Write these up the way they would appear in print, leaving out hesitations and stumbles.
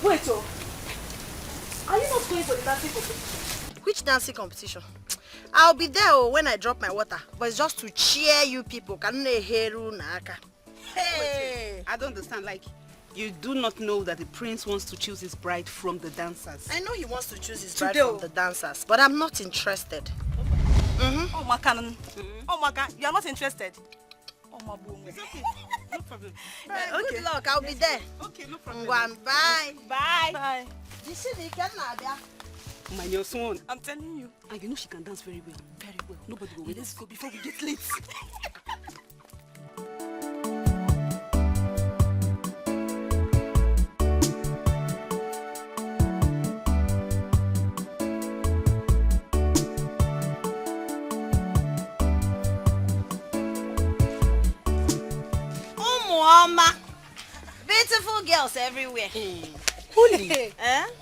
Wait, oh. Are you not going for the dancing competition? Which dancing competition? I'll be there when I drop my water. But it's just to cheer you people. Hey! I don't understand. Like, you do not know that the prince wants to choose his bride from the dancers. I know he wants to choose his bride from the dancers, but I'm not interested. Oh, Makan. Oh, Makan, you are not interested? Oh, my boom. It's okay. No problem. Okay. Good luck. I'll be there. Okay, no problem. Bye. Bye. Bye. You see the can My your son. I'm telling you. And you know she can dance very well. Very well. Nobody will wait. Let's go before we get late. Mama, beautiful girls everywhere. Holy.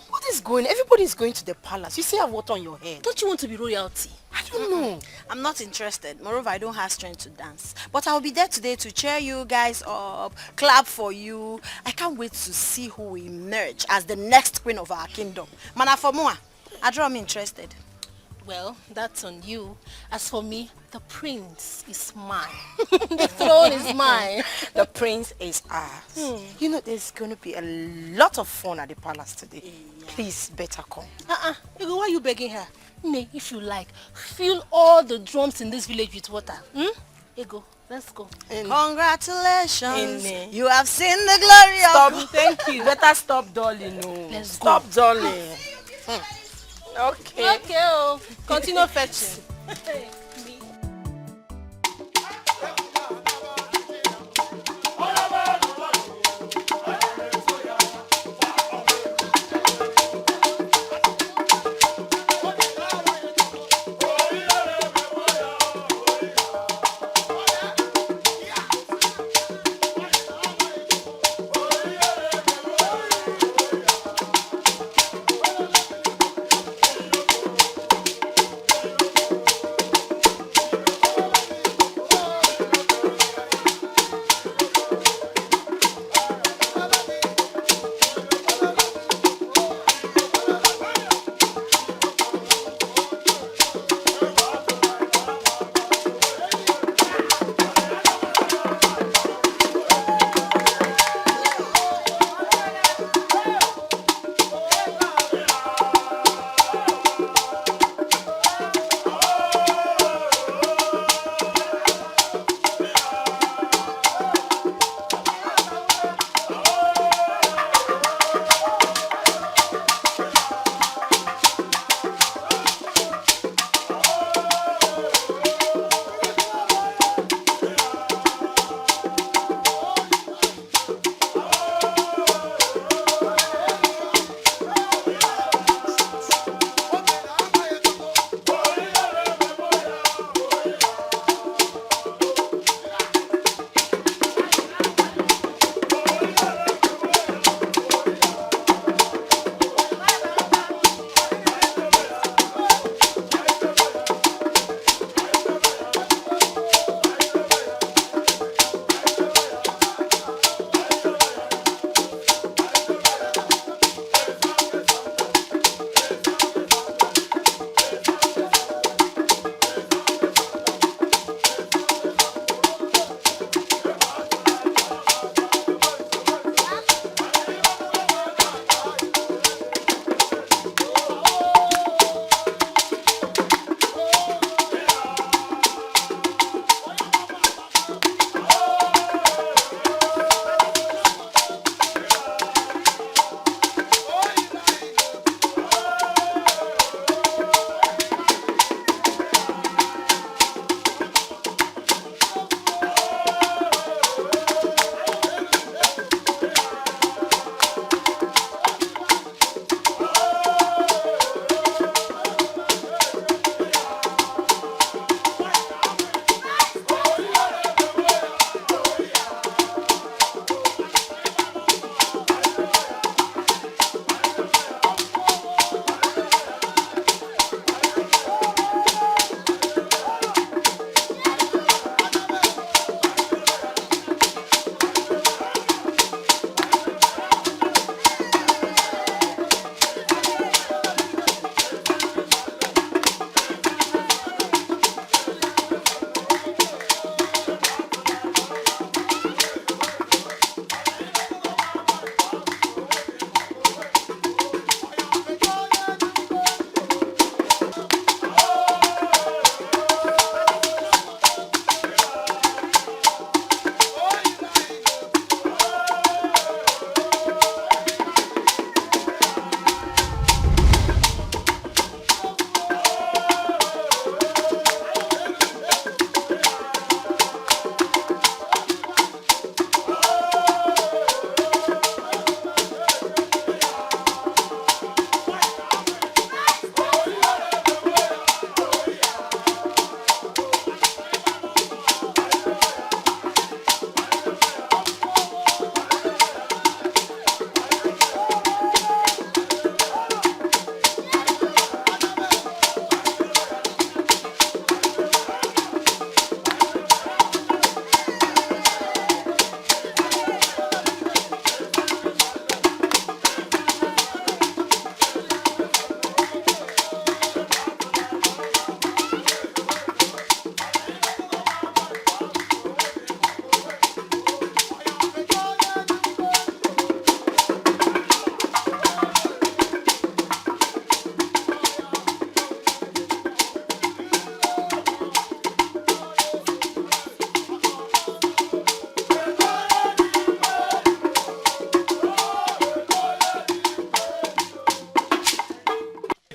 What is going? Everybody's going to the palace. You say I have water on your head. Don't you want to be royalty? I don't know. I'm not interested. Moreover, I don't have strength to dance. But I'll be there today to cheer you guys up, clap for you. I can't wait to see who will emerge as the next queen of our kingdom. Mana for moi, I draw me interested. Well, that's on you. As for me, the prince is mine. The throne is mine. The prince is ours. You know, there's going to be a lot of fun at the palace today. Yeah. Please, better come. Ego, why are you begging her? Nay, if you like, fill all the drums in this village with water. Ego, let's go. Congratulations. You have seen the glory of... Thank you. Better stop darling. No. Let's stop go. Darling. Okay. Okay, oh. Continue fetching.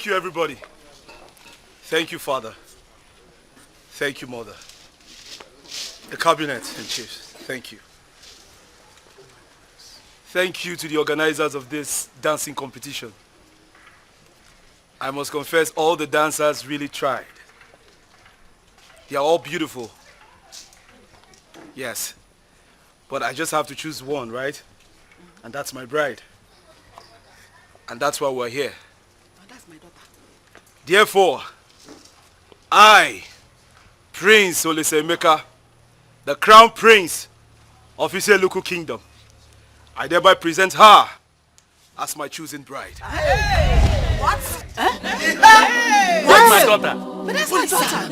Thank you, everybody. Thank you, Father. Thank you, Mother. The Cabinet and Chiefs, thank you. Thank you to the organizers of this dancing competition. I must confess, all the dancers really tried. They are all beautiful. Yes. But I just have to choose one, right? And that's my bride. And that's why we're here. Oh, that's my daughter. Therefore, I, Prince Olisemeka, the Crown Prince of Iseluku Kingdom, I thereby present her as my chosen bride. Hey! What? Hey! Where's my daughter? But that's my daughter.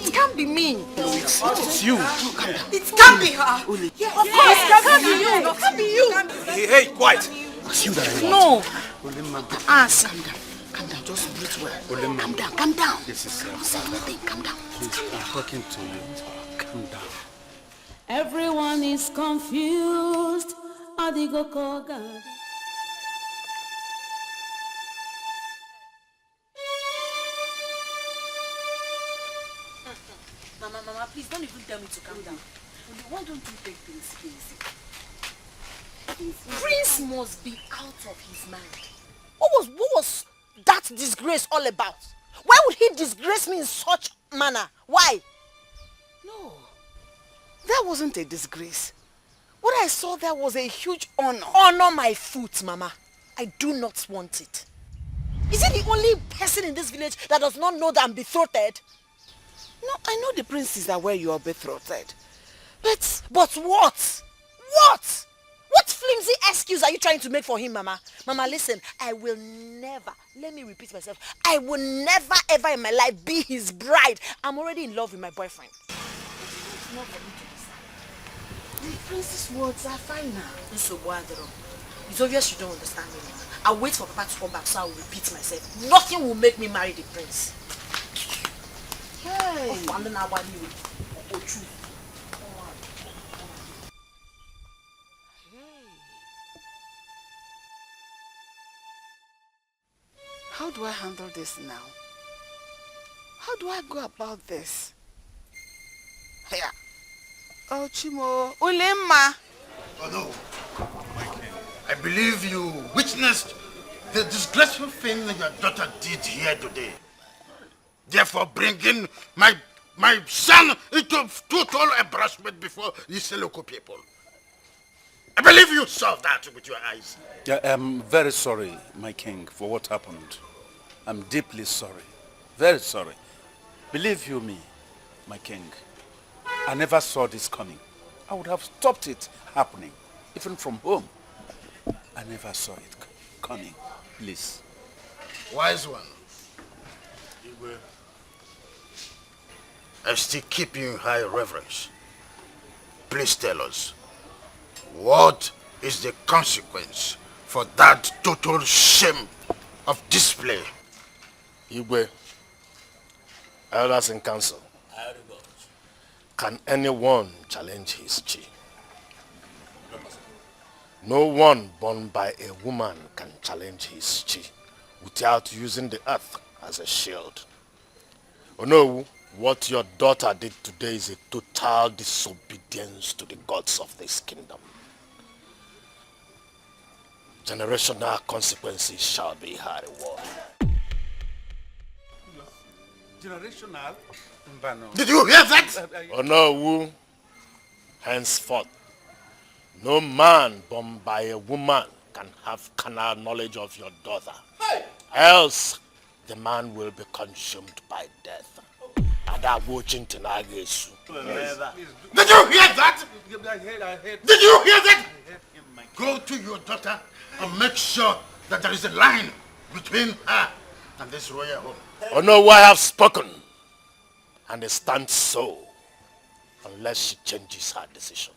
It can't be me. It's you. It can't be her. Yes. Of course, it can't be you. It can't be you. Hey, quiet. It's you that I want. No. Ask. Calm down. Just breathe well. Calm down. This is Don't say anything. Calm down. Please, I'm talking to you. Calm down. Everyone is confused. Adigo God. Mama, please don't even tell me to calm down. Why don't you take things easy? Prince must be out of his mind. What was that disgrace all about? Why would he disgrace me in such manner? Why? No. That wasn't a disgrace. What I saw there was a huge honor. Honor my foot, Mama. I do not want it. Is he the only person in this village that does not know that I'm betrothed? No, I know the princes are where you are betrothed. But what? What? What flimsy excuse are you trying to make for him, Mama? Mama, listen, I will never, let me repeat myself, I will never ever in my life be his bride. I'm already in love with my boyfriend. It's not for me to decide. The prince's words are fine now. It's obvious you don't understand me. I'll wait for Papa to come back so I will repeat myself. Nothing will make me marry the prince. Hey. How do I handle this now? How do I go about this? Yeah. Oh, Chimo. Ulemma. Oh no, my king. I believe you witnessed the disgraceful thing that your daughter did here today. Therefore, bringing my son into total embarrassment before these local people. I believe you saw that with your eyes. Yeah, I'm very sorry, my king, for what happened. I'm deeply sorry. Very sorry. Believe you me, my king, I never saw this coming. I would have stopped it happening, even from home. I never saw it coming. Please. Wise one. I still keep you in high reverence. Please tell us, what is the consequence for that total shame of display? Igwe, elders in council, can anyone challenge his chi? No one born by a woman can challenge his chi without using the earth as a shield. Oh no, what your daughter did today is a total disobedience to the gods of this kingdom. Generational consequences shall be her reward. Generational? Did you hear that? Oh no, henceforth, no man born by a woman can have carnal knowledge of your daughter. Hey. Else, the man will be consumed by death. Did you hear that? Did you hear that? Go to your daughter and make sure that there is a line between her and this royal home. Oh no, I have spoken. And it stands so, unless she changes her decision.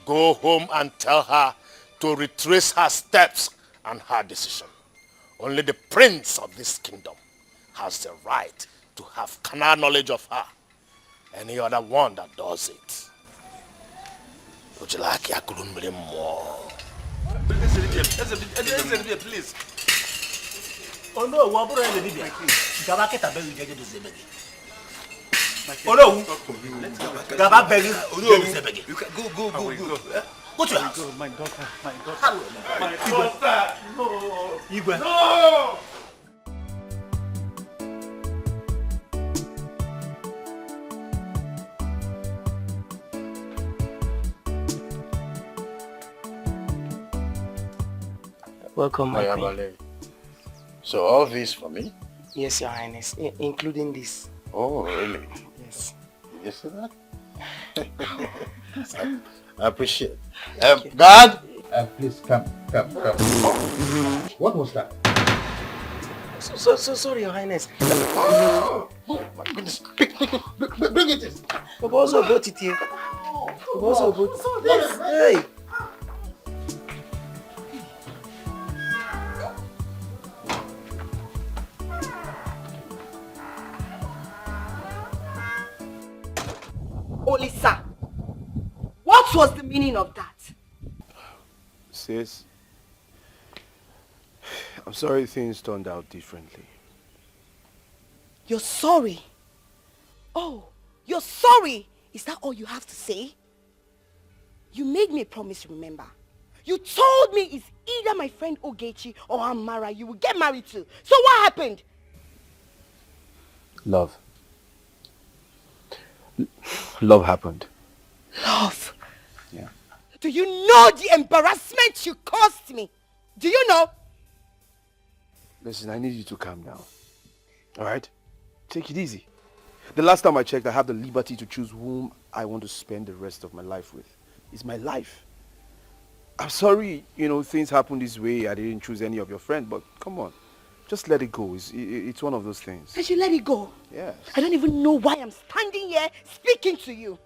Go home and tell her to retrace her steps and her decision. Only the prince of this kingdom has the right to have carnal knowledge of her. Any other one that does it Would you like I couldn't bring more? Please. Oh no, what about the Libya? Gabaketa Belly Jagged is the Beggy. Oh no, Gabak Belly, you can go. Go to your house. My daughter. My daughter. No. No! Welcome, my queen. So all this for me? Yes, Your Highness, including this. Oh, really? Yes. You see that? I appreciate it. Guard! Please come. What was that? So sorry, Your Highness. Oh my goodness. Bring it. We've also brought it here. Hey! Olisa, what was the meaning of that? Sis, I'm sorry things turned out differently. You're sorry? Oh, you're sorry? Is that all you have to say? You made me a promise, remember? You told me it's either my friend Ogechi or Amara you will get married to. So what happened? Love. Love happened. Love? Yeah. Do you know the embarrassment you caused me? Do you know? Listen, I need you to calm down. Alright? Take it easy. The last time I checked, I have the liberty to choose whom I want to spend the rest of my life with. It's my life. I'm sorry, things happen this way. I didn't choose any of your friends, but come on. Just let it go. It's one of those things. I should let it go? Yes. I don't even know why I'm standing here speaking to you.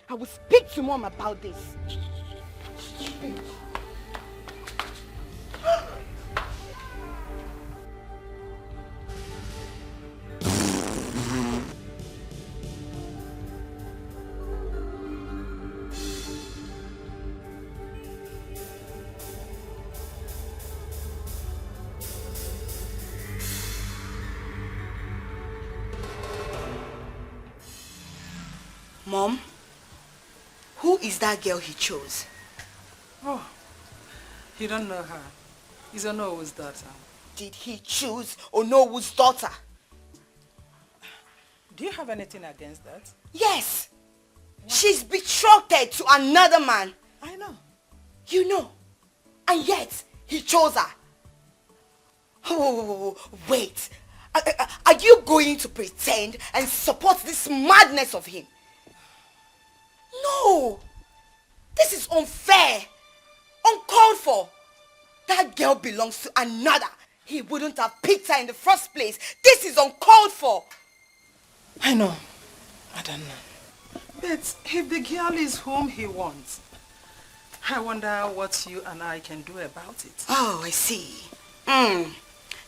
I will speak to Mom about this. Mom, who is that girl he chose? Oh, you don't know her. He's Onowu's daughter. Did he choose Onowu's daughter? Do you have anything against that? Yes. What? She's betrothed to another man. I know. You know. And yet, he chose her. Oh, wait. Are you going to pretend and support this madness of him? No! This is unfair! Uncalled for! That girl belongs to another. He wouldn't have picked her in the first place. This is uncalled for! I know. I don't know. But if the girl is whom he wants, I wonder what you and I can do about it. Oh, I see.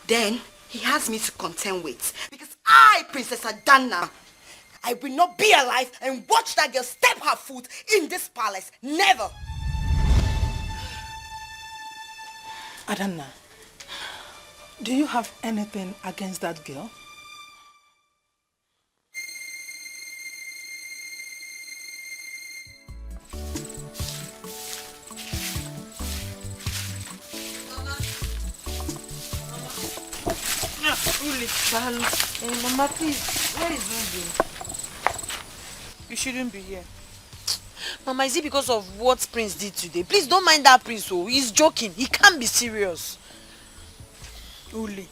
Then he has me to contend with. Because I, Princess Adana, I will not be alive and watch that girl step her foot in this palace. Never. Adana, do you have anything against that girl? Mama, please, where is Ruby? You shouldn't be here. Mama, is it because of what Prince did today? Please don't mind that Prince. Oh, he's joking. He can't be serious. Uli,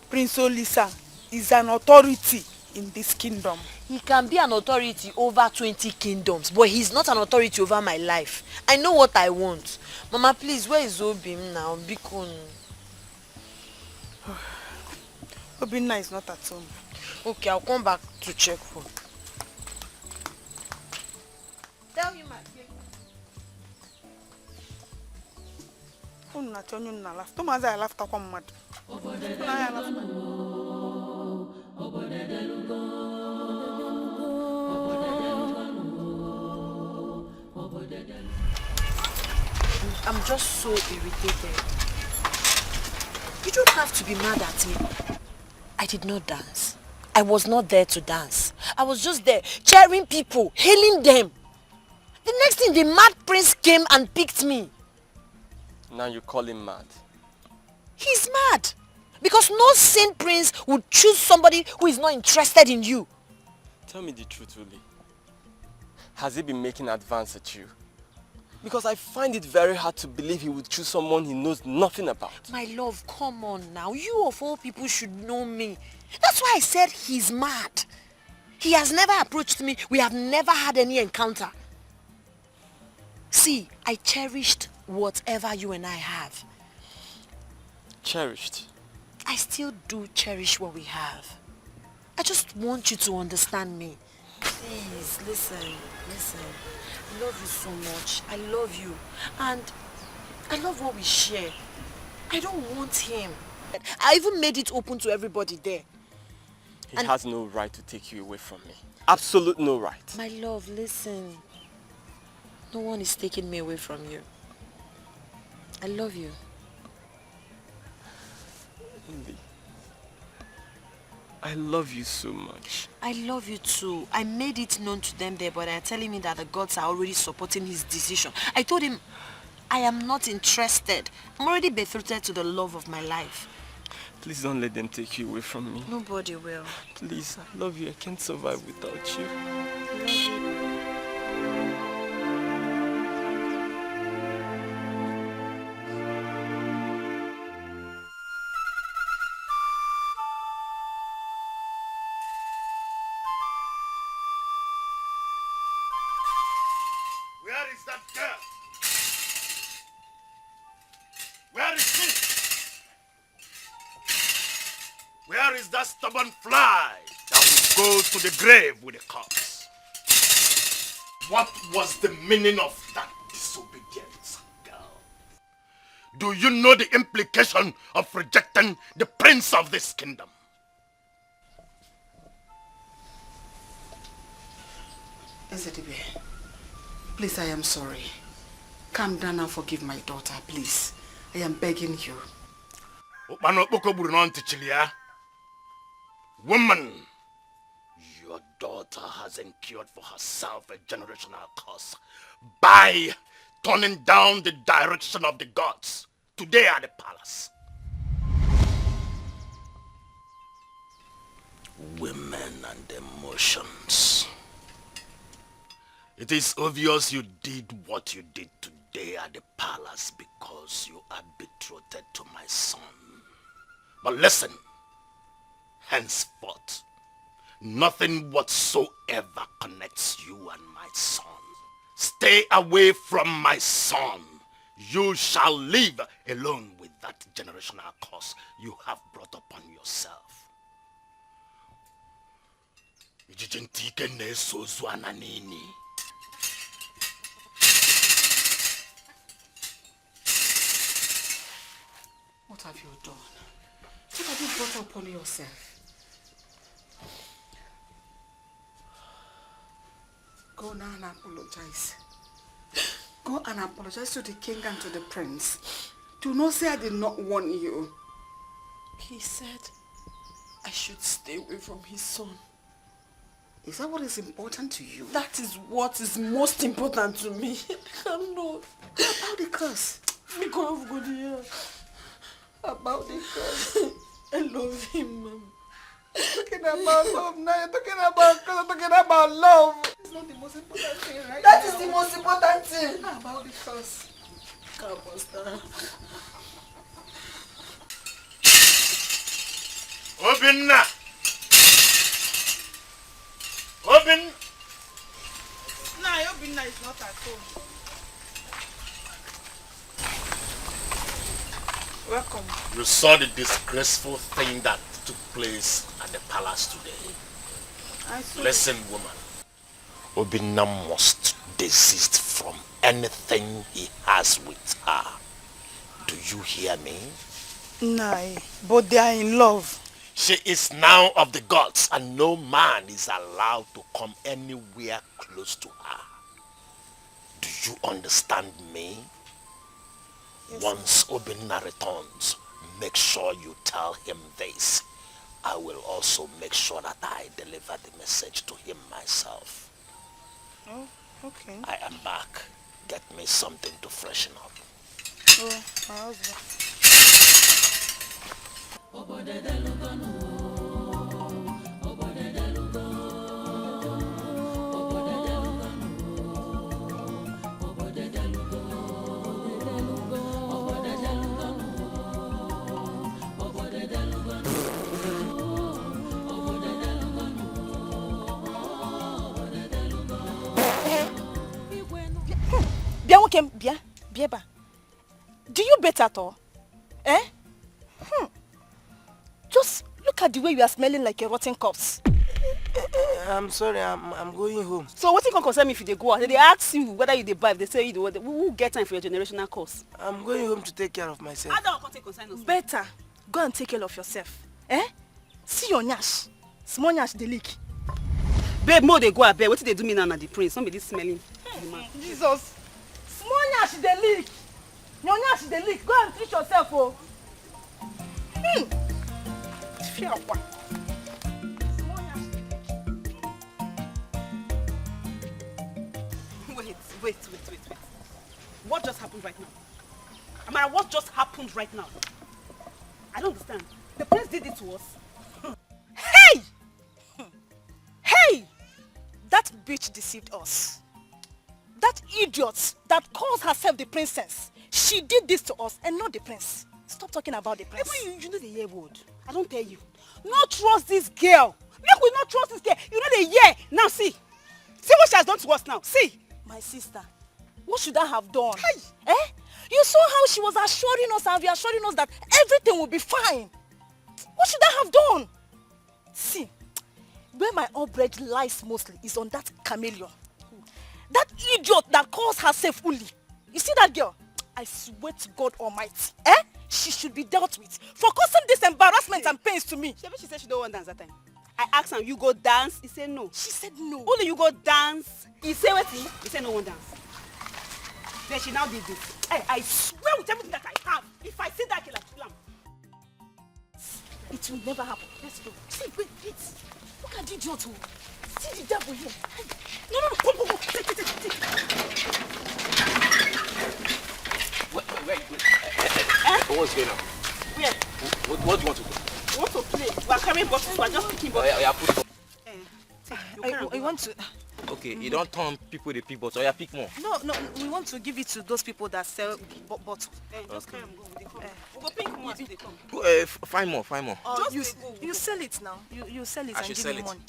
Prince Olisa is an authority in this kingdom. He can be an authority over 20 kingdoms, but he's not an authority over my life. I know what I want. Mama, please, where is Obim now? Bikun. Obinna is not at home. Okay, I'll come back to check for. Tell him I came. Unna chonyo na laugh. Tomaza I laugh takwa mad. I'm just so irritated. You don't have to be mad at me. I did not dance. I was not there to dance. I was just there cheering people, hailing them. The next thing, the mad prince came and picked me. Now you call him mad. He's mad. Because no sane prince would choose somebody who is not interested in you. Tell me the truth, Uli. Has he been making advance at you? Because I find it very hard to believe he would choose someone he knows nothing about. My love, come on now. You of all people should know me. That's why I said he's mad. He has never approached me. We have never had any encounter. See, I cherished whatever you and I have. Cherished? I still do cherish what we have. I just want you to understand me. Please, listen. I love you so much. I love you. And I love what we share. I don't want him. I even made it open to everybody there. He has no right to take you away from me. Absolute no right. My love, listen. No one is taking me away from you. I love you. Uli, I love you so much. I love you too. I made it known to them there, but they're telling me that the gods are already supporting his decision. I told him, I am not interested. I'm already betrothed to the love of my life. Please don't let them take you away from me. Nobody will. Please, I love you. I can't survive without you. I love you. Where is that girl? Where is she? Where is that stubborn fly that will go to the grave with the corpse? What was the meaning of that disobedience, girl? Do you know the implication of rejecting the prince of this kingdom? Ezedibe, please, I am sorry. Calm down and forgive my daughter, please. I am begging you. Woman, your daughter has incurred for herself a generational curse by turning down the direction of the gods today at the palace. Women and emotions. It is obvious you did what you did today at the palace because you are betrothed to my son. But listen, henceforth, nothing whatsoever connects you and my son. Stay away from my son. You shall live alone with that generational curse you have brought upon yourself. What have you done? What have you brought upon yourself? Go now and apologize. Go and apologize to the king and to the prince. Do not say I did not warn you. He said I should stay away from his son. Is that what is important to you? That is what is most important to me. I know. About the curse. About the curse. I love him, Mom. Talking about love now, you're talking about curse, talking about love. It's not the most important thing, right? That is the most important thing. About the curse. Can't understand. Obinna! Obin! No, Obinna is not at home. Welcome. You saw the disgraceful thing that took place at the palace today. I saw. Listen, woman. Obinna must desist from anything he has with her. Do you hear me? No, but they are in love. She is now of the gods and no man is allowed to come anywhere close to her. Do you understand me? Once Obinna returns, make sure you tell him this. I will also make sure that I deliver the message to him myself. Oh, okay. I am back. Get me something to freshen up. Oh, my husband. Do you bet at all? Eh? Just look at the way you are smelling like a rotten corpse. I'm sorry, I'm going home. So what can concern me if they go out? They ask you whether you buy, they say you who get time for your generational course. I'm going home to take care of myself. Better go and take care of yourself. Eh? See your nyash. Small nyash they leak. Babe, more they go a bed. What did they do me now, the prince? Somebody smelling. Jesus. Small nyash they leak. Your nyash they leak. Go and treat yourself, oh. Fear one. Wait. What just happened right now? Amara, what just happened right now? I don't understand. The prince did it to us. Hey! Hey! That bitch deceived us. That idiot that calls herself the princess. She did this to us and not the prince. Stop talking about the prince. Even you know the year word. I don't tell you. Not trust this girl. Make we not trust this girl. You know the year. Now see. See what she has done to us now. See. My sister, what should I have done? Hey. Eh? You saw how she was assuring us and reassuring us that everything will be fine. What should I have done? See, where my outrage lies mostly is on that chameleon. That idiot that calls herself Uli. You see that girl? I swear to God Almighty. Eh? She should be dealt with for causing this embarrassment and pains to me. She said she don't want to dance that time. I asked her, you go dance? He said no. She said no. Only you go dance. He said what? He said no one dance. Then she now did this. Hey, I swear with everything that I have, if I see that girl, I kill him. It will never happen. Let's go. See, wait. Look at the idiot. See the devil here. Hey. No. Go. Take. Wait. What's going on? Where? What do you want to do? We want to play. We are carrying bottles. We are just picking bottles. Yeah, put it. I want to... Okay, you don't turn people the pick bottles. Pick more. No, we want to give it to those people that sell bottles. Just carry them, go. They come. We go pick more as they come. Find more. You sell it now. You sell it I and should give sell me it. money.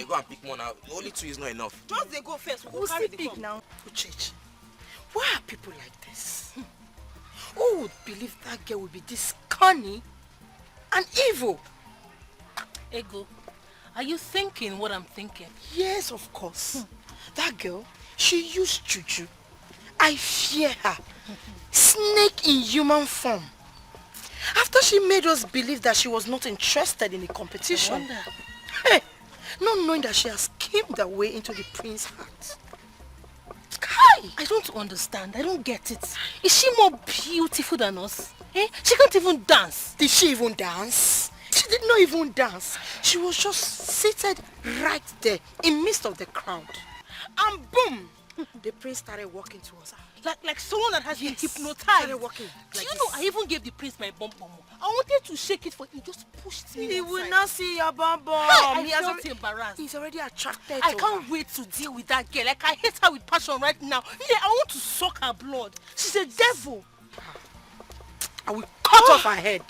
Go and pick more now. Only 2 is not enough. Just they go first. We'll carry still the pick come. now. Uchechi, why are people like this? Who would believe that girl would be this cunning and evil? Ego, are you thinking what I'm thinking? Yes, of course. That girl, she used juju. I fear her. Snake in human form. After she made us believe that she was not interested in the competition. Hey, not knowing that she has schemed her way into the prince's heart. Kai! I don't understand. I don't get it. Is she more beautiful than us? Eh? She can't even dance. Did she even dance? She did not even dance. She was just seated right there in midst of the crowd. And boom! The prince started walking towards her. Like someone that has been hypnotized. Started walking. Do you know, I even gave the prince my bum. I wanted to shake it for him, just pushed me. He will not see your bum. I felt embarrassed. He's already attracted I to can't her. wait to deal with that girl. Like, I hate her with passion right now. Yeah, I want to suck her blood. She's a devil. I will cut off her head.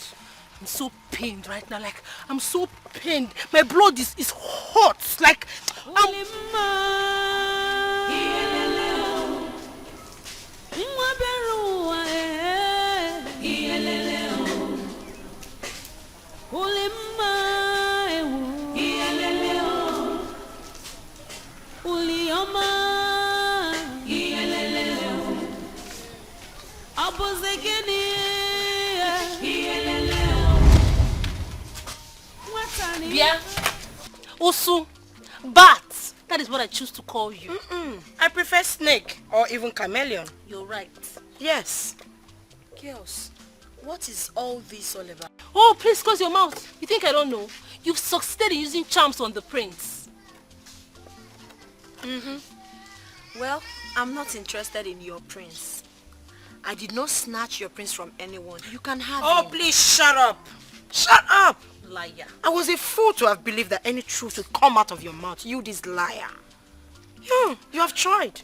I'm so pained right now. Like, I'm so pained. My blood is hot. Like, Bia, Osu, Bat. That is what I choose to call you. I prefer snake or even chameleon. You're right. Yes. Girls, what is all this all about? Oh, please close your mouth. You think I don't know? You've succeeded in using charms on the prince. Well, I'm not interested in your prince. I did not snatch your prince from anyone. You can have him. Please shut up. Shut up. Liar. I was a fool to have believed that any truth would come out of your mouth. You this liar. You have tried.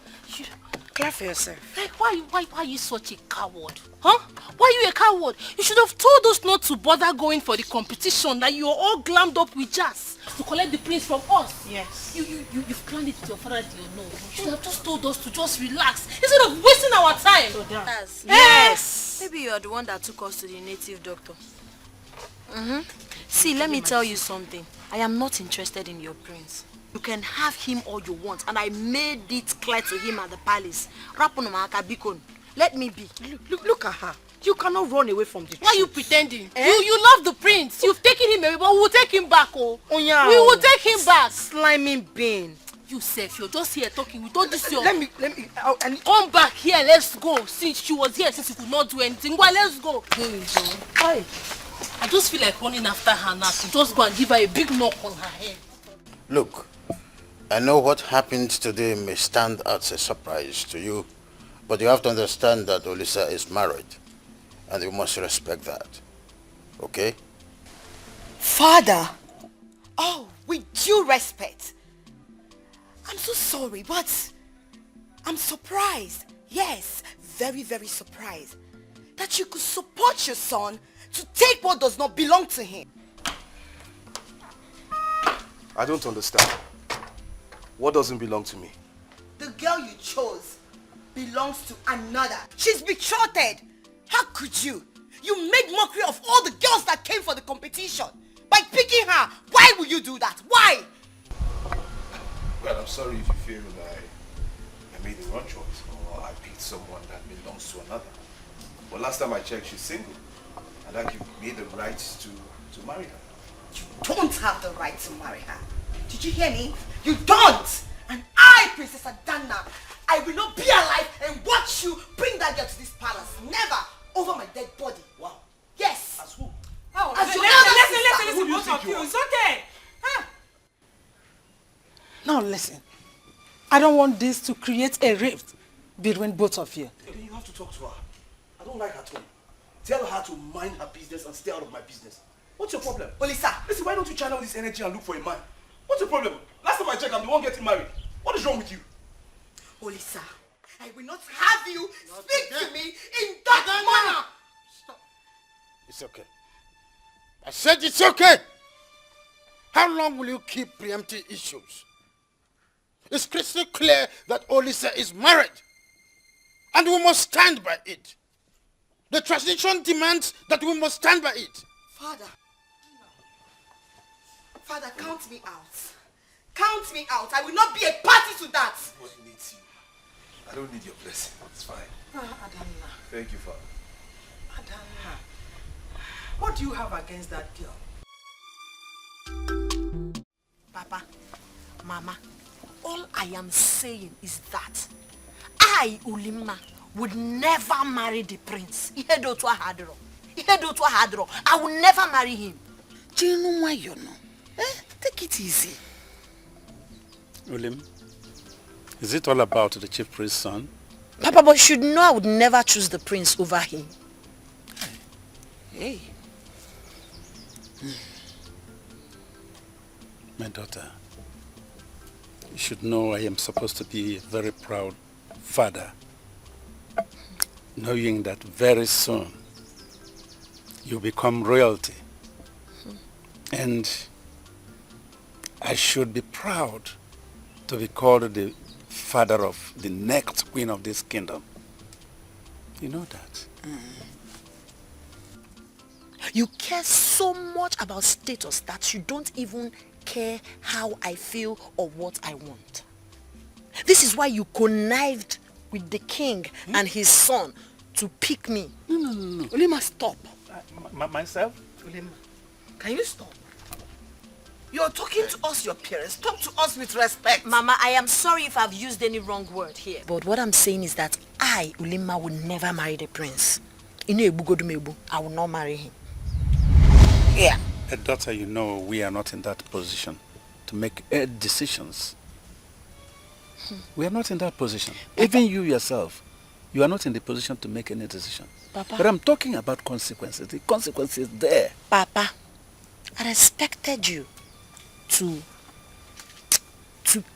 Clap for yourself. Like, why are you such a coward? Huh? Why are you a coward? You should have told us not to bother going for the competition, that you're all glammed up with jazz to collect the prince from us. Yes. You've planned it with your father till you know. You should have just told us to just relax instead of wasting our time. Yes. Maybe you're the one that took us to the native doctor. See, let me tell you something. I am not interested in your prince. You can have him all you want, and I made it clear to him at the palace. Let me be. Look at her. You cannot run away from the truth. Why are you pretending? You love the prince. You've taken him away, but we will take him back. Oh yeah. We will take him back. Slimy bean. You said you're just here talking with all this your... Let me... Come back here, let's go. Since she was here, since you could not do anything. Well, let's go. Hi. I just feel like running after her now to just go and give her a big knock on her head. Look, I know what happened today may stand as a surprise to you, but you have to understand that Olisa is married, and you must respect that. Okay? Father! Oh, with due respect. I'm so sorry, but I'm surprised. Yes, very, very surprised that you could support your son to take what does not belong to him. I don't understand. What doesn't belong to me? The girl you chose belongs to another. She's betrothed. How could you? You made mockery of all the girls that came for the competition by picking her. Why would you do that? Why? Well, I'm sorry if you feel like I made the wrong choice or I picked someone that belongs to another. But last time I checked, she's single. And that gives me the right to marry her. You don't have the right to marry her. Did you hear me? You don't! And I, Princess Adana, I will not be alive and watch you bring that girl to this palace. Never over my dead body. Wow. Yes. As who? Oh, as your listen, both of you. It's okay. Huh? Now listen. I don't want this to create a rift between both of you. Then you have to talk to her. I don't like her tone. Tell her to mind her business and stay out of my business. What's your problem? Olisa. Listen, why don't you channel this energy and look for a man? What's your problem? Last time I checked, I'm the one getting married. What is wrong with you? Olisa, I will not have you speak to me in that manner. Stop. It's okay. I said it's okay. How long will you keep preempting issues? It's crystal clear that Olisa is married. And we must stand by it. The tradition demands that we must stand by it. Father, count me out. Count me out. I will not be a party to that. What needs you? I don't need your blessing. It's fine. Adana. Thank you, Father. Adana. What do you have against that girl? Papa, Mama, all I am saying is that I, Ulima, would never marry the prince. I will never marry him. Do you know why you know? Take it easy. Ulim, is it all about the chief priest's son? Papa, but you should know I would never choose the prince over him. Hey. My daughter, you should know I am supposed to be a very proud father, knowing that very soon you become royalty. And I should be proud to be called the father of the next queen of this kingdom. You know that. You care so much about status that you don't even care how I feel or what I want. This is why you connived with the king and his son to pick me. No. Ulima, stop. Myself? Ulima, can you stop? You're talking to us, your parents. Talk to us with respect. Mama, I am sorry if I've used any wrong word here. But what I'm saying is that I, Ulima, would never marry the prince. I will not marry him. Yeah. Daughter, you know we are not in that position to make decisions. We are not in that position. Papa. Even you yourself, you are not in the position to make any decision. Papa. But I'm talking about consequences. The consequences there. Papa, I respected you to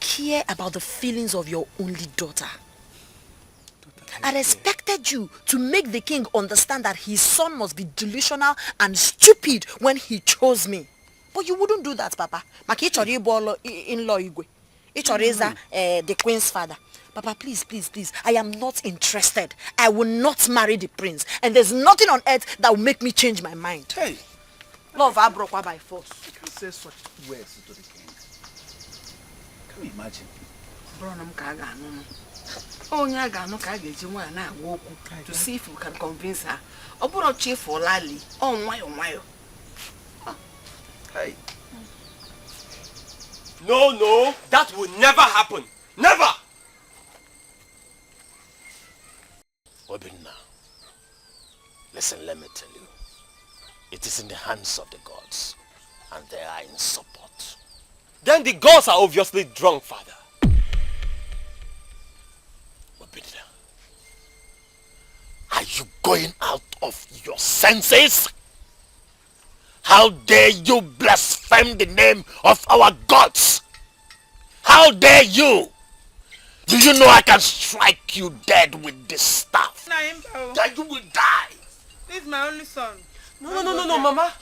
care about the feelings of your only daughter. I respected you to make the king understand that his son must be delusional and stupid when he chose me. But you wouldn't do that, Papa. Maki Inlaw Igwe. The queen's father. Papa, please, please, please. I am not interested. I will not marry the prince. And there's nothing on earth that will make me change my mind. Hey. Love Abrokwa by force. You can't say such words to the king. Can you imagine? To see if we can convince her. Oburo chief or Lali. Oh my. Hey. No, that will never happen. Never! Obinna, listen, let me tell you. It is in the hands of the gods, and they are in support. Then the gods are obviously drunk, Father. Obinna, are you going out of your senses? How dare you blaspheme the name of our gods? How dare you? Do you know I can strike you dead with this staff? That you will die. This is my only son. No, Mama.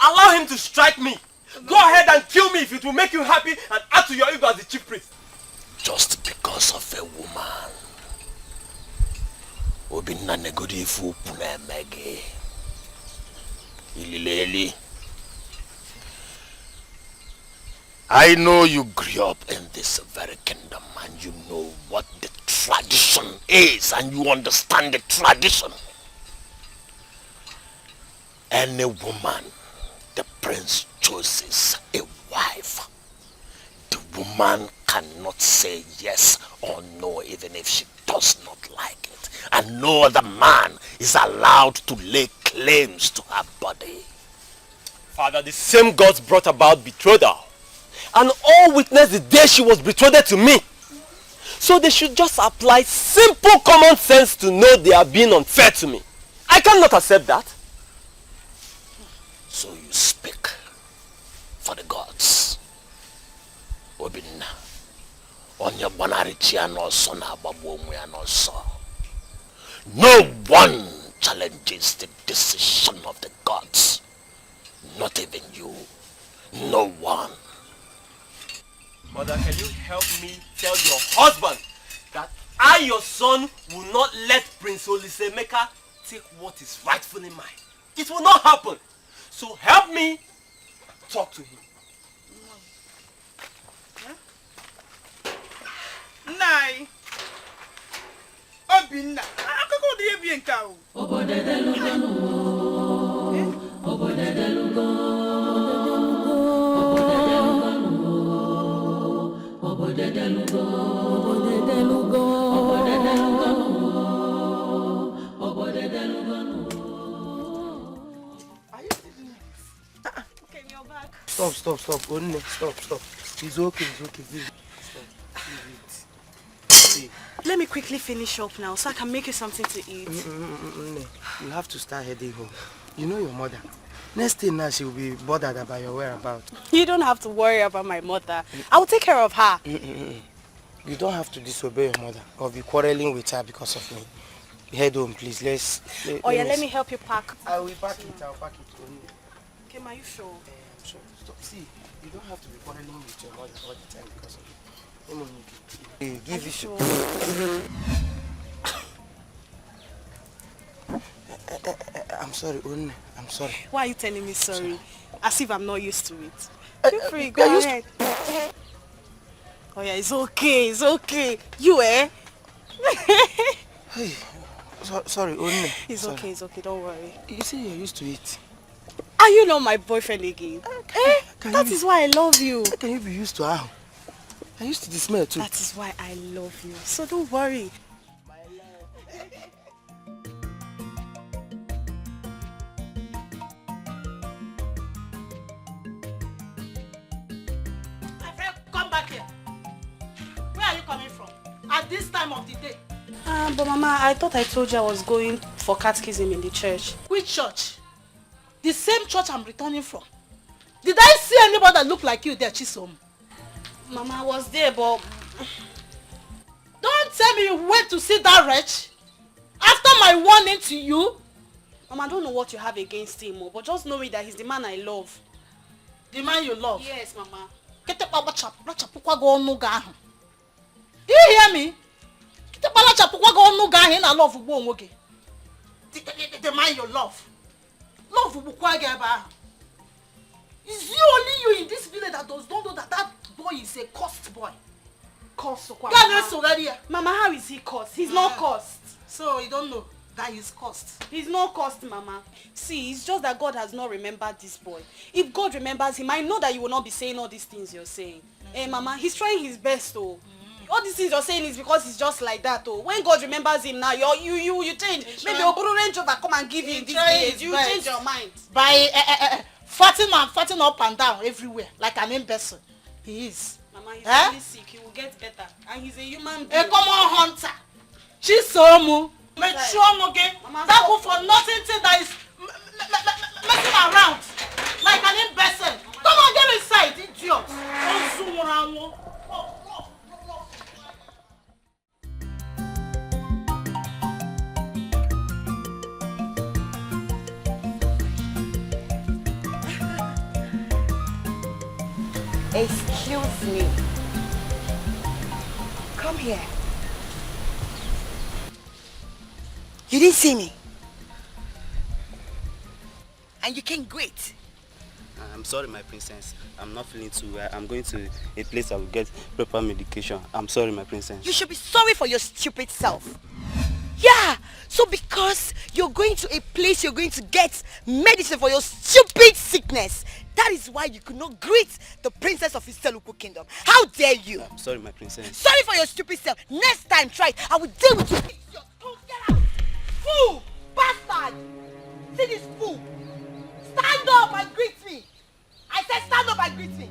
Allow him to strike me. Go ahead and kill me if it will make you happy and add to your ego as the chief priest. Just because of a woman. Obinna negodi fu punemege. Ilileli. I know you grew up in this very kingdom and you know what the tradition is and you understand the tradition. Any woman the prince chooses a wife, the woman cannot say yes or no even if she does not like it. And no other man is allowed to lay claims to her body. Father, the same gods brought about betrothal. And all witnessed the day she was betrothed to me. So they should just apply simple common sense to know they are being unfair to me. I cannot accept that. So you speak for the gods. Obinna, onye banarichi anoso na babu omwe anoso. No one challenges the decision of the gods. Not even you. No one. Mother, can you help me tell your husband that I, your son, will not let Prince Olisemeka take what is rightfully mine? It will not happen. So help me talk to him. Nai. Obinna. Akoko de bien ka o. Stop. Only stop. It's okay. Stop. Let me quickly finish up now so I can make you something to eat. You have to start heading home. You know your mother. Next thing now she will be bothered about your whereabouts. You don't have to worry about my mother. I will take care of her. You don't have to disobey your mother or be quarreling with her because of me. Head home, please. Let me help you pack. I will pack it. I'll pack it. Okay, are you sure? I'm sure. Stop. See, you don't have to be quarreling with your mother all the time because of me. Give it. Sure? I'm sorry, One. I'm sorry. Why are you telling me sorry? As if I'm not used to it. Feel free, go ahead. Oh yeah, it's okay. You Hey, sorry, One. It's okay, don't worry. You say you're used to it. Are you not my boyfriend again? That is why I love you. How can you be used to how? I used to the smell too. That is why I love you. So don't worry. this time of the day? But Mama, I thought I told you I was going for catechism in the church. Which church? The same church I'm returning from. Did I see anybody that looked like you there, Chisom? Mama, I was there, but... Don't tell me you went to see that wretch after my warning to you. Mama, I don't know what you have against him, but just know that he's the man I love. The man you love? Yes, Mama. Do you hear me? The man you love. Is you only you in this village that don't know that that boy is a cursed boy? Mama, how is he cursed? He's not cursed. So you don't know that he's cursed? He's not cursed, Mama. See, it's just that God has not remembered this boy. If God remembers him, I know that you will not be saying all these things you're saying. Hey, Mama, he's trying his best, though. All these things you're saying is because he's just like that, though. When God remembers him now, you change. Maybe Oburu Range Rover come and give him this days. You change your mind. By fatting up and down everywhere like an imbecile. He is. Mama, he's really sick. He will get better. And he's a human being. A common hunter. Chisomu. That will for nothing thing that is messing around like an imbecile. Come on, get inside, idiot. Excuse me. Come here. You didn't see me. And you can't greet. I'm sorry, my princess. I'm not feeling too well. I'm going to a place I will get proper medication. I'm sorry, my princess. You should be sorry for your stupid self. Yeah, so because you're going to a place you're going to get medicine for your stupid sickness, that is why you could not greet the princess of Iseluku kingdom. How dare you? I'm sorry, my princess. Sorry for your stupid self. Next time, try it. I will deal with you. Get out! Fool! Bastard! See this fool? Stand up and greet me! I said stand up and greet me!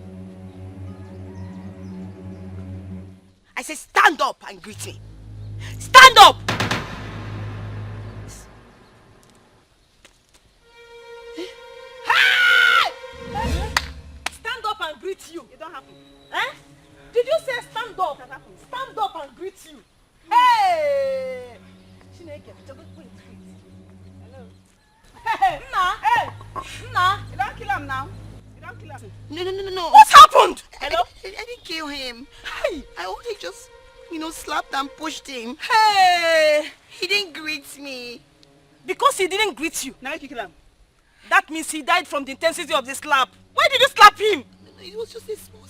I said stand up and greet me! Stand up! Stand up and greet you. It don't happen. Eh? Did you say stand up? It happen. Stand up and greet you. Hey! Hello. Hey! Nah! Hey! Nah! You don't kill him now. You don't kill him. No. What's happened? Hello? I didn't kill him. Hey! I only just, slapped and pushed him. Hey! He didn't greet me. Because he didn't greet you. Now you kill him. That means he died from the intensity of the slap. Why did you slap him? It was just a small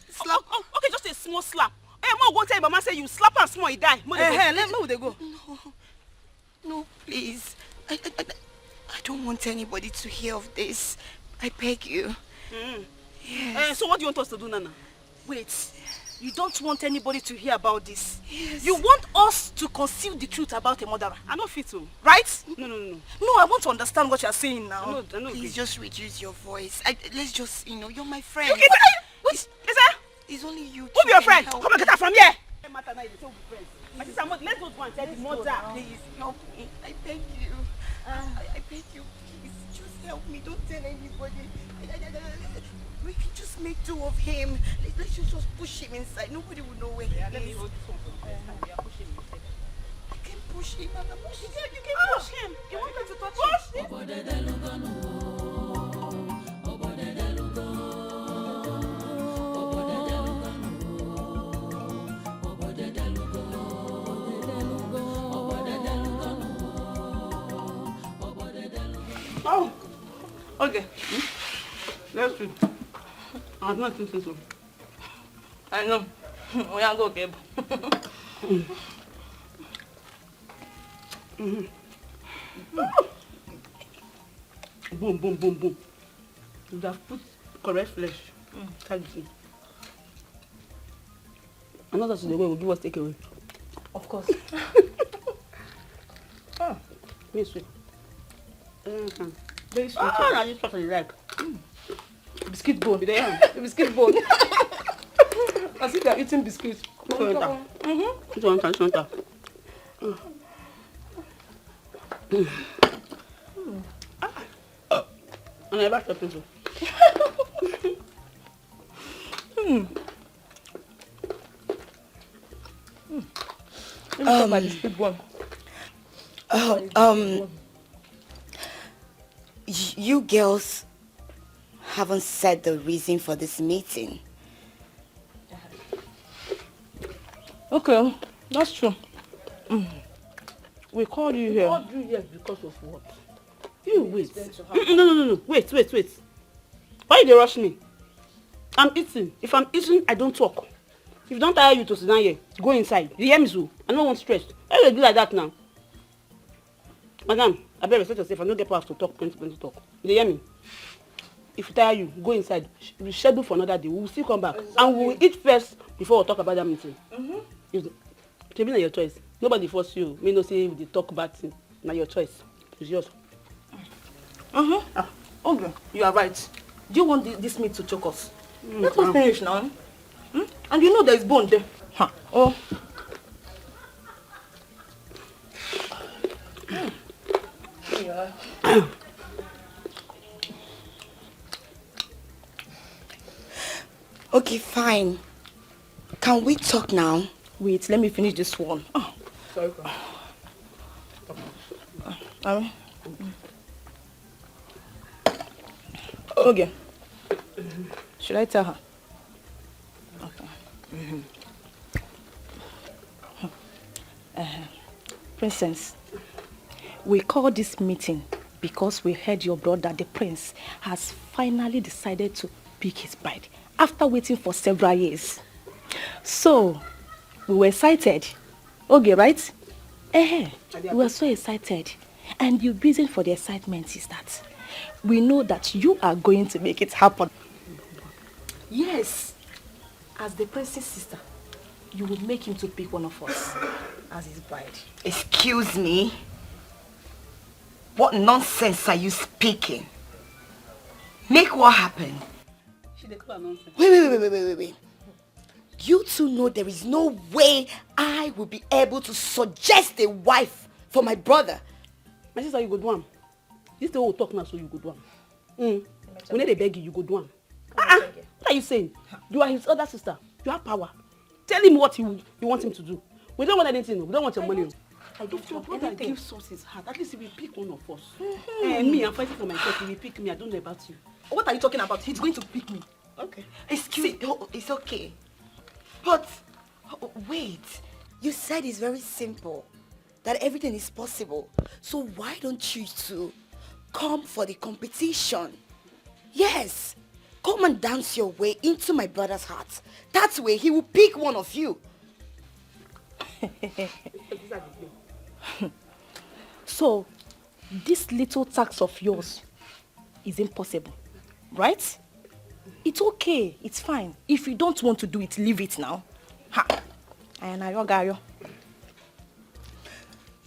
slap. Okay, just a small slap. Hey, Mom, go tell your mama say you slap and small, he die. Hey, let me go. No, please. I don't want anybody to hear of this. I beg you. Yes. So what do you want us to do, Nana? Wait. You don't want anybody to hear about this. Yes. You want us to conceal the truth about a murderer. I don't fit to. Right? No. No, I want to understand what you're saying now. I know. Please just reduce your voice. Let's just, you're my friend. You wait, is that? It's only you. Who be your friend? Come and get her from here. Let's not go and tell the mother. Please help me. I beg you. I beg you. Please just help me. Don't tell anybody. We can just make two of him. Let's just push him inside. Nobody will know where he is. Let me hold this one for you. We are pushing him. I can push him. I'm pushing him. You can push him. You want me to touch him? Oh, okay. Let's do. I'm not thinking so. I know. We are going to Boom. You have put correct flesh. Another today will give us takeaway. Of course. Very sweet. Very sweet. I just what you like. Biscuit bone. Biscuit bone. As if they are eating biscuits. This one, this one. I never stopped it. You girls haven't said the reason for this meeting. Okay, that's true. We called you here. We called you here because of what? You wait. No. Wait. Why they rush me? I'm eating. If I'm eating, I don't talk. If don't tire you to sit down here, go inside. You hear me, so? I don't want stress. Why you do like that now? Madam, I better respect yourself. I don't get power to talk, plenty talk. You hear me? If it tire you, go inside. Reschedule for another day. We will still come back. Exactly. And we will eat first before we talk about that meeting. It's your choice. Nobody force you. Me no say they talk about it. Now your choice. It's yours. Okay, you are right. Do you want this meat to choke us? Let us finish now. And you know there is bone there. Oh. Okay, fine. Can we talk now? Wait, let me finish this one. Oh, sorry. Okay. Should I tell her? Okay. Princess, we called this meeting because we heard your brother, the prince, has finally decided to pick his bride after waiting for several years. So, we were excited. Okay, right? We were so excited. And the reason for the excitement is that we know that you are going to make it happen. Yes. As the prince's sister, you will make him to pick one of us as his bride. Excuse me? What nonsense are you speaking? Make what happen? She declare nonsense. Wait. You two know there is no way I will be able to suggest a wife for my brother. My sister, you go do one. This is the whole talk now, so you go do one. We need to beg you, you go do one. What are you saying? You are his other sister. You have power. Tell him what you want him to do. We don't want anything. We don't want your money. If your brother gives us his heart, at least he will pick one of us. Me, I'm fighting for myself. He will pick me. I don't know about you. What are you talking about? He's going to pick me. Okay. Excuse me. It's okay. But, wait. You said it's very simple. That everything is possible. So why don't you two come for the competition? Yes. Come and dance your way into my brother's heart. That way he will pick one of you. So, this little tax of yours is impossible, right? It's okay, it's fine. If you don't want to do it, leave it now.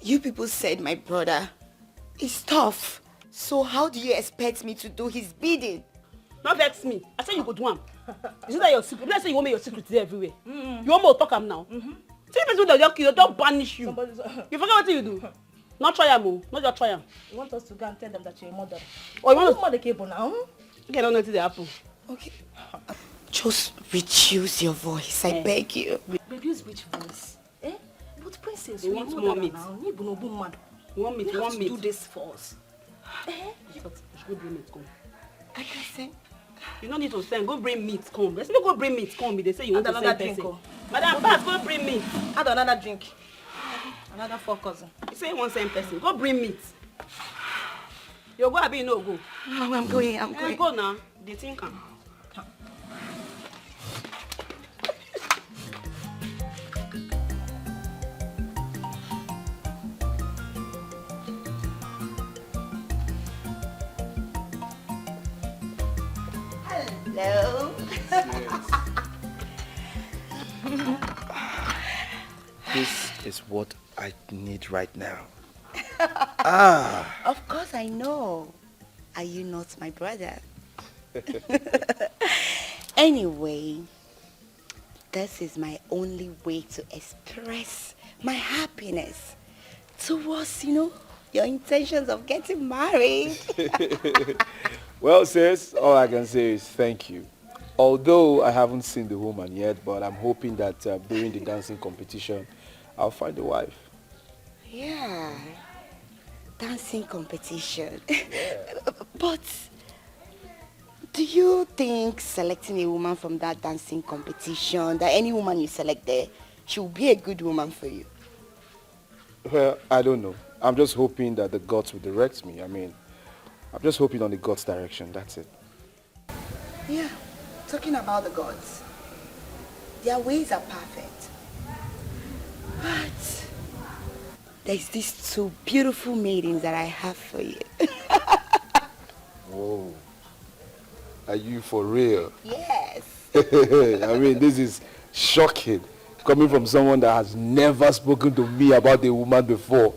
You people said my brother is tough. So how do you expect me to do his bidding? Not vex me. I said you go do one. Isn't that your secret? Let's say you want me your secret there everywhere. You want me to talk him now? See people that you don't banish you. You forget what you do. Not try him, not just try him. You want us to go and tell them that you're a mother? Or you want to mother cable now? Okay, I don't know what they happen. Okay. Just reduce your voice, I beg you. Reduce which voice? But princess, you want more meat? You want meat? You want meat? Do this for us. Go bring meat, come. I can sing. You don't need to send. Go bring meat, come. Let's go bring meat, come. They say you want to send person. Madam, pass, go bring meat. Add another drink. Another 4 cousin. You say you want to send person. Go bring meat. You go, Abi, no go. No, I'm going. Go now. The thing come. Hello. This is what I need right now. Of course I know. Are you not my brother? Anyway, this is my only way to express my happiness towards, your intentions of getting married. Well, sis, all I can say is thank you. Although I haven't seen the woman yet, but I'm hoping that during the dancing competition, I'll find a wife. Yeah, dancing competition. But do you think selecting a woman from that dancing competition, that any woman you select there, she will be a good woman for you? Well, I don't know. I'm just hoping that the gods will direct me. I'm just hoping on the gods' direction, that's it. Yeah, talking about the gods, their ways are perfect. But there's these two beautiful maidens that I have for you. Whoa. Are you for real? Yes. This is shocking. Coming from someone that has never spoken to me about a woman before.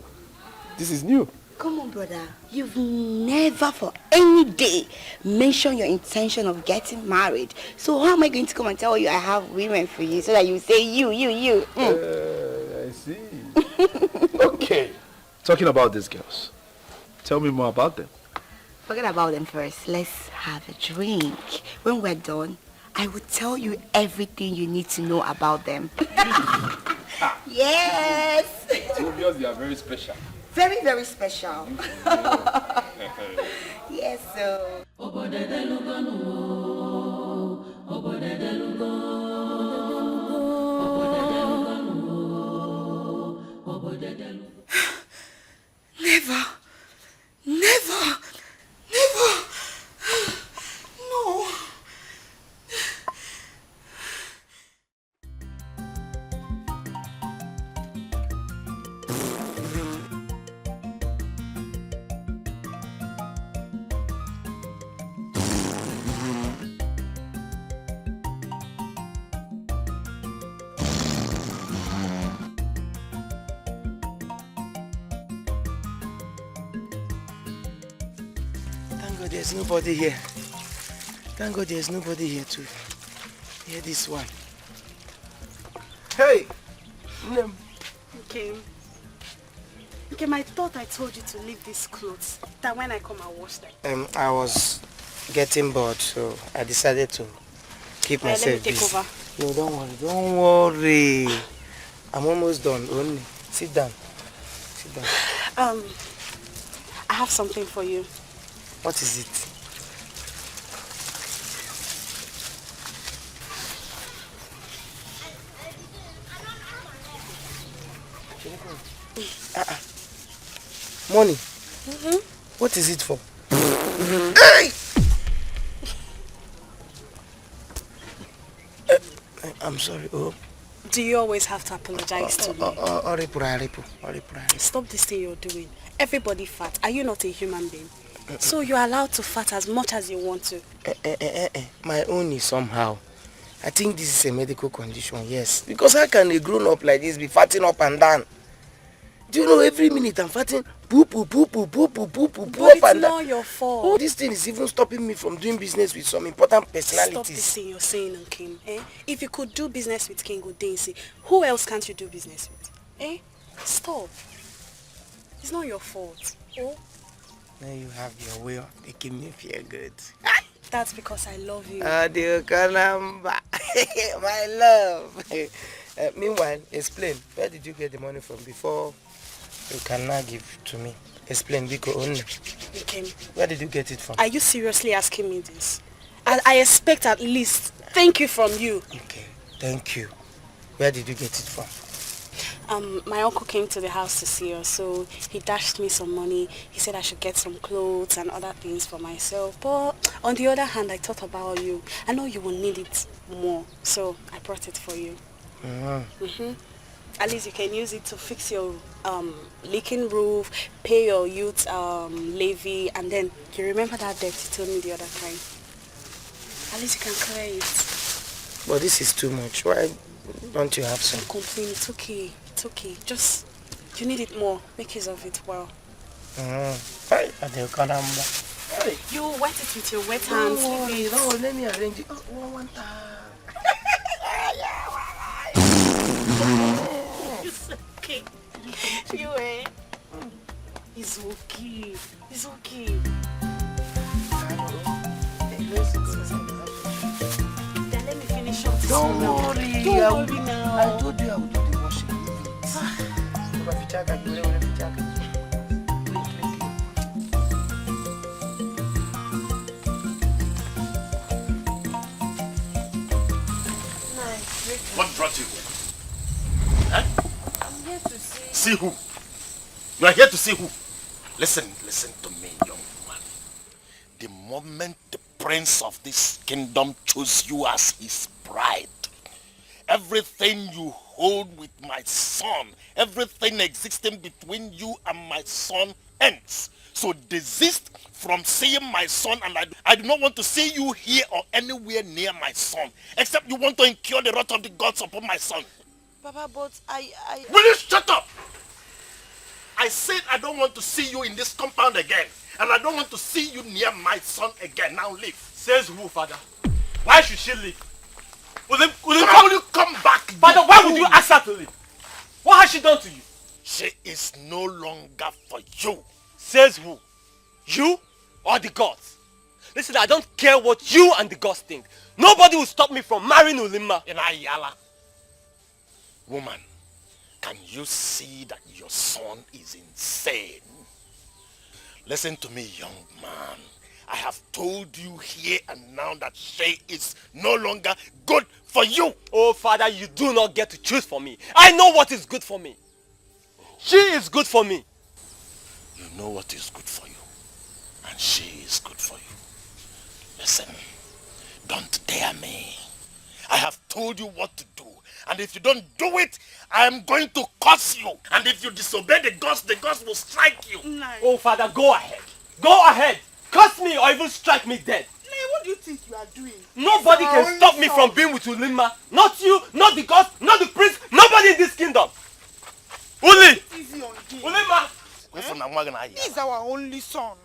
This is new. Come on, brother. You've never for any day mentioned your intention of getting married. So how am I going to come and tell you I have women for you so that you say you? I see. Okay. Talking about these girls. Tell me more about them. Forget about them first. Let's have a drink. When we're done, I will tell you everything you need to know about them. Yes. It's obvious they are very special. Very, very special. Yes, sir. Never. No. Thank God there's nobody here. Thank God there's nobody here to hear this one. Hey! Okay, I thought I told you to leave these clothes. That when I come, I'll wash them. I was getting bored, so I decided to keep myself let me take busy. over. No, don't worry. I'm almost done. Only sit down. I have something for you. What is it? Money? What is it for? Hey! I'm sorry. Oh. Do you always have to apologize to me? Stop this thing you're doing. Everybody fat. Are you not a human being? So you're allowed to fat as much as you want to. My own is somehow. I think this is a medical condition, yes. Because how can a grown up like this be fatting up and down? Do you know every minute I'm fatting poop up But it's not your fault. Oh, this thing is even stopping me from doing business with some important personalities. Stop this thing you're saying on Kim. If you could do business with King Udensi, who else can't you do business with? Stop. It's not your fault. Now you have your way of making me feel good. That's because I love you. My love. Meanwhile, explain. Where did you get the money from before you can now give to me? Explain, Biko only. Okay. Where did you get it from? Are you seriously asking me this? I expect at least thank you from you. Okay, thank you. Where did you get it from? My uncle came to the house to see us, so he dashed me some money. He said I should get some clothes and other things for myself. But on the other hand, I thought about you. I know you will need it more, so I brought it for you. At least you can use it to fix your leaking roof, pay your youth levy, and then you remember that debt you told me the other time. At least you can clear it. But this is too much. Why don't you have some? Don't complain. It's okay. It's okay. Just, you need it more. Make use of it well. You wet it with your wet hands. No, let me arrange it. Oh, one time. You It's okay. It's okay. Then let me finish up this Don't one. worry. Don't worry now. I told you I would do the washing. What brought you here? Huh? I'm here to see... See who? You are here to see who? Listen to me, young man. The moment the prince of this kingdom chose you as his bride, everything you hold with my son, everything existing between you and my son ends. So desist from seeing my son, and I do not want to see you here or anywhere near my son, except you want to incur the wrath of the gods upon my son. Papa, but I... Will you shut up? I said I don't want to see you in this compound again, and I don't want to see you near my son again. Now leave. Says who, father? Why should she leave? Will you come back? Father, why would you ask her to leave? What has she done to you? She is no longer for you. Says who? You or the gods? Listen, I don't care what you and the gods think. Nobody will stop me from marrying Ulimma. Inayala. Woman, can you see that your son is insane? Listen to me, young man. I have told you here and now that she is no longer good for you. Oh, Father, you do not get to choose for me. I know what is good for me. She is good for me. You know what is good for you. And she is good for you. Listen, don't dare me. I have told you what to do. And if you don't do it, I am going to curse you. And if you disobey the gods will strike you. Oh, Father, go ahead. Go ahead. Curse me or even strike me dead. What do you think you are doing? Nobody can stop me from being with Ulimma. Not you, not the gods, not the prince, nobody in this kingdom. Uli! Easy on him. Ulimma! He is our only son.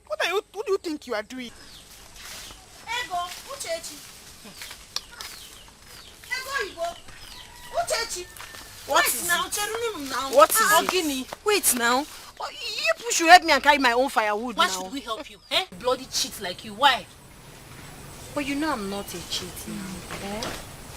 What do you think you are doing? Ego, Uchechi. Ego, Igbo. Uchechi. What Wait is now, it? now. What is it? Ogini. Wait now. You people should help me and carry my own firewood Why now. should we help you? Eh? Bloody cheat like you. Why? But you know I'm not a cheat now. Eh?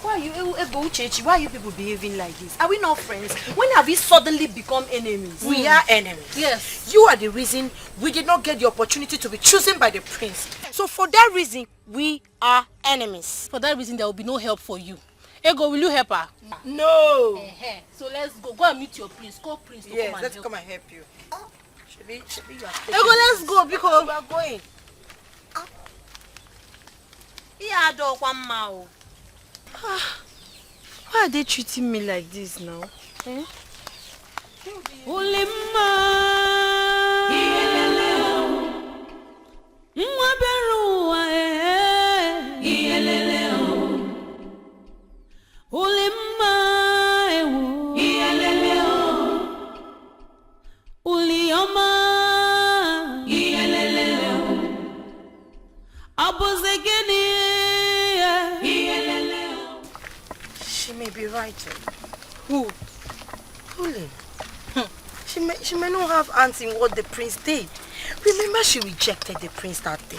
Why are you, Ego Uchechi, why are you people behaving like this? Are we not friends? When have we suddenly become enemies? We are enemies. Yes. You are the reason we did not get the opportunity to be chosen by the prince. So for that reason, we are enemies. For that reason, there will be no help for you. Ego, will you help her? No. So let's go. Go and meet your prince. Call prince to Yes, come and let's help. come and help you. Should be you are Ego, let's go because we are going. Why are they treating me like this now? Eh? She may be right. Who? Uli. She may not have hands in what the prince did. Remember she rejected the prince that day.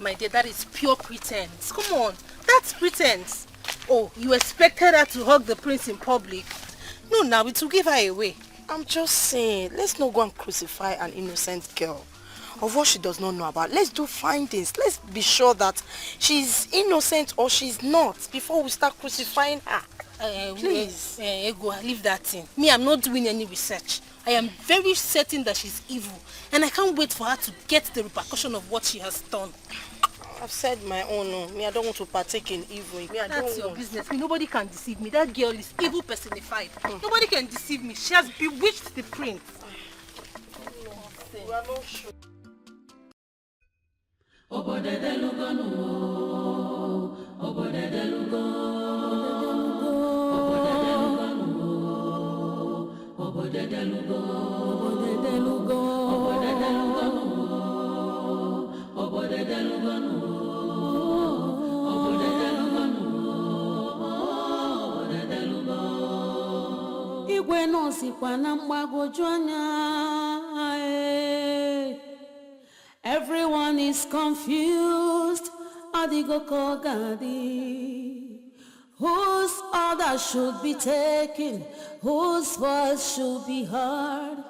my dear, that is pure pretense. Come on, that's pretense. Oh, you expected her to hug the prince in public? No, now it will give her away. I'm just saying, let's not go and crucify an innocent girl of what she does not know about. Let's do findings. Let's be sure that she's innocent or she's not before we start crucifying her. Please. Ego, leave that thing. Me, I'm not doing any research. I am very certain that she's evil. And I can't wait for her to get the repercussion of what she has done. I've said my own. No. Me, I don't want to partake in evil. Me, I That's don't your want. business. Me, nobody can deceive me. That girl is evil personified. Nobody can deceive me. She has bewitched the prince. We are not sure. Igwe no Everyone is confused. Whose order should be taken? Whose voice should be heard?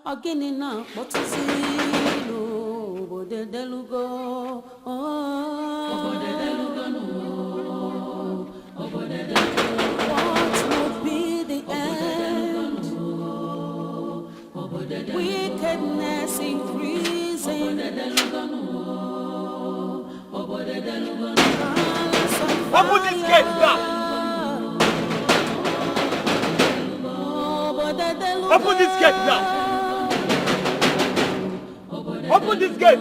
Again enough, but is it no? Delugo, what would be the end? Wickedness increasing. Open this gate now! Open this gate now! Open this gate!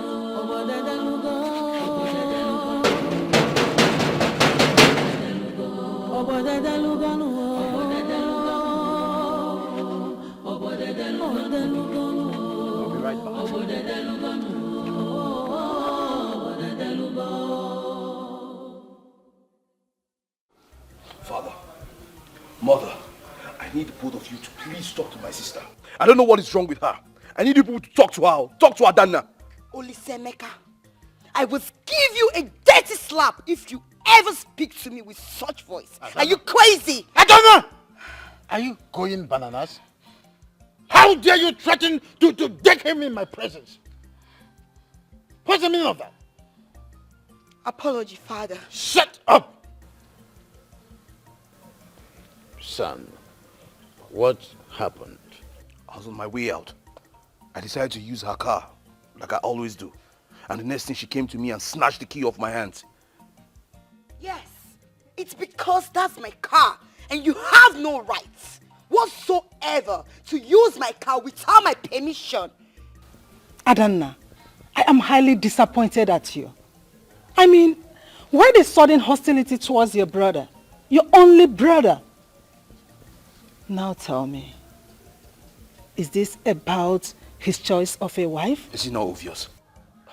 I'll be right back. Father, Mother, I need both of you to please talk to my sister. I don't know what is wrong with her. I need you people to talk to her. Talk to Adanna. Olisemeka, I will give you a dirty slap if you ever speak to me with such voice. Adanna. Are you crazy? Adanna! Are you going bananas? How dare you threaten to deck him in my presence? What's the meaning of that? Apology, Father. Shut up! Son, what happened? I was on my way out. I decided to use her car, like I always do. And the next thing she came to me and snatched the key off my hands. Yes, it's because that's my car and you have no rights whatsoever to use my car without my permission. Adanna, I am highly disappointed at you. I mean, why the sudden hostility towards your brother? Your only brother. Now tell me, is this about his choice of a wife? Is it not obvious?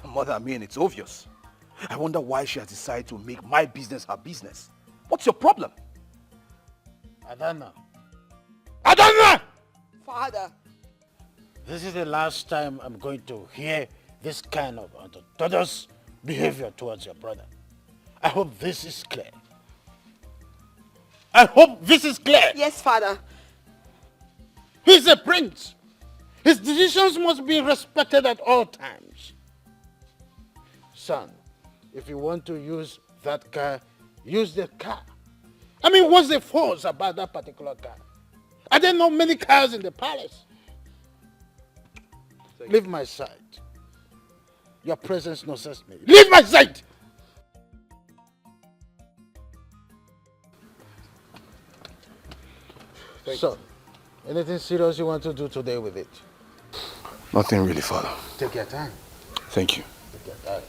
Mother, I mean, it's obvious. I wonder why she has decided to make my business her business. What's your problem? Adanna. Adanna! Father. This is the last time I'm going to hear this kind of unorthodox behavior towards your brother. I hope this is clear. I hope this is clear. Yes, Father. He's a prince. His decisions must be respected at all times. Son, if you want to use that car, use the car. I mean, what's the force about that particular car? Are there not many cars in the palace? Leave my side. Your presence nonsense me. Leave my side! So, anything serious you want to do today with it? Nothing really, Father. Take your time. Thank you. Take your time.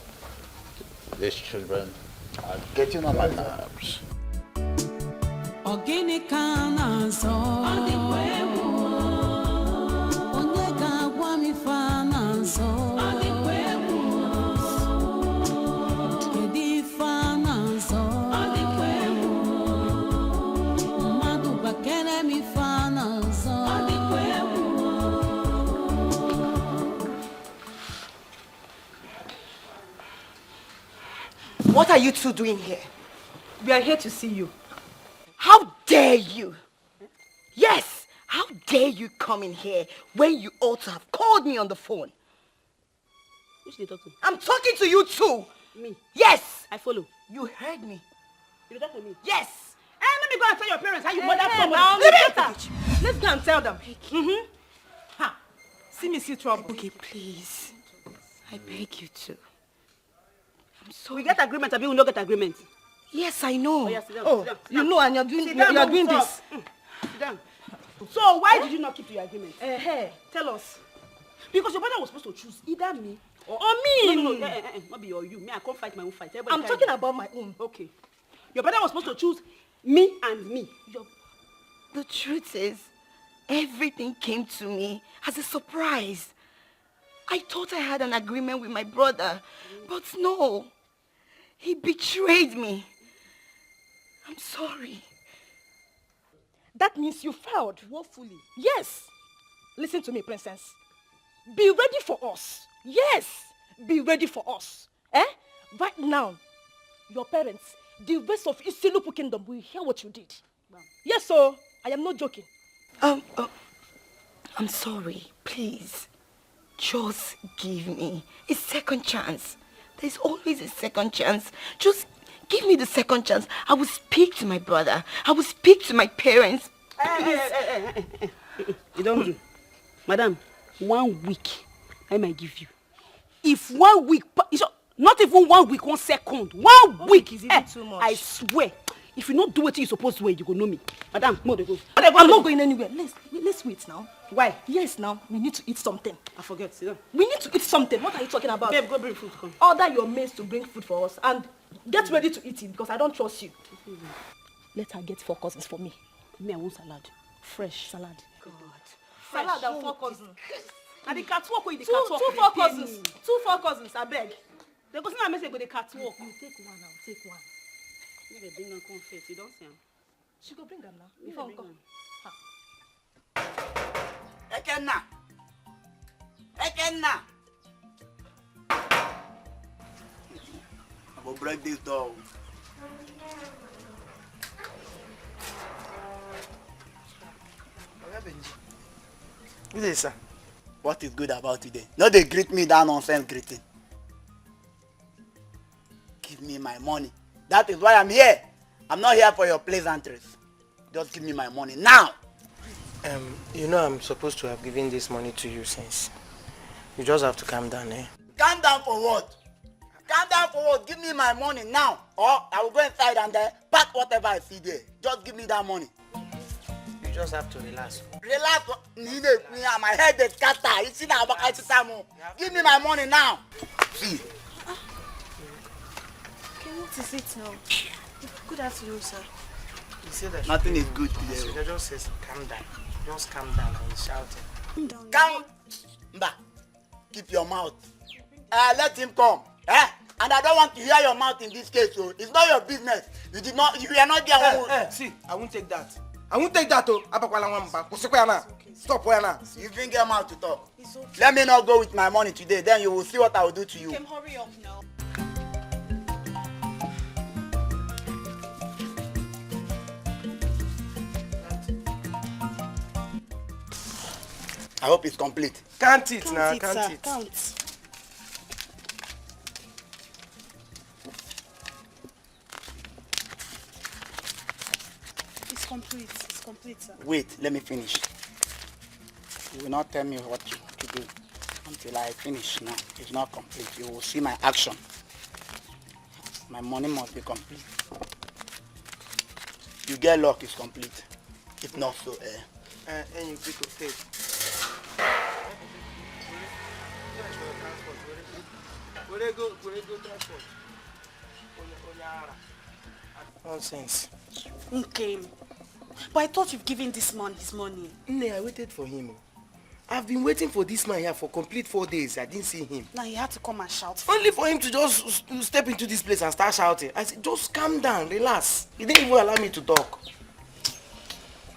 These children are getting on my nerves. Ogini kana so adikwemu onye ga gwa mi fana so adikwemu kedi fana so adikwemu madu bakene mi fana so adikwemu. What are you two doing here? We are here to see you. How dare you? Yes, how dare you come in here when you ought to have called me on the phone? Who should they talk to? I'm talking to you too. Me? Yes. I follow. You heard me. You talk to me? Yes. Let me go and tell your parents how you murdered someone. Let's go and tell them. Ha! See me see trouble. Okay, please. I beg you to. I'm sorry. We get agreement, we will not get agreement. Yes, I know. Oh, yeah, sit down, Oh, sit down, sit you down. know, and you're doing, Sit down, you're don't doing talk. this. Sit down. So why did you not keep to your agreement? Hey, tell us. Because your brother was supposed to choose either me or me. No, not be or you. Me, I can't fight my own fight. Everybody I'm talking about my own. Okay. Your brother was supposed to choose me and me. The truth is, everything came to me as a surprise. I thought I had an agreement with my brother, but no. He betrayed me. I'm sorry. That means you failed. Woefully. Yes. Listen to me, princess. Be ready for us. Yes, be ready for us. Eh? Right now, your parents, the rest of Isilupu kingdom will hear what you did. Yes, so I am not joking. I'm sorry. Please. Just give me a second chance. There's always a second chance. Just give me the second chance. I will speak to my brother. I will speak to my parents. You don't do. Madam, 1 week I might give you. If 1 week, not even 1 week, 1 second, 1 week is even too much. I swear, if you not do what you're supposed to, you go know me. Madam, come on, go. I'm not going anywhere. Let's wait now. Why? Yes, now we need to eat something. I forget. Sit down. We need to eat something. What are you talking about? Babe, go bring food. Come. Order your maids to bring food for us and get ready to eat it because I don't trust you. Let her get 4 cousins for me. Me, I want salad. Fresh salad. God. Salad and 4 cousins. And the catwalk with the Two catwalk. 4 cousins. 2 4 cousins, I beg. They go see my message with the catwalk. You take one now. Take one. Maybe bring them confess. You don't see them. She go bring them now. Before we come. Ekenna. I will break this door. Good day, sir. What is good about today? No, they greet me that nonsense greeting. Give me my money. That is why I'm here. I'm not here for your pleasantries. Just give me my money now. You know I'm supposed to have given this money to you since. You just have to calm down, eh? Calm down for what? Calm down for what? Give me my money now. Or I will go inside and pack whatever I see there. Just give me that money. You just have to relax. Relax. My head is scattered. You see now, give me my money now. See. Okay, what is it now? Good afternoon, sir. You say that nothing is good today. They just says calm down. Just calm down and he's shouting. Calm. Mba. Keep your mouth. Let him come. And I don't want to hear your mouth in this case, so it's not your business. You are not there. See, I won't take that. I won't take that. Stop where now. You bring your mouth to talk. Okay. Let me not go with my money today, then you will see what I will do to you. Kim, hurry up now. I hope it's complete. Count it now, count it. Count. It's complete, sir. Wait, let me finish. You will not tell me what to do until I finish now. It's not complete. You will see my action. My money must be complete. You get luck, it's complete. If not so, And you pick a tape. Nonsense. Okay. But I thought you've given this man his money. I waited for him. I've been waiting for this man here for complete 4 days. I didn't see him. Now he had to come and shout. Only for him to just step into this place and start shouting. I said, just calm down, relax. He didn't even allow me to talk.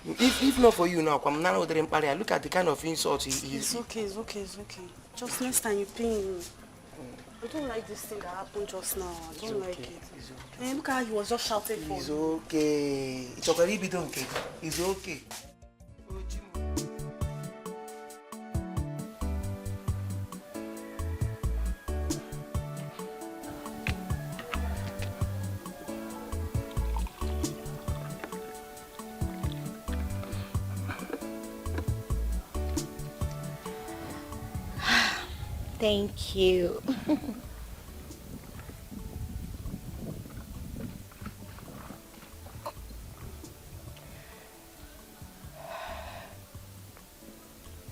If not for you now, look at the kind of insults he... It's okay. Just next time you pay him. I don't like this thing that happened just now. I don't like it. It's okay. Look how he was just shouting for It's okay. It's okay. It's okay. Thank you.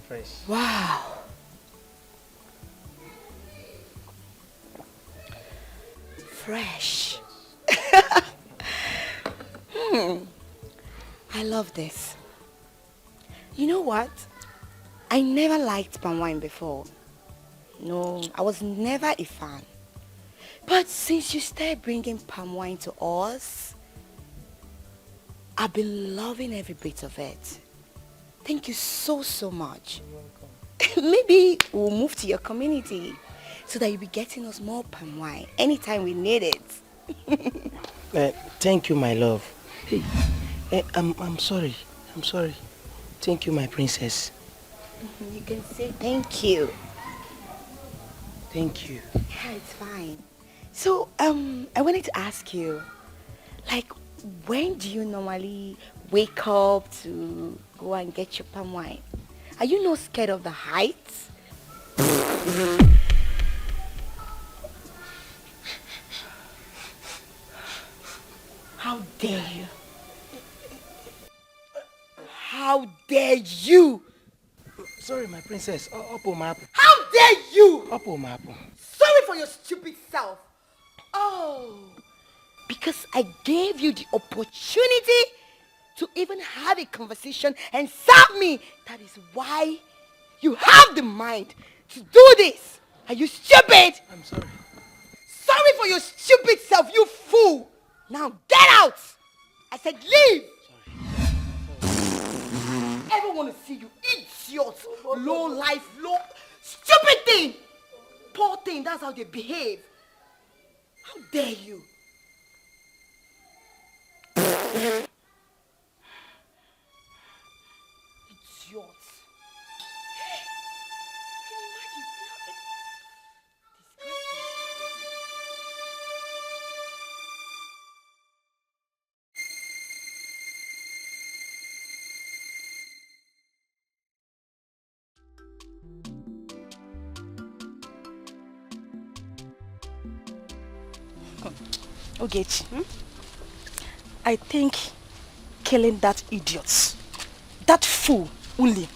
Fresh. Wow. Fresh. I love this. You know what? I never liked palm wine before. No, I was never a fan. But since you started bringing palm wine to us, I've been loving every bit of it. Thank you so, so much. Maybe we'll move to your community so that you'll be getting us more palm wine anytime we need it. Thank you, my love. Hey, I'm sorry. I'm sorry. Thank you, my princess. You can say thank you. Thank you. Yeah, it's fine. So, I wanted to ask you, like, when do you normally wake up to go and get your palm wine? Are you not scared of the heights? How dare you? How dare you? Sorry, my princess. Opo my apple. How dare you? Opo my apple. Sorry for your stupid self. Oh, because I gave you the opportunity to even have a conversation and serve me. That is why you have the mind to do this. Are you stupid? I'm sorry. Sorry for your stupid self, you fool. Now get out. I said leave. Ever want to see you idiot, low life, low, stupid thing. Poor thing, that's how they behave. How dare you? Idiot. Ogechi, I think killing that idiot, that fool, Uli,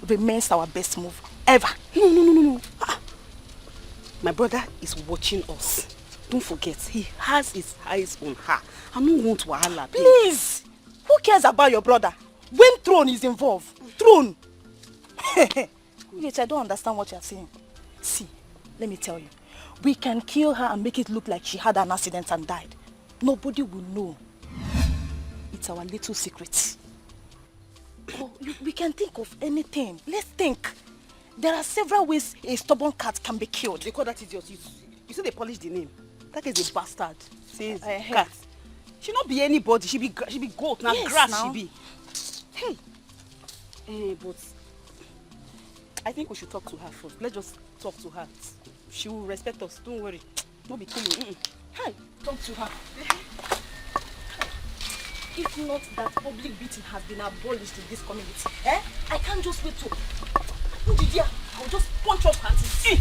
remains our best move ever. No. My brother is watching us. Don't forget, he has his eyes on her. I don't want wahala. Please, who cares about your brother when throne is involved? Throne. Ogechi, I don't understand what you're saying. See, let me tell you. We can kill her and make it look like she had an accident and died. Nobody will know. It's our little secret. Oh, we can think of anything. Let's think. There are several ways a stubborn cat can be killed. They call that idiot. You see they polish the name. That is a bastard. Says cat. She not be anybody. She be goat. Now yes, grass now. she be. Hey. But I think we should talk to her first. Let's just talk to her. She will respect us. Don't worry. Don't be killing. Hi, talk to her. If not that public beating has been abolished in this community, I can't just wait to. I'll just punch up her. See,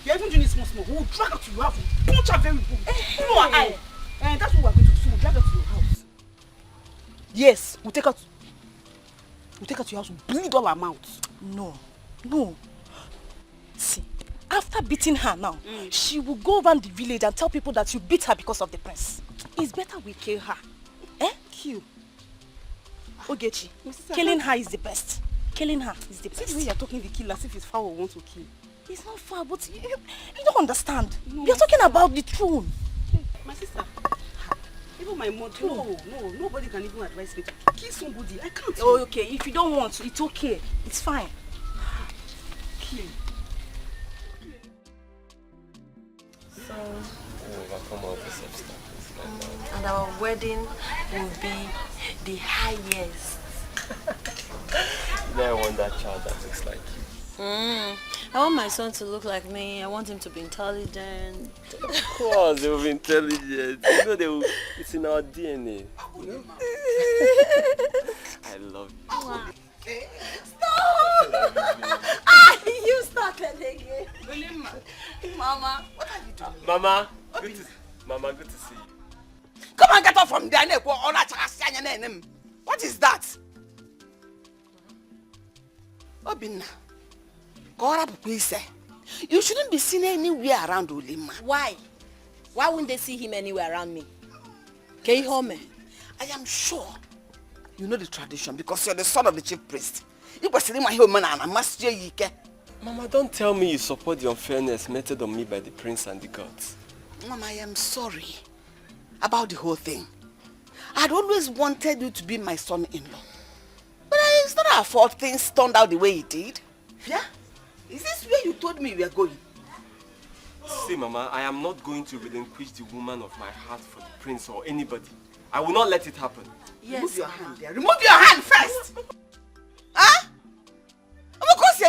you're even doing it small. We'll drag her to your house. We'll punch her very good. You know her eye. And that's what we're going to do. We'll drag her to your house. Yes, we'll take her to your house. We'll bleed all her mouth. No. See, after beating her now, she will go around the village and tell people that you beat her because of the prince. It's better we kill her. Kill. Ogechi, killing her is the best. Killing her is the best. See the way you're talking the kill as if it's foul we want to kill. It's not foul, but you don't understand. You're talking about the throne. My sister, even my mother, no, nobody can even advise me to kill somebody. I can't. Oh, okay, if you don't want to, it's okay. It's fine. Kill. So, we'll overcome all these obstacles. And our wedding will be the highest. I want that child that looks like you. I want my son to look like me. I want him to be intelligent. Of course, they will be intelligent. You know, it's in our DNA. I love you. Stop! You started again. Mama, what are you doing? Mama, good to see you. Come and get off from there. What is that? Obinna, you shouldn't be seen anywhere around Olima. Why? Why wouldn't they see him anywhere around me? Can you hold me? I am sure you know the tradition because you're the son of the chief priest. Mama, don't tell me you support the unfairness meted on me by the prince and the gods. Mama, I am sorry about the whole thing. I'd always wanted you to be my son-in-law. But I It's not our fault things turned out the way it did. Yeah? Is this where you told me we are going? See, Mama, I am not going to relinquish the woman of my heart for the prince or anybody. I will not let it happen. Yes, remove your hand there. Remove your hand first! Huh? Of course,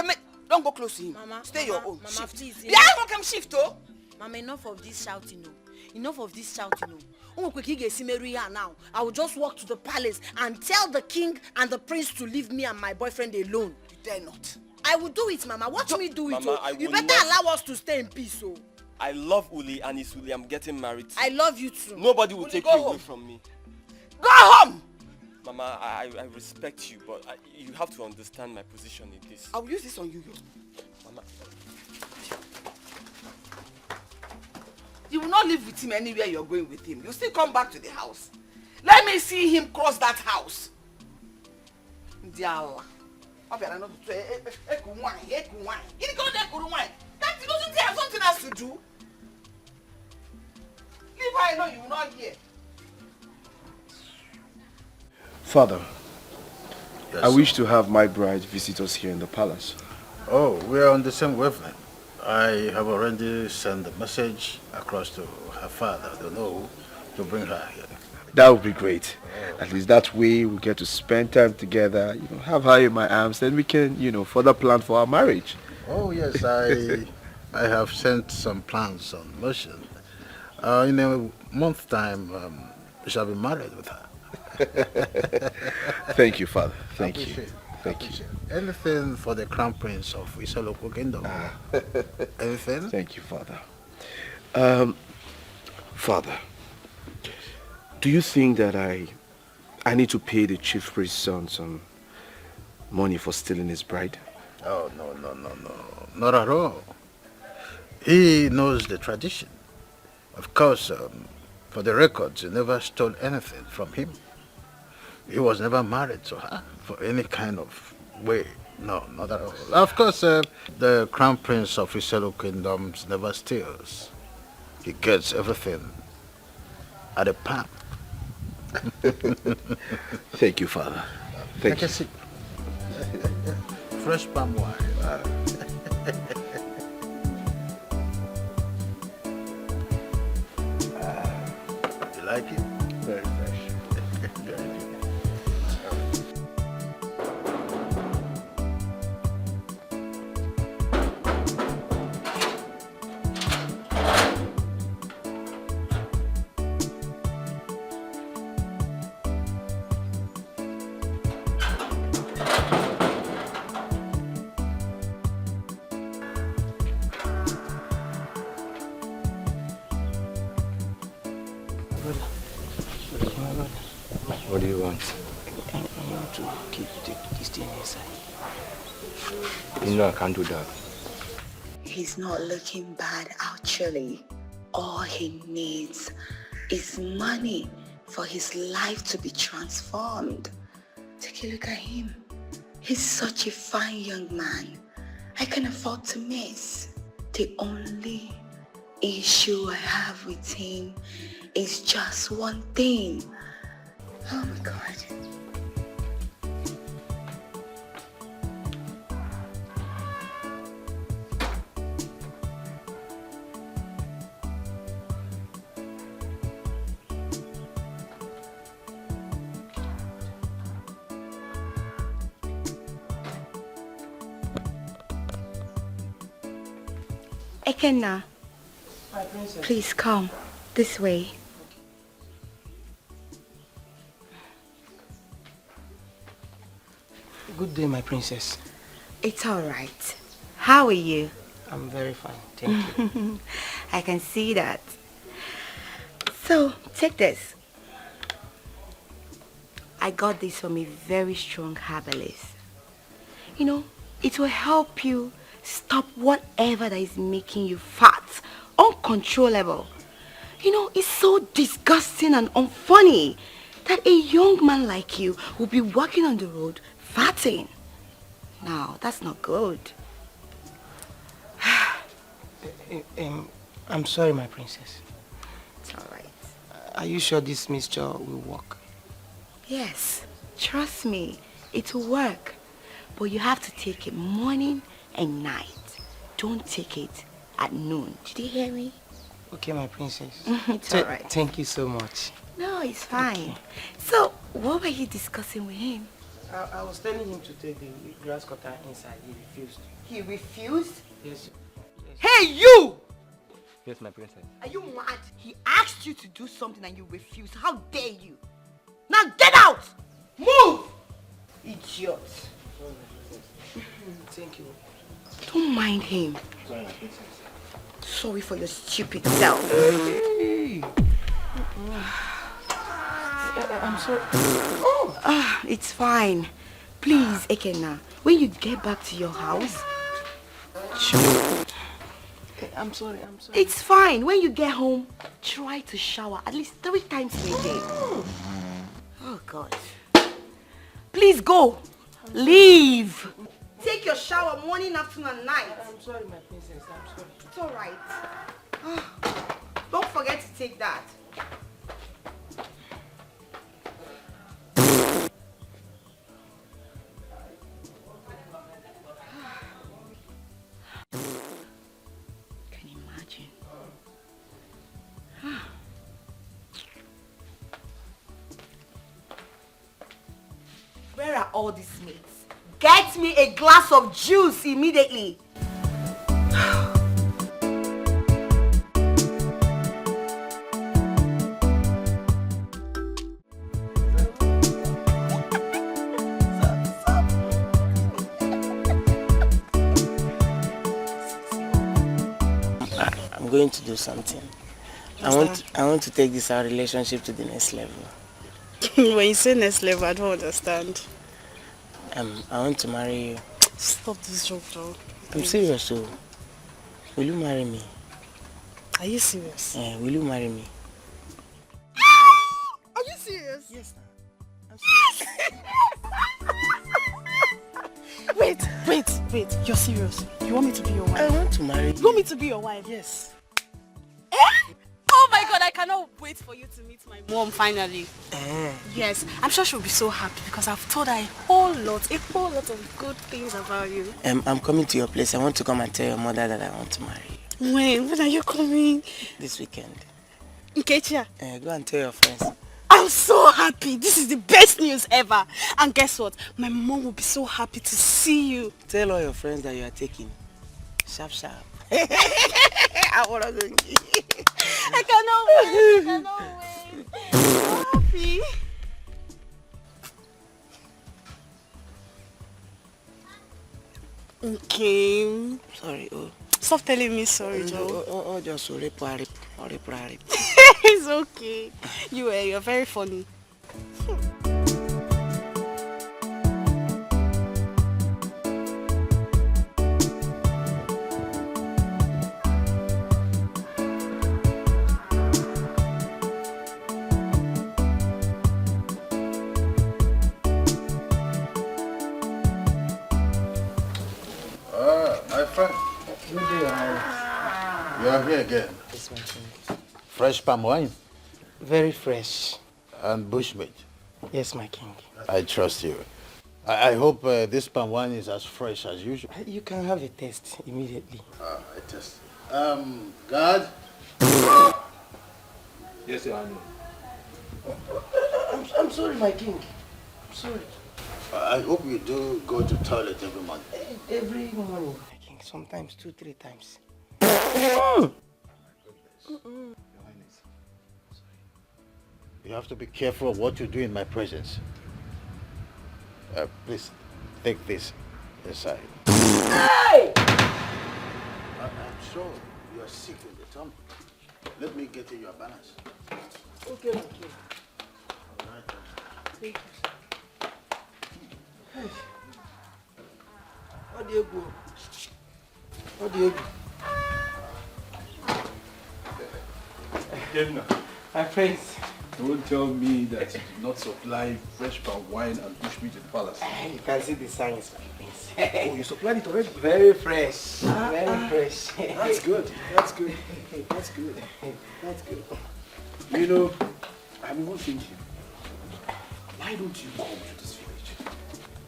don't go close to him. Mama, stay your own. Mama, Shift. please. Yeah, welcome shift, oh. Mama, enough of this shouting, no. Enough of this shouting, no. Now, I will just walk to the palace and tell the king and the prince to leave me and my boyfriend alone. You dare not. I will do it, Mama. Watch me do it. Mama, You better allow us to stay in peace, oh. I love Uli and it's Uli I'm getting married to. I love you too. Nobody will take you away from me. Go home! Mama, I respect you, but you have to understand my position in this. I will use this on you. Mama. You will not live with him anywhere you're going with him. You'll still come back to the house. Let me see him cross that house. Diala. Can't you doesn't have something else to do? Leave her alone, you will not hear. Father, Yes, I wish to have my bride visit us here in the palace. Oh, we are on the same wavelength. I have already sent the message across to her father, I don't know, to bring her here. That would be great. At least that way we get to spend time together, have her in my arms, then we can, further plan for our marriage. Oh yes, I have sent some plans on motion. In a month's time, we shall be married with her. Thank you, Father. Thank you. Thank you. Anything for the crown prince of Isoloko Kingdom. Anything? Thank you, Father. Father, do you think that I need to pay the chief priest's son some money for stealing his bride? Oh, no. Not at all. He knows the tradition. Of course, for the records, he never stole anything from him. He was never married to her for any kind of way. No, not at all. Of course, the crown prince of Iselo Kingdoms never steals. He gets everything at a palm. Thank you, Father. Thank you. Fresh palm wine. You like it? Very fresh. What do you want? I want to keep this thing inside. You know I can't do that. He's not looking bad actually. All he needs is money for his life to be transformed. Take a look at him. He's such a fine young man. I can afford to miss. The only issue I have with him is just one thing. Oh my God. Ekenna, please come this way. Good day, my princess. It's all right. How are you? I'm very fine, thank you. I can see that. So, take this. I got this from a very strong herbalist. It will help you stop whatever that is making you fat, uncontrollable. It's so disgusting and unfunny that a young man like you will be walking on the road fatting. Now, that's not good. I'm sorry, my princess. It's all right. Are you sure this mixture will work? Yes, trust me. It will work. But you have to take it morning and night. Don't take it at noon. Did you hear me? Okay, my princess. It's alright. Thank you so much. No, it's fine. Okay. So, what were you discussing with him? I was telling him to take the grass cutter inside. He refused. He refused? Yes. Hey, you! Yes, my princess. Are you mad? He asked you to do something and you refused. How dare you? Now get out! Move! Idiot. Thank you. Don't mind him. Sorry, my princess. Sorry for your stupid self. Hey. I'm sorry. It's fine. Please, Ekena, when you get back to your house... I'm sorry. It's fine. When you get home, try to shower at least 3 times a day. Oh, God. Please go. Leave. Take your shower morning, afternoon, and night. I'm sorry, my princess. I'm sorry. It's all right. Don't forget to take that. Can you imagine? Where are all these mates? Get me a glass of juice immediately. I'm going to do something. I want to take this our relationship to the next level. When you say next level, I don't understand. I want to marry you. Stop this joke, though. I'm serious, so will you marry me? Are you serious? Yeah, will you marry me? Are you serious? Yes. I'm serious. Wait. You're serious? You want me to be your wife? I want to marry you. You want me to be your wife? Yes. Oh my God, I cannot wait for you to meet my mom finally. Yes, I'm sure she'll be so happy because I've told her a whole lot of good things about you. I'm coming to your place. I want to come and tell your mother that I want to marry you. When are you coming? This weekend. Nketia? Go and tell your friends. I'm so happy. This is the best news ever. And guess what? My mom will be so happy to see you. Tell all your friends that you are taking. Sharp. I cannot wait. I'm so happy. Okay. Sorry. Stop telling me sorry, Joe. Just rip. It's okay. You're very funny. My friend. Good day, You are here again. Yes, my friend. Fresh palm wine? Very fresh. And bushmeat? Yes, my king. I trust you. I hope this palm wine is as fresh as usual. You can have a taste immediately. I test. Guard? Yes, Your Honor. I'm sorry, my king. I'm sorry. I hope you do go to toilet every month. Every morning, my king. Sometimes 2-3 times. You have to be careful of what you do in my presence. Please, take this inside. Hey! I'm sure you are sick in the tummy. Let me get you your balance. Okay, my king. All right. Thank you. What do you go? My friends. Don't tell me that you did not supply fresh palm wine and bushmeat in the palace. You can see the signs, my friends. Oh, you supplied it already? Very fresh. Very fresh. That's good. You know, I'm even thinking, why don't you come to this village?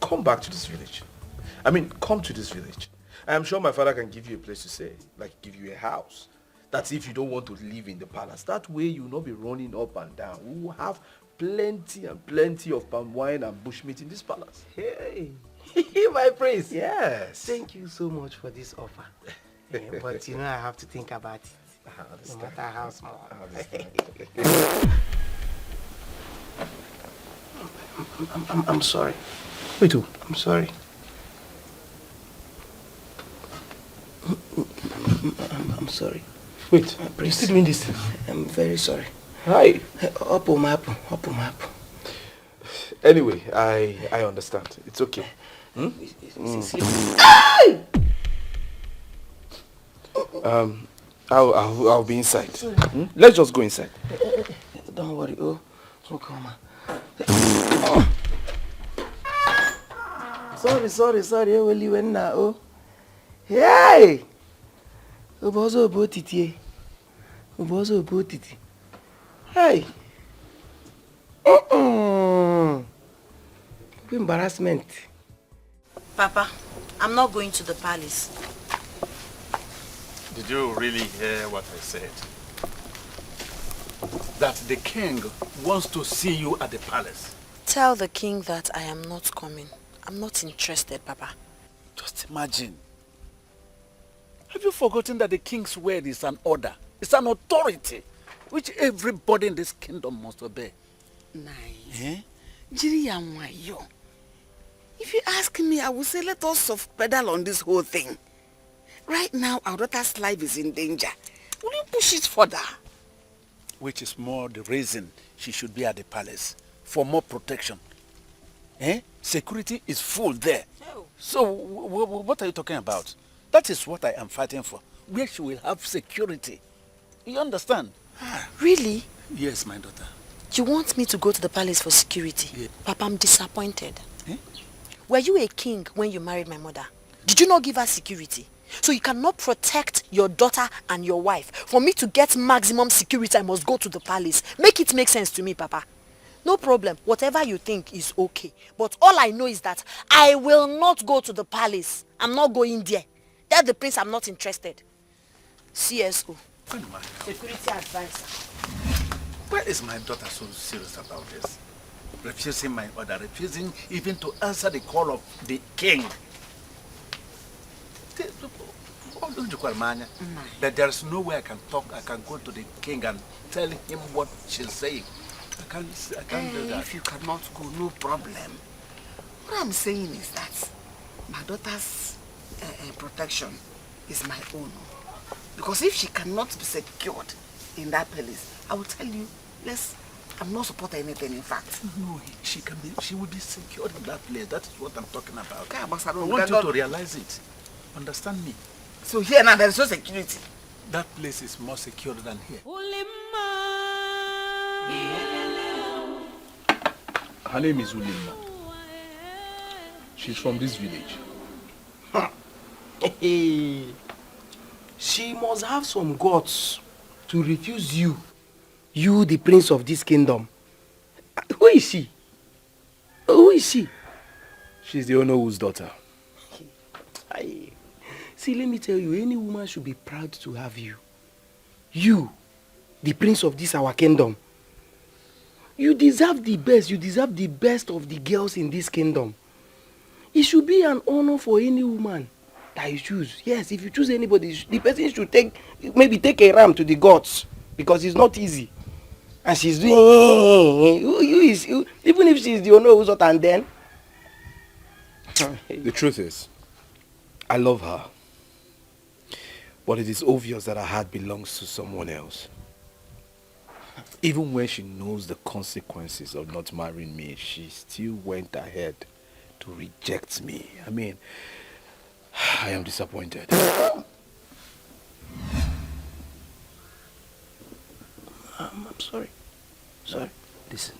come back to this village. I mean, come to this village. I am sure my father can give you a place to stay, like give you a house. That's if you don't want to live in the palace. That way you will not be running up and down. We will have plenty and plenty of palm wine and bushmeat in this palace. Hey, my prince. Yes. Thank you so much for this offer. Yeah, but you know I have to think about it. No matter how small. I'm sorry. Wait, who? I'm sorry. I'm sorry. Wait, you still doing this? I'm very sorry. Hi. Up. Anyway, I understand. It's okay. I'll be inside. Let's just go inside. Don't worry. Oh, come on. Sorry. Oh. Hey! Obozo obotiti. Hey! Embarrassment. Papa, I'm not going to the palace. Did you really hear what I said? That the king wants to see you at the palace. Tell the king that I am not coming. I'm not interested, Papa. Just imagine. Have you forgotten that the king's word is an order? It's an authority which everybody in this kingdom must obey. Nice. Eh? If you ask me, I would say let us soft pedal on this whole thing. Right now, our daughter's life is in danger. Will you push it further? Which is more the reason she should be at the palace. For more protection. Eh? Security is full there. No. So, what are you talking about? That is what I am fighting for. Where she will have security. You understand? Really? Yes, my daughter. You want me to go to the palace for security? Yeah. Papa, I'm disappointed. Eh? Were you a king when you married my mother? Did you not give her security? So you cannot protect your daughter and your wife. For me to get maximum security, I must go to the palace. Make it make sense to me, Papa. No problem. Whatever you think is okay. But all I know is that I will not go to the palace. I'm not going there. Tell the prince I'm not interested. CSO. Security advisor. Why is my daughter so serious about this? Refusing my order, refusing even to answer the call of the king. That there is no way I can talk, I can go to the king and tell him what she's saying. I can't do that. If you cannot go, no problem. What I'm saying is that my daughter's protection is my own. Because if she cannot be secured in that palace, I will tell you, I'm not supporting anything, in fact. No, she will be secured in that place. That is what I'm talking about. I want you to realize it. Understand me? So here now there is no security. That place is more secure than here. Her name is Ulimma. She's from this village. She must have some guts to refuse you. You, the prince of this kingdom. Who is she? Who is she? She's the Onowo's daughter. See, let me tell you, any woman should be proud to have you. You, the prince of this our kingdom. You deserve the best. You deserve the best of the girls in this kingdom. It should be an honor for any woman that you choose. Yes, if you choose anybody, the person should maybe take a ram to the gods. Because it's not easy. And she's doing... even if she's the owner who's not, and then... The truth is, I love her. But it is obvious that her heart belongs to someone else. Even when she knows the consequences of not marrying me, she still went ahead to reject me. I mean, I am disappointed. I'm sorry. Sorry. Listen,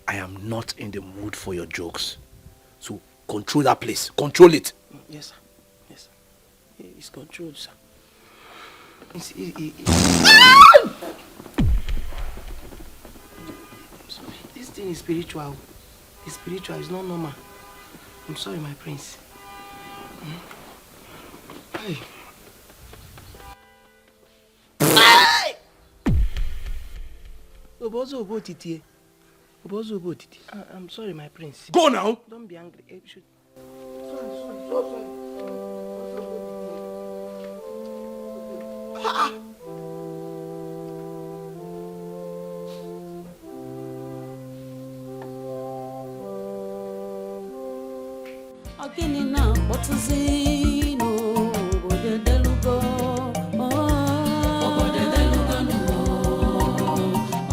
I am not in the mood for your jokes. So control that place. Control it. Yes, sir. Yes, sir. It's controlled, sir. This thing is spiritual. It's spiritual. It's not normal. I'm sorry, my prince. Hey. I'm sorry, my prince. Go now. Don't be angry. Ogini na kpọtụzi n'obodo delugo. Obodo delugo no.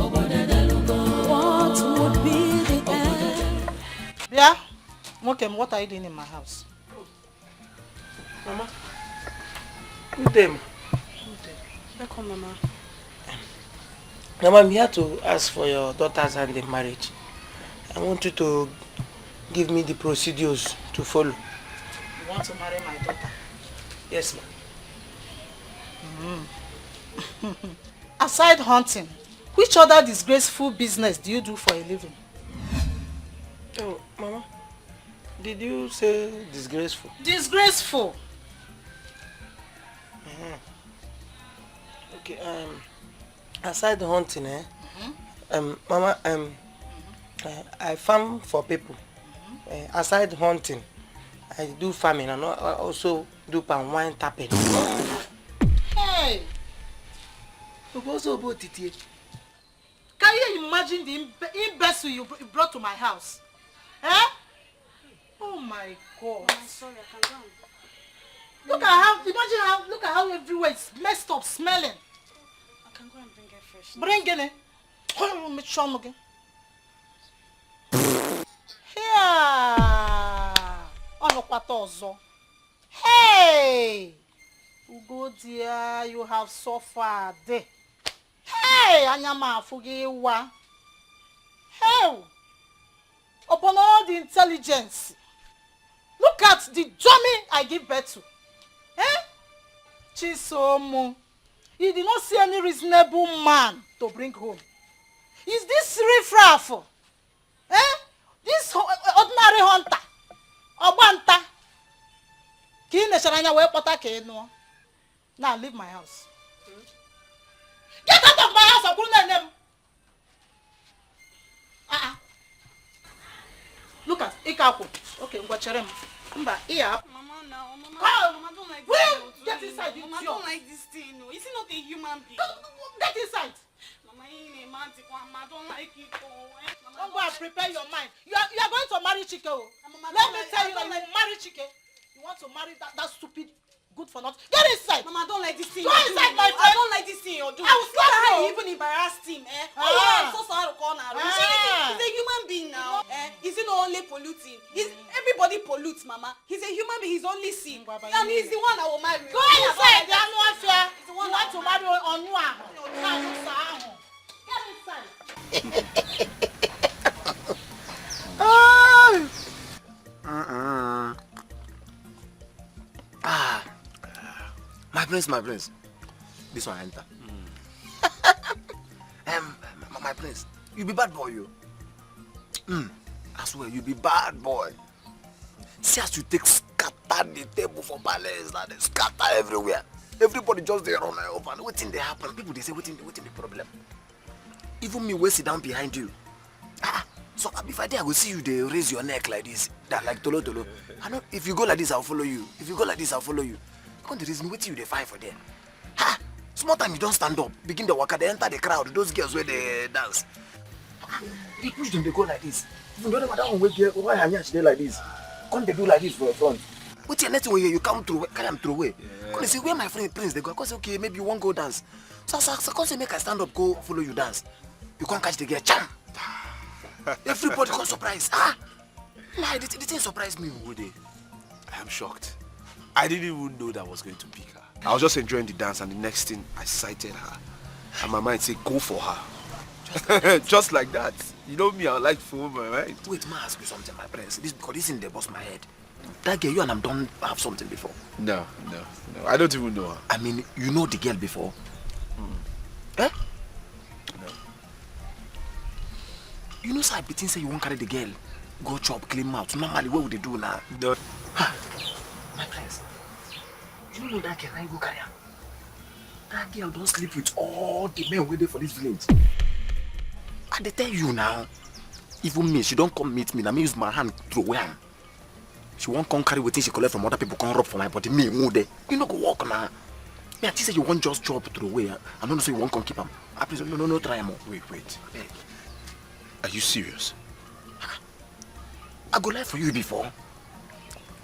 Obodo delugo. What would be the end? Yeah? Mokem, what are you doing in my house? Mama. Good day. Welcome, Mama. Mama, I'm here to ask for your daughter's hand in marriage. I want you to give me the procedures to follow. You want to marry my daughter? Yes, ma'am. Aside hunting, which other disgraceful business do you do for a living? Oh, Mama, did you say disgraceful? Disgraceful. Okay, aside hunting, Mama, I farm for people. Aside hunting, I do farming and I also do palm wine tapping. Hey! Can you imagine the imbecile you brought to my house? Eh? Oh my God! I'm sorry, I can go. Look at how everywhere is messed up, smelling. I can go and bring it fresh. Bring it. Here. Hey! Ugo dear, you have suffered. Hey! Anyama fugiwa. Hey! Upon all the intelligence, look at the dummy I give birth to. Eh? Chisomu, you did not see any reasonable man to bring home. Is this riffraff? Eh? This ordinary hunter? Obanta? Now leave my house. Get out of my house, Abuna. Look at Ikaku. Okay, Mbacherem. Mba, here. Mama, now, Mama, Come. Mama, don't like Will this. get inside, you Mama, idiot. don't like this thing. No. Is he not a human being? Get inside. Mama, he ain't a man. Mama, don't like it. Mama, Don't go and prepare your mind. You are going to marry Chike. Mama, Let me tell you that you marry Chike. You want to marry that stupid good for nothing. Get inside. Mama, I don't like this thing. Go inside, my friend. I don't like this thing you're doing. I will slap Look at how you. you even embarrassed him. Oh, Ah. yeah, I'm so sorry to call now. Ah. He's a human being now. Is he not only polluting? Everybody pollutes, Mama. He's a human being. He's only sin. And he's the one I will marry. Go inside. They are not fair. You want to marry on you. Get inside. My prince. This one enter. My prince, you be bad boy, you. I swear, you be bad boy. See as you take scatter the table for palace, that they scatter everywhere. Everybody just there run over. Waiting they happen. People they say waiting the problem. Even me will sit down behind you. So if I dare go see you, they raise your neck like this, that like tolo tolo. I know if you go like this, I'll follow you. If you go like this, I'll follow you. Come the reason wait till you they fight for them. Small time you don't stand up, begin the waka, they enter the crowd, those girls where they dance. You push them, they go like this. Even though that one wait why are they like this? Come they do like this for your front. What's your next way you come through, carry them through away. Come they say where my friend Prince they go. Cause okay, maybe you won't go dance. So come say make I stand up, go follow you dance. You can't catch the girl, jam. Everybody got surprised. Nah, the thing surprised me. Woody, I am shocked. I didn't even know that I was going to pick her. I was just enjoying the dance and the next thing I sighted her. And my mind said, go for her. Just like that. You know me, I like fool, right? Wait, ma ask you something, my prince. Because this in the boss my head. That girl, you and I don't have something before. No. I don't even know her. I mean, you know the girl before. Eh? No. You know, sir, I say you won't carry the girl. go chop, clean mouth. Normally, what would they do now? My friends, you know that girl I go carry her? That girl don't sleep with all the men waiting for this village. I they tell you now. Even me, she don't come meet me. Now me use my hand throw away am. She won't come carry what she collect from other people, come rub for my body. Me, move there. You know go walk now. Me, I say you won't just chop throw away. I don't know say you won't come keep am. I please no try more. Wait. Are you serious? I go lie for you before.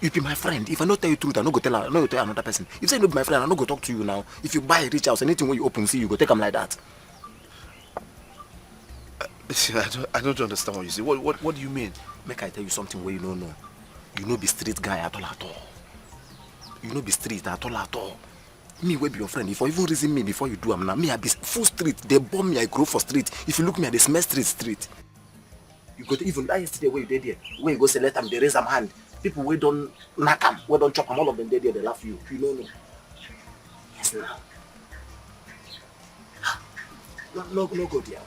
You be my friend. If I not tell you truth, I no go tell her. I no go tell another person. If you say you no be my friend, I no go talk to you now. If you buy a rich house, anything when you open, see you go take them like that. I don't understand what you say. What do you mean? Make I tell you something where you don't know. You no be street guy at all. You no be street at all. Me will be your friend. If you even reason me before you do, I'm now me. I be full street. They bomb me. I grow for street. If you look me, I they smell street. You go to even that yesterday where you did there. Where you go select them, they raise them hand. People we don't knock them, we don't chop them. All of them dead there. They laugh you. You know no. Yes now. No go there.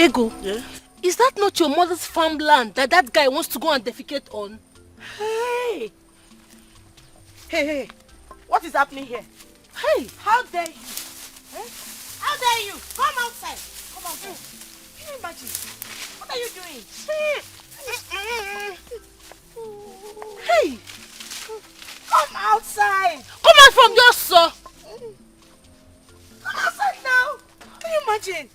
Ego, is that not your mother's farmland that guy wants to go and defecate on? Hey, what is happening here? Hey, how dare you? How dare you? Come outside. Come outside. Can you imagine? What are you doing? Hey, come outside. Come out from your sir. Come outside now. Can you imagine?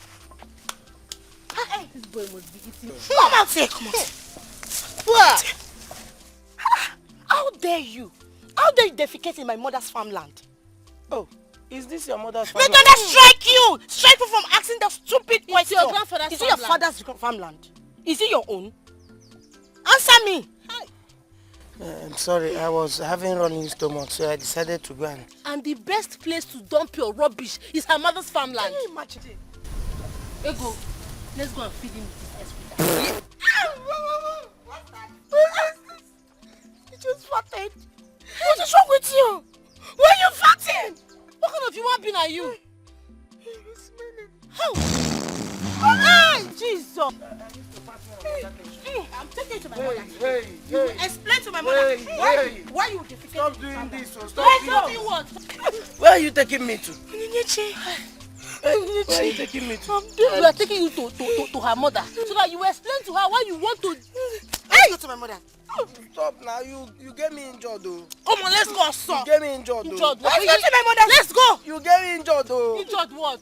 Hey, this boy must be eating. Come outside. Come on. What? How dare you? How dare you defecate in my mother's farmland? Oh, is this your mother's May farmland? God strike you! Strike you from asking that stupid question. It's your grandfather's Is it your father's farmland? Is it your own? Answer me! I'm sorry, I was having running stomach, so I decided to go And the best place to dump your rubbish is her mother's farmland. Can you imagine it? Ego, let's go and feed him with his What's that? You just farted. What is wrong with you? Why are you farting? What kind of human being are you? How? Hey, Jesus! I'm taking you to my mother. You will explain to my mother why you defecate. Stop doing this. Stop doing what? Where are you taking me to? Where are you taking me to? We are taking you to her mother so that you explain to her why you want to. Let's go to my mother. Stop now, you get me injured though. Come on, let's go, sir. You get me injured though. Injured what? Let's go to my mother. Let's go. You get me injured though. Injured what?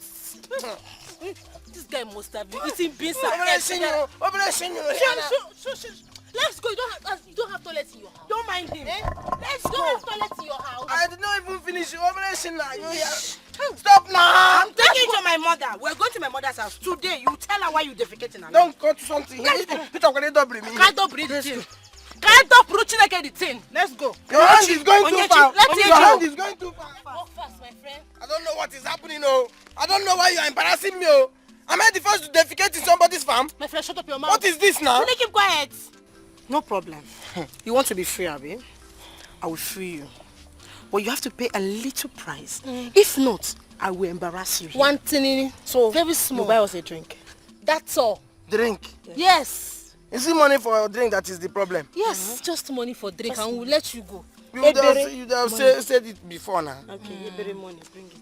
This guy must have been eating beans and eggs. Let's go. You don't have toilet in your house. Don't mind him. Let's go. You don't have toilet in your house. I did not even finish the operation now. Stop now. I'm taking you to my mother. We're going to my mother's house today. You tell her why you defecating her. Don't cut something. Peter, can you double me? Can't double the thing. Can't double the thing. Let's go. Your hand is going too far. Your hand is going too far. Walk fast, my friend. I don't know what is happening. Oh, I don't know why you are embarrassing me. Oh, am I the first to defecate in somebody's farm? My friend, shut up your mouth. What is this now? Keep quiet. No problem. You want to be free, Abi? I will free you. But you have to pay a little price. If not, I will embarrass you. One thing, so very small. You buy us a drink. That's all. Drink? Yes. Is it money for a drink that is the problem? Yes, just money for drink and we'll let you go. You have said it before now. Okay, money, bring it.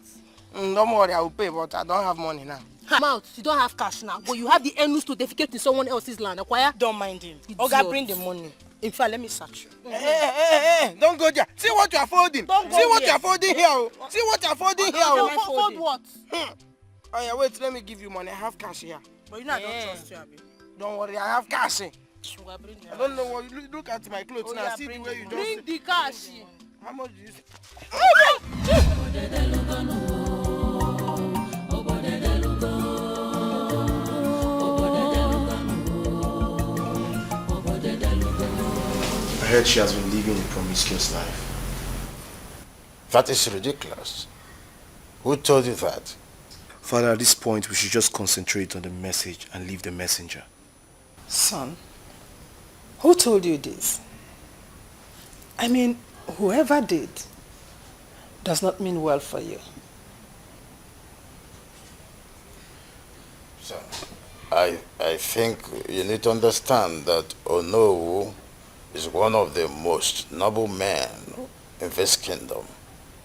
Don't worry, I will pay, but I don't have money now. Mouth, you don't have cash now, but you have the earnings to defecate in someone else's land. Acquire? Don't mind him. Oga, bring the money. In fact, let me search you. Hey, don't go there. See what you are folding. See what you are folding here. See what you are folding here. Fold what? Oh yeah, wait, let me give you money. I have cash here. But you know I don't trust you, Abi. Don't worry, I have cash. I don't know what. Look at my clothes now. See the way you just. Bring the cash. How much do you say? heard she has been living a promiscuous life. That is ridiculous. Who told you that? Father, at this point, we should just concentrate on the message and leave the messenger. Son, who told you this? I mean, whoever did does not mean well for you. So, I think you need to understand that Onowu is one of the most noble men in this kingdom.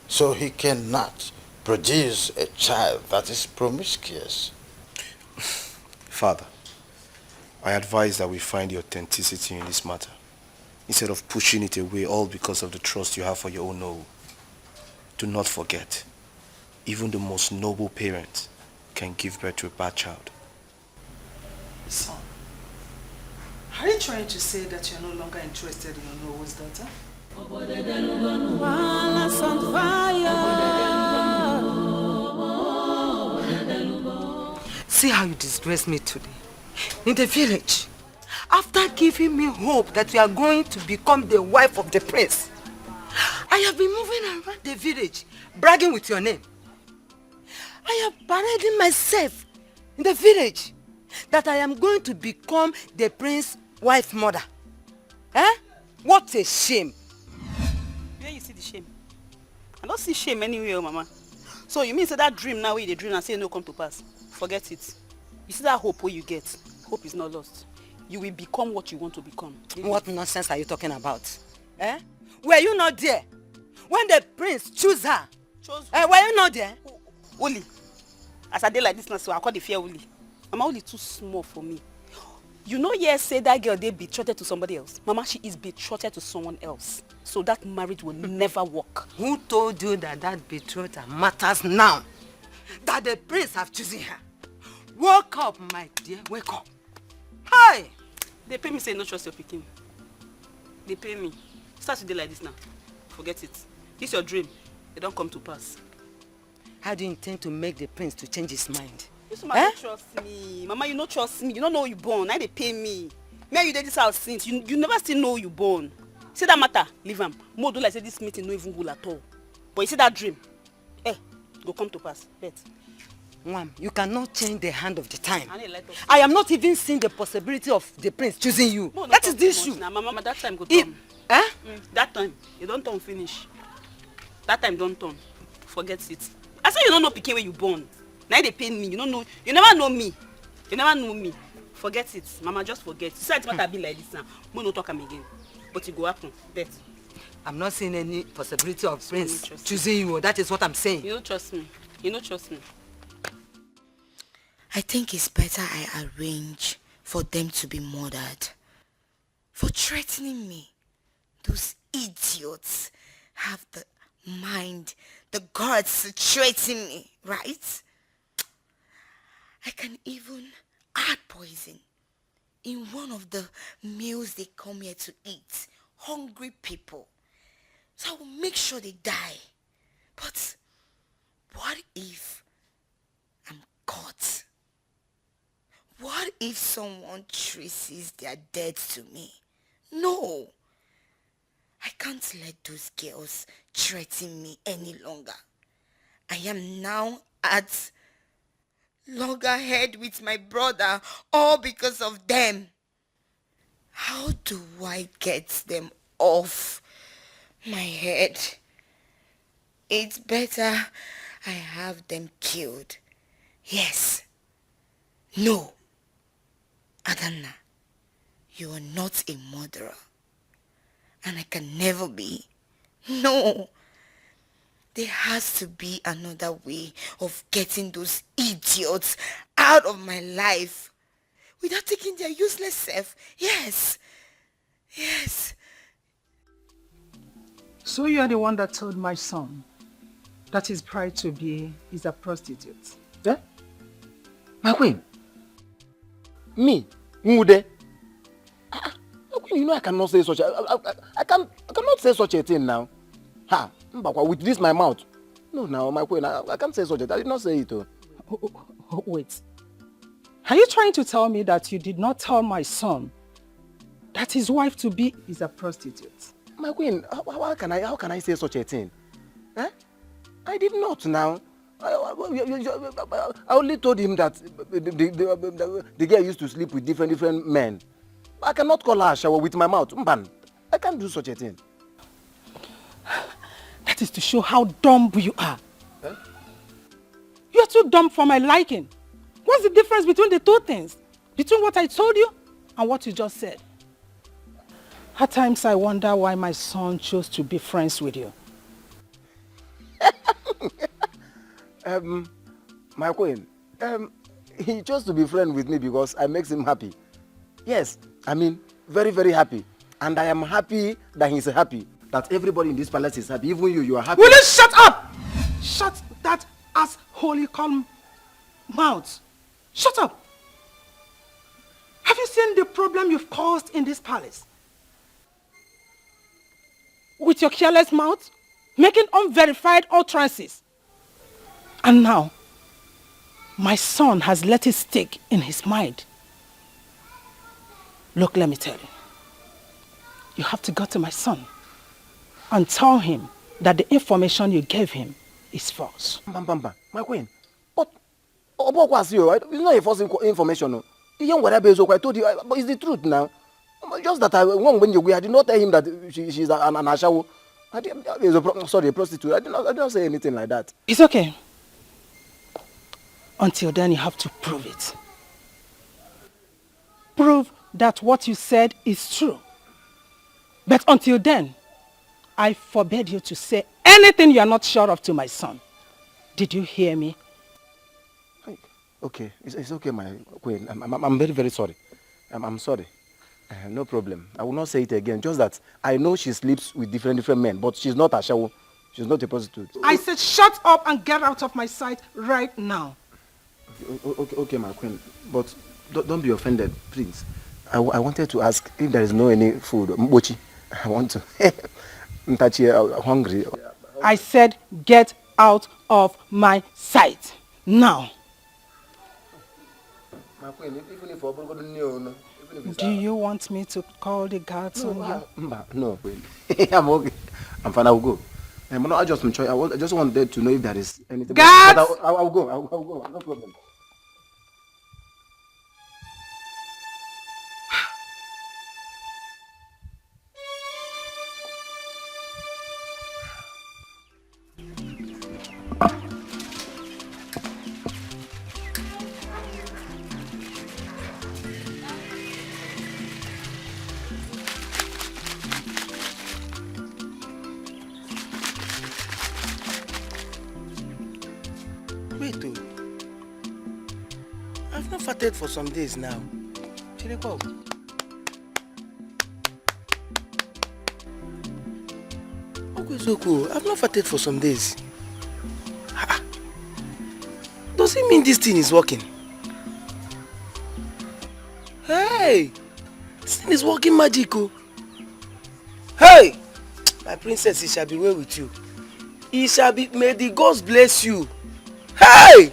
So he cannot produce a child that is promiscuous. Father, I advise that we find the authenticity in this matter, instead of pushing it away all because of the trust you have for your own Onowu. Do not forget, even the most noble parents can give birth to a bad child. Son, are you trying to say that you're no longer interested in Onowu's daughter? See how you disgrace me today. In the village. After giving me hope that you are going to become the wife of the prince. I have been moving around the village, bragging with your name. I am parading myself in the village that I am going to become the prince's wife mother. Eh? What a shame. Where you see the shame? I don't see shame anywhere, Mama. So you mean say that dream now where you dream and say no come to pass? Forget it. You see that hope where you get? Hope is not lost. You will become what you want to become. What nonsense are you talking about? Eh? Were you not there when the prince chose her? Were you not there? Oli. As I did like this now, so I call the fear Oli. Mama, Oli too small for me. You know, yes, say that girl they betrothed to somebody else. Mama, she is betrothed to someone else. So that marriage will never work. Who told you that that betrothal matters now? That the prince have chosen her. Wake up, my dear. Wake up. Hi! They pay me say no trust your picking. They pay me. Start today like this now. Forget it. This your dream. They don't come to pass. How do you intend to make the prince to change his mind? This woman don't trust me. Mama, you don't trust me. You don't know you born. Now they pay me. Me and you did this house since. You never still know you born. See that matter? Leave him. More do like say this meeting no even good at all. But you see that dream? Go come to pass. Bet. Mom, you cannot change the hand of the time. I am not even seeing the possibility of the prince choosing you. No, that is the issue. Now, Mama, that time go turn. That time, you don't turn finish. That time don't turn. Forget it. I say you don't know pikin where you born. Now they pay me. You don't know. You never know me. You never know me. Forget it. Mama, just forget. You said it's what I be like this now. We no talk am again. But it go happen. Bet. I'm not seeing any possibility of prince choosing you. That is what I'm saying. You don't trust me. You don't trust me. I think it's better I arrange for them to be murdered. For threatening me. Those idiots have the mind, the guards to threaten me, right? I can even add poison in one of the meals they come here to eat. Hungry people. So I will make sure they die. But what if I'm caught? What if someone traces their death to me? No. I can't let those girls threaten me any longer. I am now at loggerhead with my brother, all because of them. How do I get them off my head? It's better I have them killed. Yes. No. Adanna, you are not a murderer. And I can never be. No. There has to be another way of getting those idiots out of my life without taking their useless self. Yes. Yes. So you are the one that told my son that his bride to be is a prostitute. Eh? My queen? Me? Ngude? My queen, you know I cannot say such a... I cannot say such a thing now. Ha! With this my mouth. No, my queen, I can't say such a thing. I did not say it. Wait. Are you trying to tell me that you did not tell my son that his wife-to-be is a prostitute. My queen, how can I say such a thing? Eh? I did not now. I only told him that the girl used to sleep with different men. I cannot call her a shower with my mouth. Mban, I can't do such a thing. That is to show how dumb you are. Eh? You're too dumb for my liking. What's the difference between the two things? Between what I told you and what you just said? At times I wonder why my son chose to be friends with you. My queen, he chose to be friends with me because I makes him happy. Yes, I mean, very, very happy. And I am happy that he's happy. That everybody in this palace is happy. Even you are happy. Will you shut up? Shut that ass holy calm mouth. Shut up. Have you seen the problem you've caused in this palace? With your careless mouth, making unverified utterances. And now, my son has let it stick in his mind. Look, let me tell you. You have to go to my son and tell him that the information you gave him is false. My queen, but it's not a false information. No. I told you, but it's the truth now. Just that I did not tell him that she's an ashawo. Sorry, a prostitute. I did not say anything like that. It's okay. Until then, you have to prove it. Prove that what you said is true. But until then, I forbid you to say anything you are not sure of to my son. Did you hear me? Okay, it's okay, my queen. I'm very, very sorry. I'm sorry. No problem. I will not say it again. Just that I know she sleeps with different men, but she's not a shawo. She's not a prostitute. I said shut up and get out of my sight right now. Okay, my queen. But don't be offended, please. I wanted to ask if there is no any food. Mbochi. I want to. I'm hungry. I said get out of my sight now. My queen, even if do you want me to call the guards on you? No, queen. I'm okay. I'm fine. I will go. I just wanted to know if there is anything. Guards! I'll go. I'll go. No problem. I've not farted for some days now. Chireko. I've not farted for some days. Does it mean this thing is working? Hey! This thing is working magical. Hey! My princess, it shall be well with you. It shall be, may the gods bless you. Hey!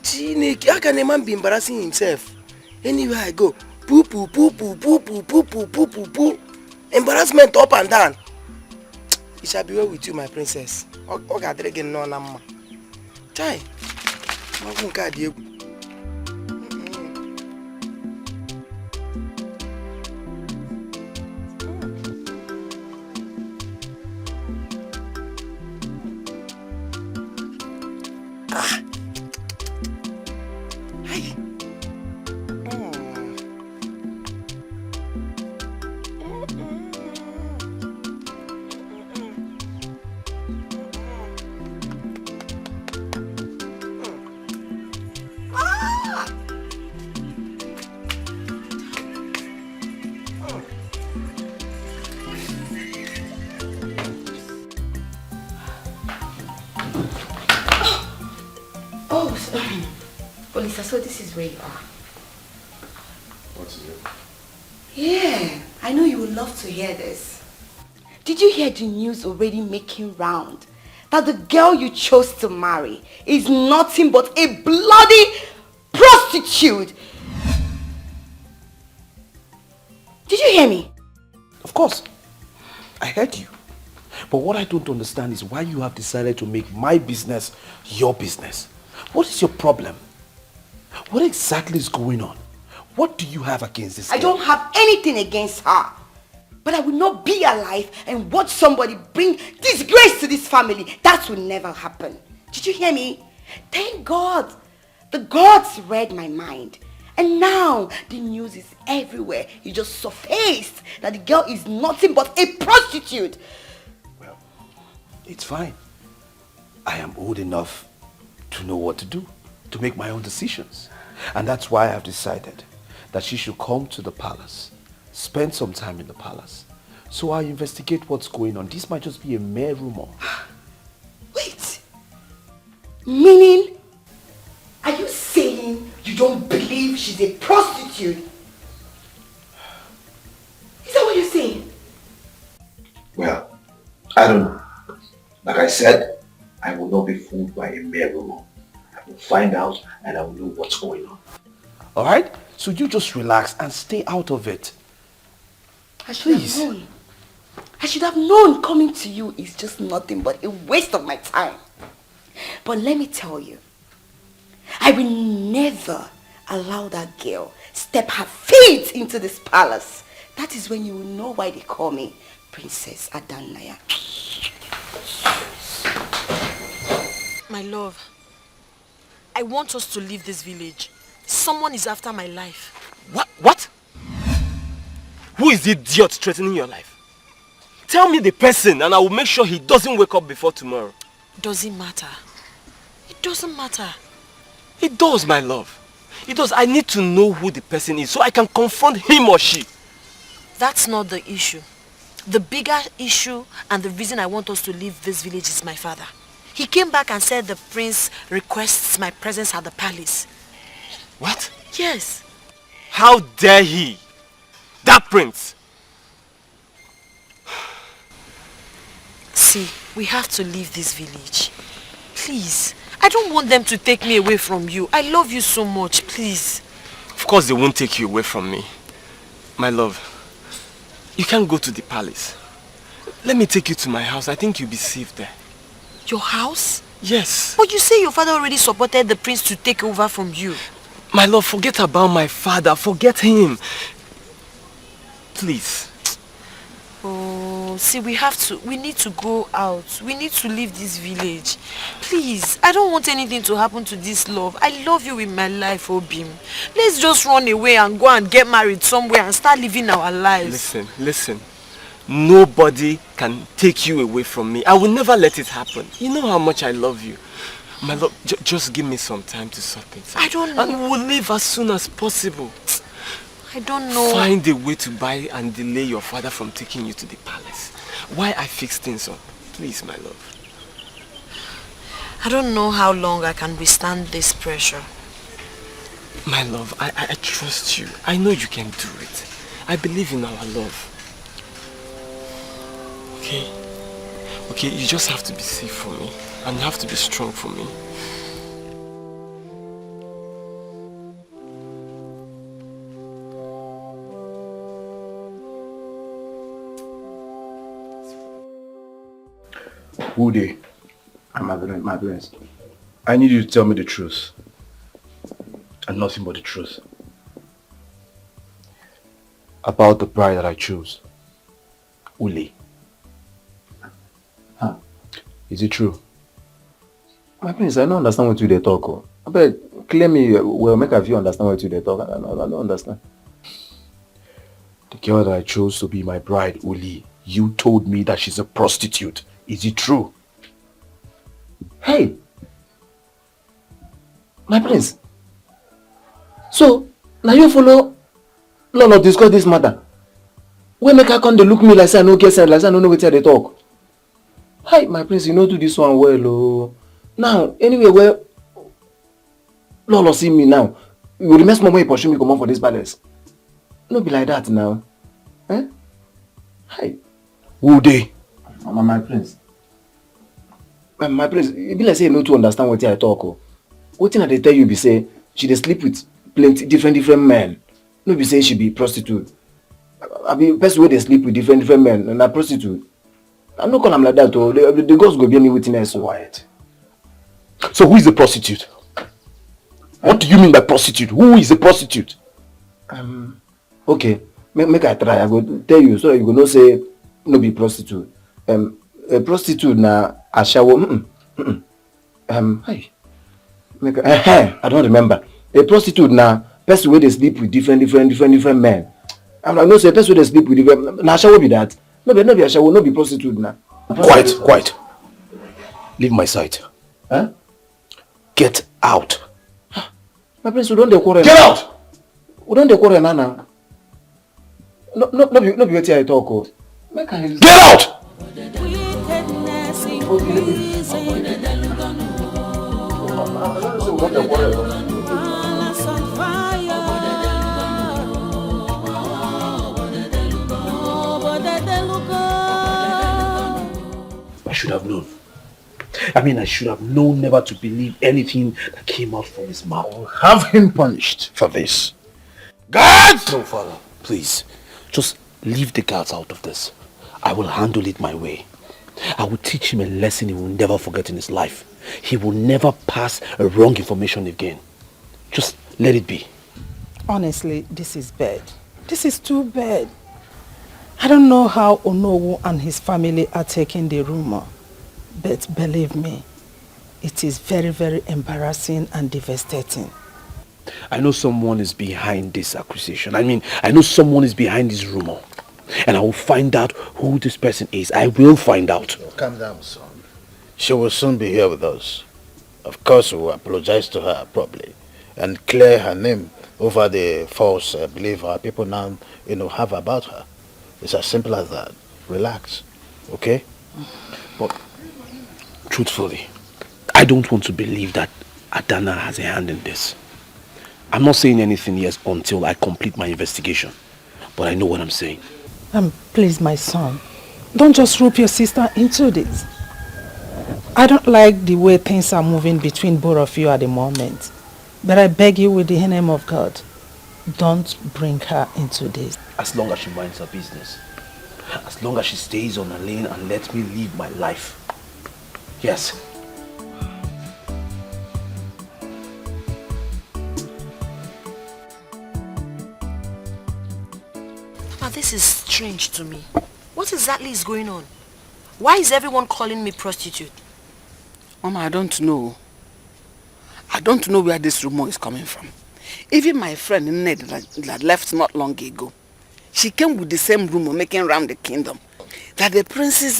Chineke, how can a man be embarrassing himself? Anywhere I go, poo poo poo poo poo poo poo poo poo poo poo. Embarrassment up and down. It shall be well with you, my princess. Chai. Olisa, so this is where you are. What is it? Yeah, I know you would love to hear this. Did you hear the news already making round? That the girl you chose to marry is nothing but a bloody prostitute. Did you hear me? Of course. I heard you. But what I don't understand is why you have decided to make my business your business. What is your problem? What exactly is going on? What do you have against this girl? I don't have anything against her. But I will not be alive and watch somebody bring disgrace to this family. That will never happen. Did you hear me? Thank God. The gods read my mind. And now the news is everywhere. You just surfaced that the girl is nothing but a prostitute. Well, it's fine. I am old enough to know what to do, to make my own decisions. And that's why I have decided that she should come to the palace, spend some time in the palace. So I investigate what's going on. This might just be a mere rumor. Wait. Meaning, are you saying you don't believe she's a prostitute? Is that what you're saying? Well, I don't know. Like I said, I will not be fooled by a mere rumor. I will find out and I will know what's going on. Alright? So you just relax and stay out of it. I should have known. I should have known coming to you is just nothing but a waste of my time. But let me tell you, I will never allow that girl step her feet into this palace. That is when you will know why they call me Princess Adanaya. My love, I want us to leave this village. Someone is after my life. What? Who is the idiot threatening your life? Tell me the person and I will make sure he doesn't wake up before tomorrow. Doesn't matter. It doesn't matter. It does, my love. It does. I need to know who the person is so I can confront him or she. That's not the issue. The bigger issue and the reason I want us to leave this village is my father. He came back and said the prince requests my presence at the palace. What? Yes. How dare he? That prince! See, we have to leave this village. Please. I don't want them to take me away from you. I love you so much, please. Of course they won't take you away from me. My love, you can't go to the palace. Let me take you to my house. I think you'll be safe there. Your house? Yes. But you say your father already supported the prince to take over from you. My love, forget about my father. Forget him. Please. Oh, see, we need to go out. We need to leave this village. Please, I don't want anything to happen to this love. I love you with my life, Obim. Let's just run away and go and get married somewhere and start living our lives. Listen. Nobody can take you away from me. I will never let it happen. You know how much I love you. My love, just give me some time to sort things out. I don't know. And we'll leave as soon as possible. I don't know. Find a way to buy and delay your father from taking you to the palace. Why I fix things up? Please, my love. I don't know how long I can withstand this pressure. My love, I trust you. I know you can do it. I believe in our love. Okay, you just have to be safe for me. And you have to be strong for me. Woody, my prince, I need you to tell me the truth. And nothing but the truth. About the bride that I chose. Uli. Huh? Is it true? My prince, I don't understand what they talk. But clear me, well, make a few understand what they talk. I don't understand. The girl that I chose to be my bride, Uli, you told me that she's a prostitute. Is it true? Hey! My prince. So, now you follow Lolo discuss this matter. When make her come, they look me like say I no get sense, like say I no know what they talk. Hi, my prince, you know do this one well, oh. Now, anyway, where Lolo see me now, you will remember when you pursue me come on for this palace. No be like that now. Eh? Hi. Who they? My prince. My prince, it be like say you know to understand what I talk. Oh. What thing they tell you be say she dey sleep with plenty different men. No be say she be prostitute. I mean, person where they sleep with different men and a prostitute. I'm not calling them like that. Oh, the ghost go be me witness. Quiet. So who is the prostitute? What do you mean by prostitute? Who is the prostitute? Okay, make I try. I go tell you so that you go not say no be prostitute. A prostitute na a shower. Hey, I don't remember. A prostitute na person where they sleep with different men. I'm not say person where they sleep with different. Na shower be that. No be a shower. No be prostitute na. Quiet. Leave my sight. Huh? Get out. My prince, we don't quarrel. Get out! We don't quarrel, Nana. No, be what I talk. Oh. Get out! I should have known. I should have known never to believe anything that came out from his mouth. Have him punished for this. Guards! No, Father. Please, just leave the guards out of this. I will handle it my way. I will teach him a lesson he will never forget in his life. He will never pass a wrong information again. Just let it be. Honestly, this is bad. This is too bad. I don't know how Onowu and his family are taking the rumor. But believe me, it is very, very embarrassing and devastating. I know someone is behind this accusation. I know someone is behind this rumor. And I will find out who this person is. I will find out. Calm down, son. She will soon be here with us. Of course, we will apologize to her properly and clear her name over the false belief our people now, have about her. It's as simple as that. Relax, okay? But truthfully, I don't want to believe that Adana has a hand in this. I'm not saying anything yet until I complete my investigation. But I know what I'm saying. Please, my son, don't just rope your sister into this. I don't like the way things are moving between both of you at the moment. But I beg you with the name of God, don't bring her into this. As long as she minds her business. As long as she stays on her lane and lets me live my life. Yes. Papa, this is strange to me. What exactly is going on? Why is everyone calling me prostitute? Mama, I don't know. I don't know where this rumor is coming from. Even my friend Ned that left not long ago, she came with the same rumor making round the kingdom that the prince's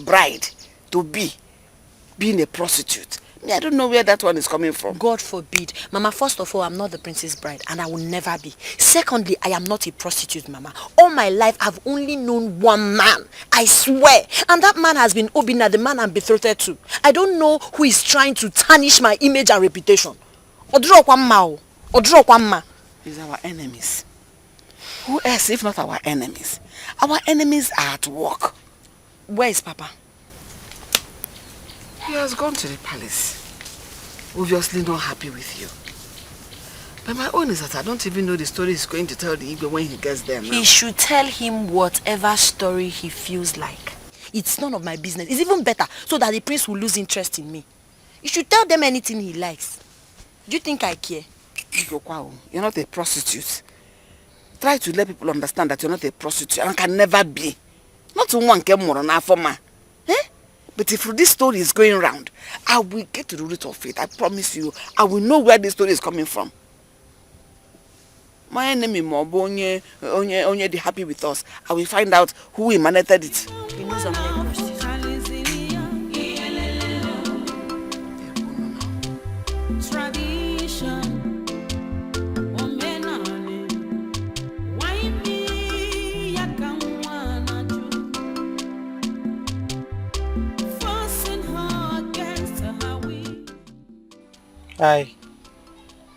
bride to be being a prostitute. I don't know where that one is coming from. God forbid. Mama, first of all, I'm not the prince's bride and I will never be. Secondly, I am not a prostitute, Mama. All my life, I've only known one man. I swear. And that man has been Obina, the man I'm betrothed to. I don't know who is trying to tarnish my image and reputation. It's our enemies. Who else if not our enemies? Our enemies are at work. Where is Papa? He has gone to the palace. Obviously not happy with you. But my own is that I don't even know the story he's going to tell the Igwe when he gets there now. He should tell him whatever story he feels like. It's none of my business. It's even better so that the prince will lose interest in me. You should tell them anything he likes. Do you think I care? You're not a prostitute. Try to let people understand that you're not a prostitute and can never be. Not one came more on for ma. But if this story is going around, I will get to the root of it. I promise you. I will know where this story is coming from. My enemy, only happy with us. I will find out who emanated it. He knows I'm not a prostitute. Hi.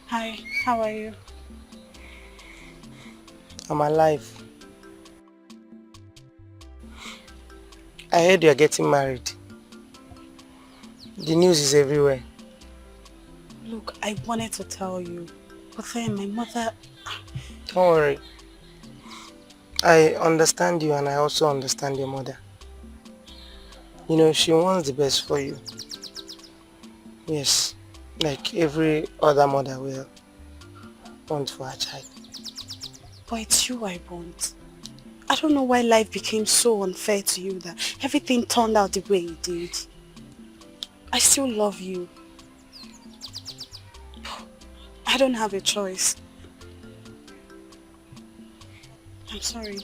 Hi, how are you? I'm alive. I heard you're getting married. The news is everywhere. Look, I wanted to tell you, but then my mother... Don't worry. I understand you and I also understand your mother. You know, she wants the best for you. Yes, like every other mother will want for her child. But it's you I want. I don't know why life became so unfair to you that everything turned out the way it did. I still love you. I don't have a choice. I'm sorry.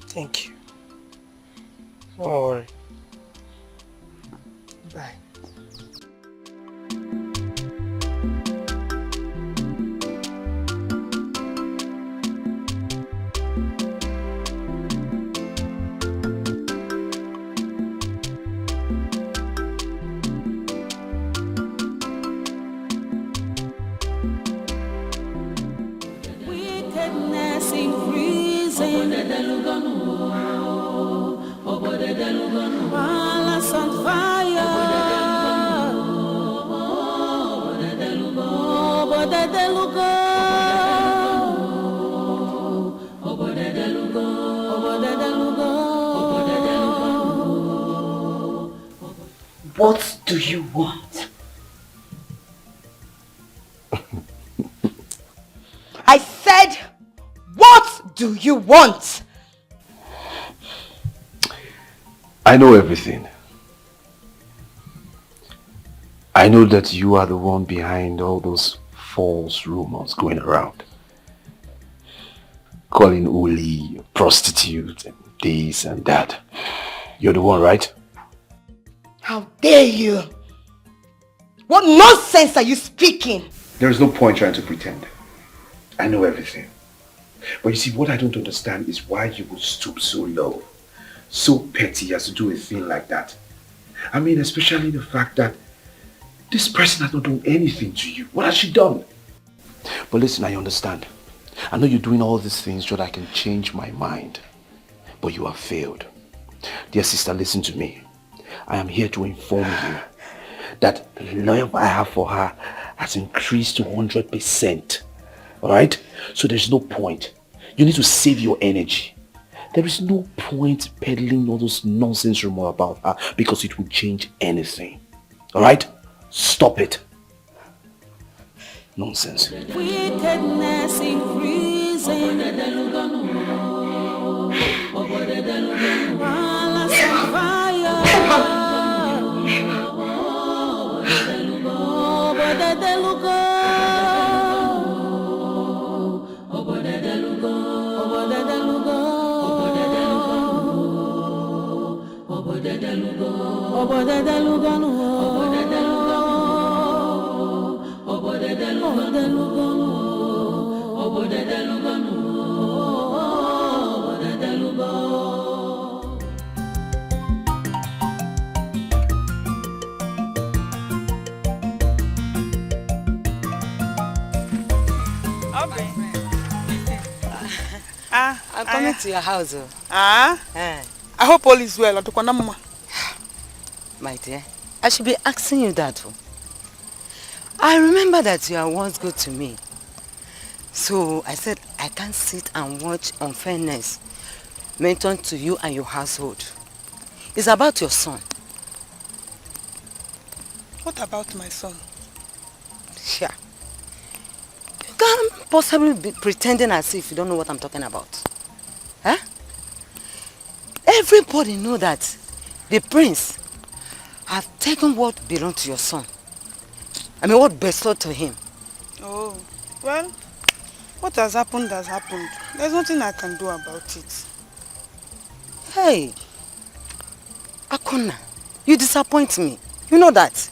Thank you. Don't worry. Bye. Wickedness increasing. Balance on fire. What do you want? I said, what do you want? I know everything. I know that you are the one behind all those false rumors going around. Calling Uli a prostitute and this and that. You're the one, right? How dare you? What nonsense are you speaking? There is no point trying to pretend. I know everything. But you see, what I don't understand is why you would stoop so low, so petty as to do a thing like that. I mean, especially the fact that this person has not done anything to you. What has she done? But listen, I understand. I know you're doing all these things so that I can change my mind. But you have failed. Dear sister, listen to me. I am here to inform you that the love I have for her has increased to 100%. Alright? So there's no point. You need to save your energy. There is no point peddling all those nonsense rumors about her because it will change anything. Alright? Stop it. Nonsense. Wickedness increasing. Balance on fire. I'm coming to your house. I hope all is well. My dear, I should be asking you that. I remember that you are once good to me. So I said I can't sit and watch unfairness mentioned to you and your household. It's about your son. What about my son? Yeah. You can't possibly be pretending as if you don't know what I'm talking about. Huh? Everybody know that the prince have taken what belonged to your son. I mean, what bestowed to him. Oh, well, what has happened has happened. There's nothing I can do about it. Hey, Akuna, you disappoint me. You know that.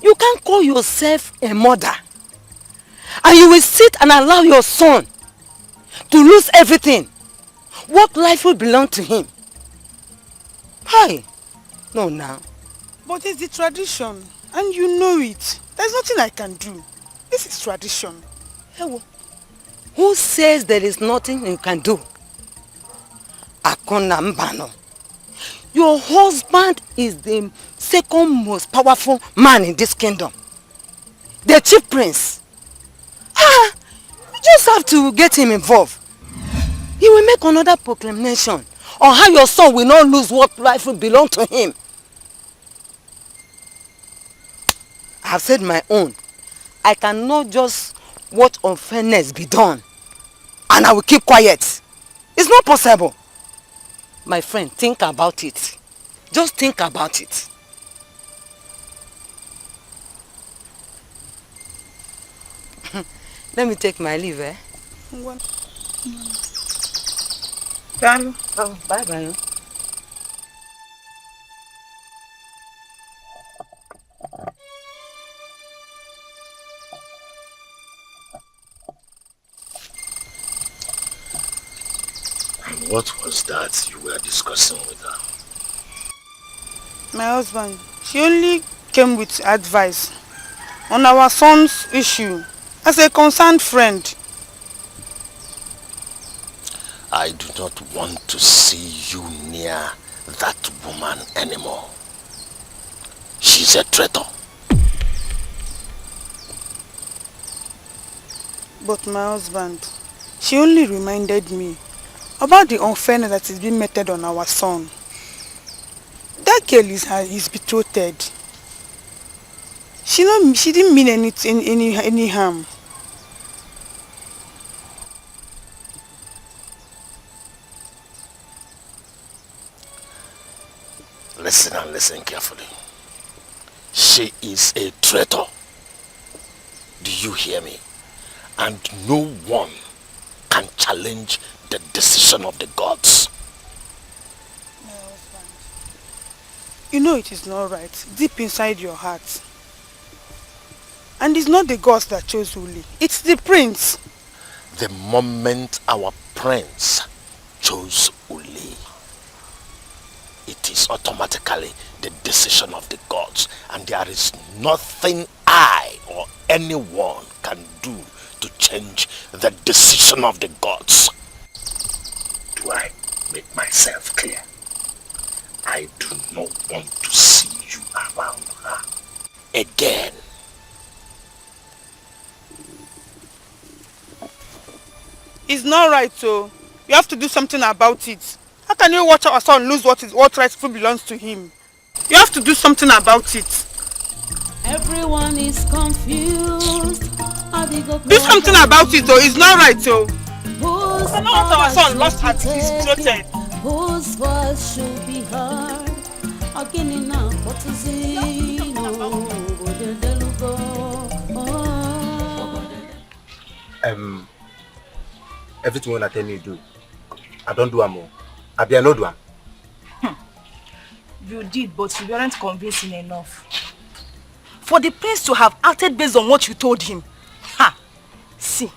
You can't call yourself a mother and you will sit and allow your son to lose everything. What life will belong to him? Hey, no now. But it's the tradition and you know it. There's nothing I can do. This is tradition. Hey, who says there is nothing you can do? Akuna Mbano. Your husband is the second most powerful man in this kingdom. The chief prince. You just have to get him involved. he will make another proclamation on how your son will not lose what life will belong to him. I have said my own. I cannot just watch unfairness be done and I will keep quiet. It's not possible. My friend, think about it. Just think about it. Let me take my leave, eh? Oh, bye-bye. And what was that you were discussing with her? My husband, she only came with advice on our son's issue as a concerned friend. I do not want to see you near that woman anymore. She's a traitor. But my husband, she only reminded me about the unfairness that is being meted on our son. That girl is betrothed. She didn't mean any harm. Listen and listen carefully. She is a traitor. Do you hear me? And no one can challenge the decision of the gods. My husband, you know it is not right, deep inside your heart. And it's not the gods that chose Uli, it's the prince. The moment our prince chose Uli, it is automatically the decision of the gods, and there is nothing I or anyone can do to change the decision of the gods. Do I make myself clear? I do not want to see you around her again. It's not right, so you have to do something about it. How can you watch our son lose what rightfully belongs to him? You have to do something about it. Everyone is confused. Do something about it, though. It's not right, so. I know what our son lost at his protest. Whose voice should be heard? Again, now, what is it? Everything when I tell you do, I don't do a more. I be no do am. You did, but you weren't convincing enough. For the prince to have acted based on what you told him. Ha! See,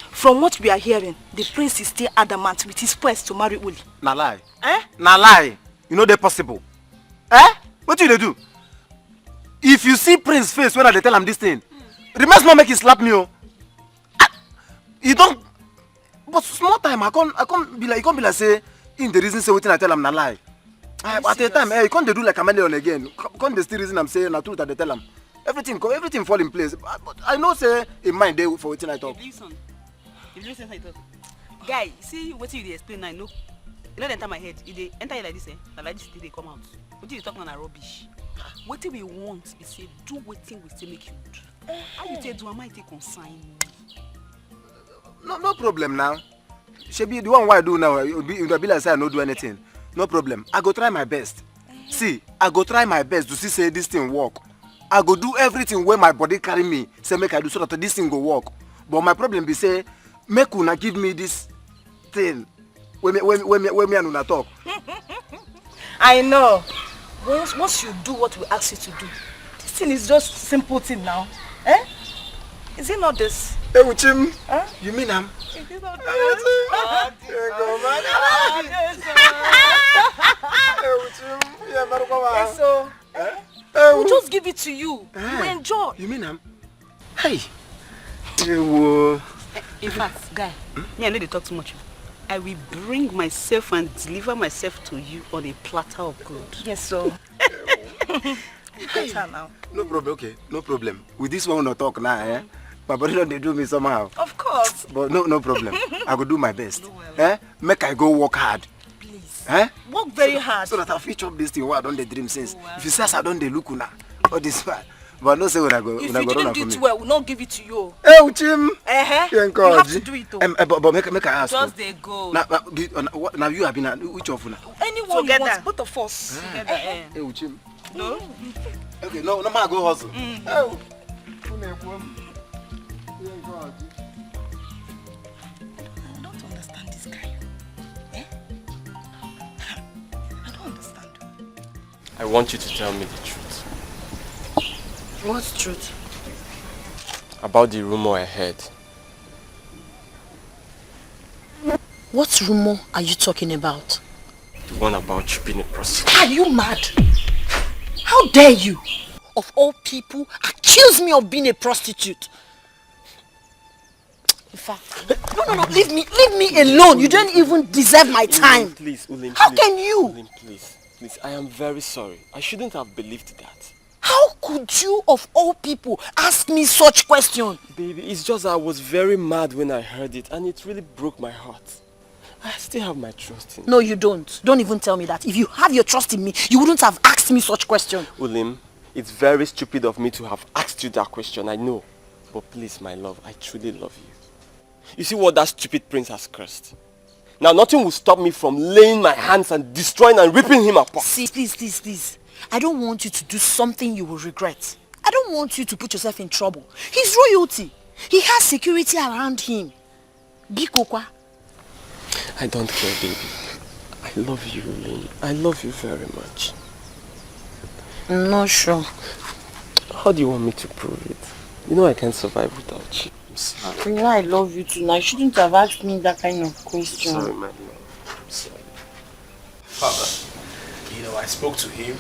from what we are hearing, the prince is still adamant with his quest to marry Uli. Na lie. Eh? Na lie. You know they possible. Eh? What do they do? If you see prince face when I tell him this thing, remains not make he slap me. Oh. You don't. But small time, I can't be like say in the reason say what I tell him na lie. At the time, you can't do like a chameleon again. Can't the still reason I'm saying the truth that they tell him. Everything fall in place. But I know say in mind they for what I talk. If you listen, I talk. Guy, see what you explain now, no. You know enter my head. If they enter like this, like this they come out. What you talk now rubbish. What we want is say do what we say make you do. How you say do am I take consign? No problem now. Shebi the one what I do now, it will be like say I no do anything. No problem. I go try my best. See, I go try my best to see say this thing work. I go do everything where my body carry me. Say make I do so that this thing go work. But my problem be say make una give me this thing. When me and una talk. I know. Once you do what we ask you to do, this thing is just simple thing now. Eh? Is it not this? Hey, Uchim. Huh? You mean I'm? Is it not this? So, we'll just give it to you. You enjoy. You mean I'm? Hey. In fact, guy, me I know they talk too much. I will bring myself and deliver myself to you on a platter of gold. Yes, so. Better now. No problem, okay. No problem. With this one, we not talk now, eh? My body don't they do me somehow. Of course. course. But no problem. I will do my best. Make I go work hard. Please. Work very hard. So that I'll feature up this thing where I don't dream since. If you say I don't look una, all this one. But no say when I go. If you didn't do it well, we'll not give it to you. Hey, Uchim. You have to do it though. But make I ask. Just they go. Now you have been which of una? Anyone you want, both of us. Together, Hey, Uchim. No? Okay, no man go hustle. Oh. I don't understand this guy. I don't understand. I want you to tell me the truth. What's truth? About the rumor I heard. What rumor are you talking about? The one about you being a prostitute. Are you mad? How dare you? Of all people, accuse me of being a prostitute. In fact, no, leave me alone. You don't even deserve my time. Please, Ulim, How can you? Ulim, please, I am very sorry. I shouldn't have believed that. How could you, of all people, ask me such question? Baby, it's just I was very mad when I heard it and it really broke my heart. I still have my trust in you. No, you don't. Don't even tell me that. If you have your trust in me, you wouldn't have asked me such question. Ulim, it's very stupid of me to have asked you that question, I know. But please, my love, I truly love you. You see what that stupid prince has cursed? Now nothing will stop me from laying my hands and destroying and ripping him apart. See, please. I don't want you to do something you will regret. I don't want you to put yourself in trouble. He's royalty. He has security around him. Bikokwa. I don't care, baby. I love you, Ulim. I love you very much. I'm not sure. How do you want me to prove it? You know I can't survive without you. I'm sorry. You know I love you too. I shouldn't have asked me that kind of question. Sorry, my love. I'm sorry. Father, I spoke to him.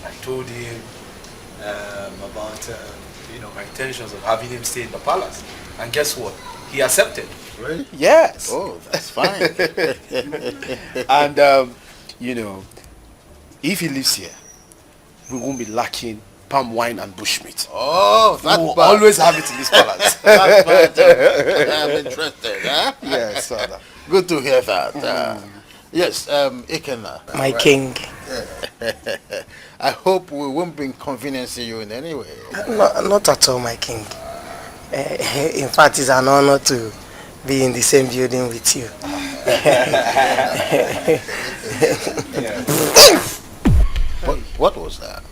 I told him about my intentions of having him stay in the palace. And guess what? He accepted. Really? Yes. Oh, that's fine. And, if he lives here, we won't be lacking palm wine and bushmeat. Oh, that's we will bad. always have it in this palace. That's bad. I'm interested, huh? Yes, father. Good to hear that. Yes, Ikenna. My king. I hope we won't be inconveniencing you in any way. Not at all, my king. In fact, it's an honor to be in the same building with you. What was that?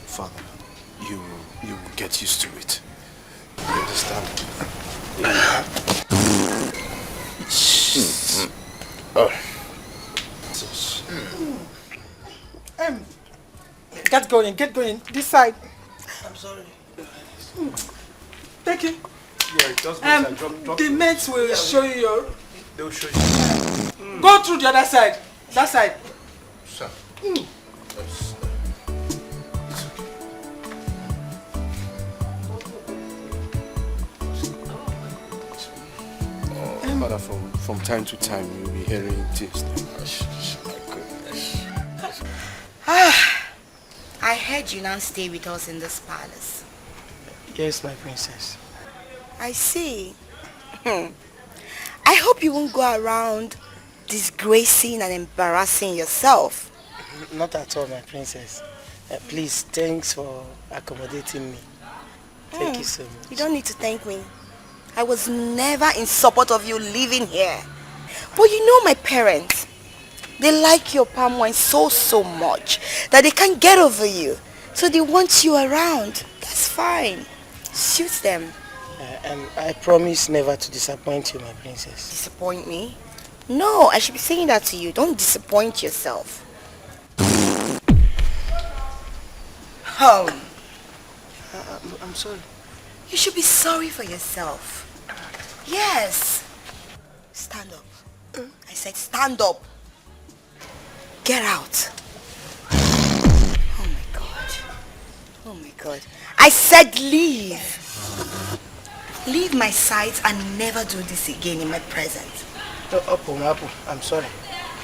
Father, you will get used to it. You understand? Get going. This side. I'm sorry. Take it. Yeah, just drop the mates will show you your... They'll show you. Go through the other side. That side. Sir. Yes. Father, from time to time you'll be hearing things like, my goodness. I heard you now stay with us in this palace. Yes, my princess. I see. I hope you won't go around disgracing and embarrassing yourself. Not at all, my princess. Please, thanks for accommodating me. Thank you so much. You don't need to thank me. I was never in support of you living here. But you know my parents. They like your palm wine so much that they can't get over you. So they want you around. That's fine. Suits them. And I promise never to disappoint you, my princess. Disappoint me? No, I should be saying that to you. Don't disappoint yourself. I'm sorry. You should be sorry for yourself. Yes. Stand up. I said stand up. Get out. Oh my God. Oh my God. I said leave. Leave my sight and never do this again in my presence. Apple, I'm sorry.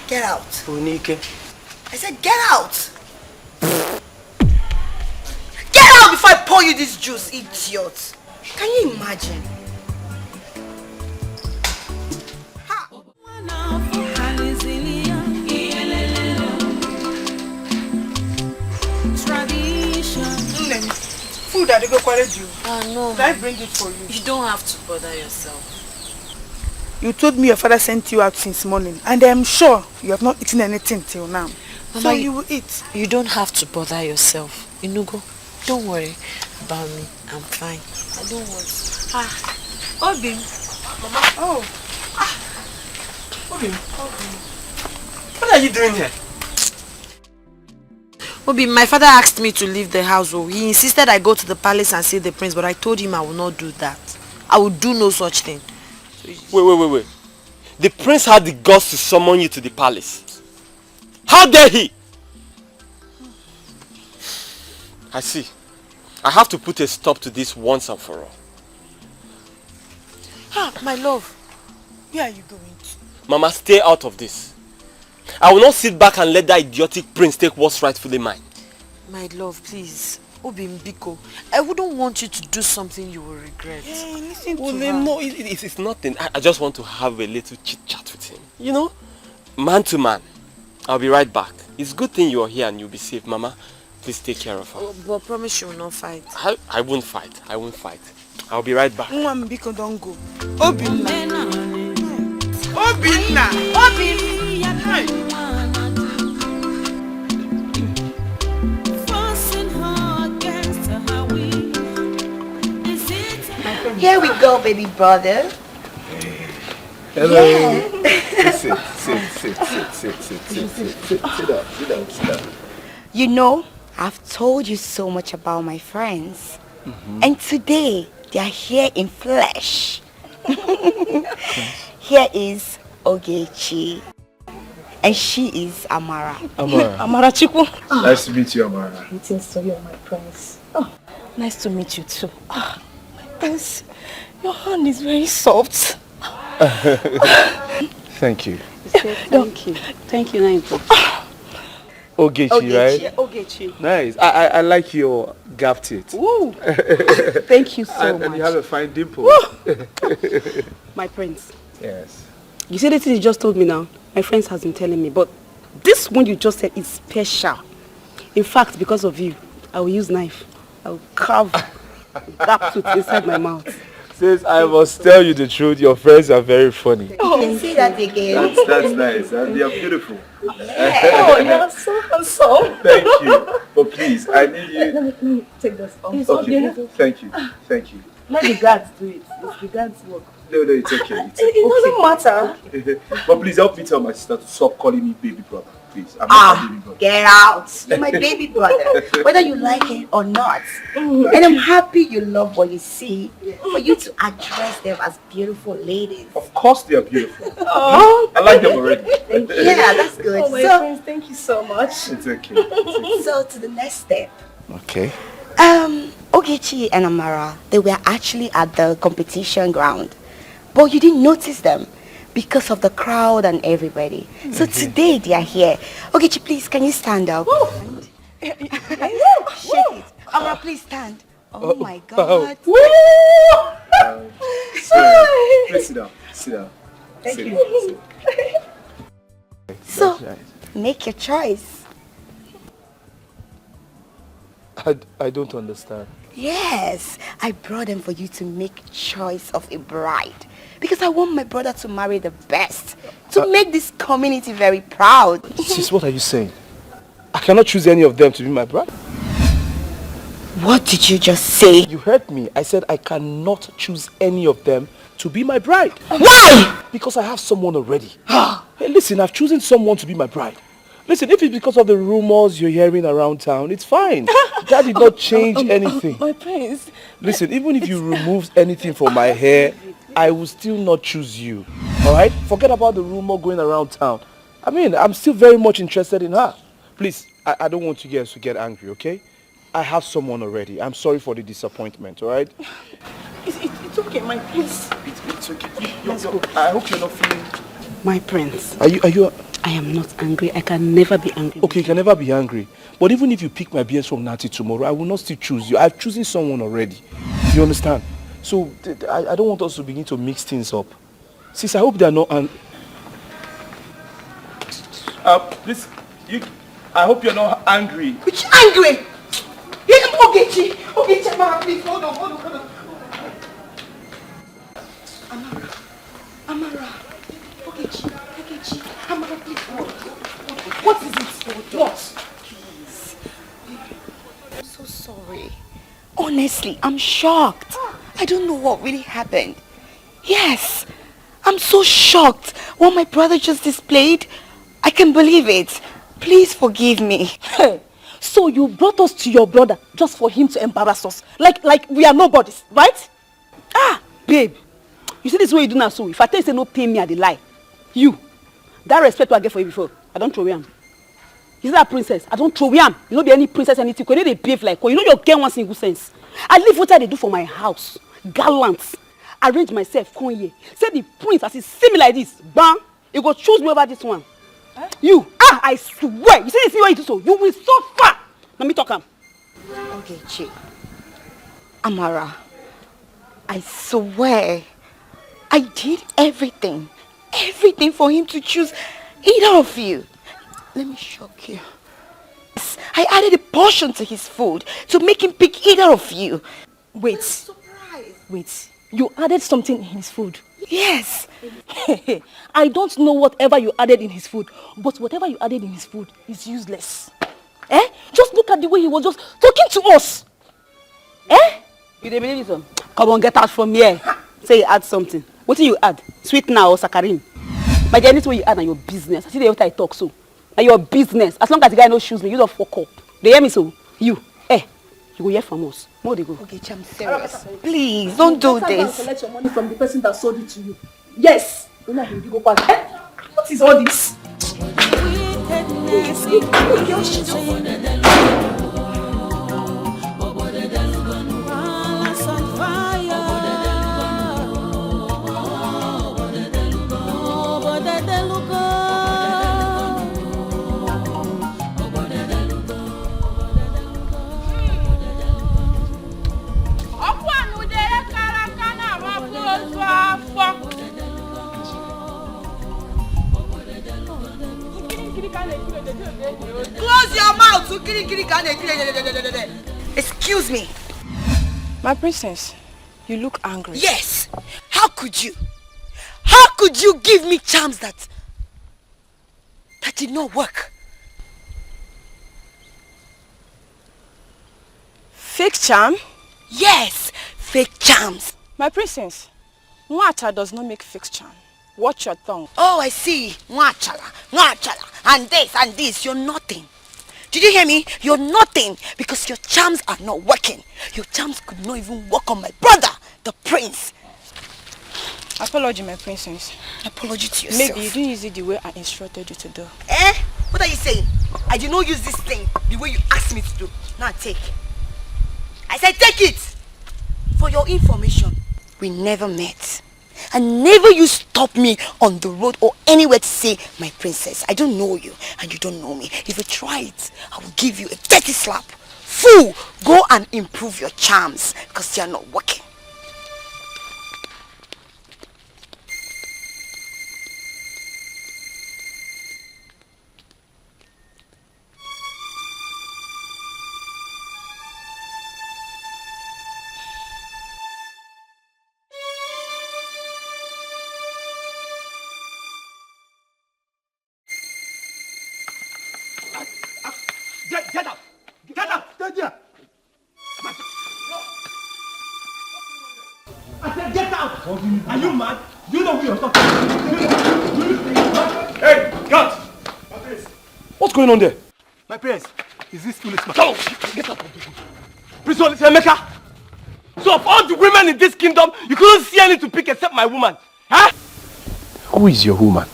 Get out. Unike. I said get out. Get out before I pour you this juice, idiot. Can you imagine? Food that they go quarry you. No. Can I bring it for you? You don't have to bother yourself. You told me your father sent you out since morning, and I'm sure you have not eaten anything till now. Mama, so you will eat. You don't have to bother yourself. Inugo, don't worry about me. I'm fine. I don't want to. Obim. Mama. Oh. Obim. What are you doing here? Obi, my father asked me to leave the house. Oh, he insisted I go to the palace and see the prince, but I told him I will not do that. I will do no such thing. Wait. The prince had the guts to summon you to the palace. How dare he? I see. I have to put a stop to this once and for all. My love. Where are you going to? Mama, stay out of this. I will not sit back and let that idiotic prince take what's rightfully mine. My love, please. Obi Mbiko, I wouldn't want you to do something you will regret. Hey, listen to Well, her. no, it's nothing. I just want to have a little chit-chat with him. You know? Man to man. I'll be right back. It's a good thing you're here and you'll be safe. Mama, please take care of her. Oh, but promise you will not fight. I won't fight. I won't fight. I'll be right back. Mbiko, don't go. Obinna. Obinna. Obinna. Here we go, baby brother. Hello. Yeah. Sit down. You know, I've told you so much about my friends. And today, they are here in flesh. Here is Ogechi. And she is Amara. Amara Chiku. Nice to meet you, Amara. Greetings to you, my prince. Oh, nice to meet you too. Oh, my prince, your hand is very soft. Thank you. Thank you. Thank you, Naito. Ogechi, right? Ogechi. Nice. I like your gap teeth. Ooh. Thank you so much. And you have a fine dimple. My prince. Yes. You see the thing you just told me now? My friends has been telling me, but this one you just said is special. In fact, because of you, I will use knife. I will carve gap tooth inside my mouth. Since I must tell you the truth, your friends are very funny. Oh, you can see that again. That's nice. And they are beautiful. Oh, you are so handsome. Thank you. But please, I need you. Let me take this off. Okay. Thank you. Thank you. Let the guards do it. It's the guards' work. No, it's okay. It doesn't matter. But please help me tell my sister to stop calling me baby brother. Please. I'm not a baby brother. Get out. You're my baby brother, whether you like it or not. And I'm happy you love what you see, for you to address them as beautiful ladies. Of course they are beautiful. Oh. I like them already. Yeah, that's good. Oh, my friends, thank you so much. It's okay. So to the next step. Okay. Ogechi and Amara, they were actually at the competition ground, but you didn't notice them because of the crowd and everybody. So today they are here. Ogechi, please, can you stand up? Shake it. Amara, please stand. Oh my God. Please sit down. Sit down. Thank Sit you. down. So, make your choice. I don't understand. Yes, I brought them for you to make choice of a bride. Because I want my brother to marry the best. To make this community very proud. Sis, what are you saying? I cannot choose any of them to be my bride. What did you just say? You heard me. I said I cannot choose any of them to be my bride. Why? Because I have someone already. Hey, listen, I've chosen someone to be my bride. Listen, if it's because of the rumors you're hearing around town, it's fine. That did not change anything. My prince. Listen, even if you remove anything from my hair, I will still not choose you. Alright? Forget about the rumor going around town. I mean, I'm still very much interested in her. Please, I don't want you guys to get angry, okay? I have someone already. I'm sorry for the disappointment, alright? It's okay, my prince. It's okay. I hope you're not feeling... My prince. Are you... I am not angry. I can never be angry. Okay, you can never be angry. But even if you pick my BS from Nati tomorrow, I will not still choose you. I've chosen someone already. You understand? So I don't want us to begin to mix things up. Sis, I hope they are not... please, I hope you're not angry. Which angry? Ogechi, Mama, please, hold on. Amara, Ogechi, Amara, please, what is it? What? Please. I'm so sorry. Honestly, I'm shocked. I don't know what really happened. Yes, I'm so shocked. What my brother just displayed, I can't believe it. Please forgive me. Hey, so you brought us to your brother just for him to embarrass us? Like we are nobodies, right? Ah, babe. You see this way you do now, so if I tell you say no pay me, I dey lie. You, that respect I get for you before, I don't throw him. You see that princess? I don't throw him. You know be any princess anything. You know they behave like one. You know you get one single sense. I live what I do for my house. Gallant. Arrange myself, come here. Say the prince as he see me like this, bang, you go choose me over this one. Eh? You, I swear. You see this way you do so, you will suffer. Let me talk him. Okay, Chi. Amara, I swear, I did everything for him to choose either of you. Let me shock you. I added a portion to his food to make him pick either of you. Wait. You added something in his food? Yes. I don't know whatever you added in his food, but whatever you added in his food is useless. Eh? Just look at the way he was just talking to us. Eh? You dey believe this? Come on, get out from here. Say you add something. What do you add? Sweet now or saccharin? But anything you add na your business. I see the way I talk so. Na your business. As long as the guy no shoes me, you don't fuck up. They hear me so? You go hear from us. More they go. Okay, I'm serious. Please, don't do this. Collect your money from the person that sold it to you. Yes. What is all this? Close your mouth. Excuse me. My princess, you look angry. Yes. How could you? How could you give me charms that did not work? Fake charm? Yes, fake charms. My princess, Nwacha does not make fake charm. Watch your tongue. Oh, I see. Nwachala, and this. You're nothing. Did you hear me? You're nothing because your charms are not working. Your charms could not even work on my brother, the prince. Apology, my princess. Apology to yourself. Maybe you didn't use it the way I instructed you to do. Eh? What are you saying? I did not use this thing the way you asked me to do. Now take. I said take it! For your information, we never met. And never you stop me on the road or anywhere to say, my princess, I don't know you and you don't know me. If you try it, I will give you a dirty slap. Fool, go and improve your charms because they are not working. Get up! Stand there! I said get out! Are you mad? You know who you're talking to. Hey, cut! What's going on there? My parents, is this foolish man? Go! Get up! Prince Emeka! So of all the women in this kingdom, you couldn't see any to pick except my woman. Huh? Who is your woman?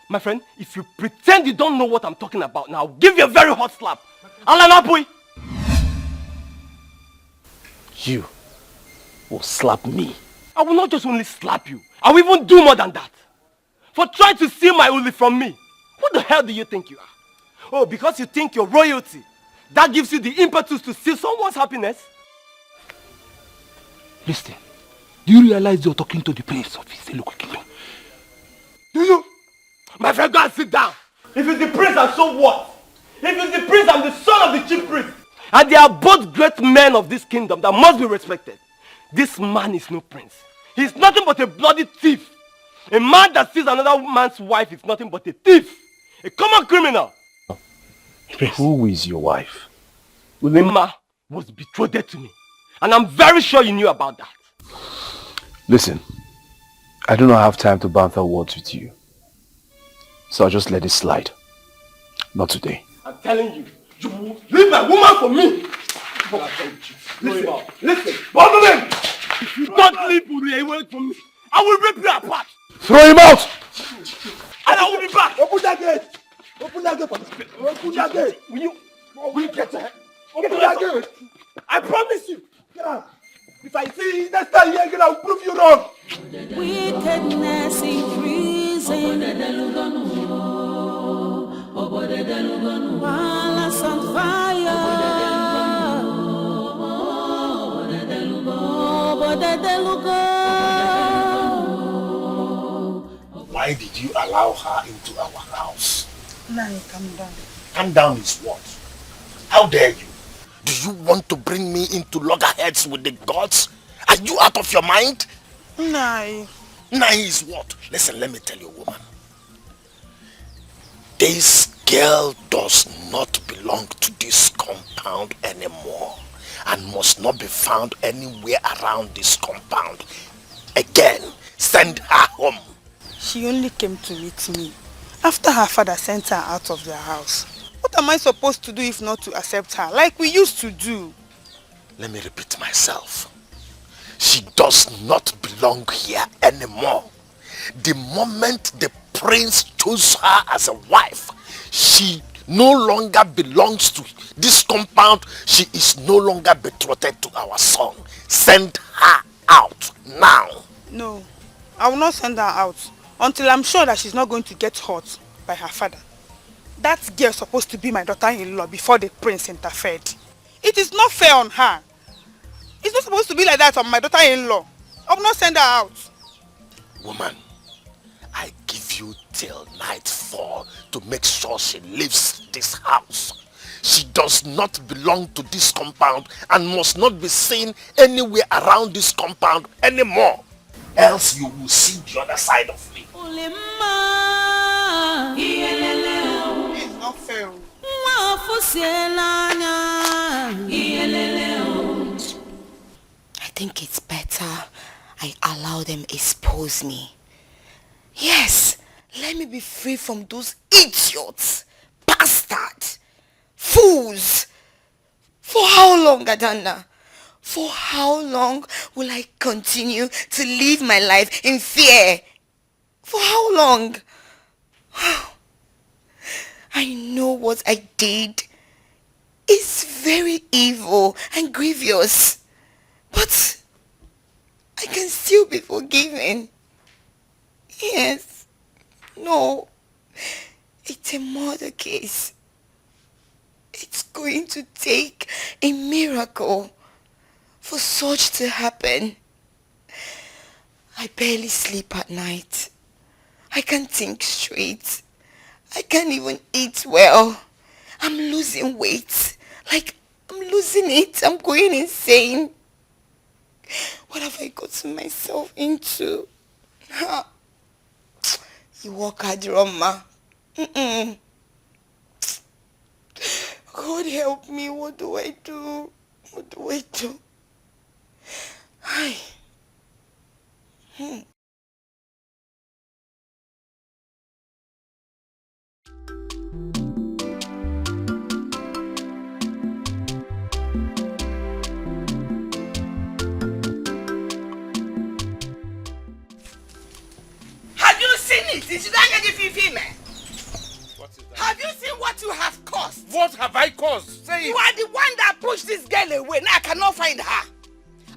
My friend, if you pretend you don't know what I'm talking about now, I'll give you a very hot slap. Alanapui! You will slap me. I will not just only slap you. I will even do more than that. For trying to steal my Uli from me. Who the hell do you think you are? Oh, because you think you're royalty. That gives you the impetus to steal someone's happiness? Listen, Do you realize you're talking to the prince of his local kingdom? Do you? My friend, go and sit down. If it's the prince, and so what? If it's the prince, I'm the son of the chief priest. And they are both great men of this kingdom that must be respected. This man is no prince. He's nothing but a bloody thief. A man that steals another man's wife is nothing but a thief. A common criminal. Who is your wife? Ulema was betrothed to me. And I'm very sure you knew about that. Listen, I do not have time to banter words with you. So I'll just let it slide. Not today. I'm telling you, you will leave my woman for me. Listen, both of them. If you don't leave Uri away from me, I will rip you apart. Throw him out! And I will be back. Open that gate. Open that gate for me. Open that gate. Will you get there? Open that gate. I promise you. Get out. If I see you next time here again, I will prove you wrong. Wickedness increasing. Palace on fire. Why did you allow her into our house? Nani, calm down. Calm down is what? How dare you? Do you want to bring me into loggerheads with the gods? Are you out of your mind? Nai. Nai is what? Listen, let me tell you, woman. This girl does not belong to this compound anymore and must not be found anywhere around this compound. Again, send her home. She only came to meet me after her father sent her out of their house. What am I supposed to do if not to accept her, like we used to do? Let me repeat myself. She does not belong here anymore. The moment the prince chose her as a wife, she no longer belongs to this compound. She is no longer betrothed to our son. Send her out now. No, I will not send her out until I'm sure that she's not going to get hurt by her father. That girl is supposed to be my daughter-in-law before the prince interfered. It is not fair on her. It's not supposed to be like that on my daughter-in-law. I will not send her out. Woman, I give you till nightfall to make sure she leaves this house. She does not belong to this compound and must not be seen anywhere around this compound anymore. Else you will see the other side of me. It's not fair. I think it's better I allow them expose me. Yes, let me be free from those idiots, bastards, fools. For how long, Adana? For how long will I continue to live my life in fear? For how long? I know what I did is very evil and grievous, but I can still be forgiven. Yes. No. It's a murder case. It's going to take a miracle for such to happen. I barely sleep at night. I can't think straight. I can't even eat well. I'm losing weight. Like, I'm losing it. I'm going insane. What have I gotten myself into? You walk a drama. God help me. What do I do? What do I do? Hi. Have you seen it? Have you seen what you have caused? What have I caused? Say it. You are the one that pushed this girl away. Now I cannot find her.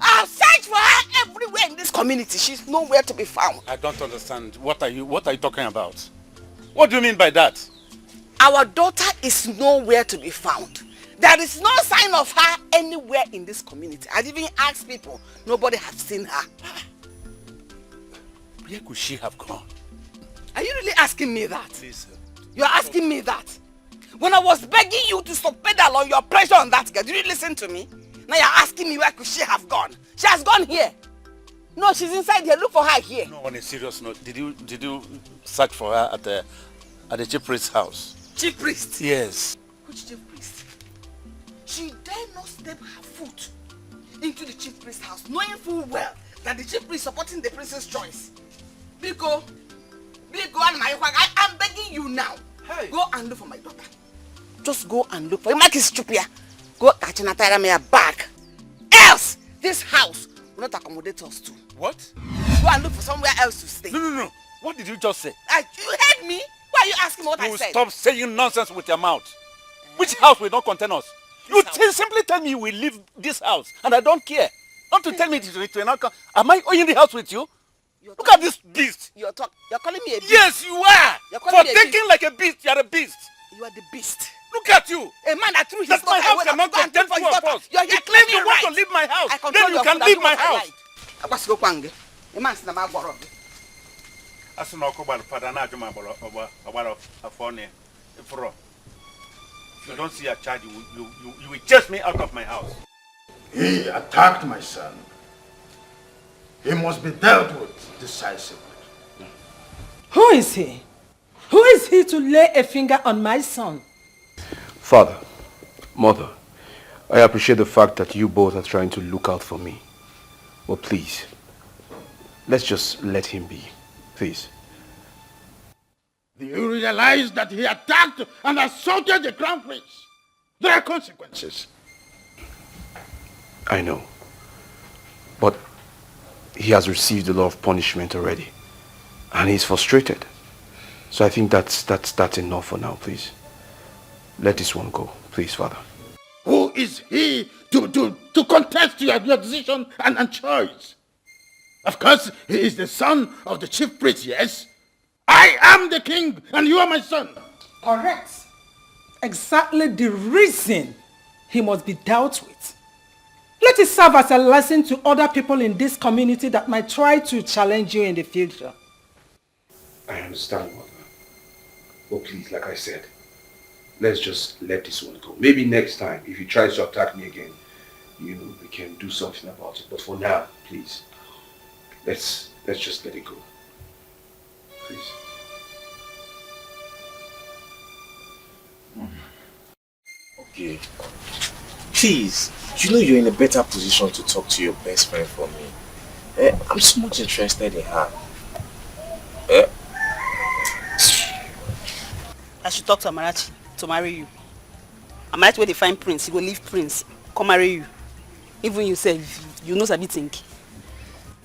I've searched for her everywhere in this community. She's nowhere to be found. I don't understand. What are you talking about? What do you mean by that? Our daughter is nowhere to be found. There is no sign of her anywhere in this community. I've even asked people. Nobody has seen her. Where could she have gone? Are you really asking me that? Please, sir. You're asking me that? When I was begging you to stop pedal on your pressure on that girl, did you listen to me? Now you're asking me where could she have gone? She has gone here. No, she's inside here. Look for her here. No, on a serious note, did you search for her at the chief priest's house? Chief priest? Yes. Which chief priest? She dare not step her foot into the chief priest's house, knowing full well that the chief priest is supporting the princess' choice. Biko, and my wife, I am begging you now. Hey. Go and look for my daughter. Just go and look for him. Like he's stupid. Go catch and tie me back. Else, this house will not accommodate us too. What? Go and look for somewhere else to stay. No. What did you just say? You heard me? Why are you asking me what I said? Stop saying nonsense with your mouth. Which house will not contain us? You simply tell me you will leave this house and I don't care. Not to tell me it will not come. Am I owning the house with you? Look at this beast. You're calling me a beast? Yes, you are. For thinking like a beast, you're a beast. You are the beast. Look at you. A man that threw his That's my house cannot contain two of us. You're You claim you want to leave my house. Then you can leave my house. A man said, I'm going to As an Okoban, Father Najuma, if you don't see a child, you will chase me out of my house. He attacked my son. He must be dealt with decisively. Who is he? Who is he to lay a finger on my son? Father, Mother, I appreciate the fact that you both are trying to look out for me. But please, let's just let him be. Please. Do you realize that he attacked and assaulted the crown prince? There are consequences. I know. But he has received a lot of punishment already. And he's frustrated. So I think that's enough for now, please. Let this one go, please, Father. Who is he to contest your decision and choice? Of course, he is the son of the chief priest, yes? I am the king and you are my son. Correct. Exactly the reason he must be dealt with. Let it serve as a lesson to other people in this community that might try to challenge you in the future. I understand, Mother. But please, like I said, let's just let this one go. Maybe next time, if he tries to attack me again, we can do something about it. But for now, please, let's just let it go. Please. Okay. Please, you know you're in a better position to talk to your best friend for me. I'm so much interested in her. I should talk to Amarachi to marry you. Amarachi where they find Prince, he go leave Prince, come marry you. Even you say, you know sabi think.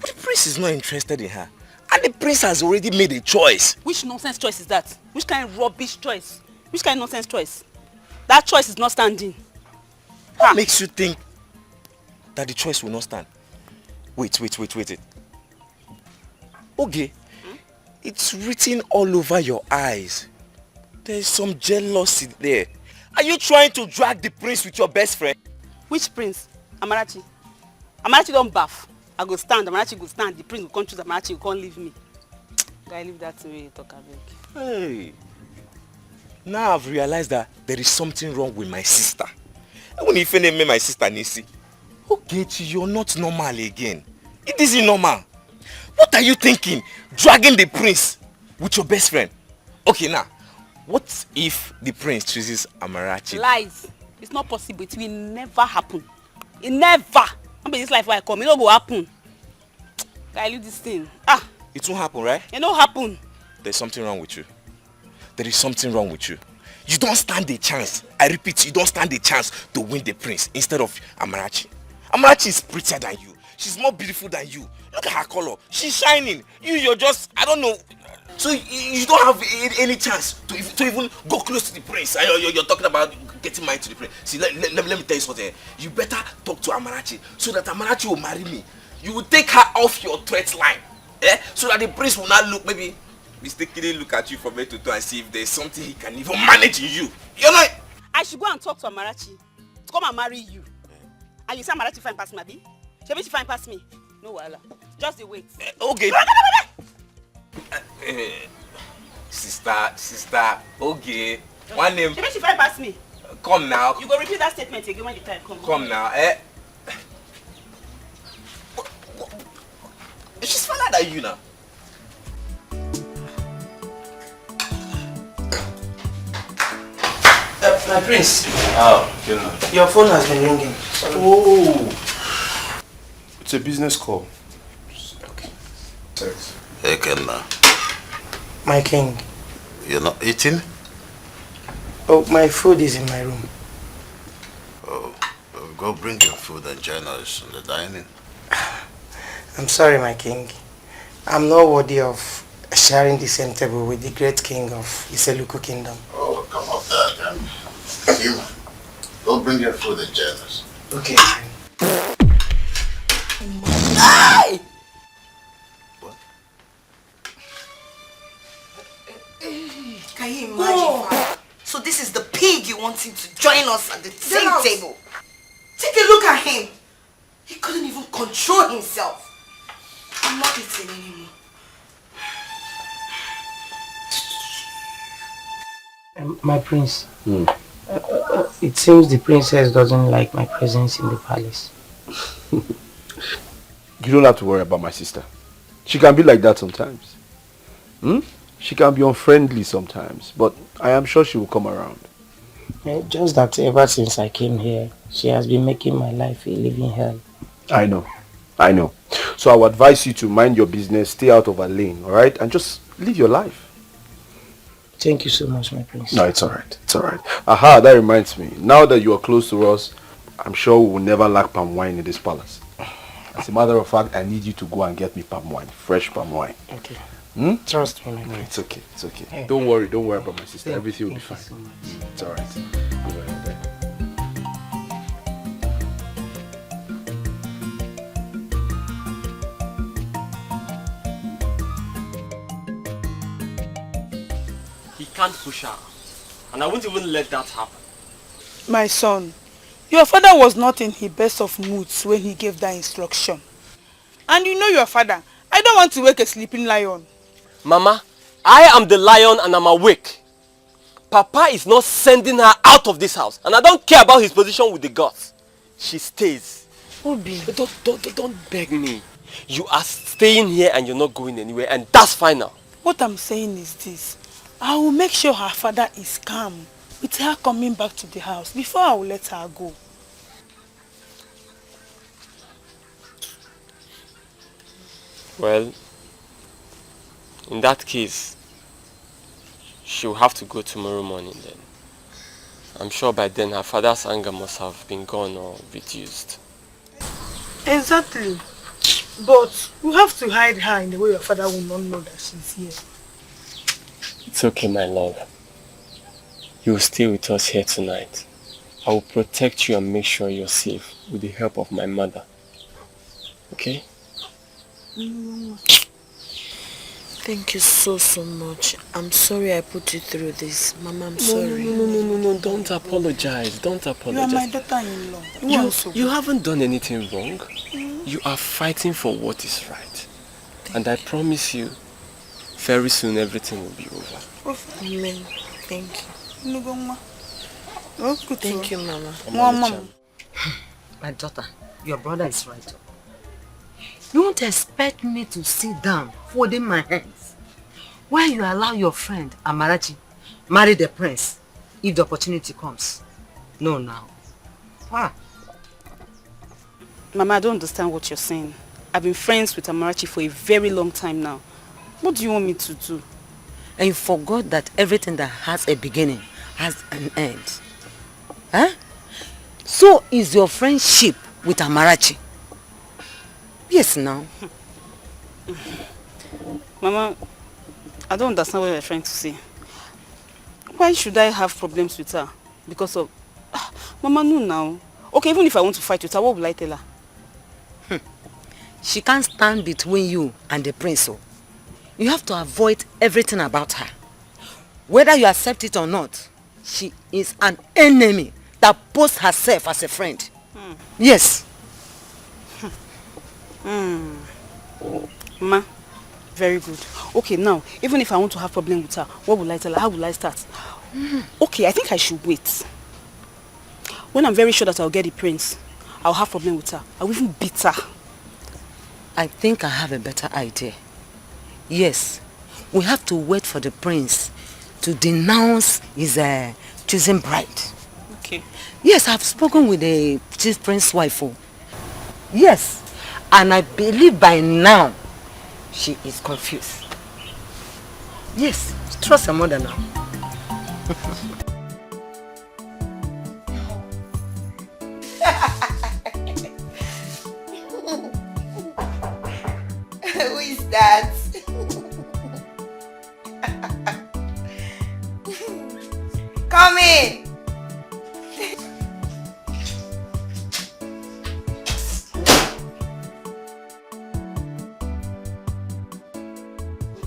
But the prince is not interested in her. And the prince has already made a choice. Which nonsense choice is that? Which kind of rubbish choice? Which kind of nonsense choice? That choice is not standing. What makes you think that the choice will not stand? Wait. Okay. It's written all over your eyes. There's some jealousy there. Are you trying to drag the prince with your best friend? Which prince? Amarachi. Amarachi don't baff. I go stand, Amarachi go stand. The prince will come choose Amarachi, you can't leave me. Guy, leave that to me, talk about. Hey. Now I've realized that there is something wrong with my sister. When you name me my sister Nisi. Okay, you're not normal again. It isn't normal. What are you thinking? Dragging the prince with your best friend? Okay, now, what if the prince chooses Amarachi? Lies. It's not possible. It will never happen. It never. Not be this life where I come. It don't go happen. Guy, leave this thing. It won't happen, right? It don't happen. There's something wrong with you. There is something wrong with you. You don't stand a chance. I repeat, you don't stand a chance to win the prince instead of Amarachi. Amarachi is prettier than you. She's more beautiful than you. Look at her color. She's shining. You're just, I don't know. So you don't have any chance to even go close to the prince. You're talking about getting married to the prince. See, let me tell you something. You better talk to Amarachi so that Amarachi will marry me. You will take her off your threat line. So that the prince will not look, maybe mistakenly look at you from head to toe and see if there's something he can even manage in you. You know? I should go and talk to Amarachi to come and marry you. And you say Amarachi fine pass me, abi? She find pass me. No wahala. Just the wait. Okay. Sister, okay. One name. She fight past me. Come now. You go repeat that statement again when the time comes. Come now, She's fatter than you now. My prince. Oh, you know. Your phone has been ringing. Oh. It's a business call. Okay. Thanks. Hey, Kenna. My king. You're not eating? Oh, my food is in my room. Oh, go bring your food and join us in the dining. I'm sorry, my king. I'm not worthy of sharing the same table with the great king of Iseluku kingdom. Oh, come up there then. See, go bring your food and join us. Okay. Hey! Can you imagine, Father? So this is the pig you want him to join us at the same table. Take a look at him. He couldn't even control himself. I'm not eating anymore. My prince. It seems the princess doesn't like my presence in the palace. You don't have to worry about my sister. She can be like that sometimes. She can be unfriendly sometimes, but I am sure she will come around. Just that ever since I came here, she has been making my life a living hell. I know. So I would advise you to mind your business, stay out of her lane, alright? And just live your life. Thank you so much, my prince. No, it's alright. It's alright. Aha, that reminds me. Now that you are close to us, I'm sure we will never lack palm wine in this palace. As a matter of fact, I need you to go and get me palm wine. Fresh palm wine. Okay. Trust me, my friend. It's okay. It's okay. Hey. Don't worry about my sister. Everything will be fine. So it's alright. He can't push her. And I won't even let that happen. My son, your father was not in his best of moods when he gave that instruction. And you know your father. I don't want to wake a sleeping lion. Mama, I am the lion and I'm awake. Papa is not sending her out of this house. And I don't care about his position with the gods. She stays. Obi. Don't beg me. You are staying here and you're not going anywhere, and that's final. What I'm saying is this. I will make sure her father is calm with her coming back to the house before I will let her go. Well, in that case, she'll have to go tomorrow morning then. I'm sure by then her father's anger must have been gone or reduced. Exactly. But you have to hide her in the way your father will not know that she's here. It's okay, my love. You'll stay with us here tonight. I will protect you and make sure you're safe with the help of my mother. Okay? Thank you so much. I'm sorry I put you through this. Mama, I'm sorry. No, don't apologize. Don't apologize. You are my daughter-in-law. You haven't done anything wrong. You are fighting for what is right. And I promise you, very soon everything will be over. Amen. Thank you. Thank you, Mama. Mama. My daughter, your brother is right. You won't expect me to sit down folding my hands while you allow your friend Amarachi marry the prince if the opportunity comes. No, now. Why? Mama, I don't understand what you're saying. I've been friends with Amarachi for a very long time now. What do you want me to do? And you forgot that everything that has a beginning has an end. Huh? So is your friendship with Amarachi. Yes, now. Mama, I don't understand what you're trying to say. Why should I have problems with her? Because of... Mama, no now. Okay, even if I want to fight with her, what will I tell her? She can't stand between you and the prince. You have to avoid everything about her. Whether you accept it or not, she is an enemy that posts herself as a friend. Yes. Ma, very good. Okay, now, even if I want to have problem with her, what will I tell her? How will I start? Okay, I think I should wait. When I'm very sure that I'll get the prince, I'll have problem with her. I'll even beat her. I think I have a better idea. Yes, we have to wait for the prince to denounce his chosen bride. Okay. Yes, I've spoken with the chief prince's wife. Yes, and I believe by now she is confused. Yes, trust her mother now. Who is that? Come in.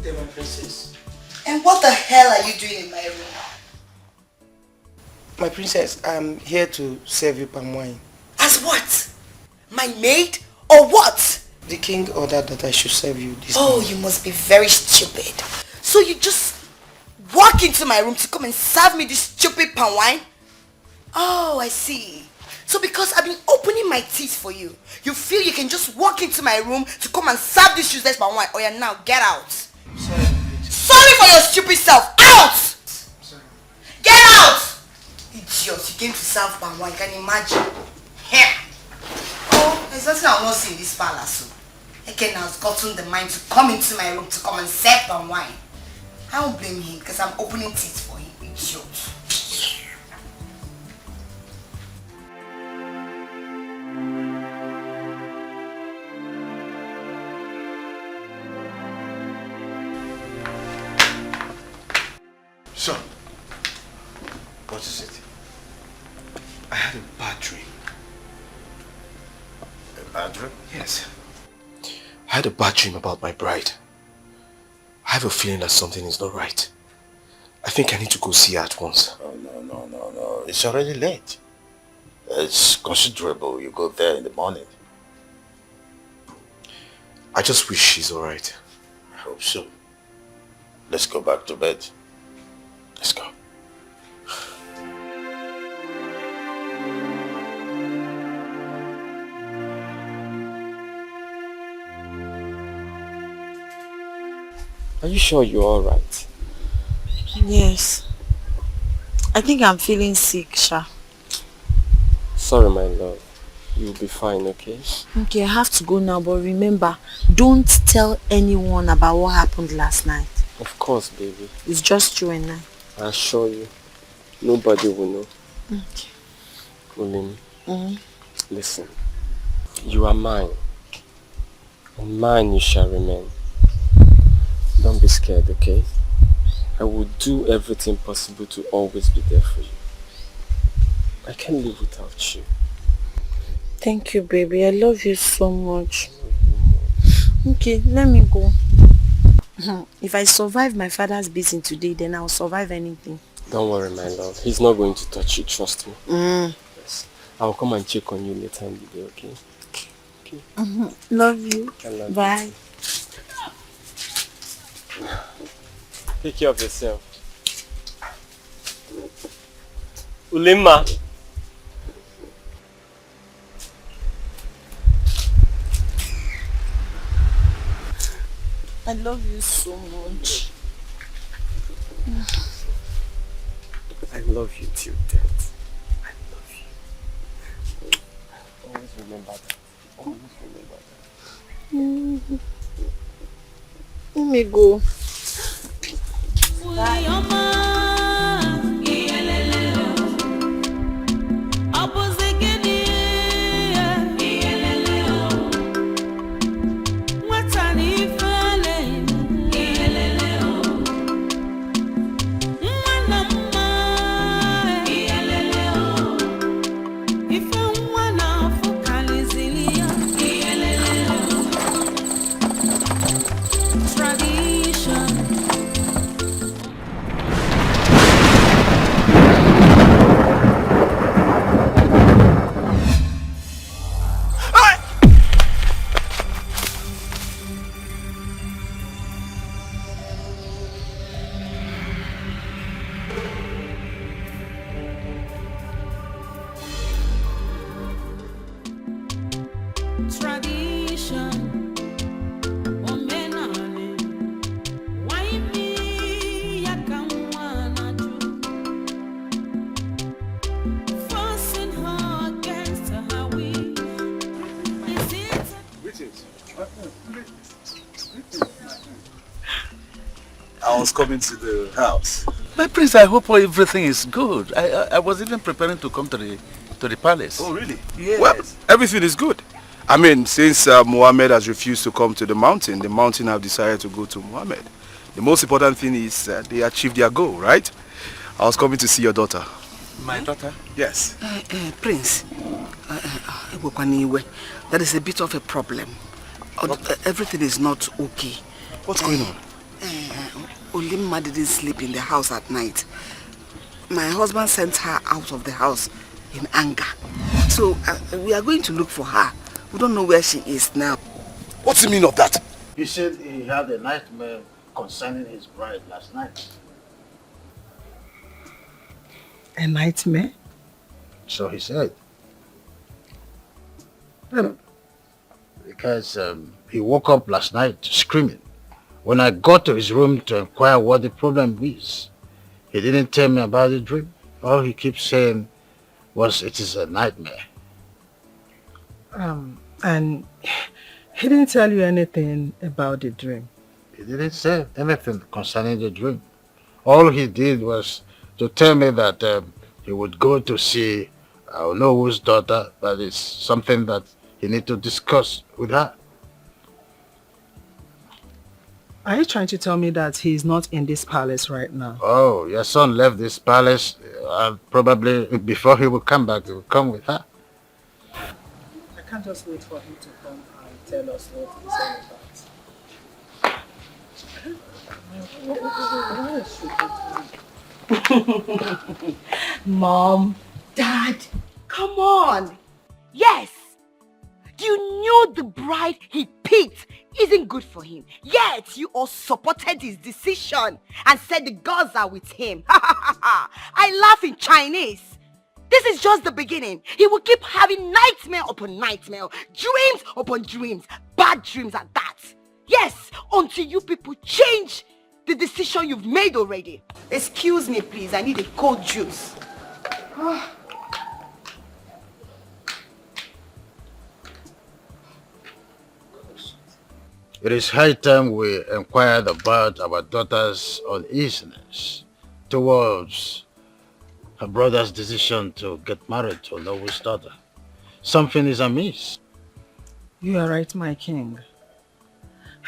My princess. And what the hell are you doing in my room? My princess, I'm here to serve you palm wine. As what? My maid? Or what? The king ordered that I should serve you this Oh, morning. you must be very stupid. So you just walk into my room to come and serve me this stupid palm wine? Oh, I see. So because I've been opening my teeth for you, you feel you can just walk into my room to come and serve this useless palm wine? Oh yeah, now get out. Sorry for your stupid self. Out! Get out! Idiot, you came to serve palm wine, can you imagine? Here. Oh, there's nothing I will not see in this palace. So. Again, has gotten the mind to come into my room to come and serve palm wine. I won't blame him because I'm opening teeth for him, idiot. Son, what is it? I had a bad dream. A bad dream? Yes. I had a bad dream about my bride. I have a feeling that something is not right. I think I need to go see her at once. Oh, no. It's already late. It's considerable. You go there in the morning. I just wish she's alright. I hope so. Let's go back to bed. Let's go. Are you sure you're alright? Yes. I think I'm feeling sick, Sha. Sorry, my love. You'll be fine, okay? Okay, I have to go now, but remember, don't tell anyone about what happened last night. Of course, baby. It's just you and I. I assure you, nobody will know. Okay. Ulimi, listen. You are mine. And mine you shall remain. Don't be scared, okay? I will do everything possible to always be there for you. I can't live without you. Thank you, baby. I love you so much. Okay, let me go. If I survive my father's beating today, then I'll survive anything. Don't worry, my love. He's not going to touch you, trust me. Yes. I'll come and check on you later in the day, okay? Okay. Love you. I love Bye. you. Take care of yourself. Ulima. I love you so much. I love you till death. I love you. Always remember that. Always remember that. Let me go. I was coming to the house. My prince, I hope everything is good. I was even preparing to come to the palace. Oh, really? Yes. Well, everything is good. I mean, since Mohammed has refused to come to the mountain have decided to go to Mohammed. The most important thing is they achieved their goal, right? I was coming to see your daughter. My daughter? Yes. Prince, there is a bit of a problem. Everything is not okay. What's going on? Olimma didn't sleep in the house at night. My husband sent her out of the house in anger. So we are going to look for her. We don't know where she is now. What's the meaning of that? He said he had a nightmare concerning his bride last night. A nightmare? So he said. Because he woke up last night screaming. When I got to his room to inquire what the problem is, he didn't tell me about the dream. All he keeps saying was it is a nightmare. And he didn't tell you anything about the dream? He didn't say anything concerning the dream. All he did was to tell me that he would go to see Onowo's daughter, but it's something that he needs to discuss with her. Are you trying to tell me that he's not in this palace right now? Oh, your son left this palace. Probably before he will come back, he will come with her. I can't just wait for him to come and tell us what he's all about. Mom, Dad, come on. Yes, you knew the bride he picked isn't good for him. Yet you all supported his decision and said the gods are with him. I laugh in Chinese. This is just the beginning. He will keep having nightmare upon nightmare, dreams upon dreams, bad dreams at that. Yes, until you people change the decision you've made already. Excuse me, please. I need a cold juice. It is high time we inquired about our daughter's uneasiness towards her brother's decision to get married to Onowo's daughter. Something is amiss. You are right, my king.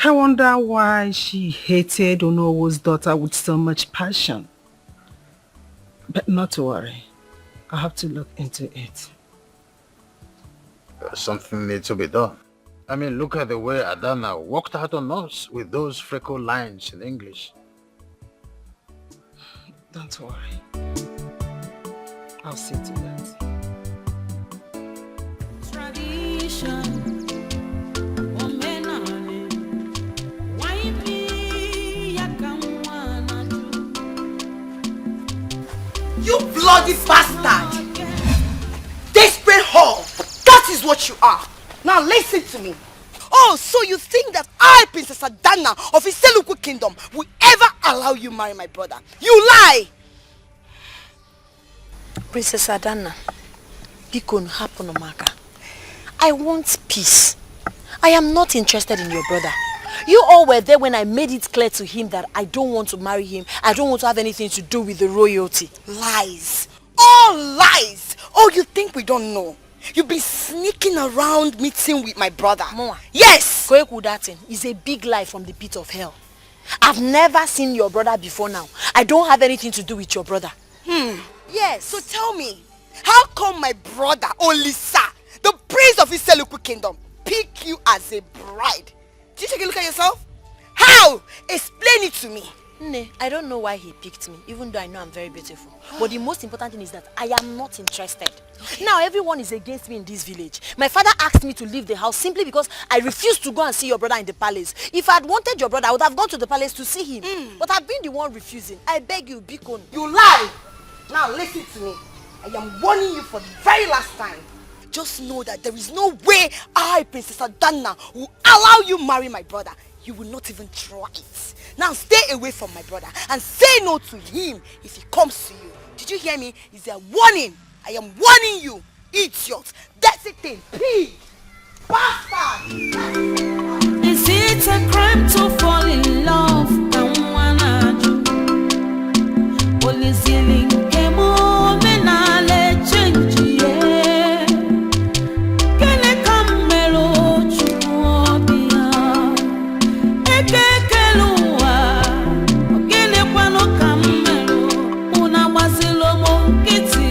I wonder why she hated Onowo's daughter with so much passion. But not to worry. I'll have to look into it. Something needs to be done. I mean, look at the way Adana walked out on us with those freckle lines in English. Don't worry. I'll see to that. Tradition. You bloody bastard! Desperate whore! That is what you are! Now listen to me. Oh, so you think that I, Princess Adana of Iseluku Kingdom, will ever allow you marry my brother? You lie! Princess Adana, Bikon Haponomaka, I want peace. I am not interested in your brother. You all were there when I made it clear to him that I don't want to marry him. I don't want to have anything to do with the royalty. Lies. All lies. Oh, you think we don't know? You've been sneaking around meeting with my brother. Moa. Yes! Koekudatin is a big lie from the pit of hell. I've never seen your brother before now. I don't have anything to do with your brother. Yes. So tell me, how come my brother, Olisa, the prince of Iseluku Kingdom, picked you as a bride? Did you take a look at yourself? How? Explain it to me. Ne, I don't know why he picked me, even though I know I'm very beautiful. But the most important thing is that I am not interested. Now everyone is against me in this village. My father asked me to leave the house simply because I refused to go and see your brother in the palace. If I had wanted your brother, I would have gone to the palace to see him. But I've been the one refusing. I beg you, Bikon. You lie! Now listen to me. I am warning you for the very last time. Just know that there is no way I, Princess Adana, will allow you marry my brother. You will not even try it. Now stay away from my brother and say no to him if he comes to you. Did you hear me? It's a warning. I am warning you, idiot. That's it, pig, bastard. it's a crime to fall in love. Only ceiling came home and I let change. Yeah, can I come melo chuobia? Ekekelua, ogene kwano kamelo, una wasilo monkiti.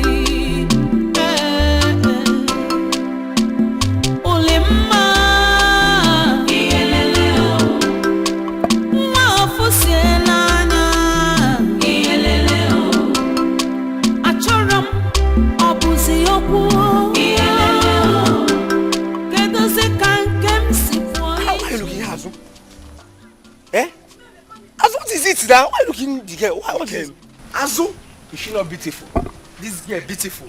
Ulimma, iyeleleo, mafusienana, iyeleleo, achoram, obuzi yoku, iyeleleo, kedoze kankem sipoi. How are you looking at Azu? Eh? Azu, what is it now? Why are you looking at the girl? What is Azu? Is she not beautiful? This girl beautiful.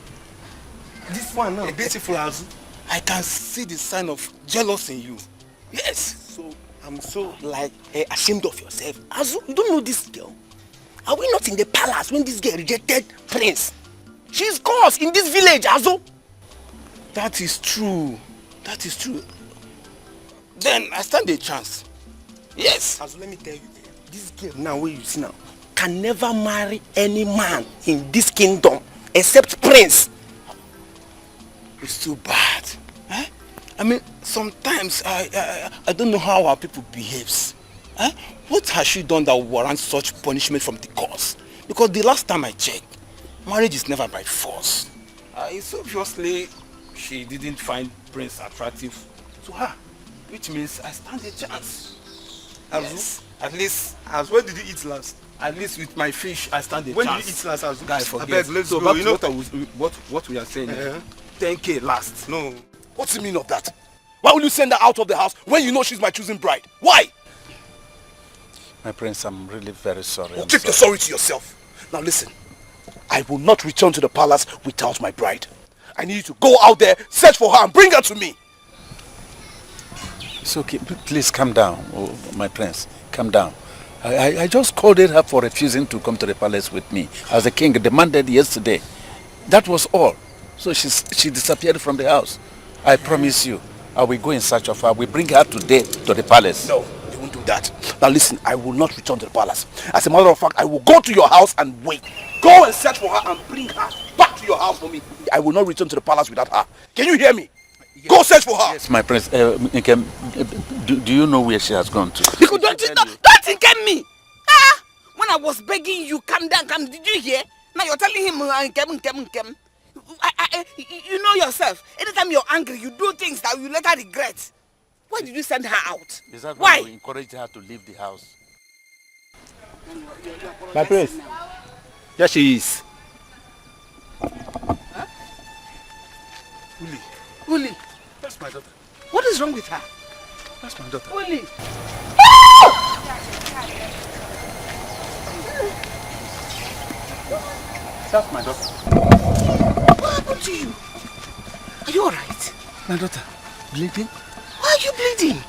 This one now, beautiful Azu. I can see the sign of jealousy in you. Yes. So I'm so like ashamed of yourself. Azu, you don't know this girl. Are we not in the palace when this girl rejected Prince? She's cursed in this village, Azu. That is true. That is true. Then I stand a chance. Yes. Azu, let me tell you, this girl now, where you see now, can never marry any man in this kingdom except Prince. It's too bad. Eh? I mean, sometimes I don't know how our people behaves. Eh? What has she done that warrants such punishment from the gods? Because the last time I checked, marriage is never by force. It's obviously she didn't find Prince attractive to her, which means I stand a chance. Yes. At least, when did you eat last? At least with my fish, I stand a when chance. When did you eat last? Azu? Guy, forget. I beg, let's so go. You know what we are saying? 10K last. No. What's the meaning of that? Why will you send her out of the house when you know she's my choosing bride? Why? My prince, I'm really very sorry. Well, keep your sorry to yourself. Now listen, I will not return to the palace without my bride. I need you to go out there, search for her and bring her to me. It's okay. Please calm down, my prince. Calm down. I just called her for refusing to come to the palace with me, as the king demanded yesterday. That was all. So she disappeared from the house. I promise you, I will go in search of her. We bring her today to the palace. No, you won't do that. Now listen, I will not return to the palace. As a matter of fact, I will go to your house and wait. Go and search for her and bring her back to your house for me. I will not return to the palace without her. Can you hear me? Yes. Go search for her. Yes, my prince. Do you know where she has gone to? Because don't get me. When I was begging you, calm down, did you hear? Now you're telling him, you know yourself. Anytime you're angry, you do things that you later regret. Why did you send her out? Is that why you encouraged her to leave the house? My prince. There she is. Huh? Uli. That's my daughter. What is wrong with her? That's my daughter. Uli. That's my daughter. What happened to you? Are you alright? My daughter, bleeding? Why are you bleeding?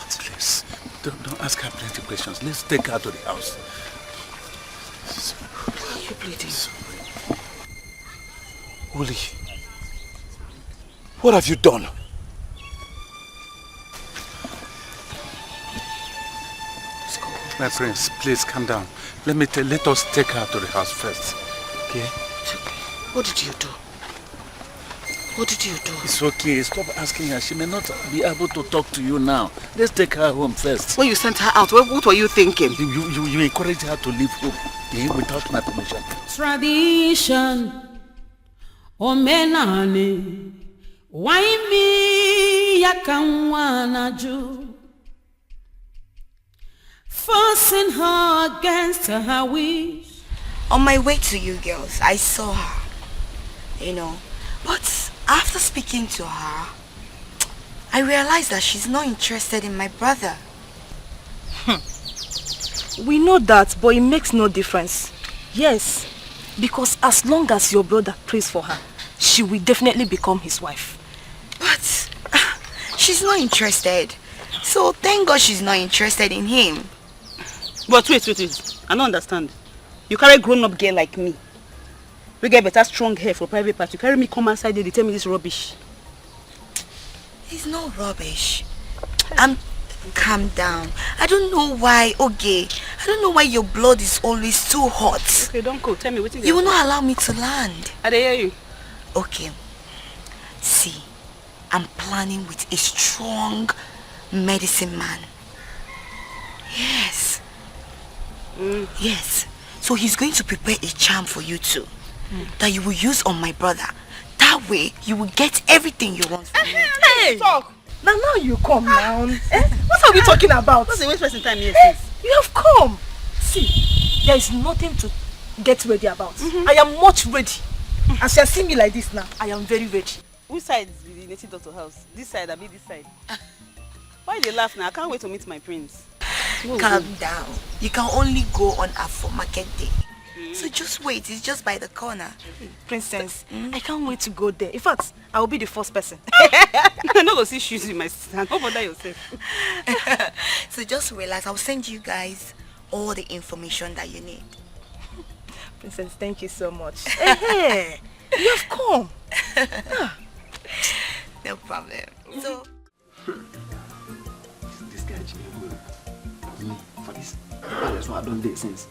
Please, don't ask her plenty questions. Let's take her to the house. Why are you bleeding? Uli, what have you done? My prince, please calm down. Let us take her to the house first. Okay? What did you do? What did you do? It's okay. Stop asking her. She may not be able to talk to you now. Let's take her home first. When you sent her out, what were you thinking? You encouraged her to leave home without my permission. Tradition, omenani, why me yakanwanaju? Forcing her against her wish. On my way to you girls, I saw her, you know, but after speaking to her, I realized that she's not interested in my brother. We know that, but it makes no difference. Yes, because as long as your brother prays for her, she will definitely become his wife. But she's not interested. So thank God she's not interested in him. But wait. I don't understand. You carry a grown-up girl like me. We get better strong hair for private part. You carry me come outside there, tell me this rubbish. It's no rubbish. Calm down. I don't know why, okay. I don't know why your blood is always too hot. Okay, don't go. Tell me what you will not allow me to land. I hear you. Okay. See, I'm planning with a strong medicine man. Yes. Yes. So he's going to prepare a charm for you too. That you will use on my brother. That way, you will get everything you want from me. Hey! Talk. Now you come now. What are we talking about? What's the waste person time here, sis? You have come. See, there is nothing to get ready about. I am much ready. As you see me like this now, I am very ready. Which side is the native doctor house? This side, I mean this side. Why they laugh now? I can't wait to meet my prince. Calm down. You can only go on Afro Market Day. So just wait, it's just by the corner. Princess, I can't wait to go there. In fact, I will be the first person. I'm not going to see shoes in my sister. Don't bother yourself. So just relax. I'll send you guys all the information that you need. Princess, thank you so much. Hey, you have come. No problem. So... This guy, for this, that's what I don't do since.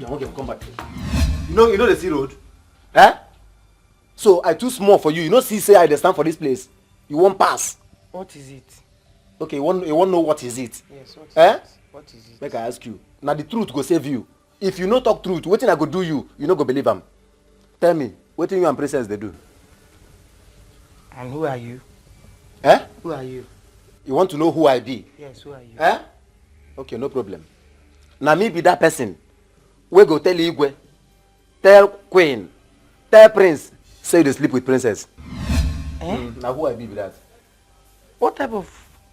Okay, come back. You know the sea road? Eh? So I too small for you. You know say I stand for this place. You won't pass. What is it? Okay, you want know what is it? Yes, what is it? What is it? Make I ask you. Now the truth go save you. If you no talk truth, what thing I go do you no go believe am. Tell me, what thing you and princess they do? And who are you? Eh? Who are you? You want to know who I be? Yes, who are you? Eh? Okay, no problem. Now me be that person. We go tell Igwe, tell Queen, tell Prince, say they sleep with princess. Now who I be with that? What type of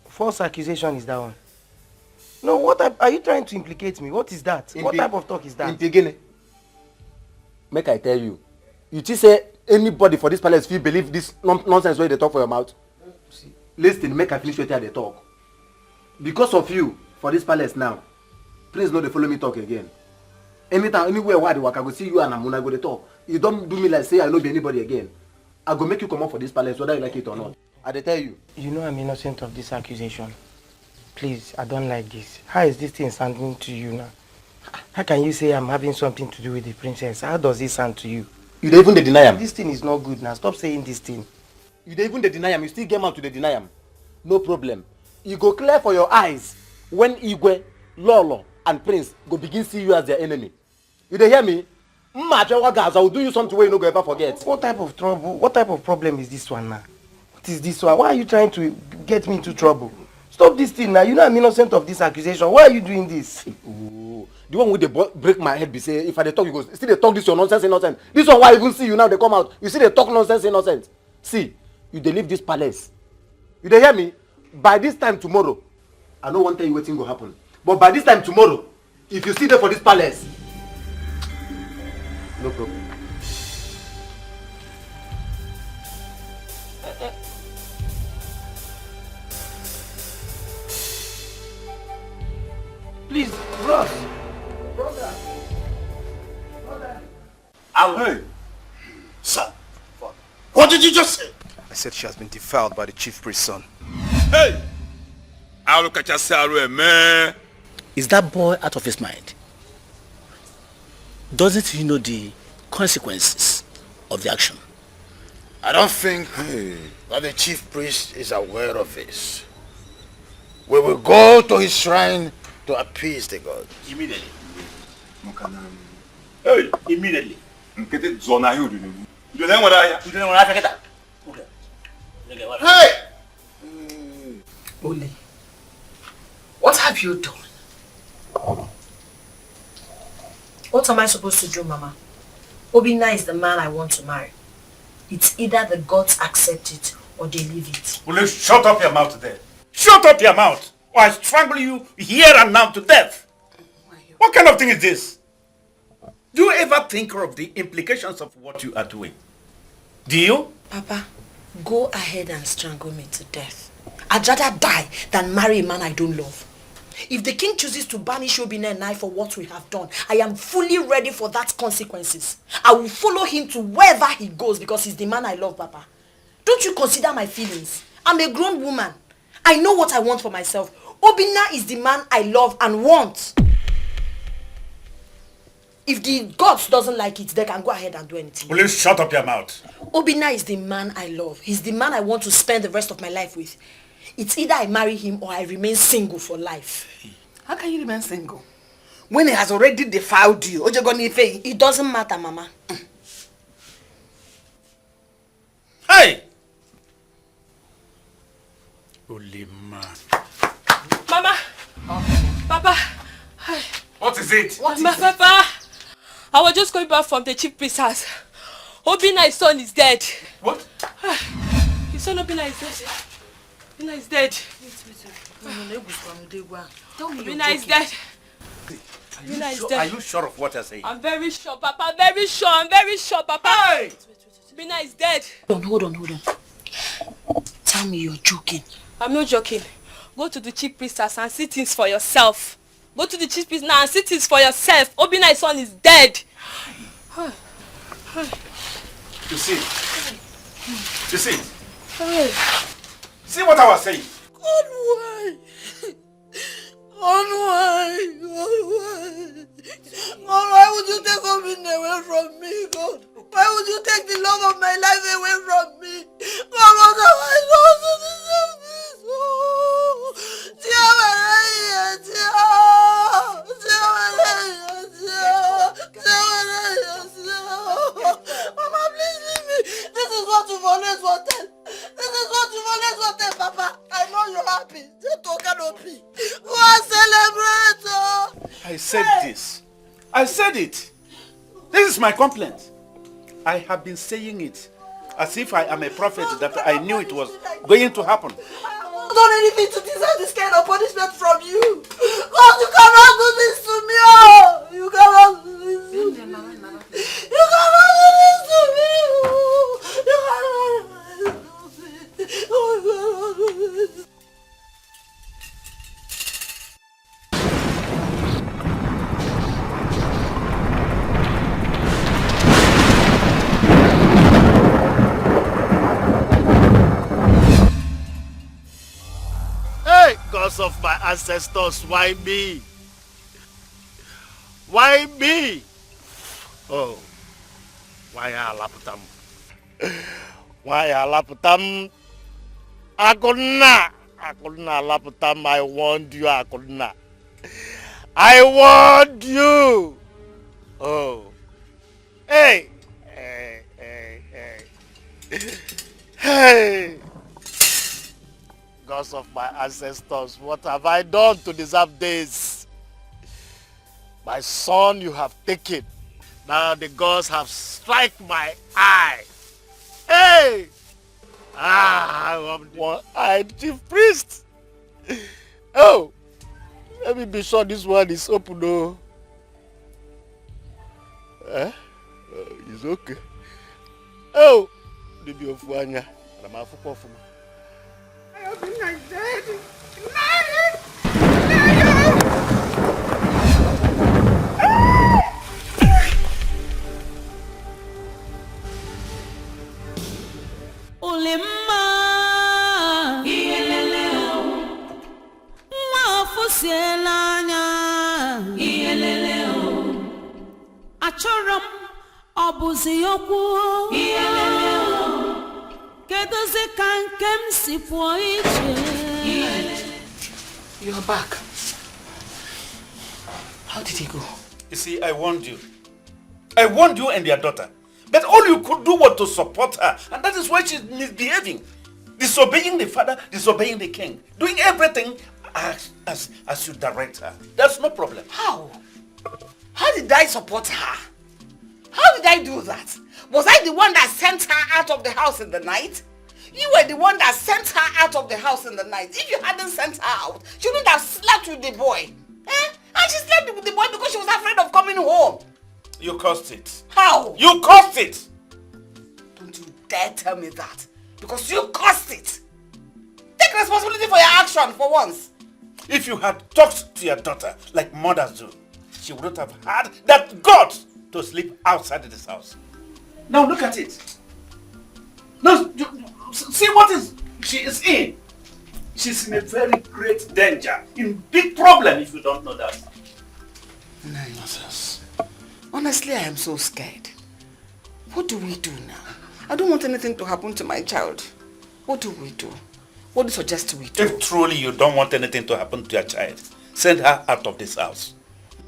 false accusation is that one? No, what type, are you trying to implicate me? What is that? What type of talk is that? Make I tell you. You just say anybody for this palace feel believe this nonsense where they talk for your mouth? See, listen, make I finish what they talk. Because of you, for this palace now, please no they follow me talk again. Anytime, anywhere where I work, I go see you and Amuna go to talk. You don't do me like say I no be anybody again. I go make you come out for this palace whether you like it or not. I dey tell you. You know I'm innocent of this accusation. Please, I don't like this. How is this thing sounding to you now? How can you say I'm having something to do with the princess? How does it sound to you? You don't even deny him. This thing is not good now. Stop saying this thing. You don't even deny him. You still get out to deny him. No problem. You go clear for your eyes when Igwe, Lolo, and Prince go begin see you as their enemy. You dey hear me? I will do you something where you no go ever forget. What type of trouble? What type of problem is this one now? What is this one? Why are you trying to get me into trouble? Stop this thing now. You know I'm innocent of this accusation. Why are you doing this? Ooh. The one with the break my head be say if I dey talk you go still they talk this your nonsense innocent. This one why I even see you now they come out. You see they talk nonsense innocent. See, you dey leave this palace. You dey hear me? By this time tomorrow, I no want tell you wetin go happen. But by this time tomorrow, if you still there for this palace, no problem. Please, bros. Brother. Hey. Sir. What did you just say? I said she has been defiled by the chief priest's son. Hey! I'll look at your man. Is that boy out of his mind? Doesn't he know the consequences of the action? I don't think that the chief priest is aware of this. We will go to his shrine to appease the gods. Immediately. Hey, immediately. Hey! Oli, what have you done? What am I supposed to do, Mama? Obinna is the man I want to marry. It's either the gods accept it or they leave it. Will you shut up your mouth there? Shut up your mouth, or I strangle you here and now to death. What kind of thing is this? Do you ever think of the implications of what you are doing? Do you? Papa, go ahead and strangle me to death. I'd rather die than marry a man I don't love. If the king chooses to banish Obinna and I for what we have done, I am fully ready for that consequences. I will follow him to wherever he goes because he's the man I love, Papa. Don't you consider my feelings? I'm a grown woman. I know what I want for myself. Obinna is the man I love and want. If the gods doesn't like it, they can go ahead and do anything. Will you shut up your mouth? Obinna is the man I love. He's the man I want to spend the rest of my life with. It's either I marry him or I remain single for life. How can you remain single? When he has already defiled you, it doesn't matter, Mama. Hey! Holy man. Mama! Papa! What is it? Papa! I was just going back from the chief priest's house. Obinna's son is dead. What? His son Obinna is dead. Obinna is dead. Obinna is dead. Are you sure of what I say? I'm very sure, Papa. I'm very sure, Papa. Hey! Obinna is dead. Hold on. Tell me you're joking. I'm not joking. Go to the chief priest's house and see things for yourself. Go to the chief priest now and see things for yourself. Obinna's son is dead. You see? See what I was saying? God, why? God, why would you take Obinna away from me, God? Why would you take the love of my life away from me? God, what have I done to deserve this? Mama, please leave me. This is what you've always wanted. Papa. I know you're happy. I said this. I said it. This is my complaint. I have been saying it as if I am a prophet that I knew it was going to happen. I haven't done anything to deserve this kind of punishment from you. God, you cannot do this to me. Oh, you cannot do this to me. You cannot do this to me. You cannot do this to me. Oh, you cannot do this. Gods of my ancestors, why me? Why me? Oh, why Alaputam? Why Alaputam? Akuna Alaputam, I warned you, Akuna. I warned you. Oh, hey. Gods of my ancestors, what have I done to deserve this? My son you have taken. Now the gods have struck my eye. Hey! I am the one-eyed chief priest. Oh! Let me be sure this one is open though. It's okay. Oh! Baby of Wanya. Obinna is dead. Ulimma iyeleleo mwafusiela anya iyeleleo achoram obuzi yokwu iyeleleo kedozi kankem sipo iche. You're back. How did he go? You see, I warned you. I warned you and your daughter. But all you could do was to support her. And that is why she's misbehaving. Disobeying the father, disobeying the king. Doing everything as you direct her. That's no problem. How? How did I support her? How did I do that? Was I the one that sent her out of the house in the night? You were the one that sent her out of the house in the night. If you hadn't sent her out, she wouldn't have slept with the boy. And she slept with the boy because she was afraid of coming home. You caused it. How? You caused it! Don't you dare tell me that. Because you caused it. Take responsibility for your action for once. If you had talked to your daughter like mothers do, she wouldn't have had that guts to sleep outside of this house. Now look at it. Now, see what she is in. She's in a very great danger, in big problem if you don't know that. Nonsense. Honestly, I am so scared. What do we do now? I don't want anything to happen to my child. What do we do? What do you suggest we do? If truly you don't want anything to happen to your child, send her out of this house.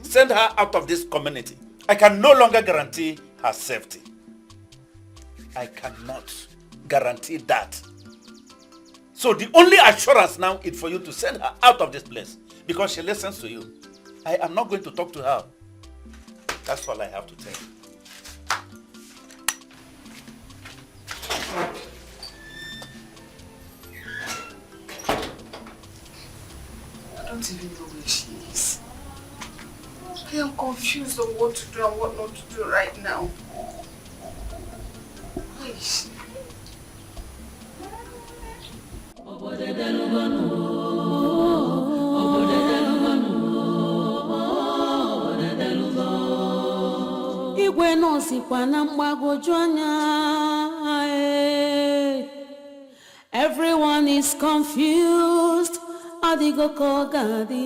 Send her out of this community. I can no longer guarantee her safety. I cannot guarantee that. So the only assurance now is for you to send her out of this place because she listens to you. I am not going to talk to her. That's all I have to tell you. I don't even know where she is. I am confused on what to do and what not to do right now. Where is she? Igwe nọsikwa na mgbagwoju anya. Everyone is confused. Adigo kogadi.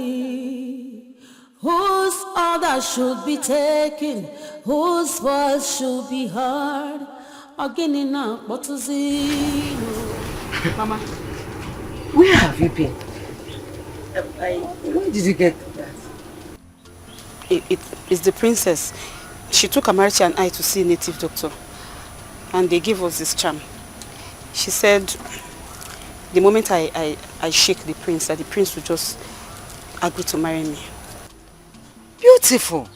Whose order should be taken? Whose voice should be heard? Again na botuzino. Mama, where have you been? Where did you get that? It's the princess. She took Amarachi and I to see a native doctor. And they gave us this charm. She said the moment I shake the prince, that the prince will just agree to marry me. Beautiful.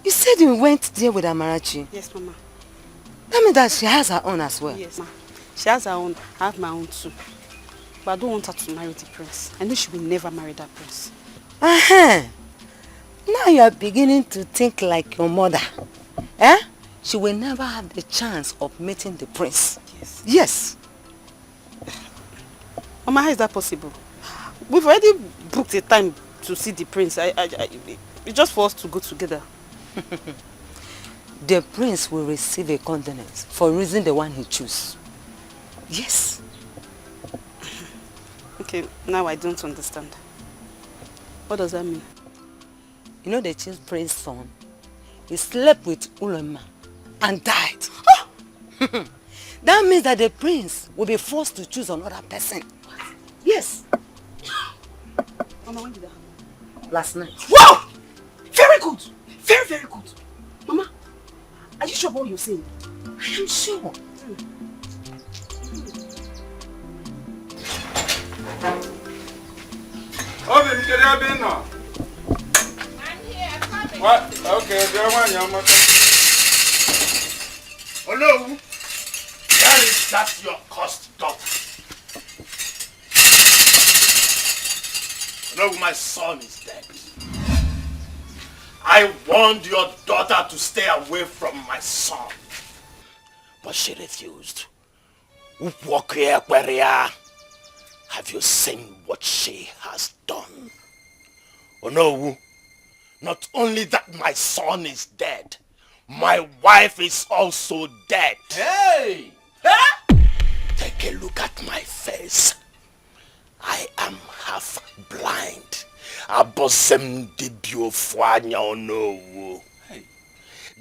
You said you went there with Amarachi. Yes, Mama. That means that she has her own as well. Yes, Ma. She has her own. I have my own too. But I don't want her to marry the prince. I know she will never marry that prince. Uh-huh. Now you are beginning to think like your mother. Eh? She will never have the chance of meeting the prince. Yes. Yes. Mama, how is that possible? We've already booked a time to see the prince. It's just for us to go together. The prince will receive a condolence for reason the one he chooses. Yes. Okay, now I don't understand. What does that mean? You know the chief prince's son? He slept with Ulema and died. That means that the prince will be forced to choose another person. What? Yes. Mama, when did that happen? Last night. Wow! Very good. Very, very good. Mama, are you sure about what you're saying? I am sure. What? Okay, oh no! Where is that your cursed dog? No, my son is dead. I warned your daughter to stay away from my son. But she refused. Have you seen what she has done? Oh no! Not only that my son is dead, my wife is also dead. Hey! Take a look at my face. I am half blind.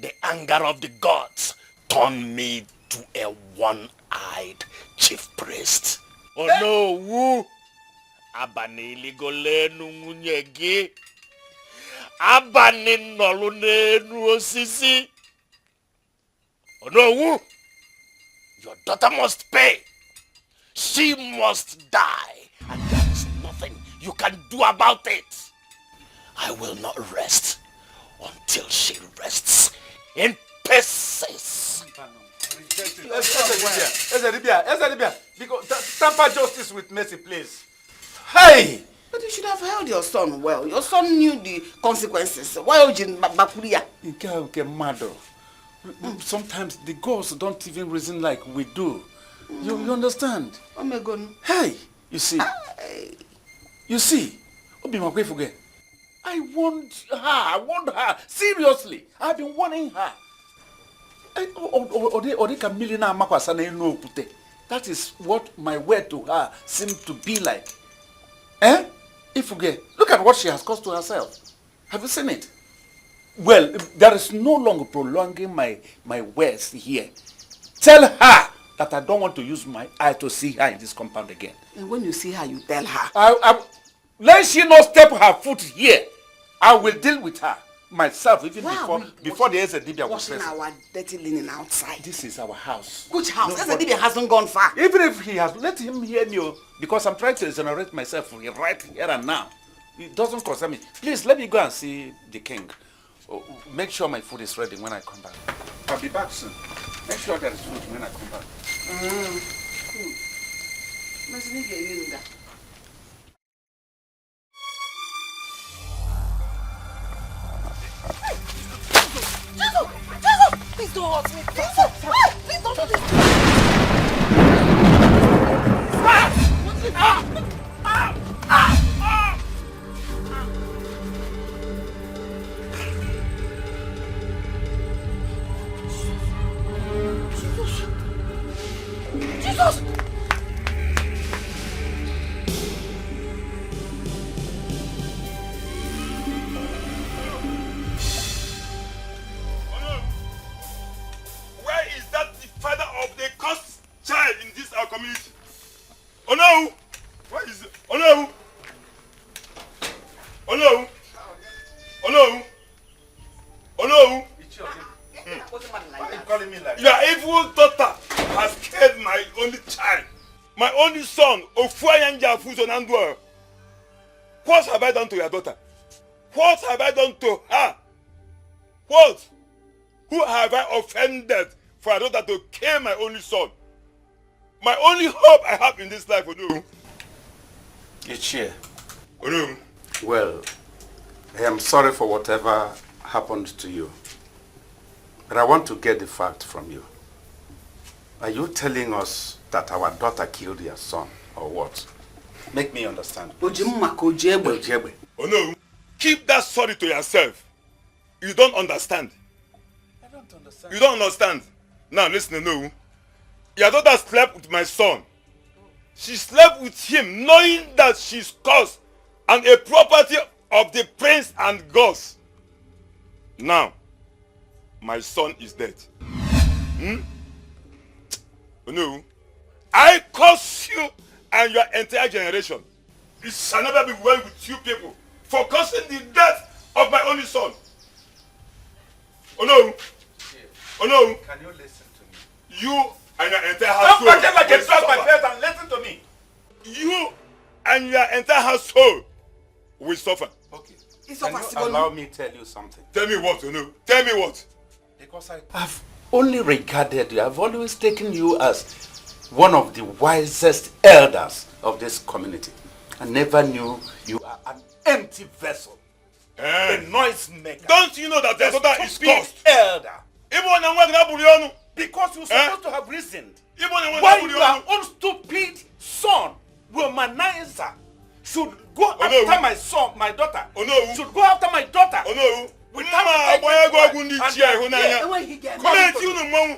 The anger of the gods turned me to a one-eyed chief priest. Oh no! Abani ligolenu ngunyegi. Abani nolunenu osisi. Oh no! Your daughter must pay. She must die. And there is nothing you can do about it. I will not rest until she rests in pieces. Because tamper justice with mercy, please. Hey! But you should have held your son well. Your son knew the consequences. Why would you bakuria? Sometimes the gods don't even reason like we do. You understand? Oh my God. Hey, you see, I want her. Seriously. I've been wanting her. That is what my word to her seemed to be like. Eh? Ifuge, look at what she has caused to herself. Have you seen it? Well, there is no longer prolonging my words here. Tell her that I don't want to use my eye to see her in this compound again. And when you see her, you tell her. Let she not step her foot here. I will deal with her myself even before the Ezedibia was washing our dirty linen outside. This is our house. Which house? Ezedibia hasn't gone far. Even if he has, let him hear me, because I'm trying to exonerate myself right here and now. It doesn't concern me. Please let me go and see the king. Make sure my food is ready when I come back. I'll be back soon. Make sure there is food when I come back. Please don't hurt me. Please don't do this. Jesus! Where is that the father of the cursed child in this our community? Oh no! Where is it? Oh no! Oh no! Oh no! Oh no! Your evil daughter has killed my only child, my only son, Ofuayanja Fusonandwa. What have I done to your daughter? What have I done to her? What? Who have I offended for a daughter to kill my only son? My only hope I have in this life, Onu. Ichie. Onu. Well, I am sorry for whatever happened to you. But I want to get the fact from you. Are you telling us that our daughter killed your son, or what? Make me understand. Oh no. Keep that story to yourself. You don't understand. I don't understand. You don't understand. Now listen, no. Your daughter slept with my son. She slept with him knowing that she's cursed and a property of the prince and gods. Now, my son is dead. No. I curse you and your entire generation. It shall never be well with you people for causing the death of my only son. Oh no. Oh no. Can you listen to me? You and your entire household. Don't forget like a my face and listen to me. You and your entire household will suffer. Okay. Can you allow me to tell you something? Tell me what, you know? Tell me what? Because I've only regarded you, I've always taken you as one of the wisest elders of this community. I never knew you are an empty vessel. A noise maker. Don't you know that the daughter is cursed? Elder. Because you're supposed to have reasoned why your own stupid son, womanizer, should go after my son, my daughter. Should go after my daughter.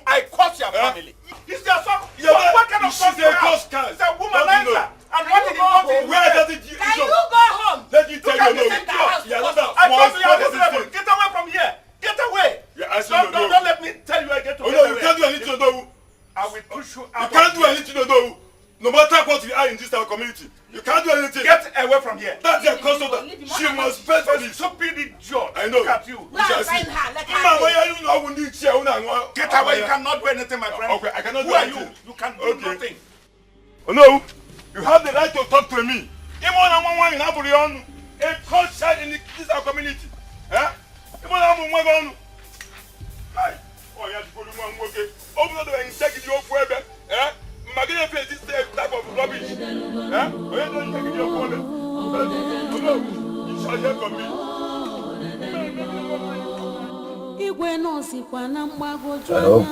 I curse your family. He's your son. What kind of son you have? He's a womanizer. And what did he want to do? Can you go home? Let me tell you, get away from here. Get away. Don't let me tell you I get away. You can't do anything to do. I will push you out. You can't do anything to do. No matter what we are in this our community, you can't do anything. Get away from here. That's your custom. She must pay for this. Stupid idiot. I know. Look at you. We shall see. Get away. You cannot do anything, my friend. Okay, I cannot Who do are anything. you? You can do nothing. Oh no. You have the right to talk to me. A culture in this our community. Eh? Oh, yeah, open the door and check it your forever. Eh? Imagine if this type of rubbish. Eh? Oh, yeah, don't take it your forever. Oh no. You shall hear from me. I hope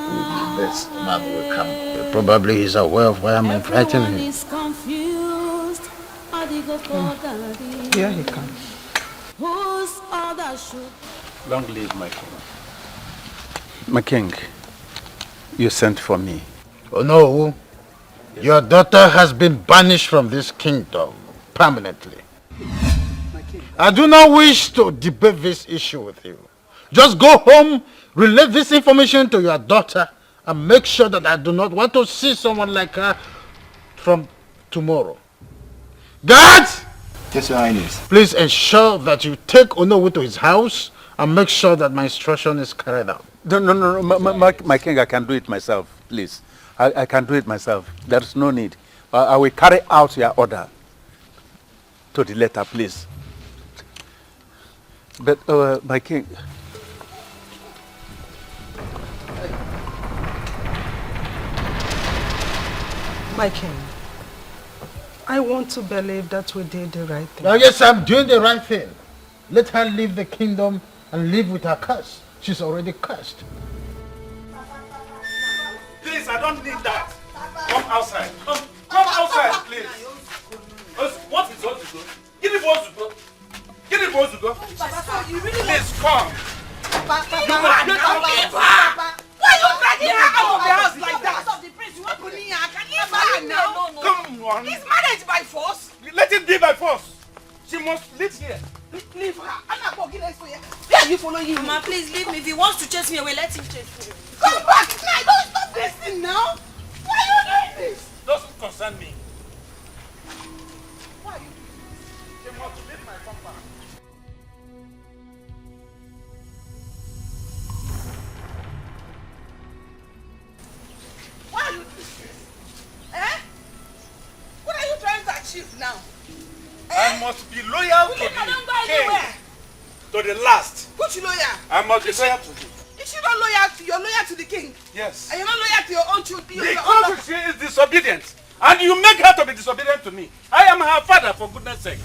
this man will come. Probably he's aware of why I'm inviting him. Confused. All the Here he comes. Whose other should Long live my king. My king, you sent for me. Oh no, your daughter has been banished from this kingdom permanently. I do not wish to debate this issue with you. Just go home, relay this information to your daughter, and make sure that I do not want to see someone like her from tomorrow. Guards! Yes, Your Highness. Please ensure that you take Onowu to his house and make sure that my instruction is carried out. No, my king, I can do it myself, please. I can do it myself. There's no need. I will carry out your order to the letter, please. But, my king... My king, I want to believe that we did the right thing. Now, yes, I'm doing the right thing. Let her leave the kingdom and live with her curse. She's already cursed. Please, I don't need that. Come outside. Come outside, please. What is what to do? Give me what to do. Give me what to do. Please, come. You must leave her. Why are you dragging her out of the house like that? Come on. Is marriage by force? Let it be by force. She must live here. Leave her. Where are you following him? Mama, please leave me. If he wants to chase me away, let him chase me. Come back! Now, don't stop this thing now! Why are you doing this? Doesn't concern me. Why are you doing this? She must leave my compound. Why are you doing this? Eh? What are you trying to achieve now? I must be loyal to the king. To the last. Which lawyer? I must be loyal to him. Is she not loyal to, you're loyal to the king? Yes. And you're not loyal to your own children? Because she is disobedient. And you make her to be disobedient to me. I am her father, for goodness sake.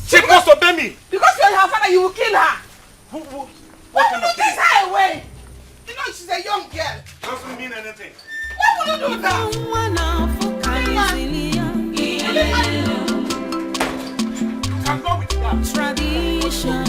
She must obey me. Because you're her father, you will kill her. What kind of Take her away. You know she's a young girl. Doesn't mean anything. Why would you do that? Can go with that. Tradition.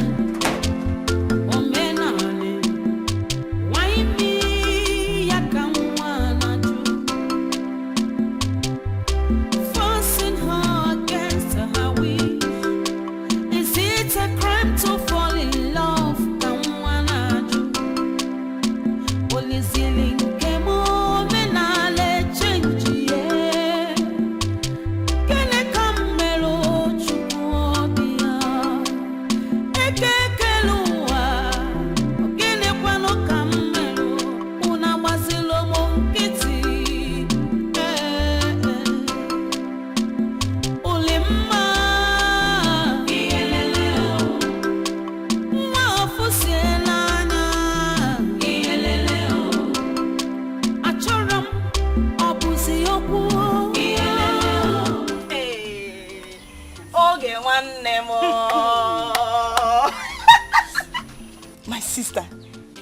My sister,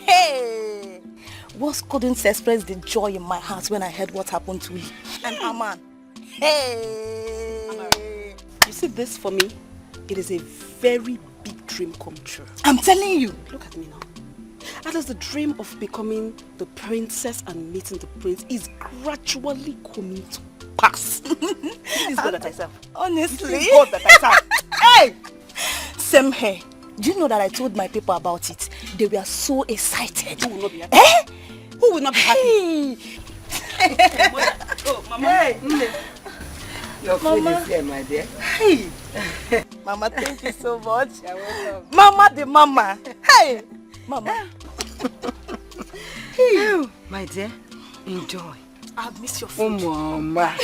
hey! Words couldn't express the joy in my heart when I heard what happened to Lee and her man. Hey! You see this for me? It is a very big dream come true. I'm telling you. Look at me now. At least the dream of becoming the princess and meeting the prince is gradually coming to pass. It is God that I serve. Honestly. It is God that I serve. Hey! Same here. Do you know that I told my people about it? They were so excited. Who will not be happy? Eh? Who will not be happy? Oh, Mama. Hey. Your food is here, my dear. Hey. Mama, thank you so much. You're welcome. Mama the mama. Hey. Mama. Hey. My dear, enjoy. I'll miss your food. Oh, Mama.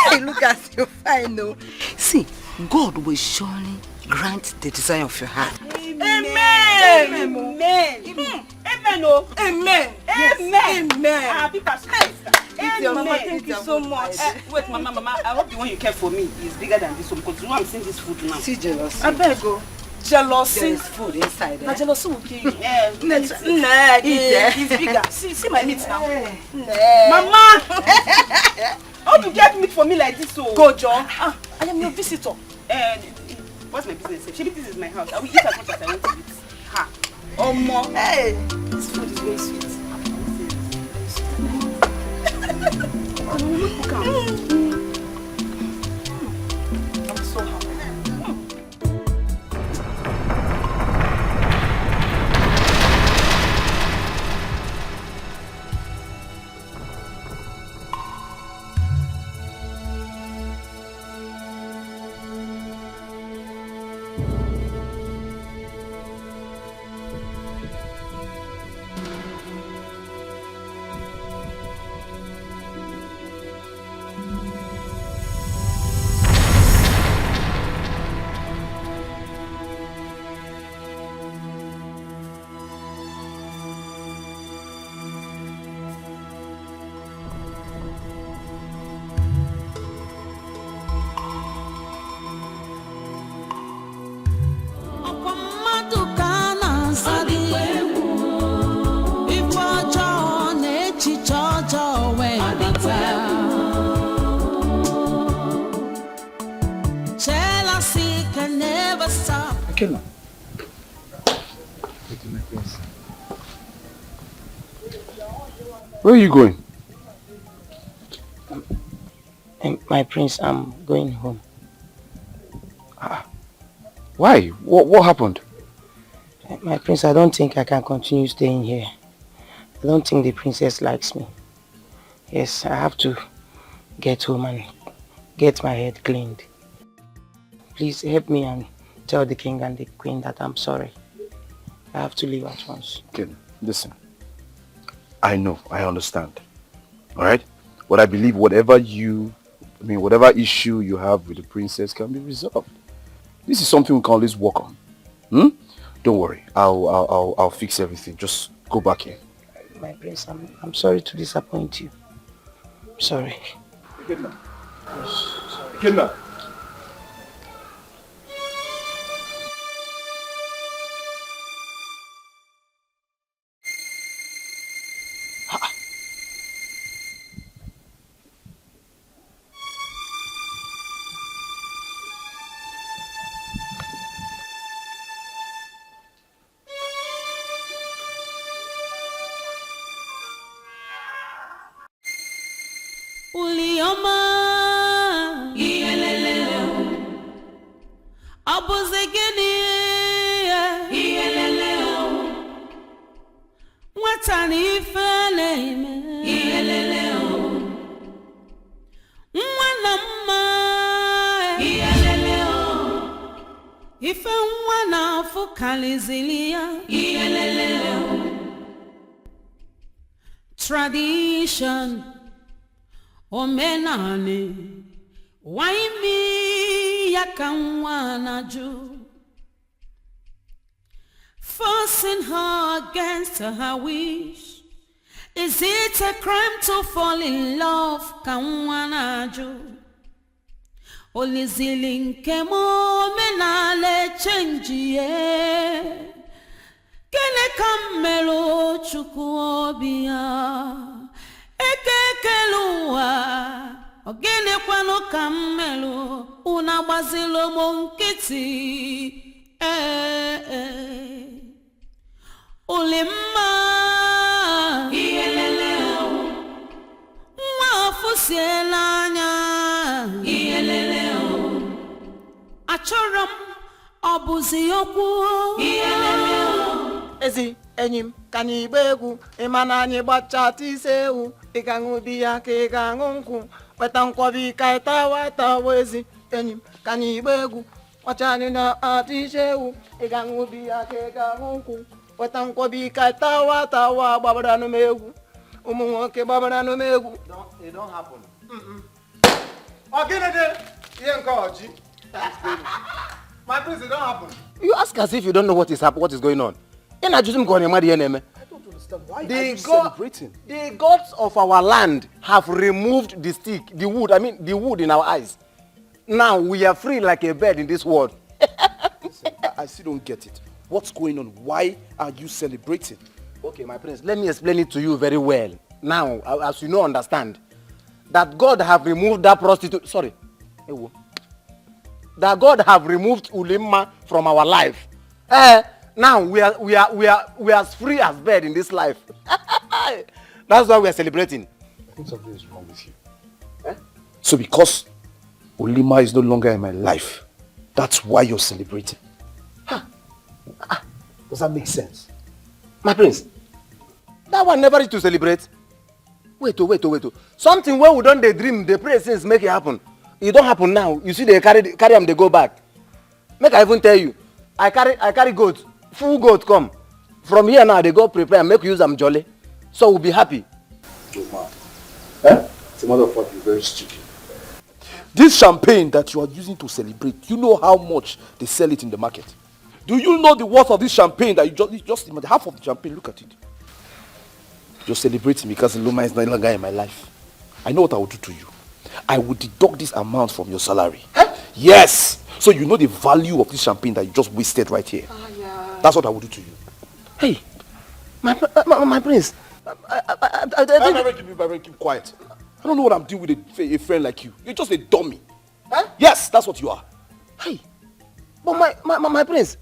Hey, look at you fine, no. See, God will surely grant the desire of your heart. Amen. Amen. Amen. Amen. Oh. Amen. Yes. Amen. Amen. Happy Pastor. Amen. Mama, thank you so much. Wait, Mama, I hope the one you kept for me is bigger than this one because you know I'm seeing this food now. See jealousy. I beg you. Jealousy. There is food inside. Now jealousy will kill you. It's bigger. See my meat now. Mama! How to get meat for me like this? So go, John. I am your visitor. What's my business? She this is my house. I will eat as much as I want to eat. Ha. Oh, mom. Hey, this food is very sweet. I'm so happy. Where are you going? My prince, I'm going home. Why? What happened? My prince, I don't think I can continue staying here. I don't think the princess likes me. Yes, I have to get home and get my head cleaned. Please help me and tell the king and the queen that I'm sorry. I have to leave at once. Okay, listen. I know, I understand. Alright? But I believe whatever issue you have with the princess can be resolved. This is something we can always work on. Don't worry. I'll fix everything. Just go back here. My prince, I'm sorry to disappoint you. I'm sorry. Good night. Yes, sorry. Good night. Tradition, omenani, waimi yakanwanaju, forcing her against her wish. Is it a crime to fall in love? Kanwanaju, olizilin kemo menale change ye. Kene kamelo chukwobia ekekelua ogene kwano kamelo unabazilo monkiti ulimma iyeleleo wafusielanya iyeleleo achoram obuzi yokwu iyeleleo Ezi enyim kani begu imanani bachati seu ikangu biya ke kangu nku wetanko bi kaita wata wezi enyim kani begu wachani na atiseu ikangu biya ke kangu nku wetanko bi kaita wata wa babaranu megu umungo ke babaranu megu It don't happen. Ogenede yenkoji. My prince, it don't happen. You ask as if you don't know what is happening, what is going on. I don't understand. Why are you celebrating? The gods of our land have removed the stick, the wood in our eyes. Now we are free like a bird in this world. Listen, I still don't get it. What's going on? Why are you celebrating? Okay, my prince, let me explain it to you very well. Now, as you know, understand that God have removed that prostitute. Sorry. that God have removed Ulima from our life. Now we are as free as bird in this life. That's why we are celebrating. I think something is wrong with you. So because Ulima is no longer in my life, that's why you're celebrating. Does that make sense? My prince, that one never is to celebrate. Wait. Something where we don't dream, they pray since make it happen. It don't happen now. You see they carry them, they go back. Make I even tell you, I carry goats, full goat come. From here now they go prepare and make use them jolly. So we'll be happy. You're mad. It's a matter of fact, you're very stupid. This champagne that you are using to celebrate, you know how much they sell it in the market? Do you know the worth of this champagne that you just half of the champagne? Look at it. You're celebrating because Luma is no longer in my life. I know what I will do to you. I will deduct this amount from your salary. Yes! So you know the value of this champagne that you just wasted right here. Yeah. That's what I will do to you. Hey, my prince. I keep quiet. I don't know what I'm doing with a friend like you. You're just a dummy. Yes, that's what you are. Hey, but my prince,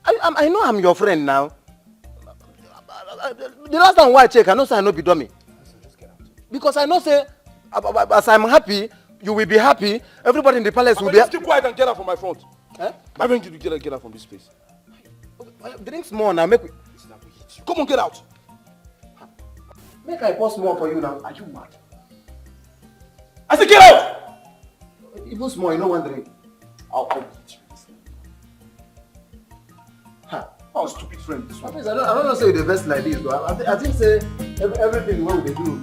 I know I'm your friend now. The last time I check, I know say I no be dummy. Because I know say, as I'm happy, you will be happy. Everybody in the palace will be happy. Just keep quiet and get out from my front. I want you to get out from this place. Drink small now, make we... Come on, get out. Make I pour small for you now. Are you mad? I said get out! Even small, you know one drink. I'll beat you. Oh, stupid friend, this one. I don't know say the best like this, but I think say everything what they do.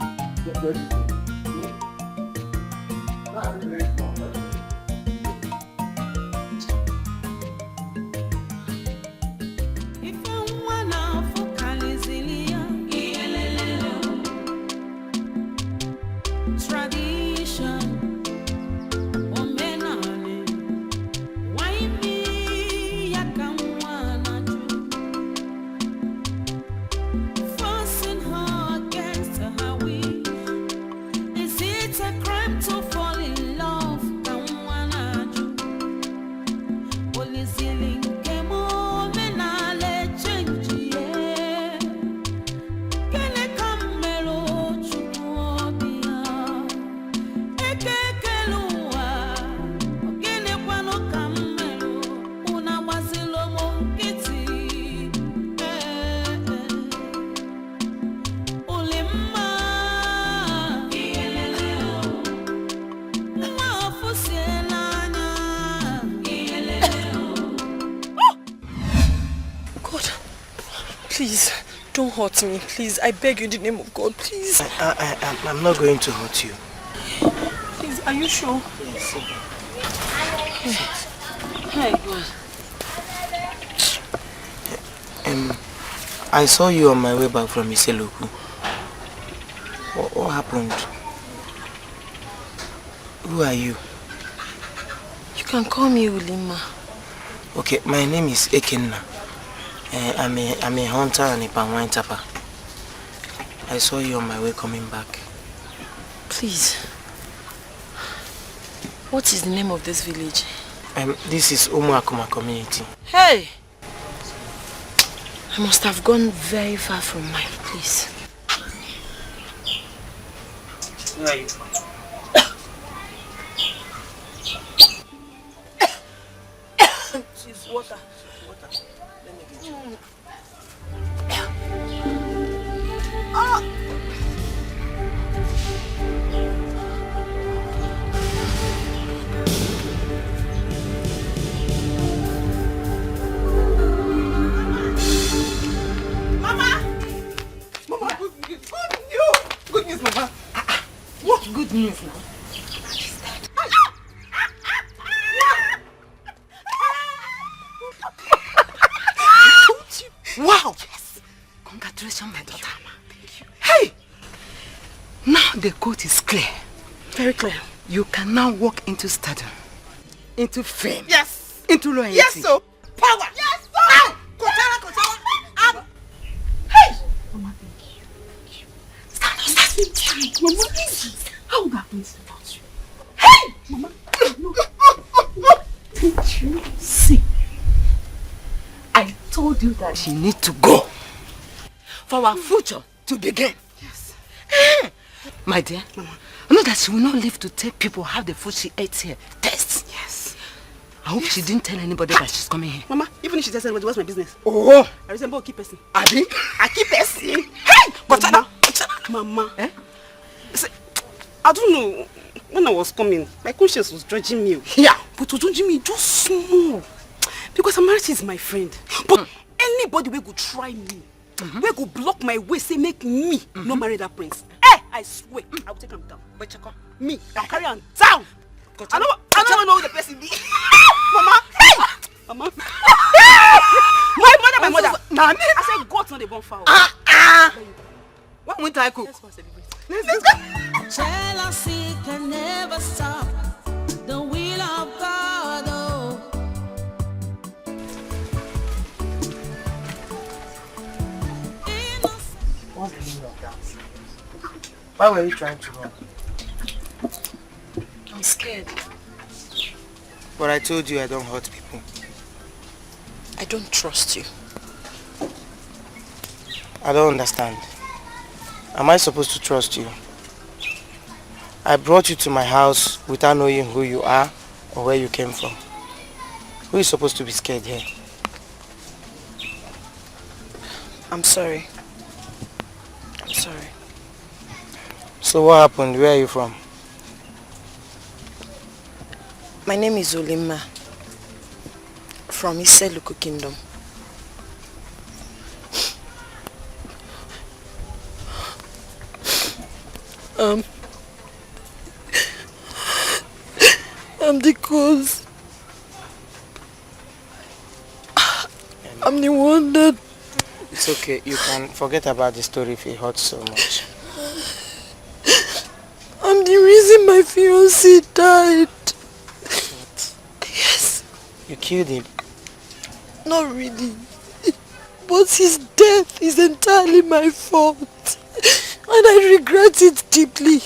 Please, don't hurt me. Please, I beg you in the name of God, please. I'm not going to hurt you. Please, are you sure? Yes. Hey, God. I saw you on my way back from Iseloku. What happened? Who are you? You can call me Ulima. Okay, my name is Ekenna. I'm a hunter and a palm wine tapper. I saw you on my way coming back. Please. What is the name of this village? This is Umuakuma community. Hey! I must have gone very far from my place. Where are you? Please, water. Good news, Mama. What good news now? Wow! Yes! Congratulations, my daughter. Thank you. Hey! Now the coat is clear. Very clear. You can now walk into stardom. Into fame. Yes! Into loyalty. Yes, so power! Yes, so! Kotara! Hey! Mama, thank you. Stand. Mama, easy. How would that please without you? Hey! Mama, no. Can't you see? I told you that she needs to go for our future to begin. Yes. My dear, Mama. Know that she will not live to tell people how the food she ate here tastes. Yes. I hope she didn't tell anybody that she's coming here. Mama, even if she tells anybody, what's my business? Oh! I resemble a key person. Abi? A key person? Hey! But Mama. Eh? See, I don't know. When I was coming, my conscience was judging me. Yeah. But was judging me just small. Because Amarachi is my friend. But anybody will go try me. We go block my way, say make me no marry that prince. Eh, I swear, I will take him down. But check on me, I'll carry him down. I don't know who the person be. Mama, hey! Mama. my mother. Nani? I said God's not a bonfire. What won't I cook? Let's go. Jealousy can never stop the will of God. Oh. What's the meaning of that? Why were you trying to run? I'm scared. But I told you I don't hurt people. I don't trust you. I don't understand. Am I supposed to trust you? I brought you to my house without knowing who you are or where you came from. Who is supposed to be scared here? I'm sorry. I'm sorry. So what happened? Where are you from? My name is Olima. From Iseluku Kingdom. I'm the cause. I'm the one that... It's okay. You can forget about the story if it hurts so much. I'm the reason my fiancé died. Yes. You killed him? Not really. But his death is entirely my fault. And I regret it deeply.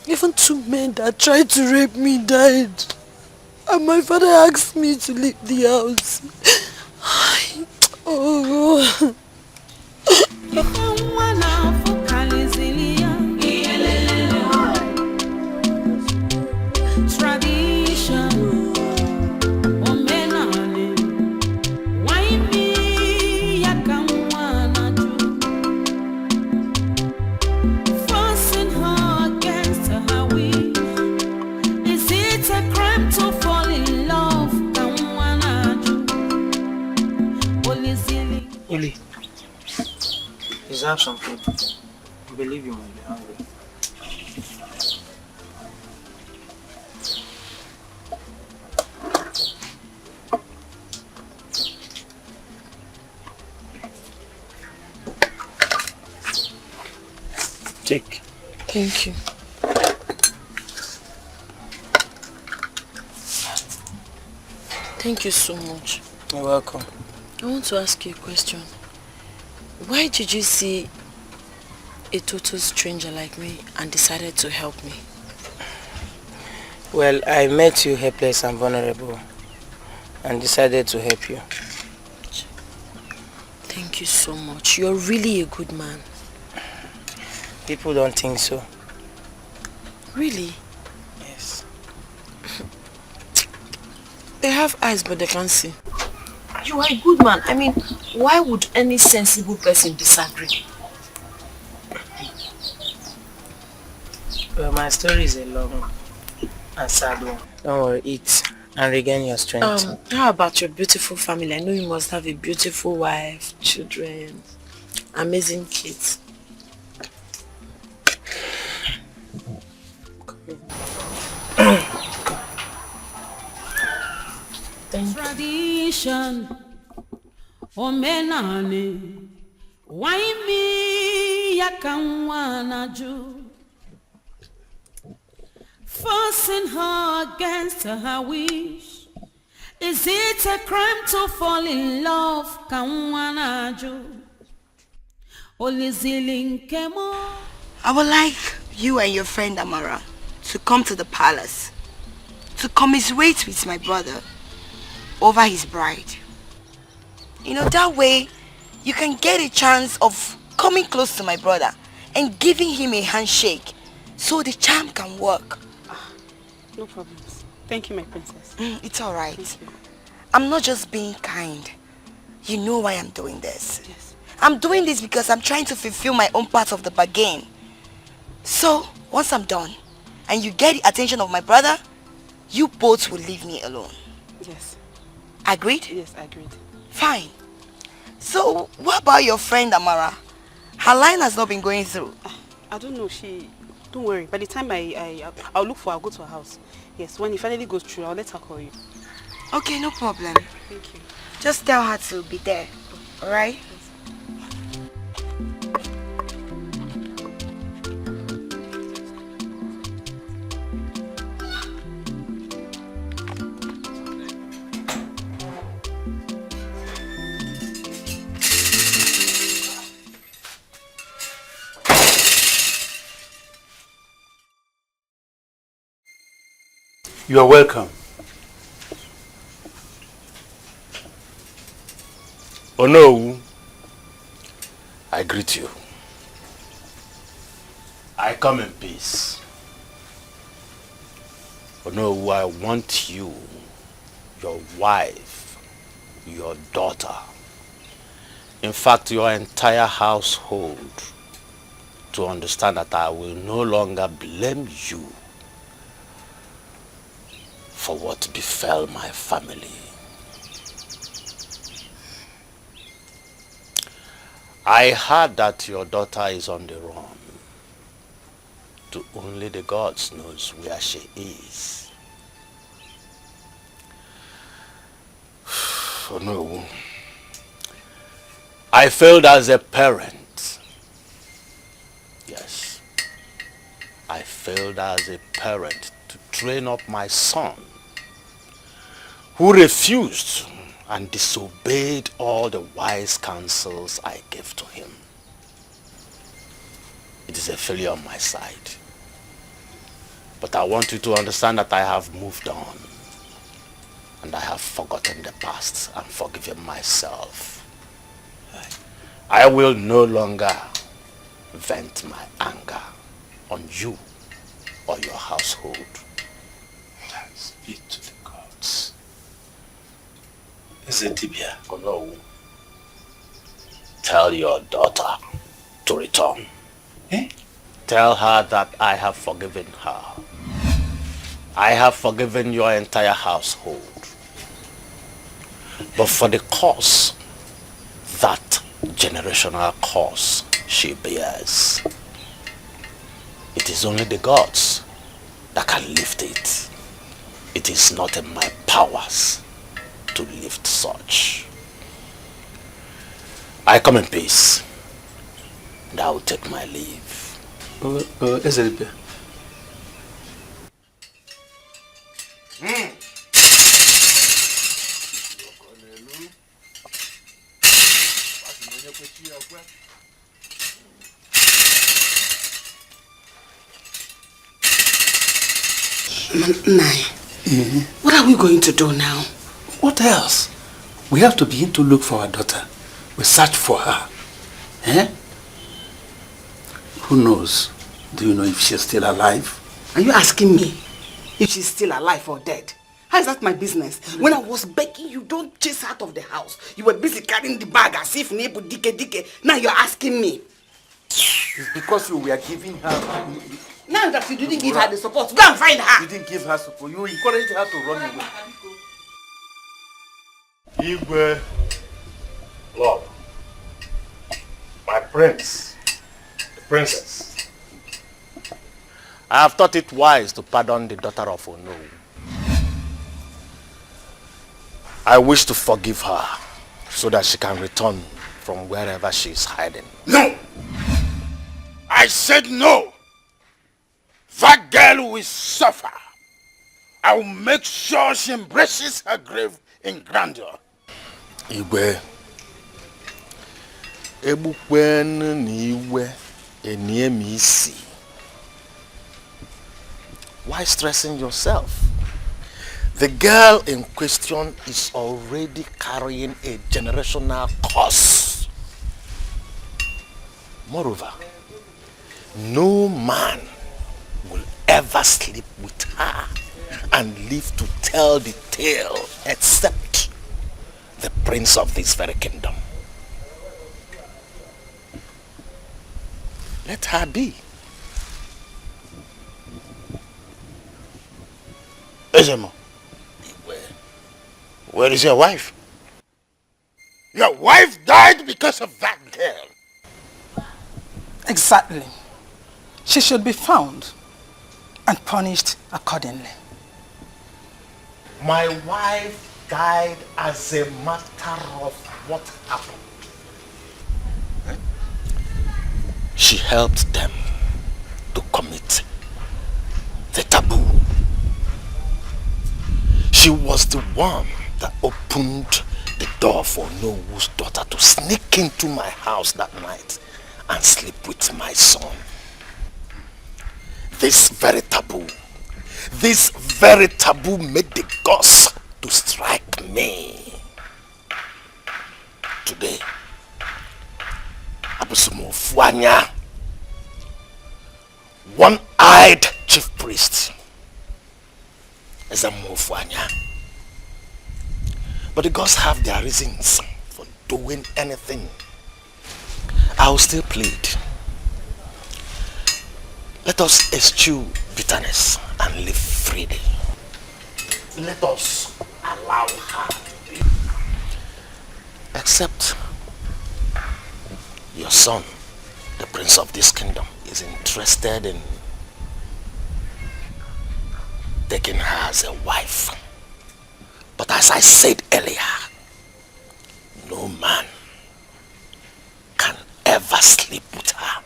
Even 2 men that tried to rape me died. And my father asked me to leave the house. Oh. Uli, deserve some food. I believe you might be hungry. Take. Thank you. Thank you so much. You're welcome. I want to ask you a question. Why did you see a total stranger like me and decided to help me? Well, I met you helpless and vulnerable and decided to help you. Thank you so much. You're really a good man. People don't think so. Really? Yes. They have eyes but they can't see. You are a good man. I mean, why would any sensible person disagree? Well, my story is a long and sad one. Don't worry, eat and regain your strength. How about your beautiful family? I know you must have a beautiful wife, children, amazing kids. Tradition, omenane, why me yakamwana ju, forcing her against her wish. Is it a crime to fall in love? Kamwana ju, only zilling kemo. I would like you and your friend Amara to come to the palace to commiserate with my brother over his bride. You know, that way you can get a chance of coming close to my brother and giving him a handshake so the charm can work. No problems. Thank you, my princess. It's alright. I'm not just being kind. You know why I'm doing this. Yes. I'm doing this because I'm trying to fulfill my own part of the bargain. So, once I'm done, and you get the attention of my brother, you both will leave me alone. Yes. Agreed? Yes, agreed. Fine. So, what about your friend Amara? Her line has not been going through. I don't know, don't worry. By the time I'll look for her, I'll go to her house. Yes, when it finally goes through, I'll let her call you. Okay, no problem. Thank you. Just tell her to be there, alright? You are welcome. Oh no, I greet you. I come in peace. Oh no, I want you, your wife, your daughter, in fact your entire household, to understand that I will no longer blame you for what befell my family. I heard that your daughter is on the run. To only the gods knows where she is. Oh no. I failed as a parent. Yes. I failed as a parent to train up my son, who refused and disobeyed all the wise counsels I gave to him. It is a failure on my side. But I want you to understand that I have moved on. And I have forgotten the past and forgiven myself. I will no longer vent my anger on you or your household. Speak to the gods. Is it Tibia? Oh no. Tell your daughter to return. Eh? Tell her that I have forgiven her. I have forgiven your entire household. But for the cause, that generational cause she bears, it is only the gods that can lift it. It is not in my powers to lift such. I come in peace, and I will take my leave. Ezeribe. What are we going to do now? What else? We have to begin to look for our daughter. We search for her. Eh? Who knows? Do you know if she's still alive? Are you asking me if she's still alive or dead? How is that my business? When I was begging you, don't chase her out of the house. You were busy carrying the bag as if neighbor dike. Now you're asking me. It's because you were giving her... Now that you didn't give her the support, go and find her. You didn't give her support. You encouraged her to run away. Igwe, Lord, my prince, the princess. I have thought it wise to pardon the daughter of Ono. I wish to forgive her so that she can return from wherever she is hiding. No! I said no! That girl will suffer. I will make sure she embraces her grave in grandeur. Igwe, ebukwenu ni iwe eniemi isi. Why stressing yourself? The girl in question is already carrying a generational curse. Moreover, no man will ever sleep with her and live to tell the tale except the prince of this very kingdom. Let her be. Ezemo, where is your wife? Your wife died because of that girl. Exactly. She should be found and punished accordingly. My wife died as a matter of what happened. She helped them to commit the taboo. She was the one that opened the door for Nowo's daughter to sneak into my house that night and sleep with my son. This very taboo made the gods to strike me. Today, Abusumo Fuanya, one-eyed chief priest, is a Fuanya. But the gods have their reasons for doing anything. I will still plead. Let us eschew bitterness and live freely. Let us allow her. Except your son, the prince of this kingdom, is interested in taking her as a wife. But as I said earlier, no man can ever sleep with her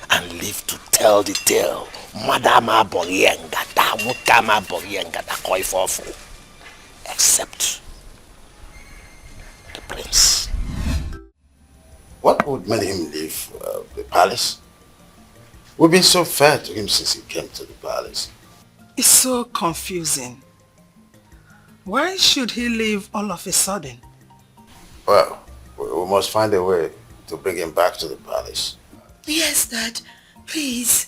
and live to tell the tale. Madama Boriengata, Mukama Boriengata, Koifofu, except the prince. What would make him leave the palace? We've been so fair to him since he came to the palace. It's so confusing. Why should he leave all of a sudden? Well, we must find a way to bring him back to the palace. Yes, Dad. Please.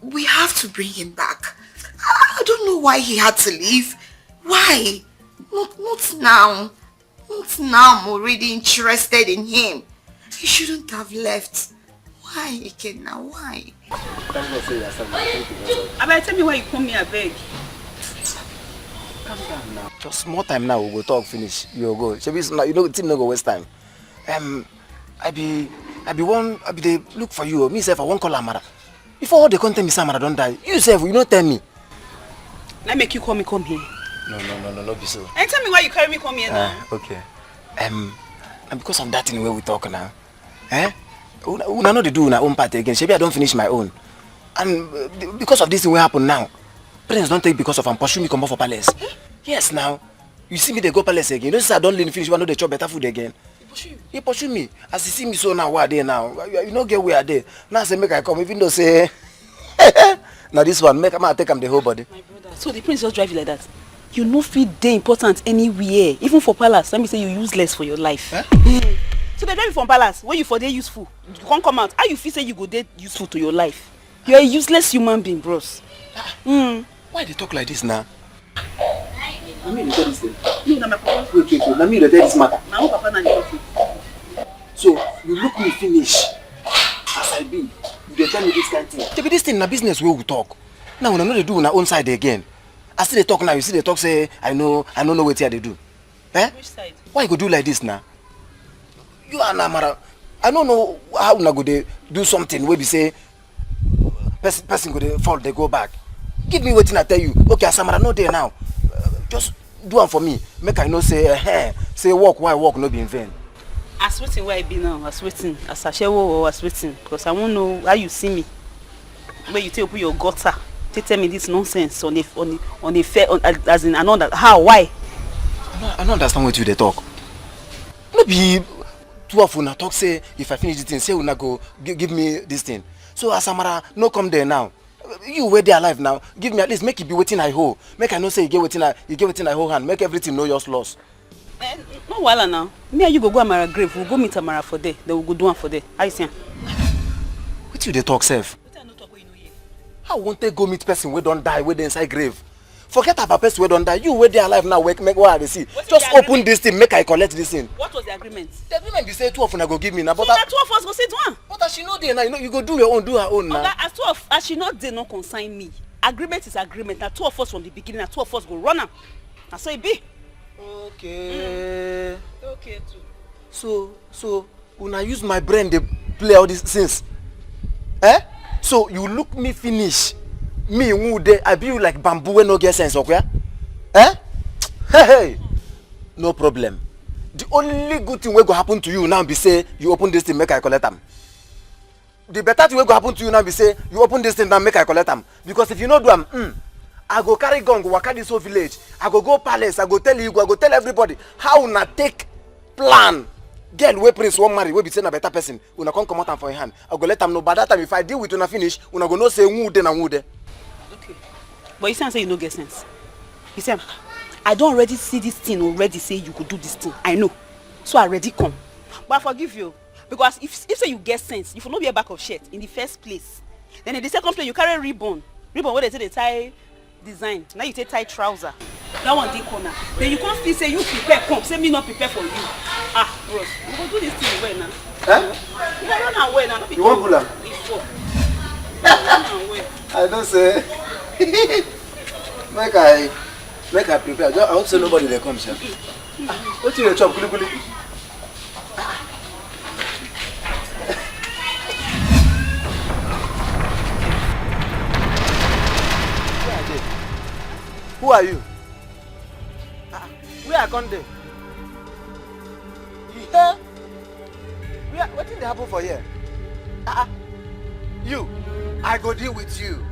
We have to bring him back. I don't know why he had to leave. Why? Not now. Not now. I'm already interested in him. He shouldn't have left. Why, Ikenna? Why? Abeg, tell me why you come here, abeg. Calm down now. Just more time now, we'll go talk finish. You'll go. You know the team no go waste time. I be they look for you. Me self, I won't call Amara. Before all the content Miss Amara don't die. You self, you don't tell me. Let me make you come here. No, be so. And tell me why you carry me come here now. Okay. And because of that thing where we talk now. Una know they do una own part again. Maybe I don't finish my own. And because of this thing will happen now. Parents don't take because of I'm pursue me come for palace. Yes now. You see me they go palace again. You know I don't learn finish one know they chop better food again. He pursue me. As you see me so now, where they now? You know get where they. Now say make I come, even though say now this one, make I take him the whole body. My brother. So the prince just drive you like that. You no fit dey important anywhere. Even for palace. Let me say you useless for your life. So they drive you from palace, where you for dey useful. You can't come out. How you feel say you go dey useful to your life? You're a useless human being, bros. Why they talk like this now? Let me tell this thing. No, my papa. Wait. Let me tell this matter. Now papa na the So you look me finish as I be. You tell me this kind of thing. Maybe this thing na business where we talk. Now when I know they do on our own side again. I see they talk now. You see they talk say I don't know what here they do. Which side? Why you go do like this now? You and Amara. I don't know how una go they do something where we say person go they fall they go back. Give me waiting I tell you. Okay, Samara no there now. Just do it for me. Make I know say say walk why walk no be in vain. As waiting where I be now, as waiting, as Ashewo or as waiting, because I won't know how you see me. Where you take open your gutter, to tell me this nonsense on a fair as in another how why? I don't understand what you they talk. Maybe two of una talk say if I finish this thing, say una go give me this thing. So as Samara no come there now. You were there alive now. Give me at least, make it be waiting I hold. Make I know say you get waiting I hold hand. Make everything know yours loss. No wala now. Me and you go Amara grave. We'll go meet Amara for there. Then we'll go do one for there. How you saying? What you they talk, self? How won't they go meet person we don't die, we dey inside grave? Forget about person we don't die. You were there alive now. Make what they see. Just open this thing. Make I collect this thing. What was the agreement? The agreement be say 2 of una go give me now. But so that 2 of us go say one. But as she know there now, you know you go do your own, do her own now. Okay, as she know they no consign me. Agreement is agreement. Now 2 of us from the beginning. Now 2 of us go run am. Now so it be. Okay. Okay too. So una use my brain to play all these things. Eh? So you look me finish. Me who dey I be like bamboo when no get sense, okay? Eh? Hey. No problem. The only good thing wey go happen to you now be say you open this thing make I collect am. The better thing wey go happen to you now be say you open this thing now make I collect am. Because if you no do am, I go carry gun go waka this whole village. I go palace. I go tell you, I go tell everybody how una take plan. Girl wey prince wan marry wey be say na better person. Una come comot am for your hand. I go let am know. By that time if I deal with una finish, una go know say who dey na who dey. Okay. But you say you no get sense. You say I don't already see this thing already say you could do this thing. I know. So I already come. But I forgive you. Because if say you get sense, you will not be a back of shirt in the first place. Then in the second place you carry ribbon. Ribbon where they say they tie design. Now you take tie trouser. That one dey corner. Then you can't still say you prepare come. Say me not prepare for you. Ah, Ross, we go do this thing well now. Eh? You run away now. You want pull am? Run away. I don't say. make I prepare. I hope say nobody dey come, sir. What you dey chop? Kuli. Who are you? Where I come there? Yeah. What did happen for here? You. I go deal with you.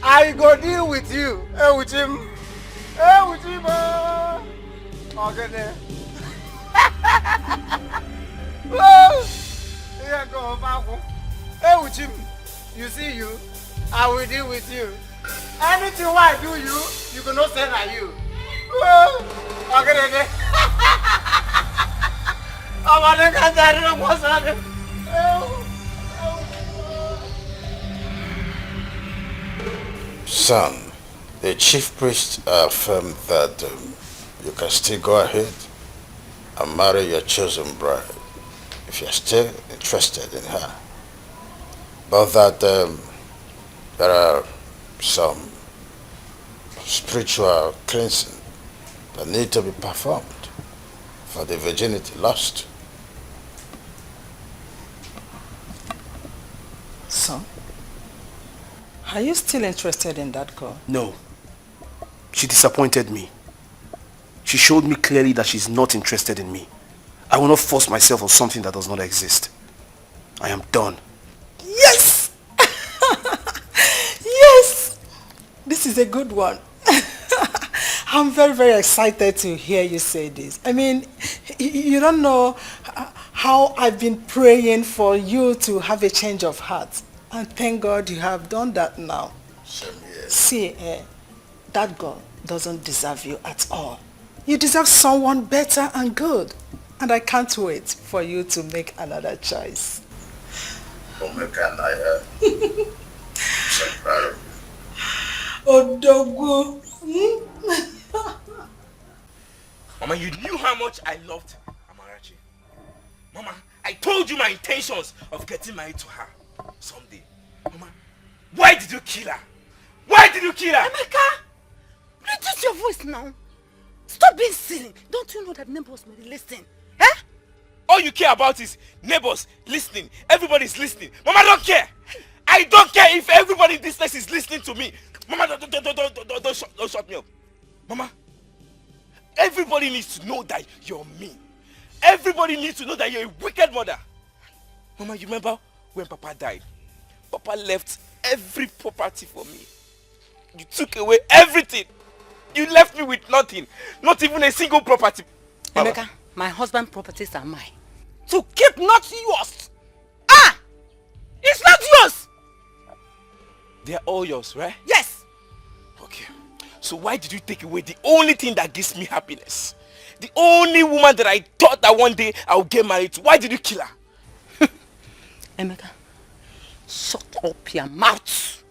I go deal with you. Hey, with him. Hey, with him. Okay, there. Here go back. Hey, with him. You see you. I will deal with you. Anything I do you can not say that you. Okay, there. I'm gonna get that. Son, the chief priest affirmed that you can still go ahead and marry your chosen bride if you're still interested in her. But that there are some spiritual cleansing that need to be performed for the virginity lost. So, are you still interested in that girl? No. She disappointed me. She showed me clearly that she's not interested in me. I will not force myself on something that does not exist. I am done. Yes! Yes! This is a good one. I'm very, very excited to hear you say this. I mean, you don't know how I've been praying for you to have a change of heart. And thank God you have done that now. See, that girl doesn't deserve you at all. You deserve someone better and good. And I can't wait for you to make another choice. So proud of you. Odogu. Mama, you knew how much I loved Amarachi. Mama, I told you my intentions of getting married to her someday. Mama, why did you kill her? Why did you kill her? Emeka, reduce your voice now. Stop being silly. Don't you know that neighbors may listen? Eh? All you care about is neighbors listening. Everybody's listening. Mama, don't care. I don't care if everybody in this place is listening to me. Mama, don't shut me up. Mama, everybody needs to know that you're mean. Everybody needs to know that you're a wicked mother. Mama, you remember when Papa died? Papa left every property for me. You took away everything. You left me with nothing. Not even a single property. Mama. Emeka, my husband's properties are mine. To keep, not yours. Ah! It's not yours! They are all yours, right? Yes! Okay. So why did you take away the only thing that gives me happiness? The only woman that I thought that one day I would get married to. Why did you kill her? Emeka, shut up your mouth.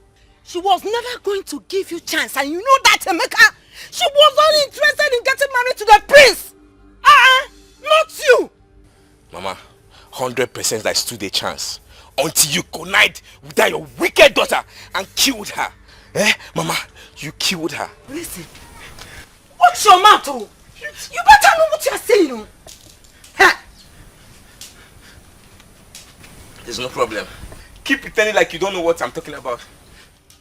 She was never going to give you chance, and you know that, Emeka. She was only interested in getting married to the prince. Not you. Mama, 100% I stood a chance. Until you connived with that your wicked daughter and killed her. Eh? Mama, you killed her. Listen. Watch your mouth, oh. You better know what you're saying, oh. Huh? There's no problem. Keep pretending like you don't know what I'm talking about.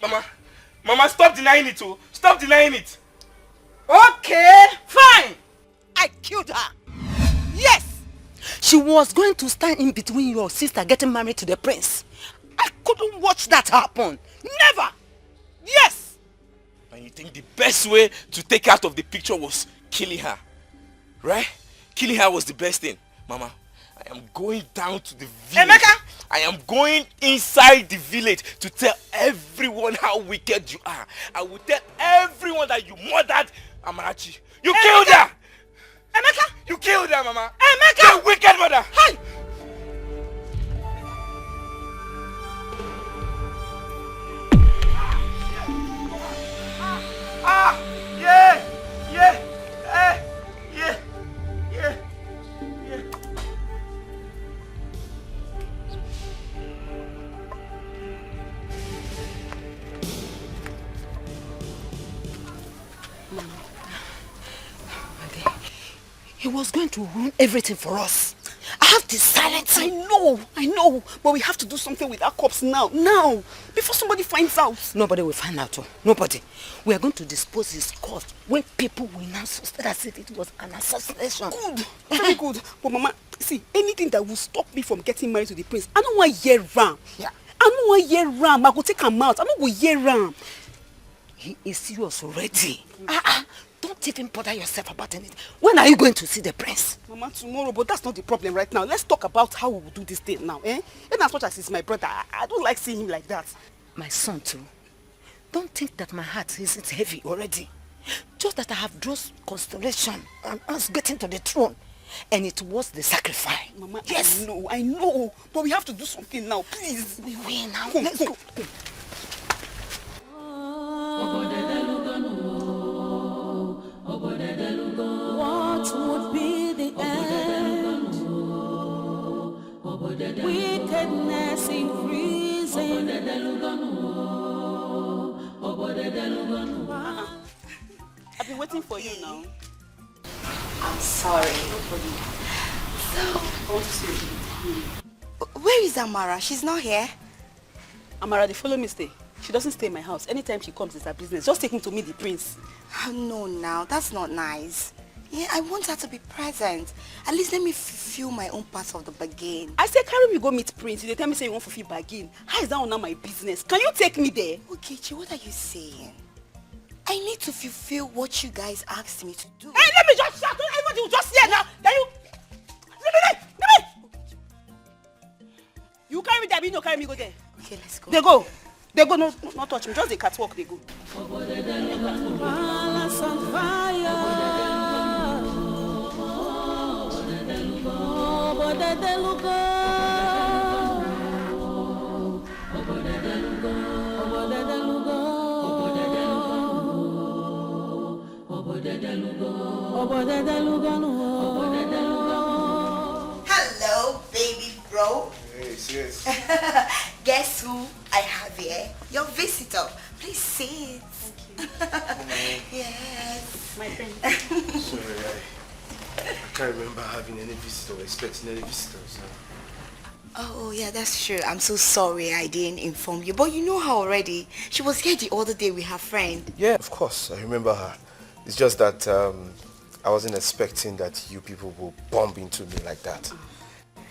Mama, stop denying it, oh. Stop denying it. Okay, fine. I killed her. Yes. She was going to stand in between your sister getting married to the prince. I couldn't watch that happen. Never. Yes. And you think the best way to take her out of the picture was killing her? Right? Killing her was the best thing. Mama, I am going down to the village. Emeka! I am going inside the village to tell everyone how wicked you are. I will tell everyone that you murdered Amarachi. You killed her! Emeka! You killed her, Mama! Emeka! You wicked mother! Hey! He was going to ruin everything for us. I have decided to... I know, but we have to do something with our corpse now, before somebody finds out. Nobody will find out, oh. Nobody. We are going to dispose his corpse when people will now suspect as if it was an assassination. Good, very good. But Mama, see, anything that will stop me from getting married to the prince, I don't want to hear ram. Yeah. I don't want to hear ram. I go take him out. I don't go hear ram. He is serious already. Don't even bother yourself about anything. When are you going to see the prince? Mama, tomorrow, but that's not the problem right now. Let's talk about how we will do this thing now, eh? And as much as he's my brother, I don't like seeing him like that. My son too. Don't think that my heart isn't heavy already. Just that I have drawn constellation on us getting to the throne. And it was the sacrifice. Mama, yes. I know. But we have to do something now, please. We will now. Come, let's go. What would be the end? Wickedness increasing. I've been waiting for you now. I'm sorry. So, where is Amara? She's not here. Amara, they follow me stay. She doesn't stay in my house. Anytime she comes, it's her business. Just take me to meet the prince. Oh, no, now. That's not nice. Yeah, I want her to be present. At least let me fulfill my own part of the bargain. I say, carry me go meet prince. They tell me say you want to fulfill bargain. How is that not my business? Can you take me there? Okay, Chi, what are you saying? I need to fulfill what you guys asked me to do. Hey, let me just shout. Everybody will just hear now. Then you... Let me. You carry me there, but you don't carry me go there. Okay, let's go. They go. They go, no touch me. Just the catwalk, they go. Hello, baby bro. Yes. Guess who I have here? Your visitor. Please sit. Yes. My friend. Sorry, I can't remember having any visitor or expecting any visitors. Oh, yeah, that's true. I'm so sorry I didn't inform you. But you know her already. She was here the other day with her friend. Yeah, of course. I remember her. It's just that I wasn't expecting that you people will bump into me like that.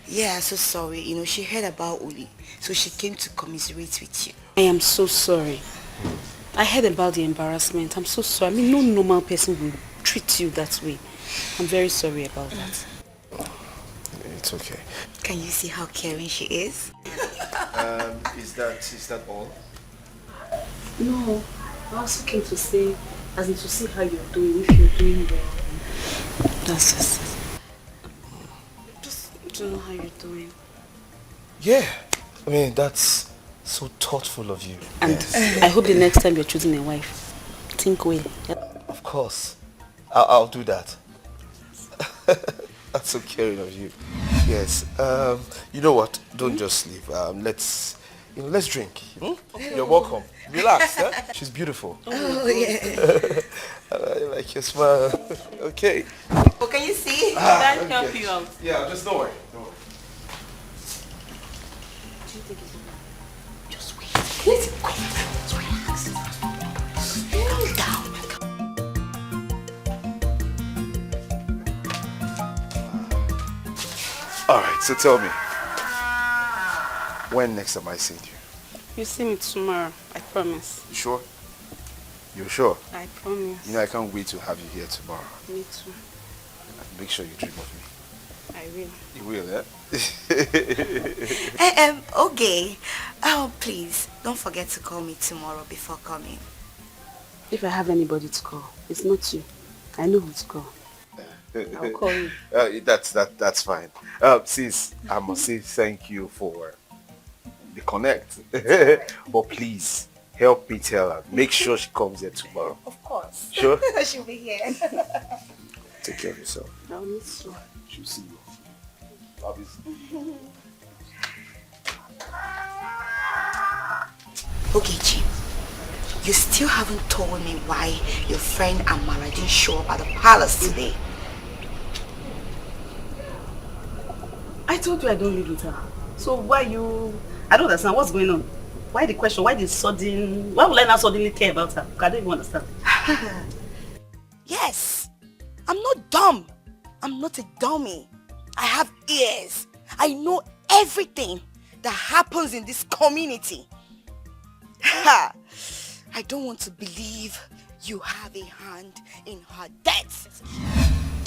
Yeah, so sorry. You know, she heard about Uli. So she came to commiserate with you. I am so sorry. I heard about the embarrassment. I'm so sorry. I mean, no normal person will treat you that way. I'm very sorry about that. It's okay. Can you see how caring she is? Is that all? No, I also came to say, as in to see how you're doing, if you're doing well. That's just it. Just to know how you're doing. Yeah, I mean, that's so thoughtful of you. And yes. I hope the next time you're choosing a wife, think well. Yep. Of course. I'll do that. That's so caring of you. Yes. You know what? Don't just leave. Let's drink. You're welcome. Relax. Huh? She's beautiful. Oh, yeah. I like your smile. Okay. Oh, can you see? Can I help you out? Yeah, just don't worry. Just wait. Let's wait. Relax. Calm down. Alright, so tell me. When next am I seeing you? You see me tomorrow, I promise. You sure? You're sure? I promise. You know, I can't wait to have you here tomorrow. Me too. Make sure you dream of me. I will. You will, eh? Okay. Oh, please, don't forget to call me tomorrow before coming. If I have anybody to call, it's not you. I know who to call. I'll call you. That's fine. Sis, I must say thank you for the connect. But please, help me tell her. Make sure she comes here tomorrow. Of course. Sure? She'll be here. Take care of yourself. I'll miss you. She'll see you. Obviously. Okay, Jim. You still haven't told me why your friend Amara didn't show up at the palace today. I told you I don't live with her. So why you... I don't understand what's going on. Why the question? Why the sudden... Why would I not suddenly care about her? I don't even understand. Yes. I'm not dumb. I'm not a dummy. I have ears. I know everything that happens in this community. I don't want to believe you have a hand in her death.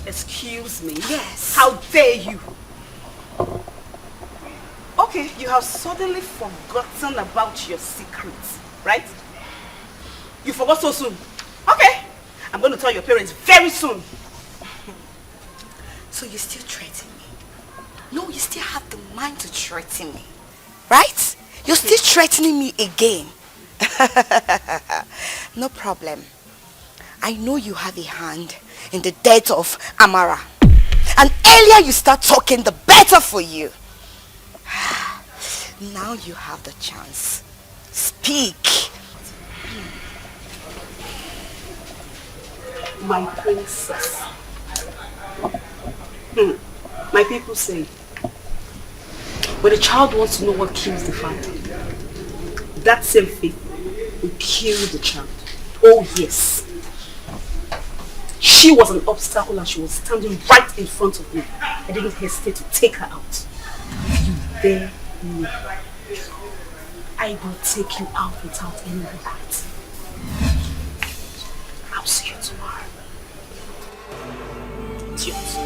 Excuse me? Yes. How dare you? Okay, you have suddenly forgotten about your secrets, right? You forgot so soon. Okay, I'm going to tell your parents very soon. So you still threaten me? No, you still have the mind to threaten me, right? You're still threatening me again. No problem. I know you have a hand in the death of Amara. And earlier you start talking, the better for you. Now you have the chance. Speak. My princess. My people say, when a child wants to know what kills the father, that same faith will kill the child. Oh yes. She was an obstacle and she was standing right in front of me. I didn't hesitate to take her out. If you dare me, I will take you out without any regret. I'll see you tomorrow. Cheers.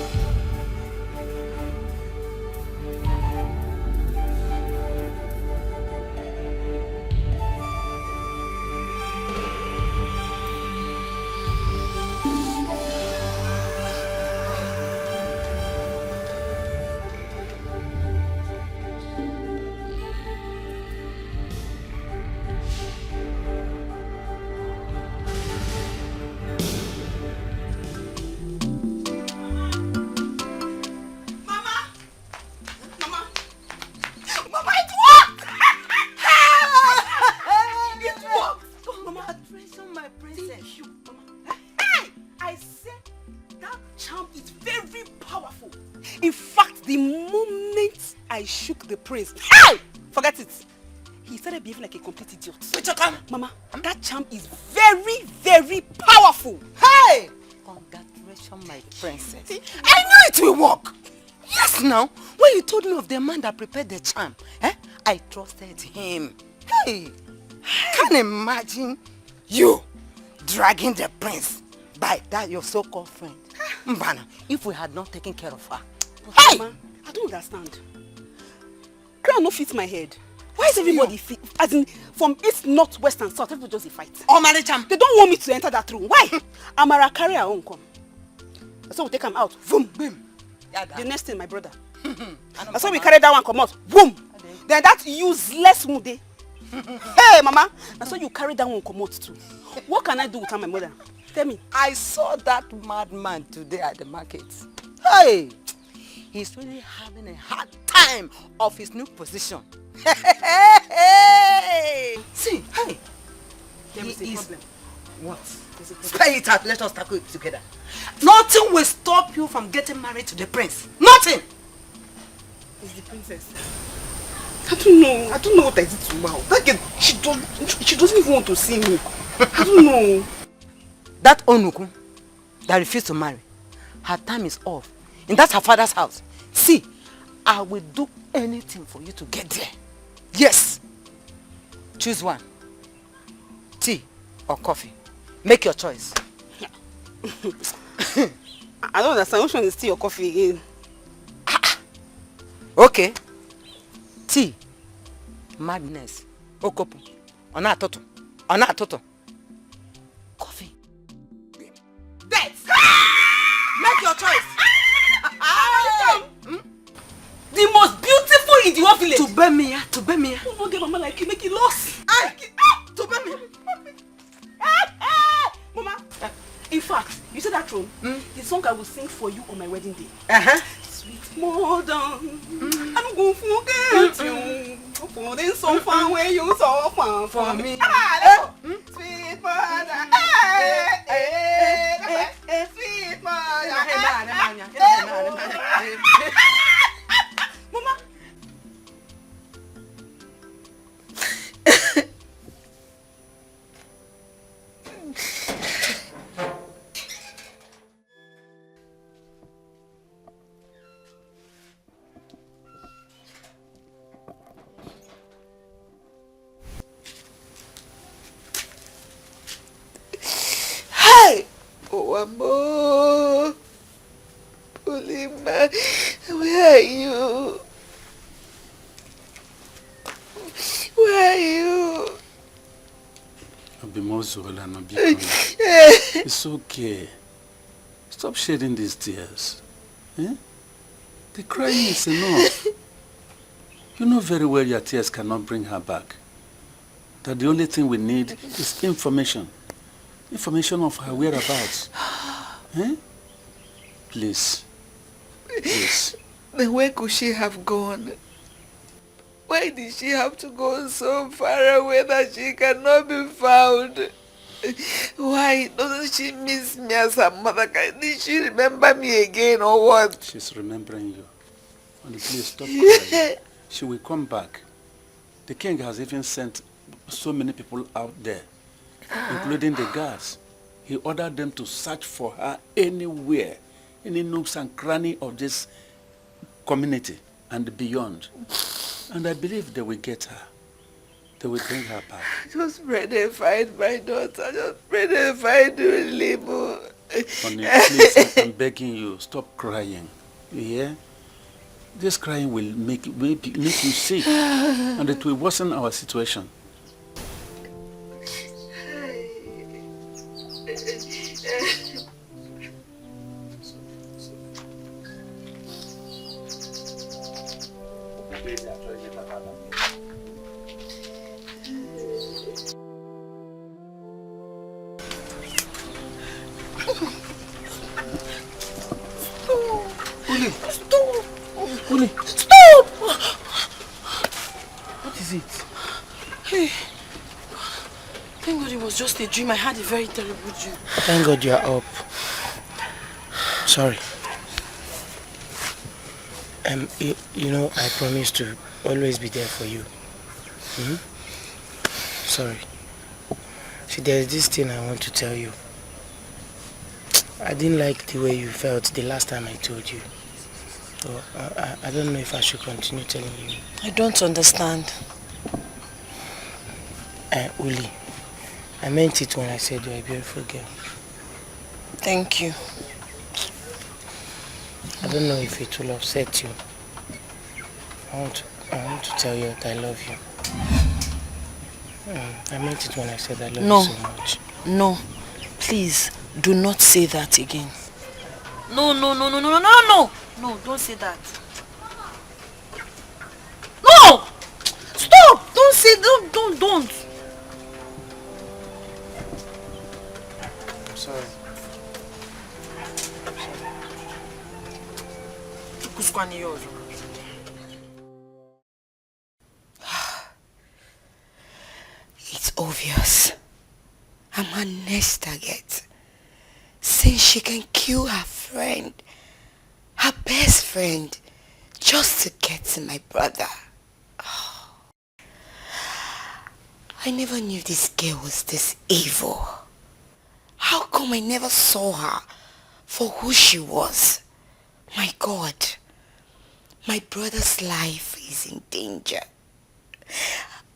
I shook the prince. Hey! Forget it. He started behaving like a complete idiot. Mama, that charm is very, very powerful. Hey! Congratulations, my princess. I knew it will work. Yes, now. When you told me of the man that prepared the charm, I trusted him. Hey! Can't imagine you dragging the prince by that your so-called friend. Mbana, if we had not taken care of her. But hey! Mama, I don't understand. Crown no fits my head. Why is everybody, as in, from east, north, west, and south, everybody just a fight? Oh, Maricham. They don't want me to enter that room. Why? Amara carry her own come. So we take him out. Boom. Boom. The next thing, my brother. So we carry that one come out. Boom. Then that useless mude. Hey, mama. And so you carry that one come out too. What can I do without my mother? Tell me. I saw that madman today at the market. Hey! He's really having a hard time of his new position. See, hey! There is a problem. What? Spell it out. Let us tackle it together. Nothing will stop you from getting married to the prince. Nothing! It's the princess. I don't know what I did to her. That girl, she doesn't even want to see me. I don't know. That Onuku that refused to marry, her time is off. And that's her father's house. See, I will do anything for you to get there. Yes. Choose one. Tea or coffee. Make your choice. I don't understand. Which one is tea or coffee again? Okay. Tea. Madness. Okopu. Ona toto. Ona toto. Coffee. Death. Make your choice. The most beautiful in the whole village. To bear me, to bear me. You don't get mama like you, make it lost. To bear me. Mama, in fact, you see that room? The song I will sing for you on my wedding day. Sweet mother, I'm going to forget you. Putting so far where you so far from me. Sweet mother, sweet mother. Mama. Hey! Oh, Amo! Pulima, where are you? Where are you? Abimozola, no be It's okay. Stop shedding these tears. Eh? The crying is enough. You know very well your tears cannot bring her back. That the only thing we need is information. Information of her whereabouts. Eh? Please. Please. Then where could she have gone? Why did she have to go so far away that she cannot be found? Why doesn't she miss me as her mother? Did she remember me again or what? She's remembering you. Only please stop crying. She will come back. The king has even sent so many people out there, including the guards. He ordered them to search for her anywhere, any nooks and cranny of this community and beyond. And I believe they will get her. They will bring her back. Just pray they find my daughter. Just pray they find Limu. Honey, please, I'm begging you, stop crying. You hear? This crying will make you sick, and it will worsen our situation. Uli, stop! What is it? Hey, thank God it was just a dream. I had a very terrible dream. Thank God you are up. Sorry. You know, I promised to always be there for you. Sorry. See, there's this thing I want to tell you. I didn't like the way you felt the last time I told you. So I don't know if I should continue telling you. I don't understand. Uli, I meant it when I said you're a beautiful girl. Thank you. I don't know if it will upset you. I want to tell you that I love you. I meant it when I said I love No. you so much. No. Please, do not say that again. No, no, no, no, no, no, no, no. No, don't say that. No! Stop! Don't say, don't. I'm sorry. It's obvious. I'm her next target. Since she can kill her friend, her best friend, just to get to my brother. Oh. I never knew this girl was this evil. How come I never saw her for who she was? My God, my brother's life is in danger.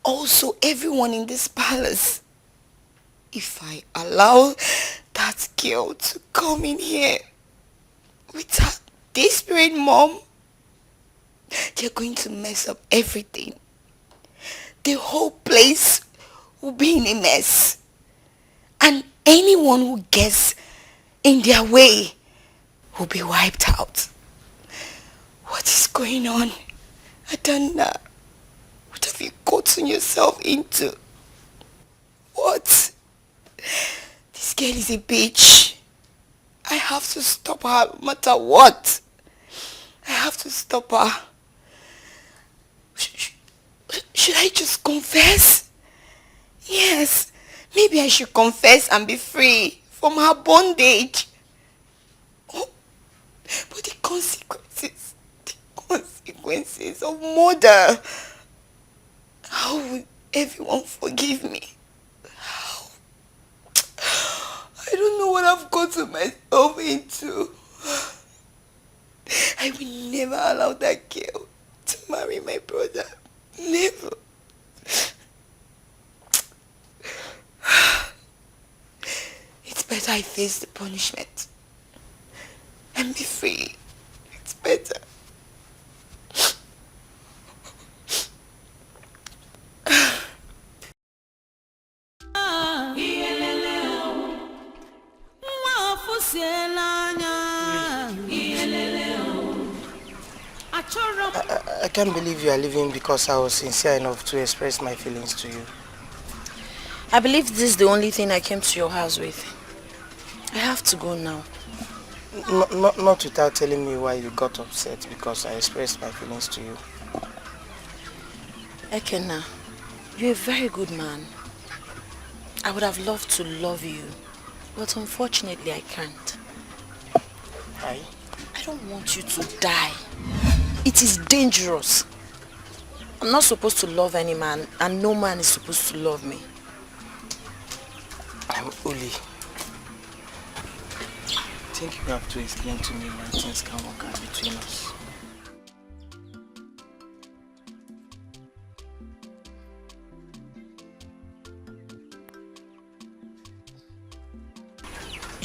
Also, everyone in this palace. If I allow that girl to come in here with her desperate mom, they're going to mess up everything. The whole place will be in a mess. And anyone who gets in their way will be wiped out. What is going on? Adana, what have you gotten yourself into? What? This girl is a bitch. I have to stop her no matter what. I have to stop her. Should I just confess? Yes, maybe I should confess and be free from her bondage. Oh, but the consequences of murder. How will everyone forgive me? How? I don't know what I've gotten myself into. I will never allow that girl to marry my brother. Never. It's better I face the punishment and be free. It's better. I can't believe you are leaving because I was sincere enough to express my feelings to you. I believe this is the only thing I came to your house with. I have to go now. Not without telling me why you got upset because I expressed my feelings to you. Ekena, you're a very good man. I would have loved to love you, but unfortunately I can't. Why? I don't want you to die. It is dangerous. I'm not supposed to love any man, and no man is supposed to love me. I'm Uli. I think you have to explain to me why things can work out between us.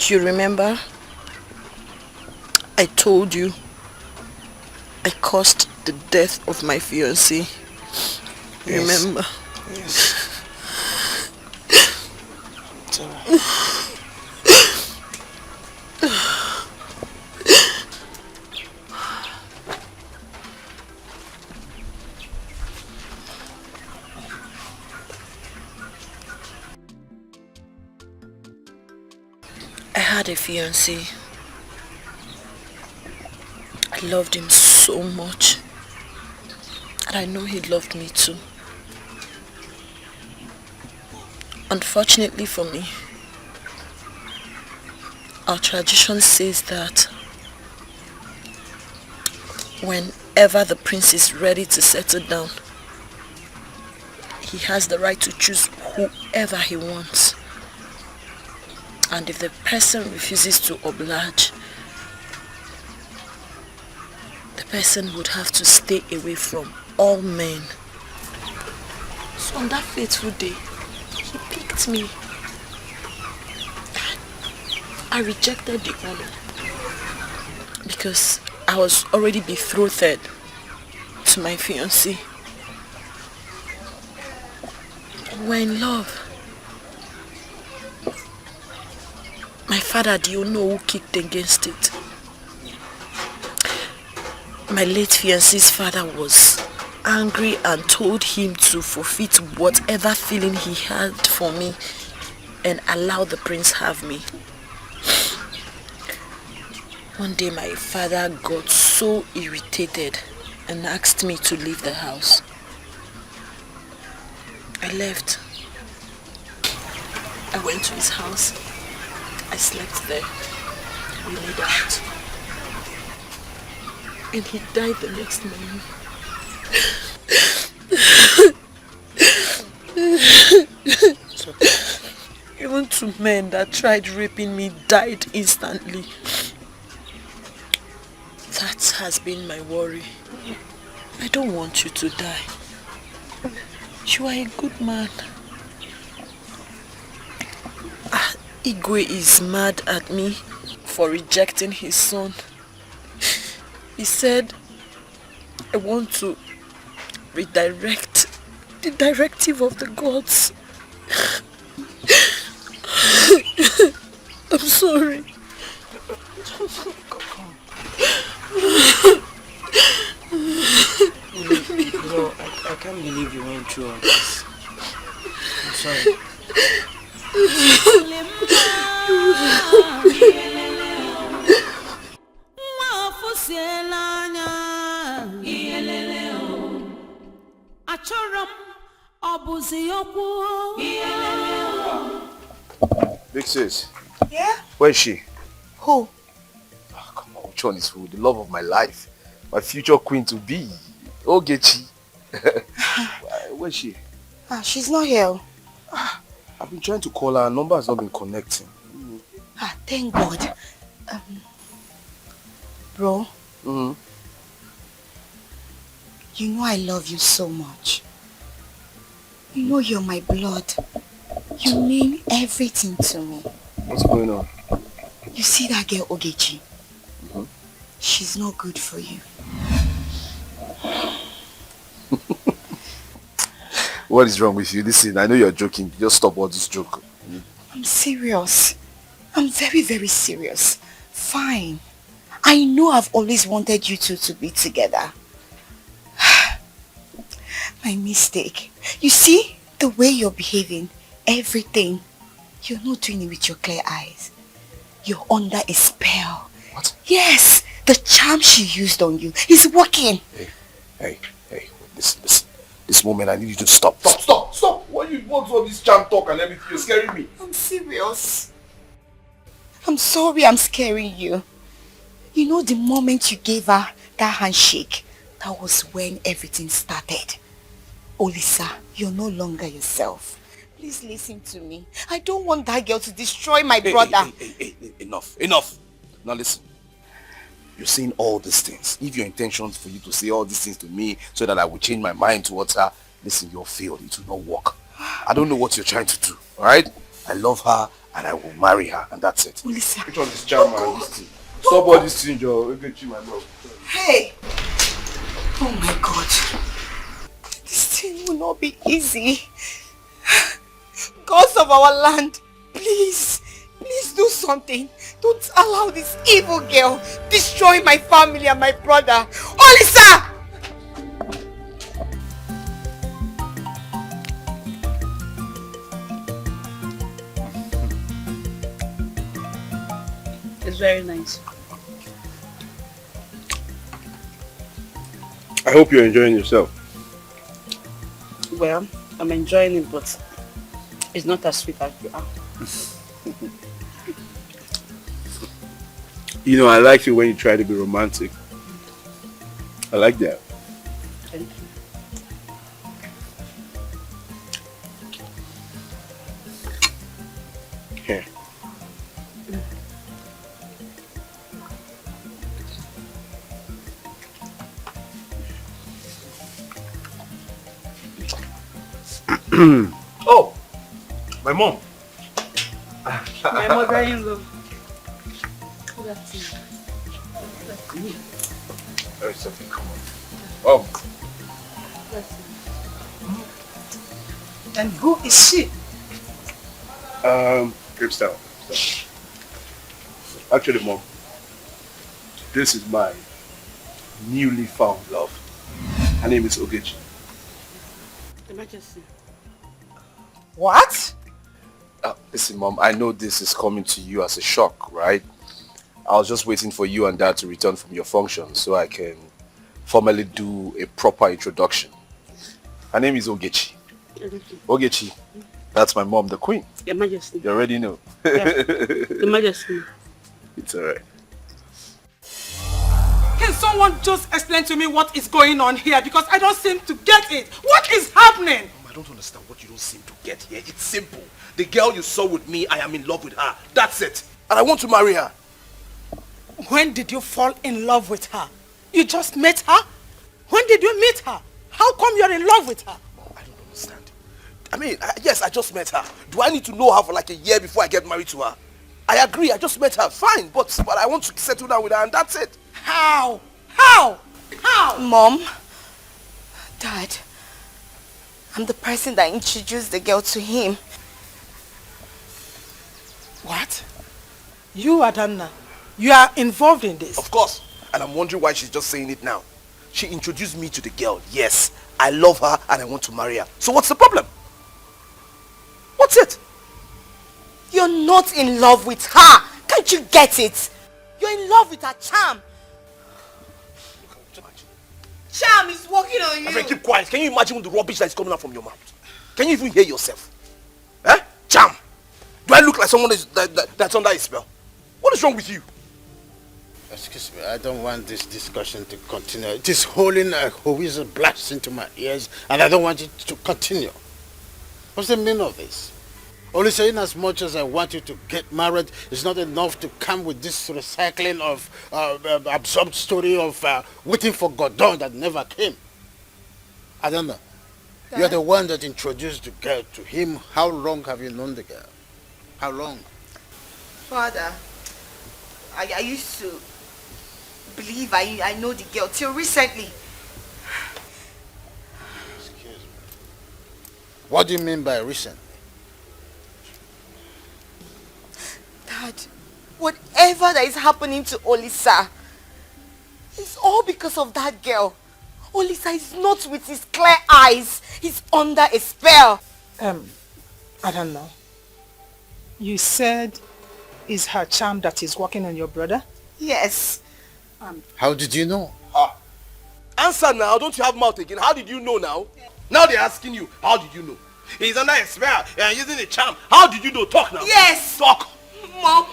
You remember? I told you I caused the death of my fiancé. Yes. Remember? Yes. It's alright. I had a fiancé. I loved him so much. And I know he loved me too. Unfortunately for me, our tradition says that whenever the prince is ready to settle down, he has the right to choose whoever he wants. And if the person refuses to oblige, the person would have to stay away from all men. So on that fateful day, he picked me. I rejected the honor because I was already betrothed to my fiancé. And We're in love. My father, do you know who kicked against it? My late fiancé's father was angry and told him to forfeit whatever feeling he had for me and allow the prince have me. One day my father got so irritated and asked me to leave the house. I left. I went to his house. I slept there. We laid out. And he died the next morning. Even 2 men that tried raping me died instantly. That has been my worry. I don't want you to die. You are a good man. Igwe is mad at me for rejecting his son. He said, I want to redirect the directive of the gods. I'm sorry. No, I can't believe you went through all this. I'm sorry. Big sis. Yeah? Where is she? Who? Oh, come on, which one is who? The love of my life. My future queen to be. Ogechi. Where is she? She's not here. I've been trying to call her. Her number has not been connecting. Thank God. Bro. Mm-hmm. You know I love you so much. You know you're my blood. You mean everything to me. What's going on? You see that girl Ogechi? Mm-hmm. She's not good for you. What is wrong with you? Listen, I know you're joking. Just stop all this joke. I'm serious. I'm very, very serious. Fine. I know I've always wanted you two to be together. My mistake. You see, the way you're behaving, everything, you're not doing it with your clear eyes. You're under a spell. What? Yes, the charm she used on you is working. Hey, listen. This moment I need you to stop. Stop! Why you want all this charm talk and everything? You're scaring me. I'm serious. I'm sorry I'm scaring you. You know the moment you gave her that handshake, that was when everything started. Olisa, you're no longer yourself. Please listen to me. I don't want that girl to destroy my brother. Hey, enough. Now listen. You're saying all these things. If your intention is for you to say all these things to me so that I will change my mind towards her, listen, you're failed. It will not work. I don't know what you're trying to do, alright? I love her and I will marry her and that's it. Olisa. Which one is charm and this thing? Stop all this thing, Joe. My love. Hey! Oh my God. This thing will not be easy. Gods of our land, please do something. Don't allow this evil girl destroy my family and my brother. Olisa! It's very nice. I hope you're enjoying yourself. Well, I'm enjoying it, but it's not as sweet as you are. You know, I like it when you try to be romantic. I like that. Thank you. Here. Oh, my mom. My mother-in-law. Oh, Sophie, come on. Oh. And who is she? Crystal. Actually, Mom, this is my newly found love. Her name is Ogechi. Emergency. What? Listen, Mom, I know this is coming to you as a shock, right? I was just waiting for you and Dad to return from your function so I can formally do a proper introduction. Her name is Ogechi. Ogechi. That's my mom, the queen. Your Majesty. You already know. Yeah. Your Majesty. It's alright. Can someone just explain to me what is going on here? Because I don't seem to get it. What is happening? I don't understand what you don't seem to get here. It's simple. The girl you saw with me, I am in love with her. That's it. And I want to marry her. When did you fall in love with her? You just met her? When did you meet her? How come you're in love with her? I don't understand. I mean, yes, I just met her. Do I need to know her for like a year before I get married to her? I agree, I just met her. Fine, but I want to settle down with her and that's it. How? How? How? Mom, Dad, I'm the person that introduced the girl to him. What? You, Adanna, you are involved in this? Of course. And I'm wondering why she's just saying it now. She introduced me to the girl. Yes, I love her and I want to marry her. So what's the problem? What's it? You're not in love with her. Can't you get it? You're in love with her charm. Charm is working on you. My friend, keep quiet. Can you imagine the rubbish that is coming out from your mouth? Can you even hear yourself? Eh? Charm. Do I look like someone that's under a spell? What is wrong with you? Excuse me, I don't want this discussion to continue. It is holding a whistle blast into my ears and I don't want it to continue. What's the meaning of this? Only saying as much as I want you to get married is not enough to come with this recycling of absurd story of waiting for Godon that never came. I don't know. You're the one that introduced the girl to him. How long have you known the girl? How long? Father, I used to believe I know the girl till recently. Excuse me. What do you mean by recent? Dad, whatever that is happening to Olisa, it's all because of that girl. Olisa is not with his clear eyes. He's under a spell. I don't know. You said it's her charm that is working on your brother? Yes. How did you know? Answer now. Don't you have mouth again? How did you know now? Now they're asking you. How did you know? He's under a spell and using a charm. How did you know? Talk now. Yes. Talk. Mom,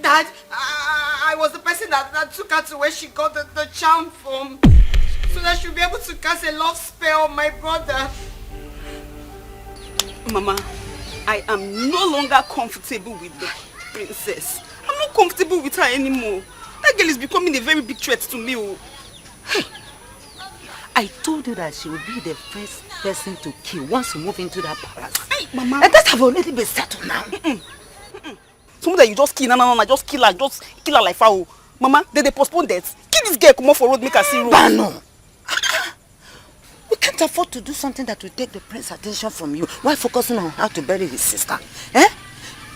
Dad, I was the person that took her to where she got the charm from. So that she'll be able to cast a love spell on my brother. Mama, I am no longer comfortable with the princess. I'm not comfortable with her anymore. That girl is becoming a very big threat to me. Oh. I told you that she will be the first person to kill once you move into that palace. Hey, Mama. And that have already been settled now. Someone that you just kill, no, just kill her like foul. Mama, they postpone that. Kill this girl, come on for road, make her see road. But no. We can't afford to do something that will take the prince's attention from you while focusing on how to bury his sister. Eh?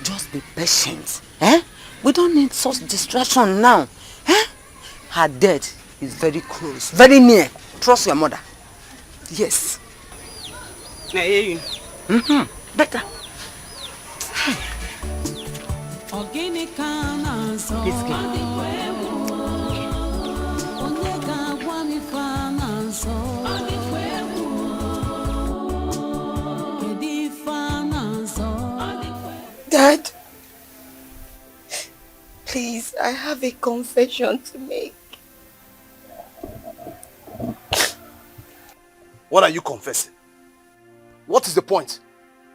Just be patient. Eh? We don't need such distraction now. Eh? Her death is very close, very near. Trust your mother. Yes. I hear you. Better. Dad, please, I have a confession to make. What are you confessing? What is the point?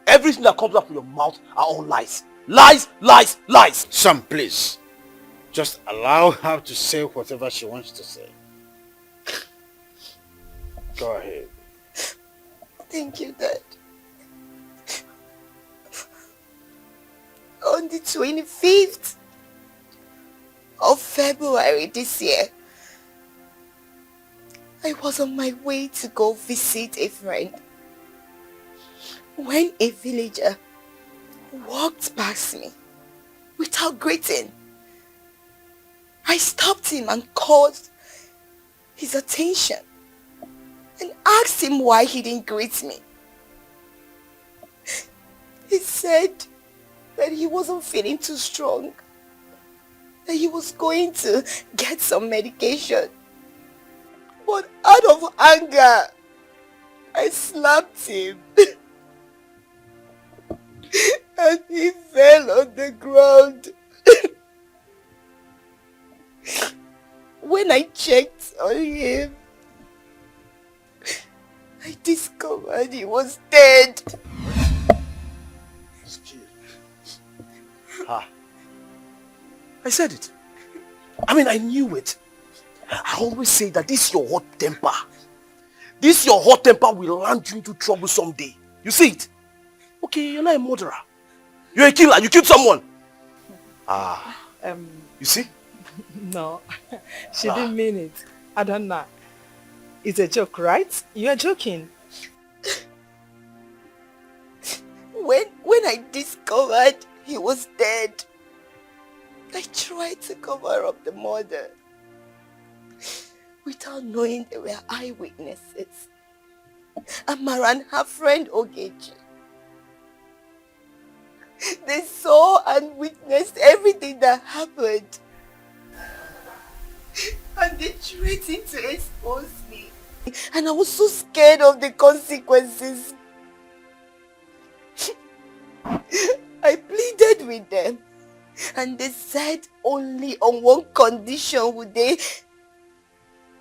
Everything that comes out from your mouth are all lies. Lies, lies, lies. Sam, please. Just allow her to say whatever she wants to say. Go ahead. Thank you, Dad. On the 25th of February this year, I was on my way to go visit a friend. when a villager walked past me without greeting, I stopped him and called his attention and asked him why he didn't greet me. He said that he wasn't feeling too strong, that he was going to get some medication. But out of anger, I slapped him and he fell on the ground. When I checked on him, I discovered he was dead. Ah. I said it. I mean, I knew it. I always say that this your hot temper. This your hot temper will land you into trouble someday. You see it? Okay, you're not a murderer. You're a killer. You killed someone. You see? No, she didn't mean it. I don't know. It's a joke, right? You're joking. When I discovered he was dead, I tried to cover up the murder without knowing there were eyewitnesses. Amara and her friend Ogechi. They saw and witnessed everything that happened. And they threatened to expose me. And I was so scared of the consequences. I pleaded with them. And they said only on one condition would they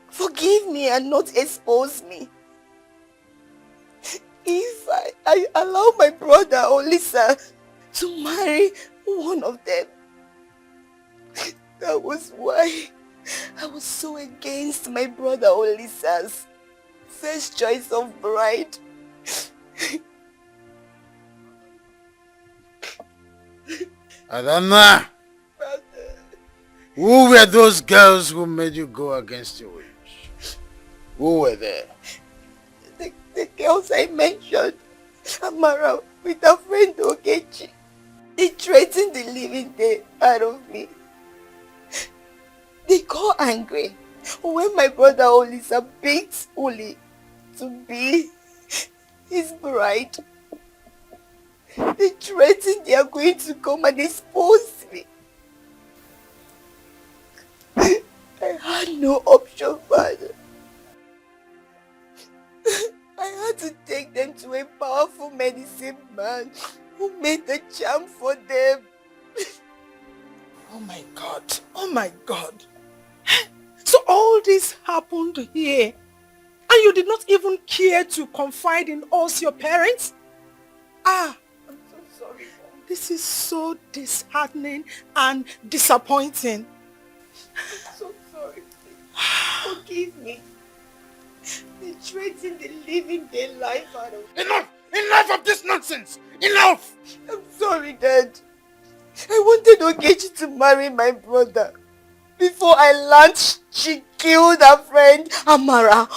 forgive me and not expose me. If I allow my brother Olisa to marry one of them. That was why I was so against my brother Olisa's first choice of bride. Adana, who were those girls who made you go against your wish? Who were there? The girls I mentioned, Amara with her friend Ogechi, they threatened the living day out of me. They got angry when my brother Olisa begged Uli to be his bride. They threatened they are going to come and expose me. I had no option, Father. I had to take them to a powerful medicine man who made the charm for them. Oh my God. Oh my God. So all this happened here and you did not even care to confide in us, your parents? I'm so sorry. This is so disheartening and disappointing. I'm so sorry. Forgive me. They threatened the living their life out of me. Enough! Enough of this nonsense! Enough! I'm sorry, Dad. I wanted Ogechi to marry my brother. Before I learned she killed her friend, Amara.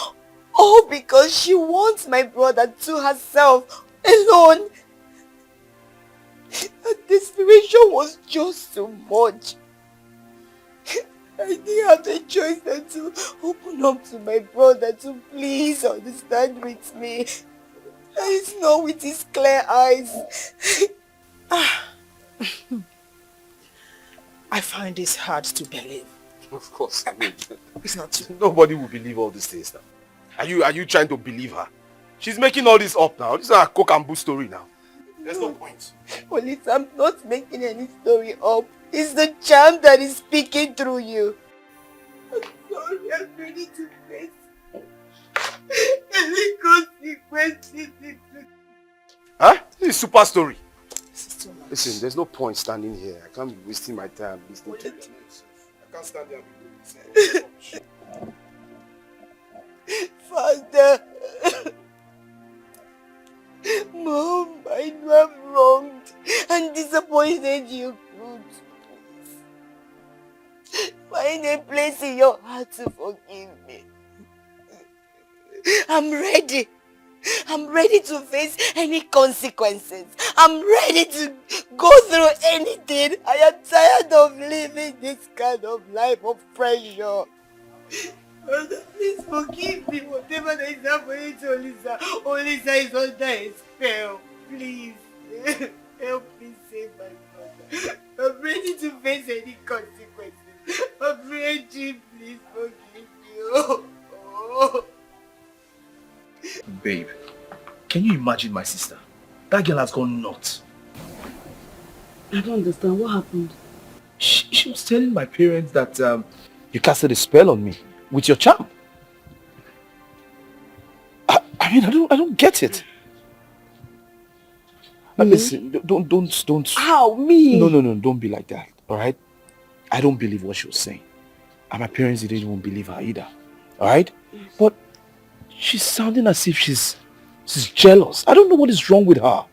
All because she wants my brother to herself, alone. The desperation was just too much. I didn't have the choice than to open up to my brother to please understand with me. And it's not with his clear eyes. I find this hard to believe. Of course, I mean, it's not true. Nobody will believe all these things now. Are you trying to believe her? She's making all this up now. This is a cock and bull story now. There's no point. Police, I'm not making any story up. It's the charm that is speaking through you. I'm sorry, I'm ready to face any consequences. Huh? This is super story. Listen, there's no point standing here. I can't be wasting my time listening to it. I can't stand there and be doing this. Father, Mom, I know I'm wronged and disappointed you. Find a place in your heart to forgive me. I'm ready. I'm ready to face any consequences. I'm ready to go through anything. I am tired of living this kind of life of pressure. Brother, please forgive me. Whatever that is happening to Olisa, Olisa is under a spell. Please, help me save my brother. I'm ready to face any consequences. I'm ready. Please forgive me. Oh. Babe, can you imagine my sister? That girl has gone nuts. I don't understand. What happened? She was telling my parents that you casted a spell on me with your charm. I mean, I don't get it. Listen, don't. How? Me? No, don't be like that, alright? I don't believe what she was saying. And my parents didn't even believe her either, alright? But she's sounding as if she's jealous. I don't know what is wrong with her.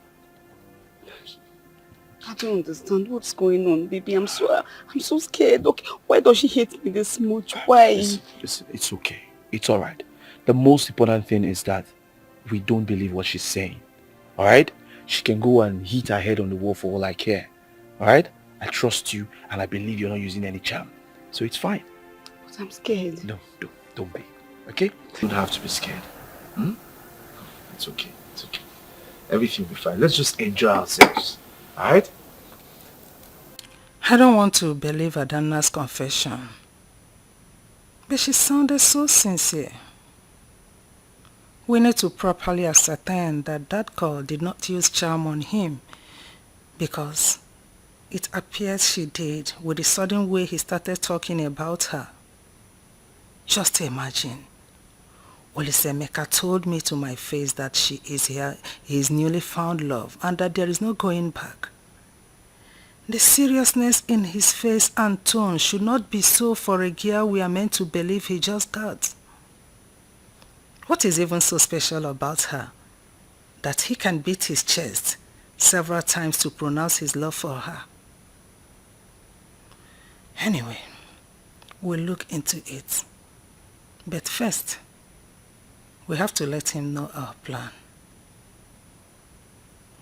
I don't understand what's going on, baby. I'm so scared. Okay, why does she hate me this much? Why? Listen, it's okay. It's alright. The most important thing is that we don't believe what she's saying. Alright? She can go and hit her head on the wall for all I care. Alright? I trust you and I believe you're not using any charm. So it's fine. But I'm scared. No, don't be. Okay? You don't have to be scared. It's okay. It's okay. Everything will be fine. Let's just enjoy ourselves. Alright? I don't want to believe Adanna's confession. But she sounded so sincere. We need to properly ascertain that girl did not use charm on him, because it appears she did with the sudden way he started talking about her. Just imagine. Olisemeka told me to my face that she is his newly found love and that there is no going back. The seriousness in his face and tone should not be so for a girl we are meant to believe he just got. What is even so special about her that he can beat his chest several times to pronounce his love for her? Anyway, we'll look into it. But first, we have to let him know our plan.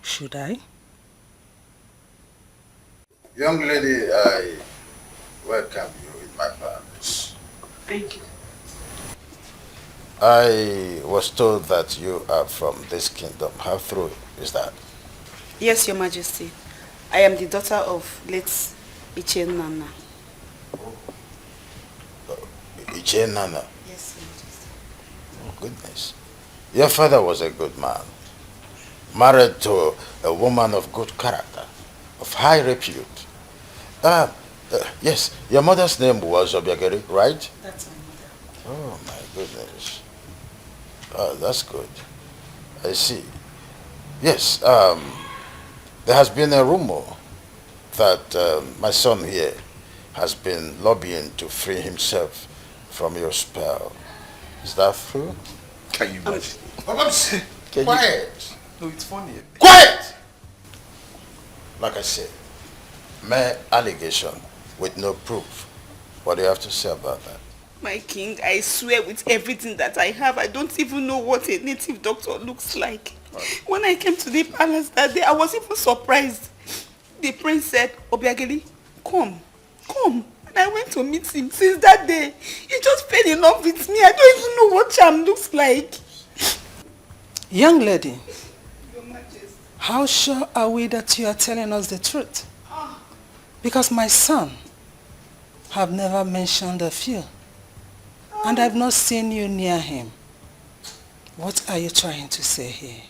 Should I? Young lady, I welcome you in my palace. Thank you. I was told that you are from this kingdom. How true is that? Yes, Your Majesty. I am the daughter of late Iche Nana. Iche Nana? Yes, Your Majesty. Oh, goodness. Your father was a good man. Married to a woman of good character, of high repute. Yes, your mother's name was Obiageri, right? That's my mother. Oh, my goodness. Oh, that's good. I see. Yes, there has been a rumor that my son here has been lobbying to free himself from your spell. Is that true? Can you imagine? Quiet. No, it's funny. Quiet! Like I said, mere allegation with no proof. What do you have to say about that? My king, I swear with everything that I have, I don't even know what a native doctor looks like. Right. When I came to the palace that day, I was even surprised. The prince said, Obiageli, come. And I went to meet him. Since that day, he just fell in love with me. I don't even know what charm looks like. Young lady, how sure are we that you are telling us the truth? Because my son have never mentioned of you. And I've not seen you near him. What are you trying to say here?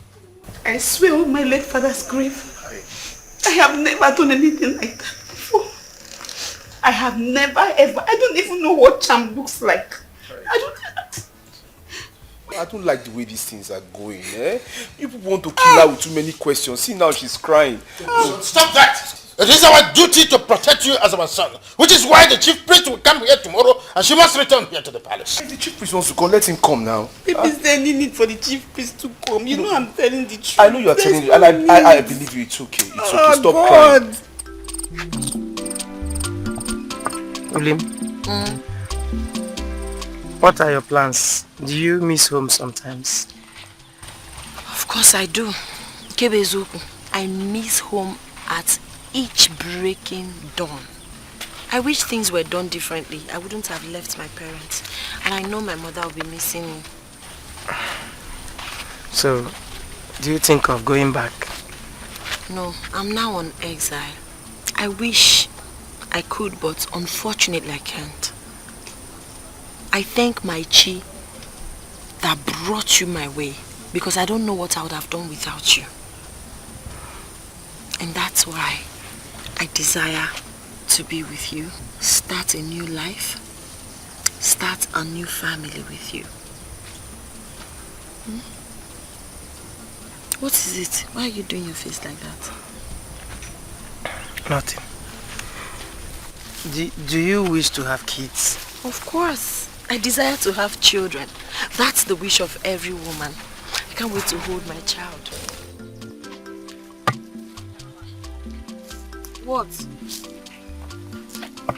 I swear on my late father's grave, I have never done anything like that before. I have never ever, I don't even know what charm looks like. I don't like the way these things are going, eh? You people want to kill her with too many questions. See now she's crying. Stop that! It is our duty to protect you as our son, which is why the chief priest will come here tomorrow and she must return here to the palace. If the chief priest wants to come, let him come now. Is there any need for the chief priest to come? You know I'm telling the truth. I know you are telling you, and I believe you. It's okay. It's okay. Stop God. crying. William, what are your plans? Do you miss home sometimes? course I do. Kebezuku, I miss home at each breaking dawn. I wish things were done differently. I wouldn't have left my parents. And I know my mother will be missing me. So, do you think of going back? No, I'm now on exile. I wish I could, but unfortunately I can't. I thank my chi that brought you my way, because I don't know what I would have done without you. And that's why I desire to be with you, start a new life, start a new family with you. What is it? Why are you doing your face like that? Nothing. Do you wish to have kids? Of course. I desire to have children. That's the wish of every woman. I can't wait to hold my child. What?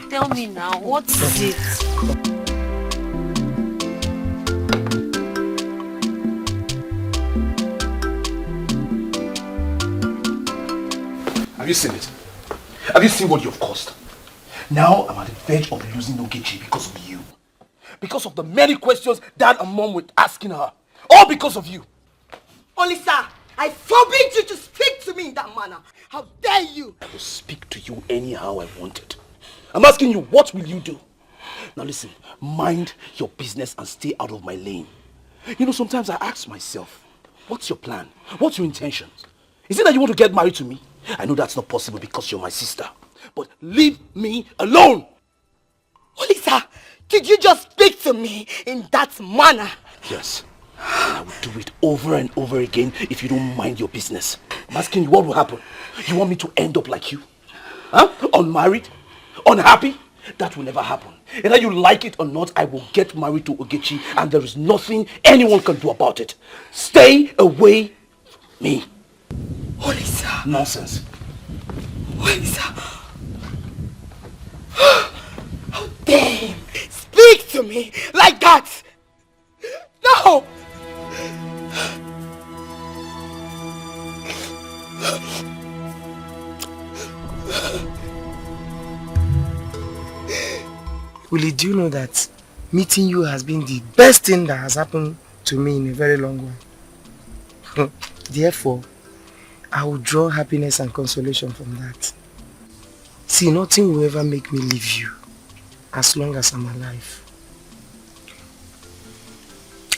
Tell me now, what is it? Have you seen it? Have you seen what you've caused? Now I'm at the verge of losing Ogechi because of you. Because of the many questions Dad and Mom were asking her. All because of you. Olisa, I forbid you to speak to me in that manner. How dare you? I will speak to you anyhow I wanted. I'm asking you, what will you do? Now listen, mind your business and stay out of my lane. You know, sometimes I ask myself, what's your plan? What's your intentions? Is it that you want to get married to me? I know that's not possible because you're my sister. But leave me alone! Olisa, did you just speak to me in that manner? Yes. And I will do it over and over again if you don't mind your business. I'm asking you, what will happen? You want me to end up like you? Huh? Unmarried? Unhappy? That will never happen. Either you like it or not, I will get married to Ogechi and there is nothing anyone can do about it. Stay away from me. Olisa. Nonsense. Olisa. How dare him speak to me like that? No! Willie, do you know that meeting you has been the best thing that has happened to me in a very long while? Therefore, I will draw happiness and consolation from that. See, nothing will ever make me leave you as long as I'm alive.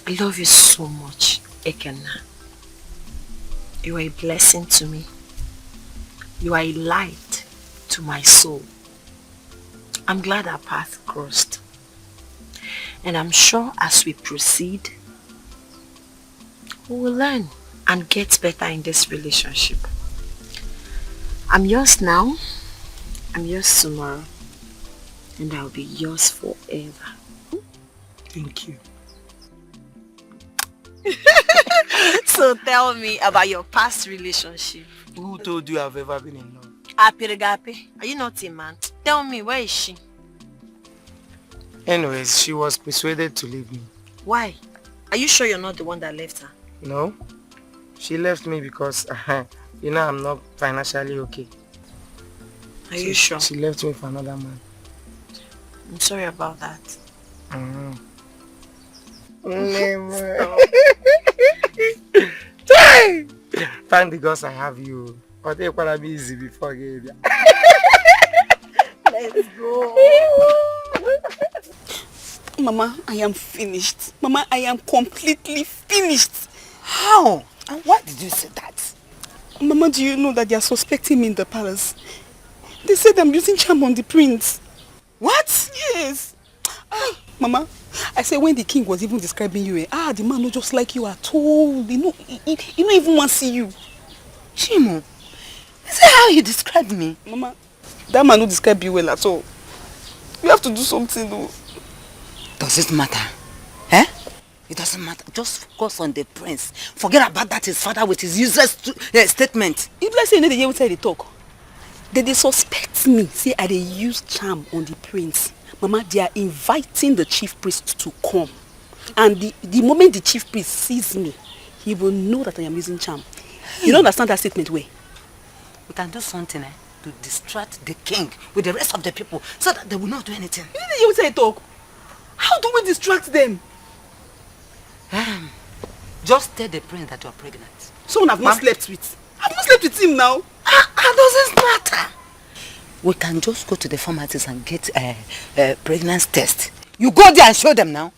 I love you so much, Ekena. You are a blessing to me. You are a light to my soul. I'm glad our path crossed. And I'm sure as we proceed, we will learn and get better in this relationship. I'm yours now, I'm yours tomorrow, and I'll be yours forever. Thank you. So tell me about your past relationship. Who told you I've ever been in love? Apirigapi, are you not a man? Tell me, where is she? Anyways, she was persuaded to leave me. Why? Are you sure you're not the one that left her? No. She left me because, you know, I'm not financially okay. Are you sure? She left me for another man. I'm sorry about that. Thank the gods I have you. Or they gonna be easy before I get you. Let's go. Mama, I am finished. Mama, I am completely finished. How? And why did you say that? Mama, do you know that they are suspecting me in the palace? They said I'm using charm on the prince. What? Yes. Mama, I said when the king was even describing you, the man not just like you at all. He don't even want to see you. Chimo, is that how you described me? Mama, that man don't describe you well at all. You have to do something though. Does it matter? Eh? It doesn't matter. Just focus on the prince. Forget about that his father with his useless statement. If let's say you know the year they talk, they suspect me. Say I dey use charm on the prince. Mama, they are inviting the chief priest to come. And the moment the chief priest sees me, he will know that I am using charm. You don't understand that statement, way? We can do something to distract the king with the rest of the people so that they will not do anything. You say talk. How do we distract them? Just tell the prince that you are pregnant. Someone I've not slept with. I've not slept with him now. Doesn't matter. We can just go to the pharmacies and get a pregnancy test. You go there and show them now.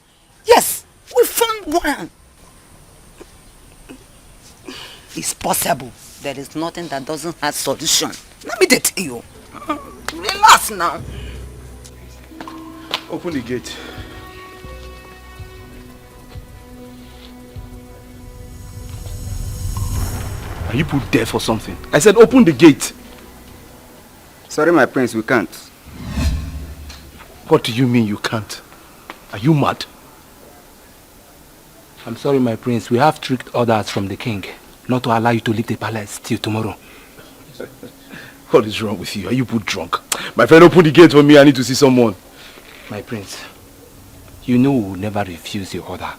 Yes, we found one. It's possible. There is nothing that doesn't have solution. Let me tell you. Relax now. Open the gate. Are you put there for something? I said open the gate. Sorry, my prince, we can't. What do you mean you can't? Are you mad? I'm sorry, my prince. We have strict orders from the king not to allow you to leave the palace till tomorrow. What is wrong with you? Are you put drunk? My friend, open the gate for me. I need to see someone. My prince, you know we will never refuse your order.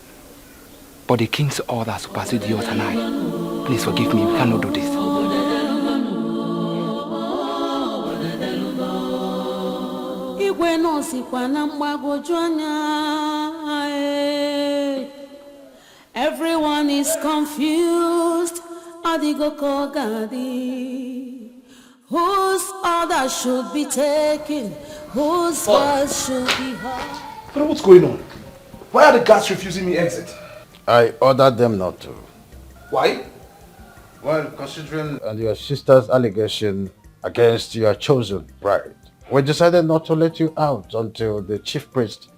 But the king's order supersedes yours and I. Please forgive me. We cannot do this. Everyone is confused. Whose order should be taken? Whose voice should be heard? But what's going on? Why are the guards refusing me exit? I ordered them not to. Why? Well, considering your sister's allegation against your chosen bride, we decided not to let you out until the chief priest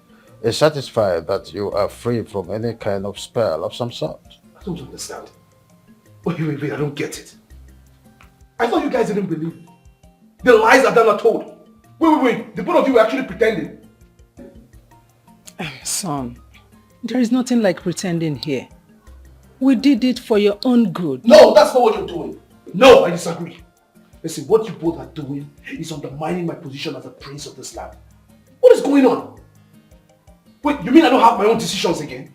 is satisfied that you are free from any kind of spell of some sort. I don't understand. Wait, I don't get it. I thought you guys didn't believe the lies Adana told. Wait, the both of you were actually pretending. Son, there is nothing like pretending here. We did it for your own good. No, that's not what you're doing. No, I disagree. Listen, what you both are doing is undermining my position as a prince of this land. What is going on? Wait, you mean I don't have my own decisions again?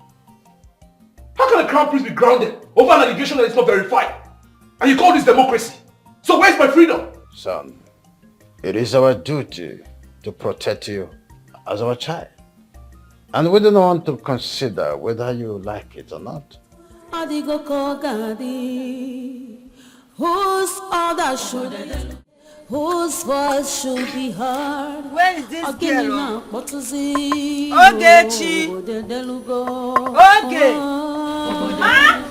How can a crown prince be grounded over an allegation that is not verified? And you call this democracy? So where's my freedom? Son, it is our duty to protect you as our child. And we don't want to consider whether you like it or not. Whose order should be, whose voice should be heard? Where is this girl? Ogechi! Okay.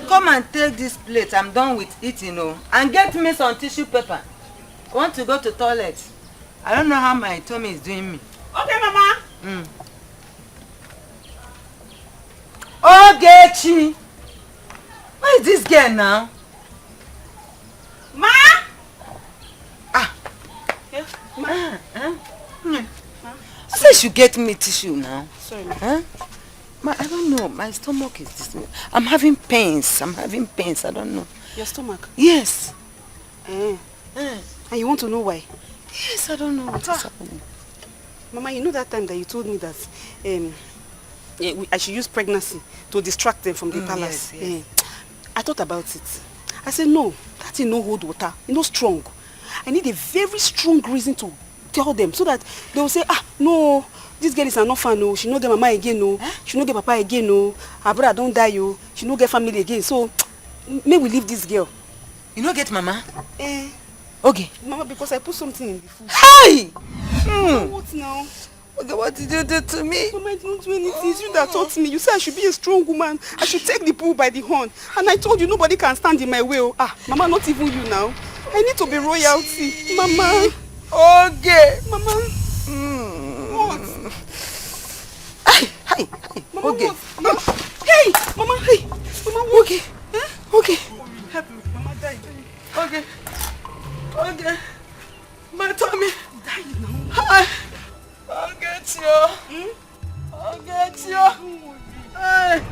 Come and take this plate. I'm done with eating, and get me some tissue paper. I want to go to toilet. I don't know how my tummy is doing me. Okay, Mama. Ogechi! Where is this girl now? Ma! Ma. I said you get me tissue now. Sorry, Ma. Huh? Ma, I don't know. My stomach is this. I'm having pains. I don't know. Your stomach? Yes. And you want to know why? Yes, I don't know what is happening. Mama, you know that time that you told me that I should use pregnancy to distract them from the palace? Yes. I thought about it. I said, no, that is no hold water. It's not strong. I need a very strong reason to tell them so that they will say, no, this girl is an orphan, no. She no get mama again, no. She no get papa again, no. Her brother don't die, no. She no get family again. So, may we leave this girl. You no get mama? Okay. Mama, because I put something in the food. Hey! What now? Okay, what did you do to me? Mama, I didn't do anything. It's you that taught me. You said I should be a strong woman. I should take the bull by the horn. And I told you nobody can stand in my way. Mama, not even you now. I need to be royalty. Mama. Okay. Mama. What? Hey. Mama, okay. What? Mama. Hey. Mama, hey. Mama, what? Okay. Okay. Help me. Mama died. Okay. My tummy. Die now. Hi. I'll get you. I'll get you. Hey.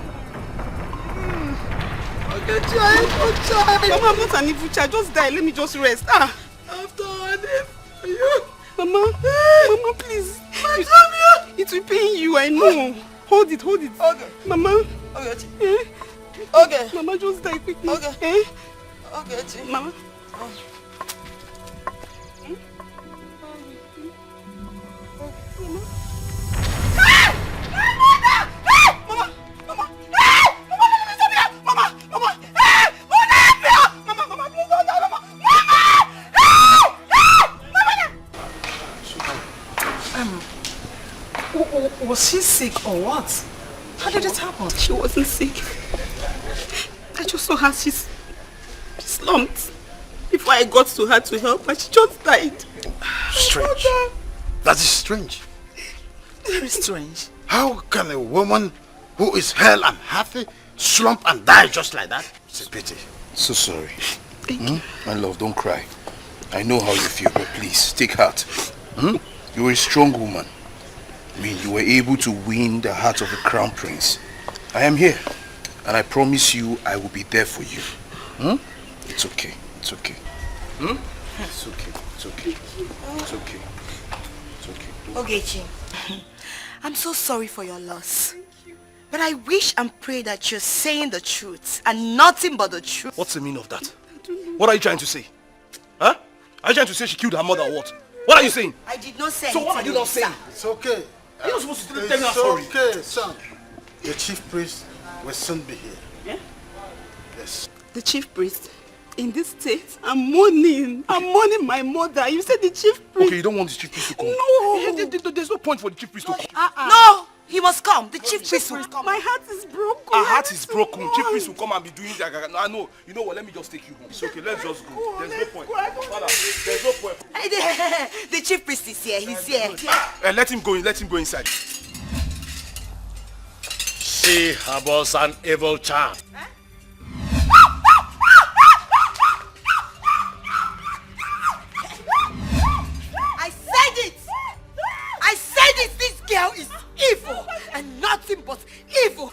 I'll get you. I'm a child. Mama, I'm not an evil child. Just die. Let me just rest. After all this, you. Mama, Mama, please. My tummy. It will pain you, I know. Hold it. Okay. Mama. I'll get you. Okay. Mama, just die quickly. Okay. Eh? Okay, Chi. Mama. Oh. Was she sick or what? How did it happen? She wasn't sick. I just saw her, she slumped. Before I got to her to help her, she just died. Strange. That is strange. Very strange. How can a woman who is hale and healthy slump and die just like that? It's a pity. So sorry. My love, don't cry. I know how you feel, but please, take heart. You're a strong woman. I mean, you were able to win the heart of the crown prince. I am here, and I promise you I will be there for you. It's okay. It's okay. It's okay. It's okay. It's okay. It's okay. Ogechi, I'm so sorry for your loss. But I wish and pray that you're saying the truth and nothing but the truth. What's the meaning of that? What are you trying to say? Huh? Are you trying to say she killed her mother or what? What are you saying? I did not say So anything. what are you not saying? It's okay. You're not supposed to tell me I'm sorry. It's okay, son. The chief priest will soon be here. Yeah? Yes. The chief priest? In this state, I'm mourning. I'm mourning my mother. You said the chief priest. Okay, you don't want the chief priest to come? No. There's no point for the chief priest to come. No, he must come. The chief priest will come. My heart is broken. Our heart is broken. Chief priest will come and be doing that. I know. You know what? Let me just take you home. It's okay. Let's just go. There's no point. Father, there's no point. The chief priest is here. He's here. Let him go in. Let him go inside. She harbors an evil charm. I said it. This girl is evil and nothing but evil.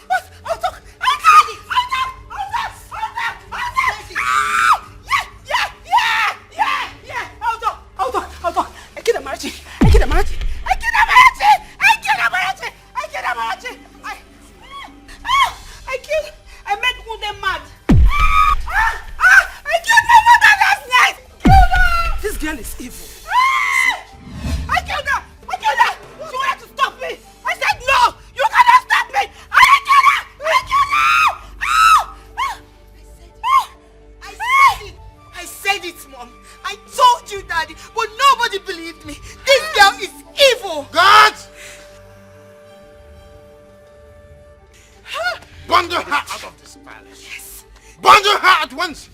I made Kunde mad. I killed my mother last night. This girl is evil. I killed her. She wanted to stop me. I said no. You cannot stop me. I killed her. I said it, Mom. I told you, Daddy, but nobody believed me. This girl is evil. God! Bundle her out of this palace. Yes. Bundle her at once.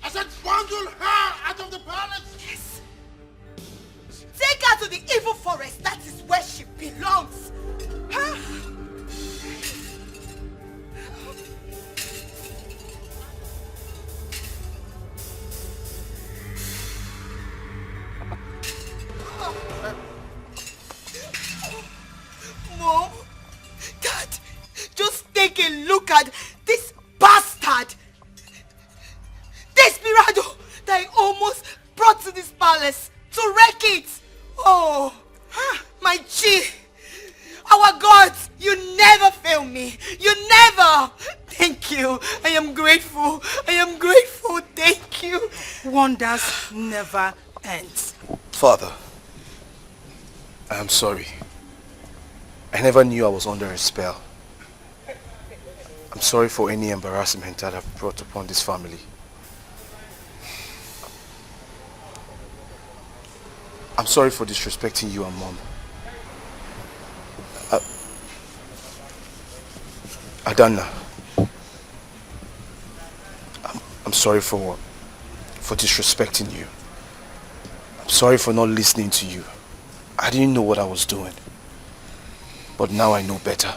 I said bundle her out of the palace. Yes. Take her to the evil forest. That is where she belongs. Mom, Dad, just take a look at this bastard. Desperado that I almost brought to this palace to wreck it. Oh, my Chi, our gods, you never fail me. You never. Thank you. I am grateful. Thank you. Wonders never ends. Father, I am sorry. I never knew I was under a spell. I'm sorry for any embarrassment that I've brought upon this family. I'm sorry for disrespecting you and Mom. Adanna, I'm sorry for disrespecting you. I'm sorry for not listening to you. I didn't know what I was doing. But now I know better.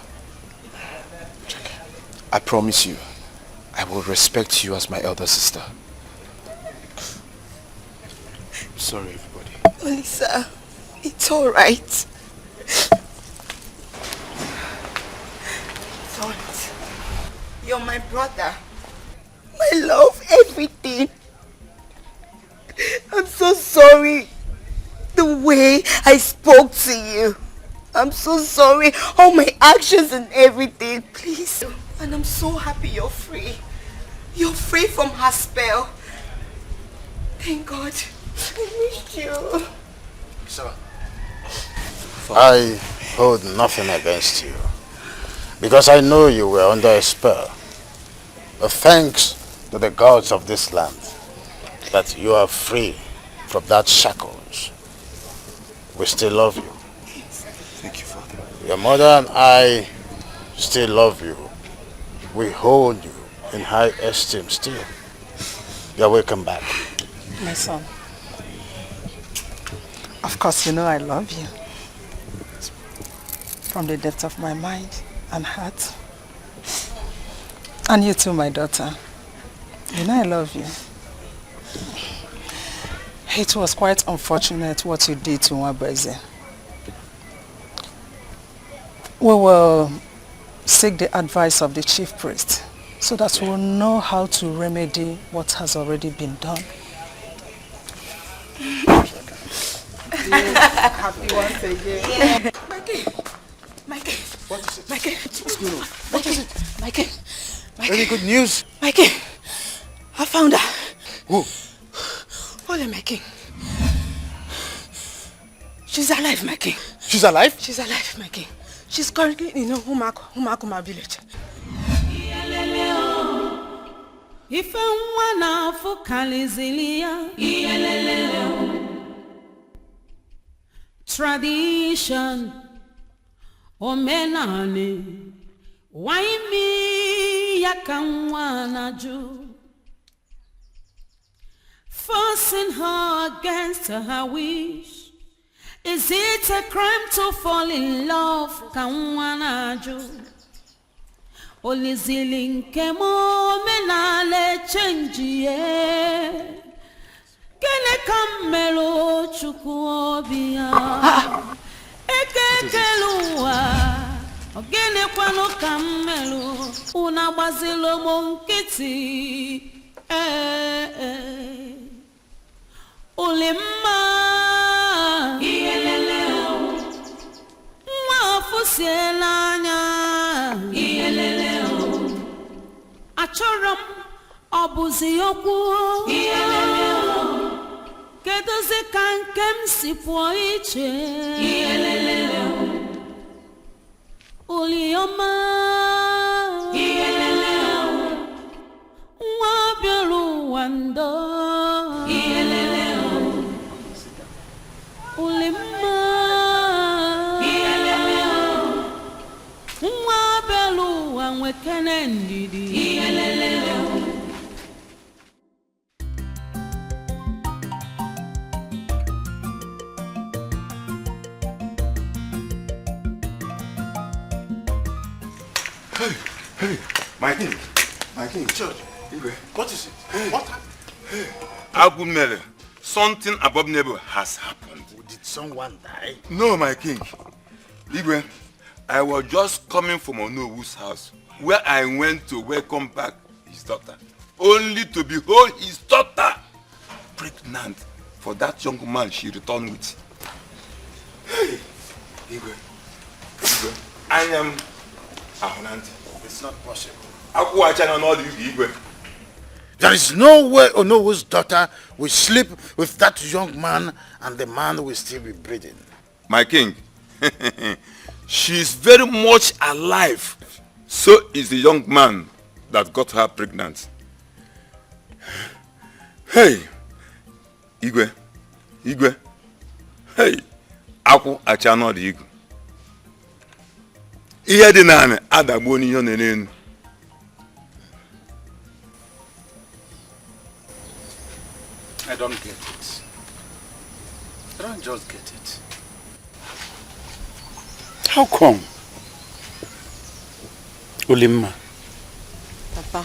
I promise you, I will respect you as my elder sister. Sorry, everybody. Lisa, it's all right. Don't. You're my brother. My love, everything. I'm so sorry. The way I spoke to you. I'm so sorry. All my actions and everything. Please, And I'm so happy you're free. You're free from her spell. Thank God. I missed you. Sir, I hold nothing against you. Because I know you were under a spell. But thanks to the gods of this land that you are free from that shackles. We still love you. Thank you, Father. Your mother and I still love you. We hold you in high esteem still. You're welcome back. My son, of course you know I love you. From the depth of my mind and heart. And you too, my daughter. You know I love you. It was quite unfortunate what you did to Nwabeze. We will seek the advice of the chief priest so that we'll know how to remedy what has already been done. Happy once again. Mikey. What is it? Mikey. What's going on? What is it? Mikey. Any good news? Mikey. I found her. Who? Holy Mikey. She's alive, Mikey. She's alive? She's alive, Mikey. She's currently in Umakuma village. Ife nwa na-afụ kalizili ya tradition omenani waimi ya ka nwa na-ajụ forcing her against her wish. Is it a crime to fall in love? Ka nwa na-ajụ olizili nke omenala change ye kele kamelo chukwu obi ya ekekeluwa ogene kwano kamelo una gbazilo mo nkịtị olemma iyelele nwa afusiela anya iyelele achọrọ m ọ bụzi okwu kedozi ka nke m si pụọ iche oliọma nwa bịara ụwa ndo olimma nwa bịara ụwa nwekene ndidi Hey, my king, church. What is it? Hey. What happened? Hey. Agumele, something abominable has happened. Did someone die? No, my king. Igwe, I was just coming from Onowu's house, where I went to welcome back his daughter, only to behold his daughter pregnant for that young man she returned with. Hey, Igwe, I am Ahonanti. It's not possible. There is no way Onowu's daughter will sleep with that young man and the man will still be breathing. My king, she is very much alive. So is the young man that got her pregnant. Hey, Igwe, hey, Aku achano di Igwe. Ihe dị naanị adagbo n'ihe n'elu. I don't get it. I don't just get it. How come? Ulimma. Papa.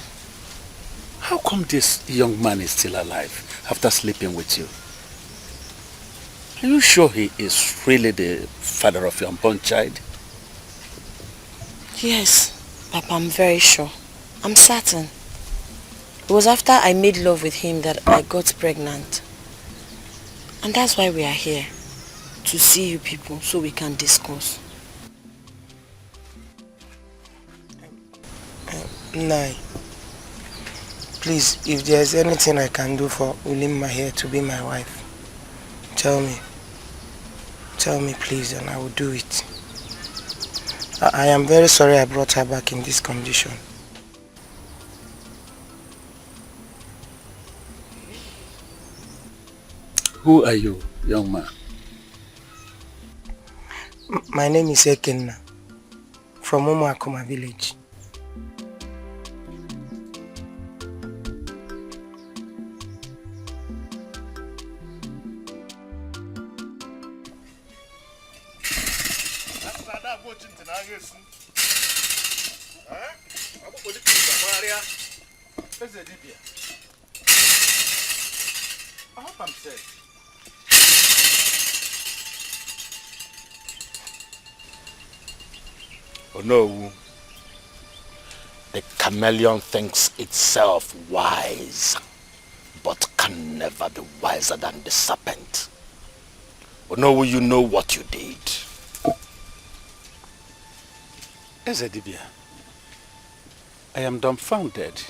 How come this young man is still alive after sleeping with you? Are you sure he is really the father of your unborn child? Yes, Papa, I'm very sure. I'm certain. It was after I made love with him that I got pregnant. And that's why we are here. To see you people so we can discuss. Nai, please, if there's anything I can do for Ulimma here to be my wife, tell me. Tell me, please, and I will do it. I am very sorry I brought her back in this condition. Who are you, young man? My name is Ekenna, from Umuakoma village. I hope I'm safe. Oh no. The chameleon thinks itself wise, but can never be wiser than the serpent. Oh no, you know what you did. Ezedibia, I am dumbfounded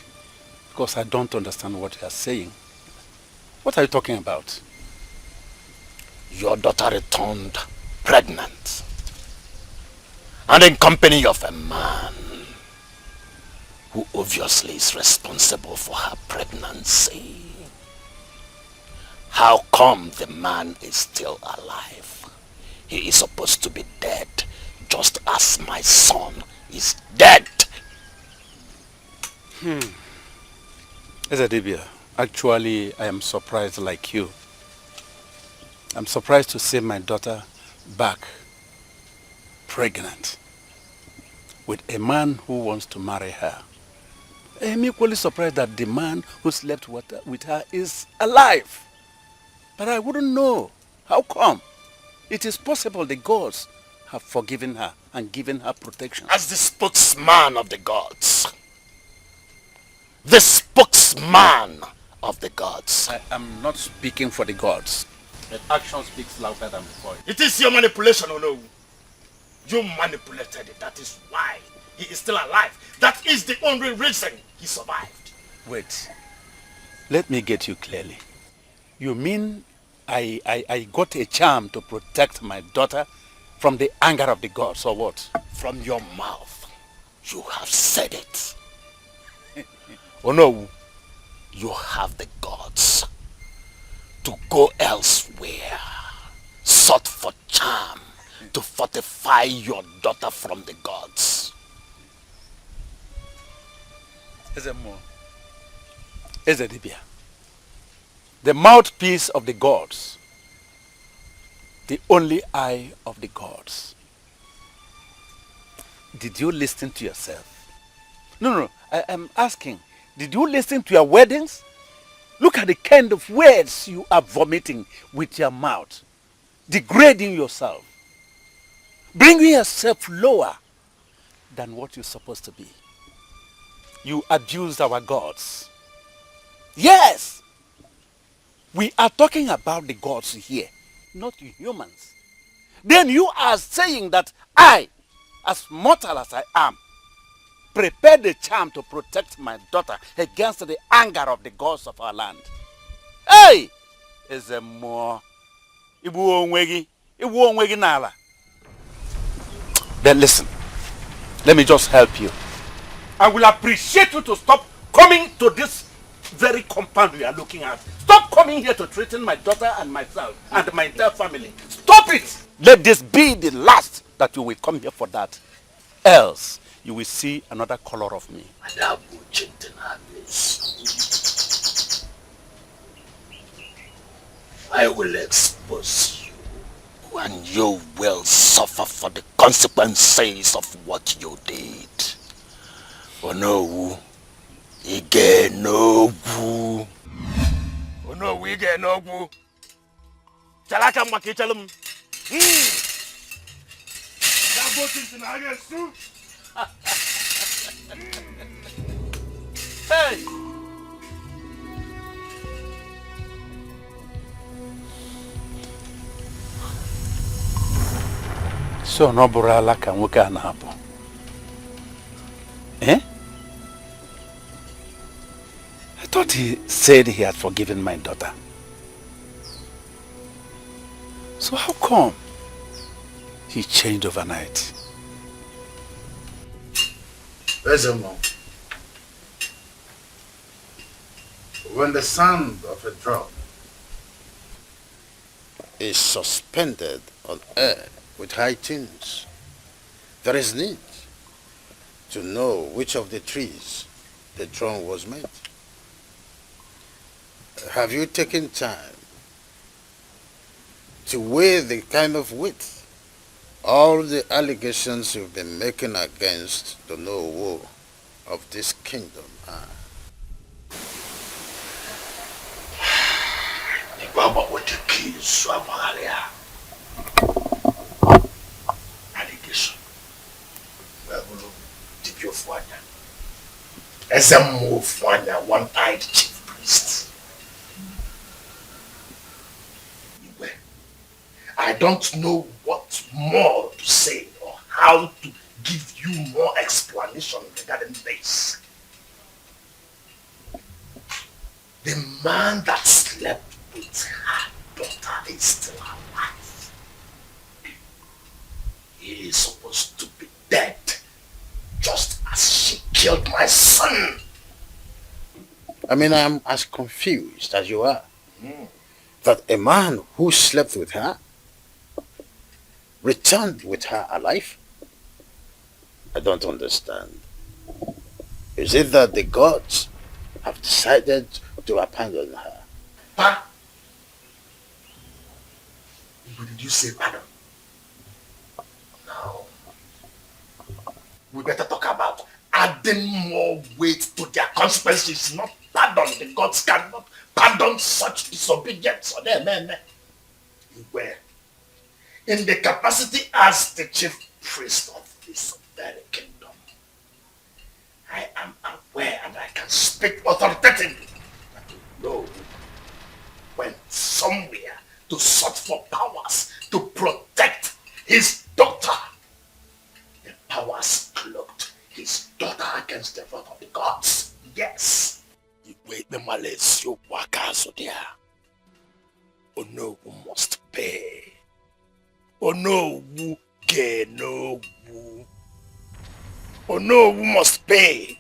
because I don't understand what you are saying. What are you talking about? Your daughter returned pregnant, and in company of a man who obviously is responsible for her pregnancy. How come the man is still alive? He is supposed to be dead, just as my son is dead. Ezedibia, actually, I am surprised like you. I'm surprised to see my daughter back pregnant with a man who wants to marry her. I am equally surprised that the man who slept with her is alive. But I wouldn't know. How come? It is possible the gods have forgiven her and given her protection. As the spokesman of the gods. The spokesman of the gods. I am not speaking for the gods. But action speaks louder than before. It is your manipulation, oh no. You manipulated it. That is why he is still alive. That is the only reason he survived. Wait. Let me get you clearly. You mean I got a charm to protect my daughter from the anger of the gods, or what? From your mouth, you have said it. Oh no, you have the gods to go elsewhere, sought for charm to fortify your daughter from the gods. Ezedibia, the mouthpiece of the gods, the only eye of the gods. Did you listen to yourself? No, I am asking, did you listen to your weddings? Look at the kind of words you are vomiting with your mouth, degrading yourself, bringing yourself lower than what you're supposed to be. You abused our gods. Yes! We are talking about the gods here, not humans. Then you are saying that I, as mortal as I am, prepared the charm to protect my daughter against the anger of the gods of our land. Hey! Is a more Then listen, let me just help you. I will appreciate you to stop coming to this very compound we are looking at. Stop coming here to threaten my daughter and myself and my entire family. Stop it! Let this be the last that you will come here for that. Else, you will see another color of me. I will expose you, and you will suffer for the consequences of what you did. Oh no, Ige no gu. Oh no, Ige no gu. Chalaka makichalum. Hey! So no burala ka nwoke a na-apụ. Eh? thought he said he had forgiven my daughter. So how come he changed overnight? Furthermore, when the sound of a drum is suspended on air with high tunes, there is need to know which of the trees the drum was made. Have you taken time to weigh the kind of weight all the allegations you've been making against the Nollywood of this kingdom are? Allegation. One-eyed chief priest. I don't know what more to say or how to give you more explanation regarding this. The man that slept with her daughter is still alive. He is supposed to be dead, just as she killed my son. I mean, I'm as confused as you are. That a man who slept with her returned with her alive? I don't understand. Is it that the gods have decided to abandon her? Huh? But did you say pardon? No. We better talk about adding more weight to their consequences, not pardon. The gods cannot pardon such disobedience. Where? In the capacity as the chief priest of this very kingdom, I am aware and I can speak authoritatively that Inlove went somewhere to search for powers to protect his daughter. The powers cloaked his daughter against the wrath of the gods. Yes. Wait, the malice you work out there. Oh no, who must pay. Oh no, who can no who. Oh no, who must pay.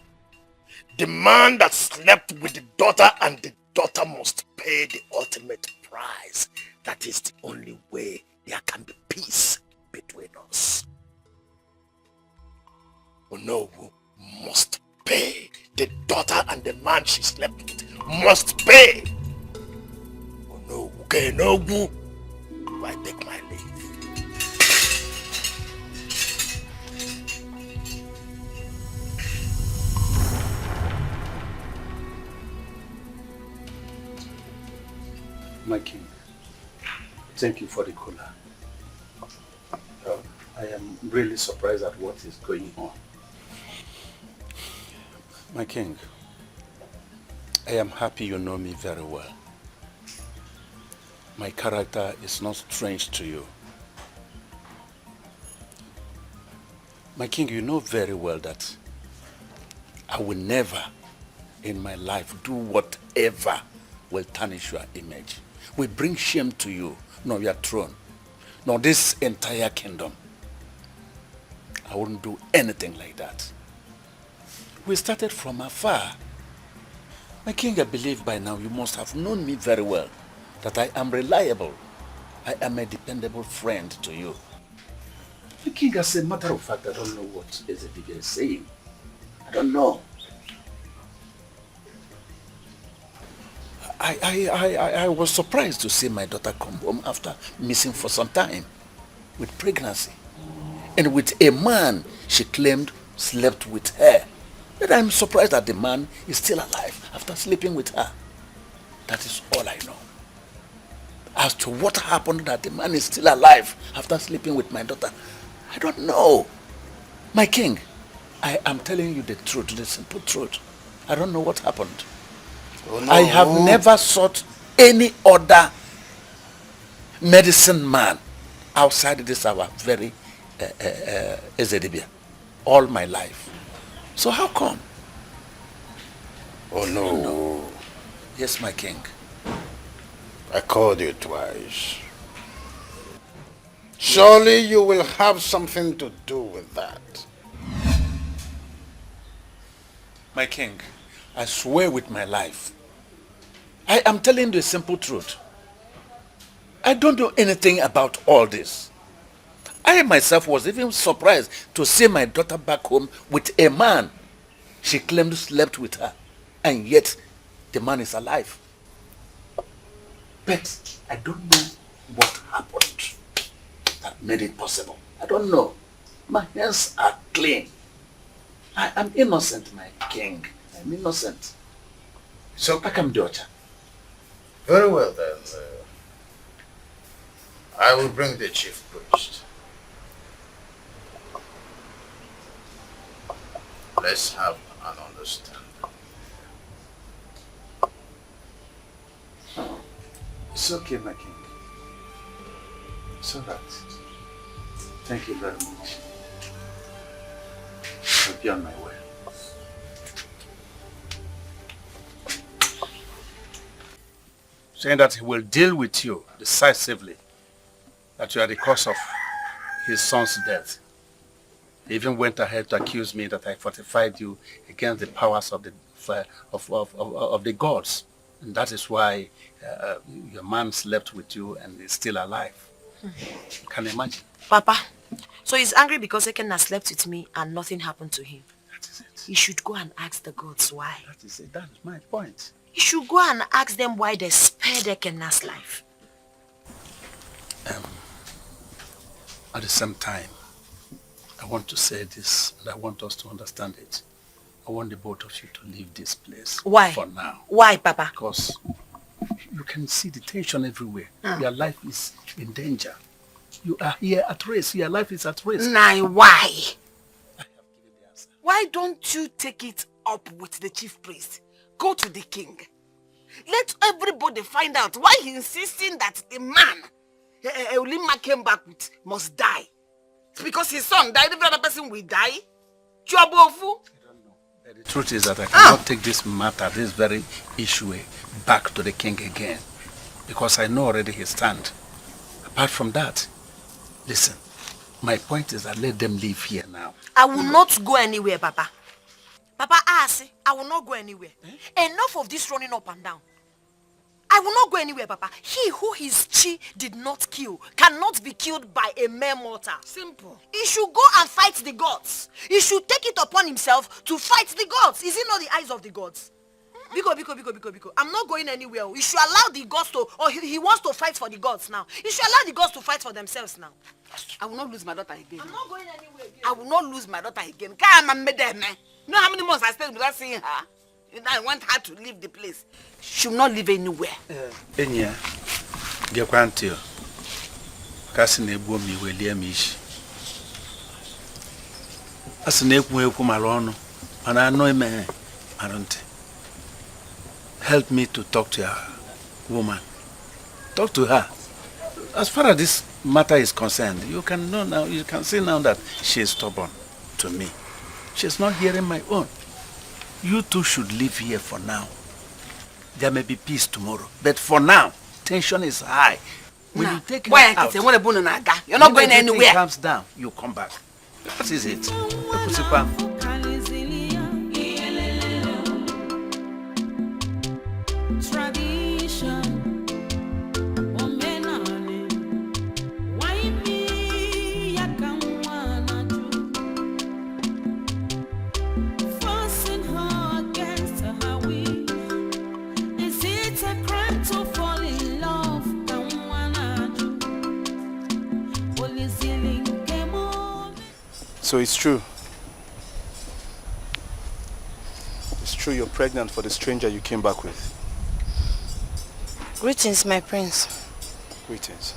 The man that slept with the daughter and the daughter must pay the ultimate price. That is the only way there can be peace between us. Oh no, who must pay. The daughter and the man she slept with must pay. Oh no, who can no who. I take my leave. My king, thank you for the cooler. I am really surprised at what is going on. My king, I am happy you know me very well. My character is not strange to you. My king, you know very well that I will never in my life do whatever will tarnish your image, will bring shame to you, nor your throne, nor this entire kingdom. I wouldn't do anything like that. We started from afar. My king, I believe by now you must have known me very well, that I am reliable. I am a dependable friend to you. My king, as a matter of fact, I don't know what Ezebige is saying. I don't know. I was surprised to see my daughter come home after missing for some time with pregnancy and with a man she claimed slept with her. But I'm surprised that the man is still alive after sleeping with her. That is all I know. As to what happened that the man is still alive after sleeping with my daughter, I don't know. My king, I am telling you the truth, the simple truth. I don't know what happened. Oh, no. I have never sought any other medicine man outside this our very Ezedibia all my life. So how come? Oh no. Yes, my king. I called you twice. Surely you will have something to do with that. My king, I swear with my life, I am telling you the simple truth. I don't know anything about all this. I myself was even surprised to see my daughter back home with a man. She claimed slept with her, and yet the man is alive. But I don't know what happened that made it possible. I don't know. My hands are clean. I am innocent, my king. I'm innocent. So I come, daughter. Very well then. I will bring the chief priest. Let's have an understanding. It's okay, my king. It's all right. Thank you very much. I'll be on my way. Saying that he will deal with you decisively, that you are the cause of his son's death. He even went ahead to accuse me that I fortified you against the powers of the gods. And that is why your man slept with you and is still alive. You can imagine. Papa, so he's angry because Ekenna slept with me and nothing happened to him. That is it. He should go and ask the gods why. That is it. That is my point. He should go and ask them why they spared Ekenna's life. At the same time, I want to say this, and I want us to understand it. I want the both of you to leave this place. Why? For now. Why, Papa? Because you can see the tension everywhere. Your life is in danger. You are here at risk. Your life is at risk. Nah, why? Why don't you take it up with the chief priest? Go to the king. Let everybody find out why he's insisting that the man Ulima came back with must die. It's because his son died, every other person will die. Chuabofu. The truth is that I cannot take this matter, this very issue, back to the king again. Because I know already his stand. Apart from that, listen, my point is that let them live here now. I will not go anywhere, Papa. Papa, I will not go anywhere. Enough of this running up and down. I will not go anywhere, Papa. He who his chi did not kill cannot be killed by a mere mortal. Simple. He should go and fight the gods. He should take it upon himself to fight the gods. Is it not the eyes of the gods? Biko. I'm not going anywhere. You should allow the gods to, or he wants to fight for the gods now. You should allow the gods to fight for themselves now. I will not lose my daughter again. I'm not going anywhere again. I will not lose my daughter again. You know how many months I stayed without seeing her? I want her to leave the place. She will not live anywhere. Enya, Gekwantil, Cassinebu mi William Ish. As an equal Marono, and I know me, I don't. Help me to talk to her, woman. Talk to her. As far as this matter is concerned, you can know now, you can see now that she is stubborn to me. She's not hearing my own. You two should live here for now. There may be peace tomorrow, but for now, tension is high. When you take her out, you're not going anywhere. Calms down, you come back. That is it. So it's true. It's true you're pregnant for the stranger you came back with. Greetings, my prince. Greetings.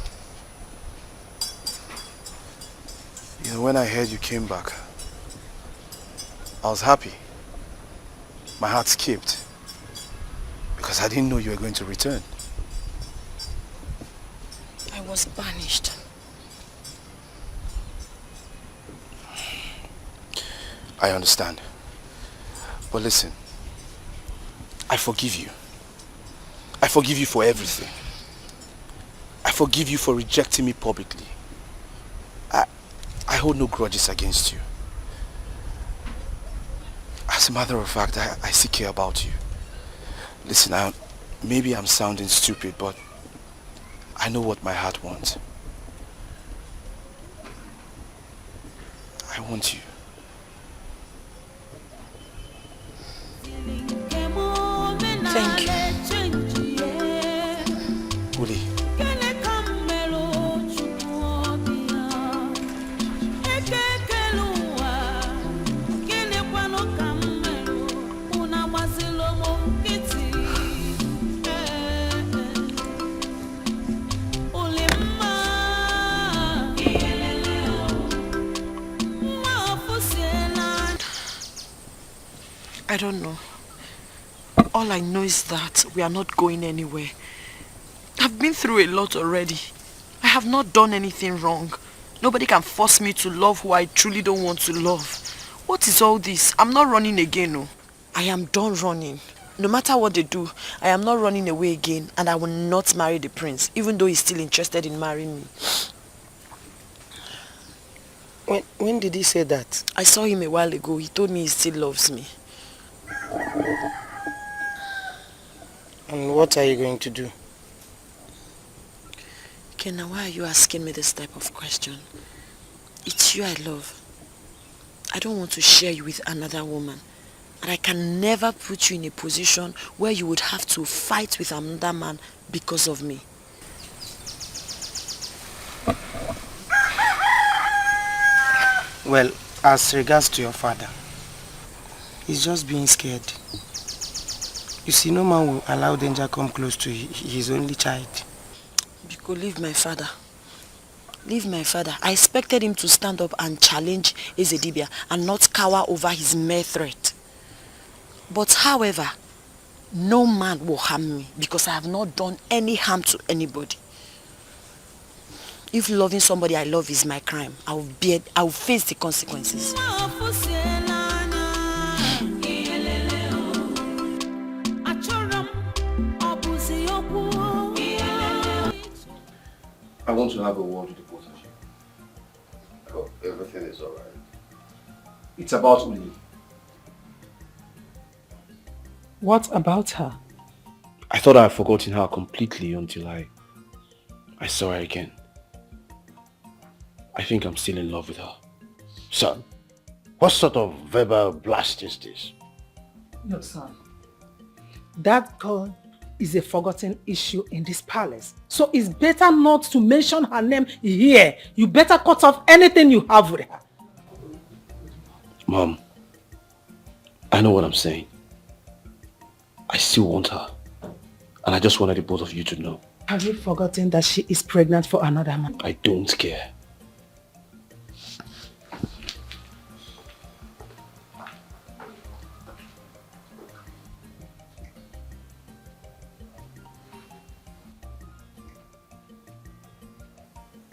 You know, when I heard you came back, I was happy. My heart skipped. Because I didn't know you were going to return. I was banished. I understand. But listen, I forgive you. forgive you for everything. I forgive you for rejecting me publicly. I hold no grudges against you. As a matter of fact, I still care about you. Listen, maybe I'm sounding stupid, but I know what my heart wants. I want you. Thank you. Uli. I don't know. All I know is that we are not going anywhere. I've been through a lot already. I have not done anything wrong. Nobody can force me to love who I truly don't want to love. What is all this? I'm not running again, no. I am done running. No matter what they do, I am not running away again, and I will not marry the prince, even though he's still interested in marrying me. When did he say that? I saw him a while ago. He told me he still loves me. And what are you going to do? Kenna, why are you asking me this type of question? It's you I love. I don't want to share you with another woman. And I can never put you in a position where you would have to fight with another man because of me. Well, as regards to your father, he's just being scared. You see, no man will allow danger come close to his only child. Biko, leave my father. Leave my father. I expected him to stand up and challenge Ezedibia and not cower over his mere threat. But however, no man will harm me because I have not done any harm to anybody. If loving somebody I love is my crime, I will face the consequences. I want to have a word with the both of you. I hope everything is alright. It's about Uli. What about her? I thought I had forgotten her completely until I saw her again. I think I'm still in love with her. Son, what sort of verbal blast is this? Look, son. That girl is a forgotten issue in this palace. So it's better not to mention her name here. You better cut off anything you have with her. Mom, I know what I'm saying. I still want her. And I just wanted the both of you to know. Have you forgotten that she is pregnant for another man? I don't care.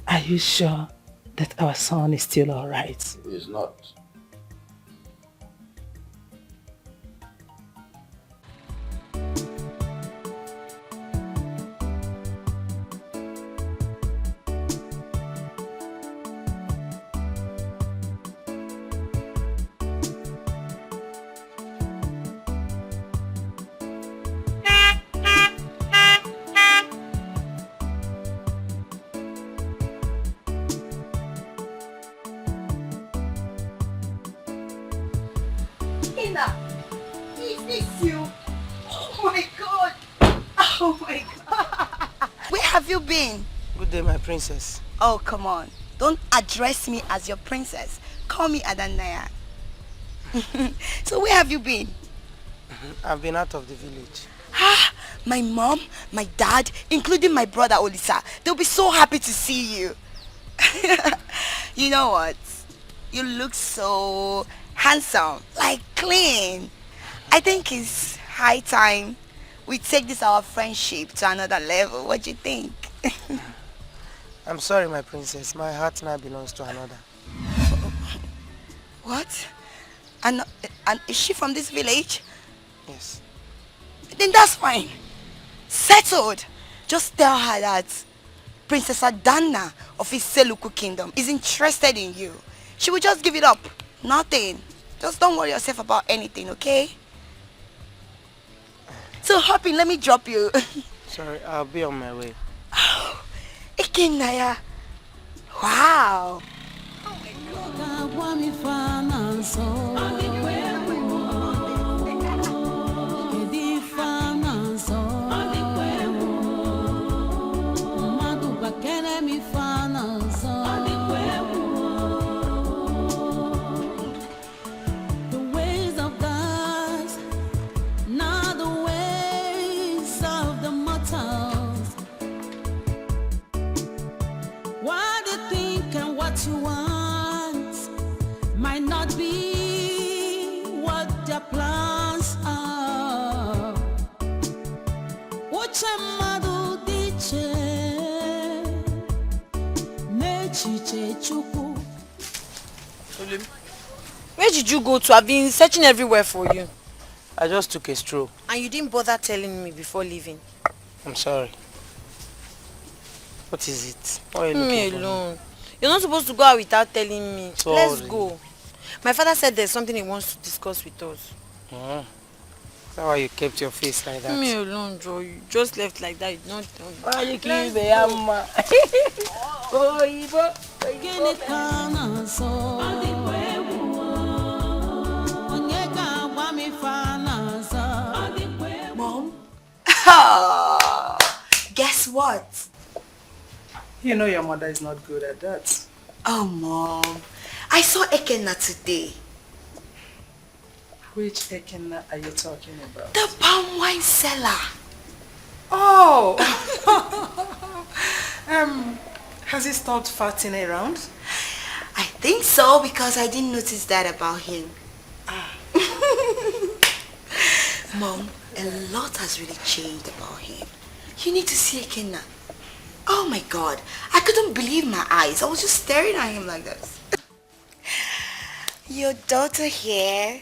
Are you sure that our son is still all right? He is not. Is this you? Oh my god! Oh my god! Where have you been? Good day, my princess. Oh, come on. Don't address me as your princess. Call me Adanaya. So where have you been? I've been out of the village. Ah, my mom, my dad, including my brother Olisa, they'll be so happy to see you. You know what? You look so handsome, like clean. I think it's high time we take this our friendship to another level. What do you think? I'm sorry, my princess. My heart now belongs to another. What? And is she from this village? Yes. Then that's fine. Settled. Just tell her that Princess Adana of Iseluku Kingdom is interested in you. She will just give it up. Nothing. Just don't worry yourself about anything, okay? So hop in, let me drop you. Sorry, I'll be on my way. Oh, Ikenaya. Wow. You want might not be what their plans are. Uche mmadụ dị iche n'echiche Chukwu. Where did you go to? I've been searching everywhere for you. I just took a stroll. And you didn't bother telling me before leaving. I'm sorry. What is it? Why are you looking Leave for me alone. You're not supposed to go out without telling me. Sorry. Let's go. My father said there's something he wants to discuss with us. Is that why you kept your face like that? Leave me alone, Joe. You just left like that. You not tell me. Why you Let's keep the go. hammer? Mom? Guess what? You know your mother is not good at that. Oh, Mom. I saw Ekenna today. Which Ekenna are you talking about? The palm wine seller. Oh! Has he stopped farting around? I think so because I didn't notice that about him. Mom, a lot has really changed about him. You need to see Ekenna. Oh my God, I couldn't believe my eyes. I was just staring at him like this. Your daughter here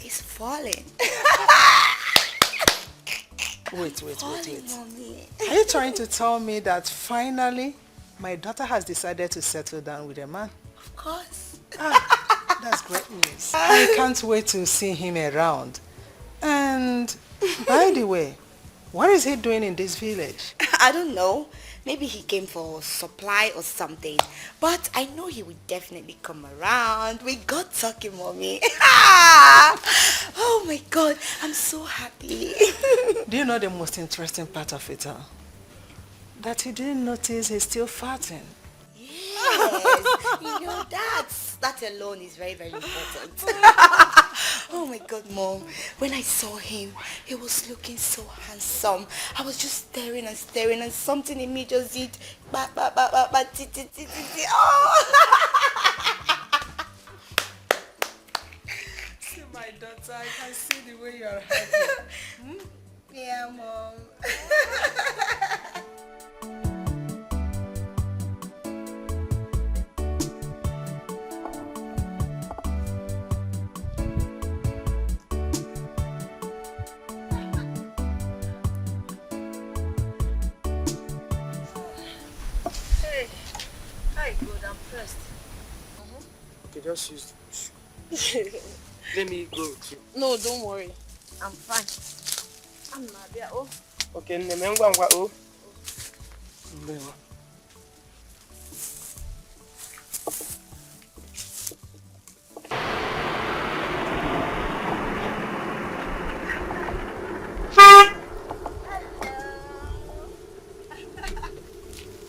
is falling. Wait. Mommy. Are you trying to tell me that finally my daughter has decided to settle down with a man? Of course. That's great news. I can't wait to see him around. And by the way, what is he doing in this village? I don't know. Maybe he came for supply or something. But I know he will definitely come around. We got talking, Mommy. Oh my God, I'm so happy. Do you know the most interesting part of it all? That he didn't notice he's still farting. Yes, you know that alone is very, very important. Oh my God, Mom. When I saw him, he was looking so handsome. I was just staring and something in me just did oh. See my daughter, I can see the way you are happy. Yeah, Mom. Okay, just use Let me go too. No, don't worry. I'm fine. I'm not there. Oh. Okay, Nemengwangwa oh.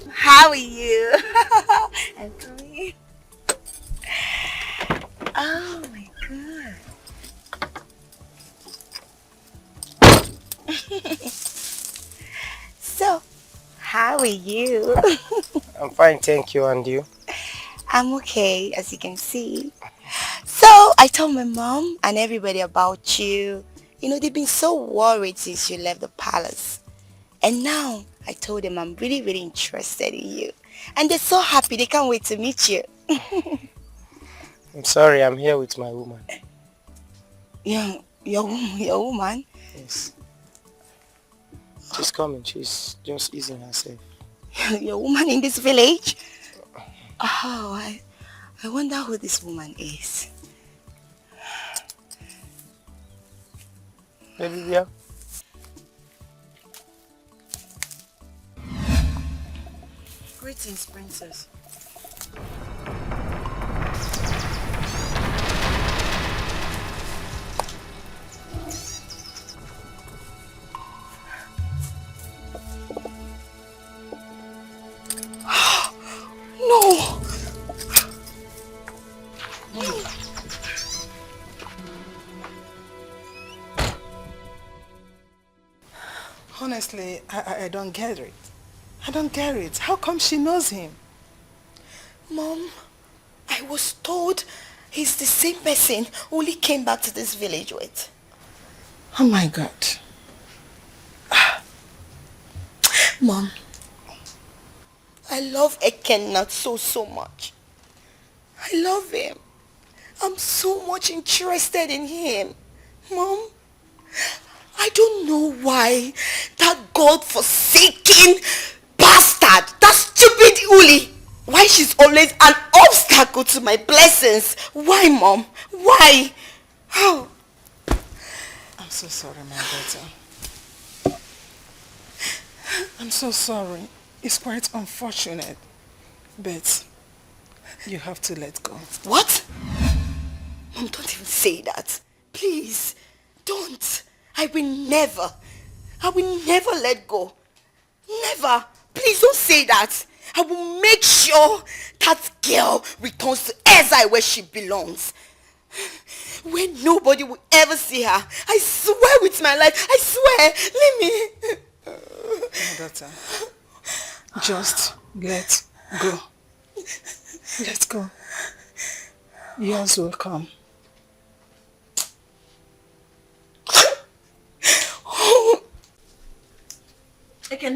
How are you? Anthony. Oh my God. So, how are you? I'm fine, thank you, and you? I'm okay, as you can see. So, I told my mom and everybody about you. You know, they've been so worried since you left the palace. And now, I told them I'm really, really interested in you. And they're so happy, they can't wait to meet you. I'm sorry, I'm here with my woman. Your woman? Yes. She's coming. She's just easing herself. You're a woman in this village? Oh, I wonder who this woman is. Baby, yeah. Greetings, princess. No! Honestly, I don't get it. I don't get it. How come she knows him? Mom, I was told he's the same person Uli came back to this village with. Oh my God. Mom, I love Ekenna so much. I love him. I'm so much interested in him. Mom, I don't know why that God-forsaken bastard, that stupid Uli, why she's always an obstacle to my blessings. Why, Mom? Why? Oh. I'm so sorry, my daughter. I'm so sorry. It's quite unfortunate, but you have to let go. What? Mom, don't even say that. Please, don't. I will never let go. Never. Please don't say that. I will make sure that girl returns to Ezai where she belongs. Where nobody will ever see her. I swear with my life. I swear. Let me. My daughter, just let go. Let go. Yours will come. You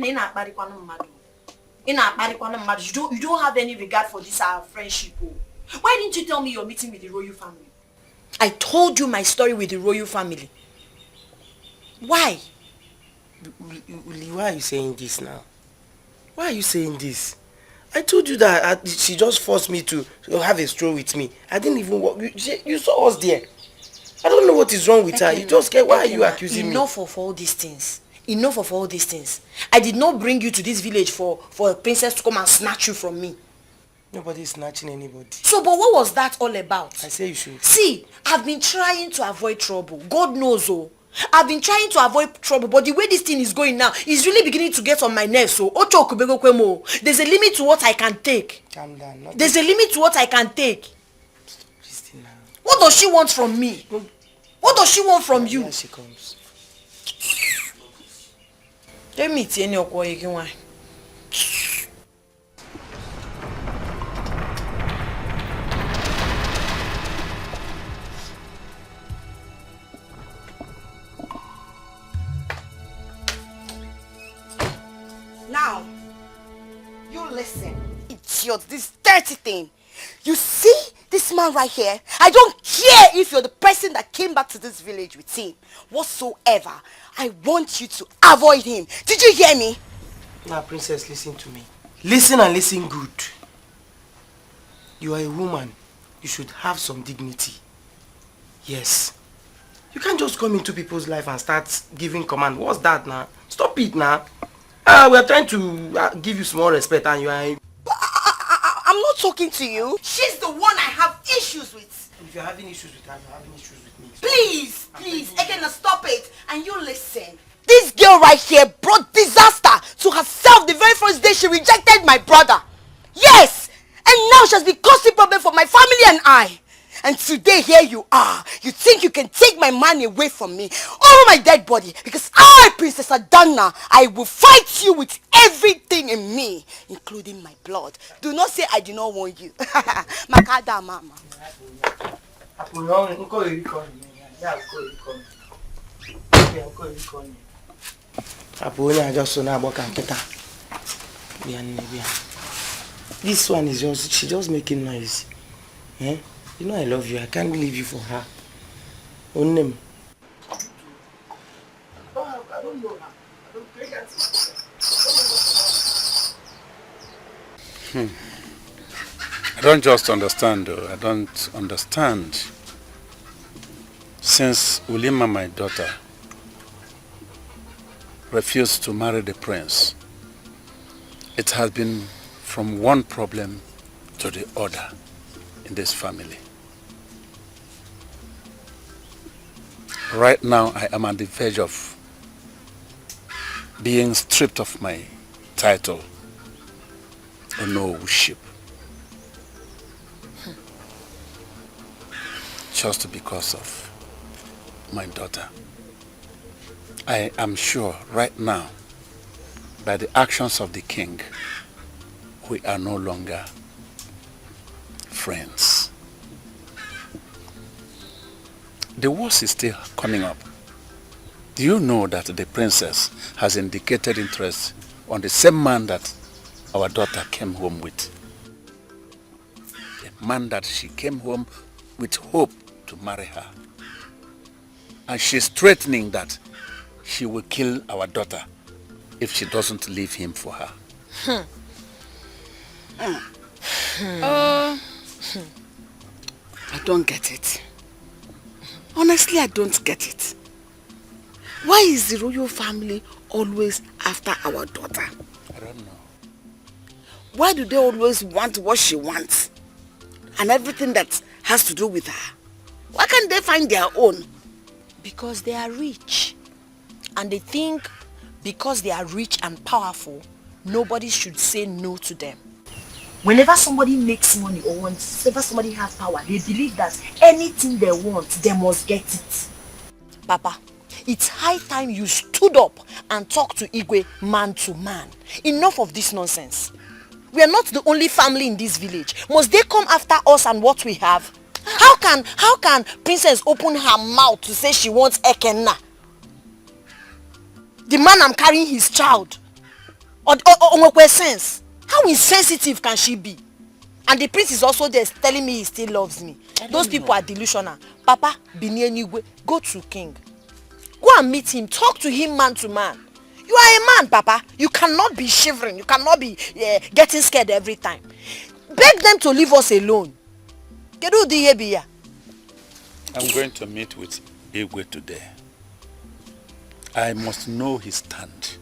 don't have any regard for this our friendship. Why didn't you tell me you're meeting with the royal family? I told you my story with the royal family. Why? Why are you saying this now? Why are you saying this? I told you that she just forced me to have a stroll with me. I didn't even walk. You saw us there. I don't know what is wrong with her. You just get. Why are you accusing me? Enough of all these things. Enough of all these things. I did not bring you to this village for a princess to come and snatch you from me. Nobody is snatching anybody. So, but what was that all about? I say you should. See, I've been trying to avoid trouble. God knows, oh. I've been trying to avoid trouble, but the way this thing is going now is really beginning to get on my nerves. So, there's a limit to what I can take. Calm down. There's a limit to what I can take. What does she want from me? What does she want from you? Here she comes. Let me tell you what you want. Now, you listen, idiot, this dirty thing. You see this man right here? I don't care if you're the person that came back to this village with him. Whatsoever, I want you to avoid him. Did you hear me? Now, princess, listen to me. Listen and listen good. You are a woman. You should have some dignity. Yes. You can't just come into people's life and start giving command. What's that now? Stop it now. We are trying to give you small respect and you are... I'm not talking to you. She's the one I have issues with. If you're having issues with her, you're having issues with me. Please, Ekena, stop it. And you listen. This girl right here brought disaster to herself the very first day she rejected my brother. Yes! And now she has been causing problem for my family and I. And today here you are. You think you can take my money away from me over my dead body. Because I, Princess Adana, I will fight you with everything in me, including my blood. Do not say I do not want you. Makada mama. This one is just, she's just making noise. Eh? You know I love you. I can't leave you for her. Own name. I don't know. I don't just understand though. I don't understand. Since Ulima, my daughter, refused to marry the prince, it has been from one problem to the other in this family. Right now, I am on the verge of being stripped of my title, ownership, just because of my daughter. I am sure right now, by the actions of the king, we are no longer friends. The worst is still coming up. Do you know that the princess has indicated interest on the same man that our daughter came home with? A man that she came home with hope to marry her. And she's threatening that she will kill our daughter if she doesn't leave him for her. I don't get it. Honestly, I don't get it. Why is the royal family always after our daughter? I don't know. Why do they always want what she wants? And everything that has to do with her? Why can't they find their own? Because they are rich. And they think because they are rich and powerful, nobody should say no to them. Whenever somebody makes money or whenever somebody has power, they believe that anything they want, they must get it. Papa, it's high time you stood up and talked to Igwe man to man. Enough of this nonsense. We are not the only family in this village. Must they come after us and what we have? How can Princess open her mouth to say she wants Ekenna? The man I'm carrying his child. Or sense. How insensitive can she be? And the prince is also there telling me he still loves me. Those people are delusional. Papa, Binienigwe, go to king. Go and meet him. Talk to him man to man. You are a man, Papa. You cannot be shivering. You cannot be getting scared every time. Beg them to leave us alone. I'm going to meet with Igwe today. I must know his stand.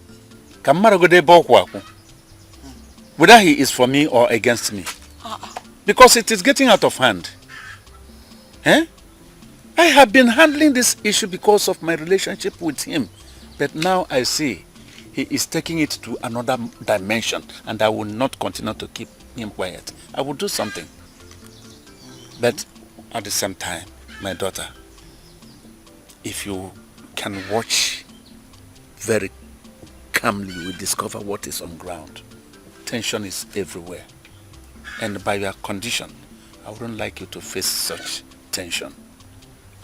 Whether he is for me or against me. Because it is getting out of hand. Eh? I have been handling this issue because of my relationship with him. But now I see he is taking it to another dimension and I will not continue to keep him quiet. I will do something. But at the same time, my daughter, if you can watch very calmly, you will discover what is on ground. Tension is everywhere. And by your condition, I wouldn't like you to face such tension.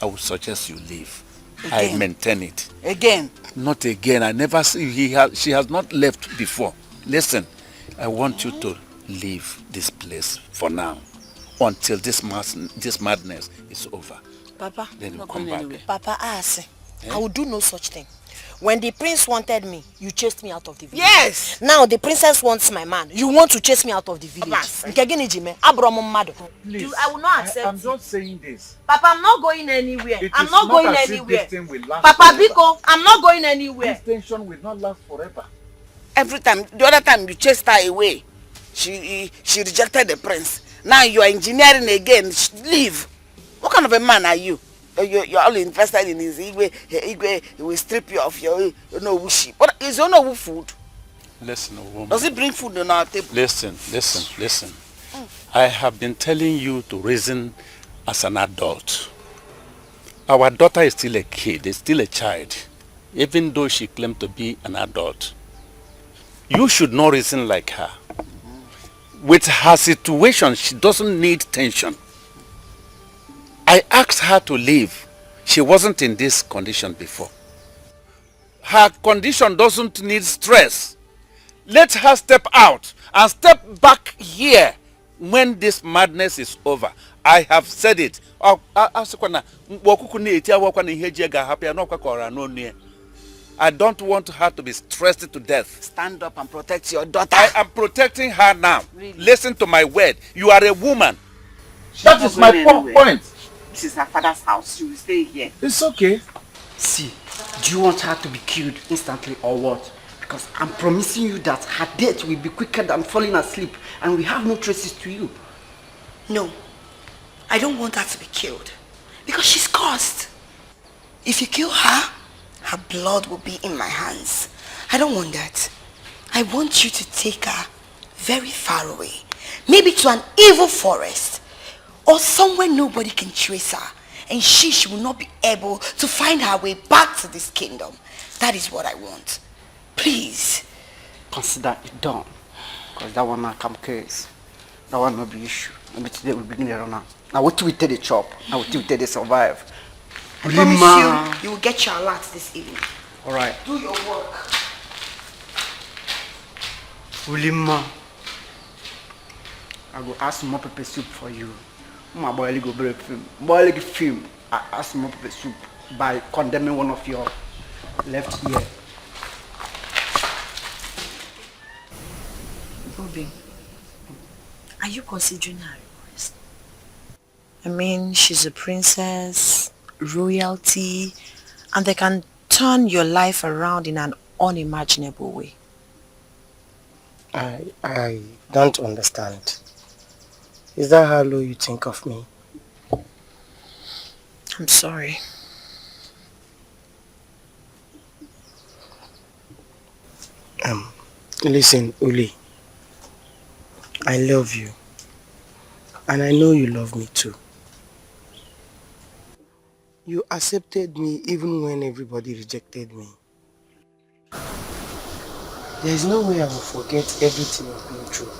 I would suggest you leave. Again? I maintain it. Again? Not again. I never see she has not left before. Listen, I want you to leave this place for now until this madness is over. Papa, then you come back. Papa, I will do no such thing. When the prince wanted me, you chased me out of the village. Yes! Now the princess wants my man. You want to chase me out of the village. Please, I will not accept I'm not saying this. Papa, I'm not going anywhere. I'm not going anywhere. Papa Biko, I'm not going anywhere. This tension will not last forever. Every time, the other time you chased her away, she rejected the prince. Now you are engineering again. Leave. What kind of a man are you? You're all invested in his Igwe will strip you of your wushi. But is your no food? Listen, woman. Does it bring food on our table? Listen. I have been telling you to reason as an adult. Our daughter is still a kid, is still a child, even though she claimed to be an adult. You should not reason like her. With her situation, she doesn't need tension. I asked her to leave. She wasn't in this condition before. Her condition doesn't need stress. Let her step out and step back here when this madness is over. I have said it. I don't want her to be stressed to death. Stand up and protect your daughter. I am protecting her now. Really? Listen to my word. You are a woman. That is my point. This is her father's house. She will stay here. It's okay. See, do you want her to be killed instantly or what? Because I'm promising you that her death will be quicker than falling asleep and we have no traces to you. No, I don't want her to be killed because she's cursed. If you kill her, her blood will be in my hands. I don't want that. I want you to take her very far away. Maybe to an evil forest or somewhere nobody can trace her. And she will not be able to find her way back to this kingdom. That is what I want. Please. Consider it done. Because that one not come case. That one not be issue. Maybe today we begin the runner. Now what we tell the chop. Now what we tell the survive. I promise you will get your alerts this evening. Alright. Do your work. Ulima. I go ask more pepper soup for you. My boy go break film. Boy film. I ask more pepper soup by condemning one of your left ear. Obi, are you considering her request? I mean, she's a princess, royalty, and they can turn your life around in an unimaginable way. I don't understand. Is that how low you think of me? I'm sorry. Listen, Uli. I love you. And I know you love me too. You accepted me even when everybody rejected me. There is no way I will forget everything I've been through.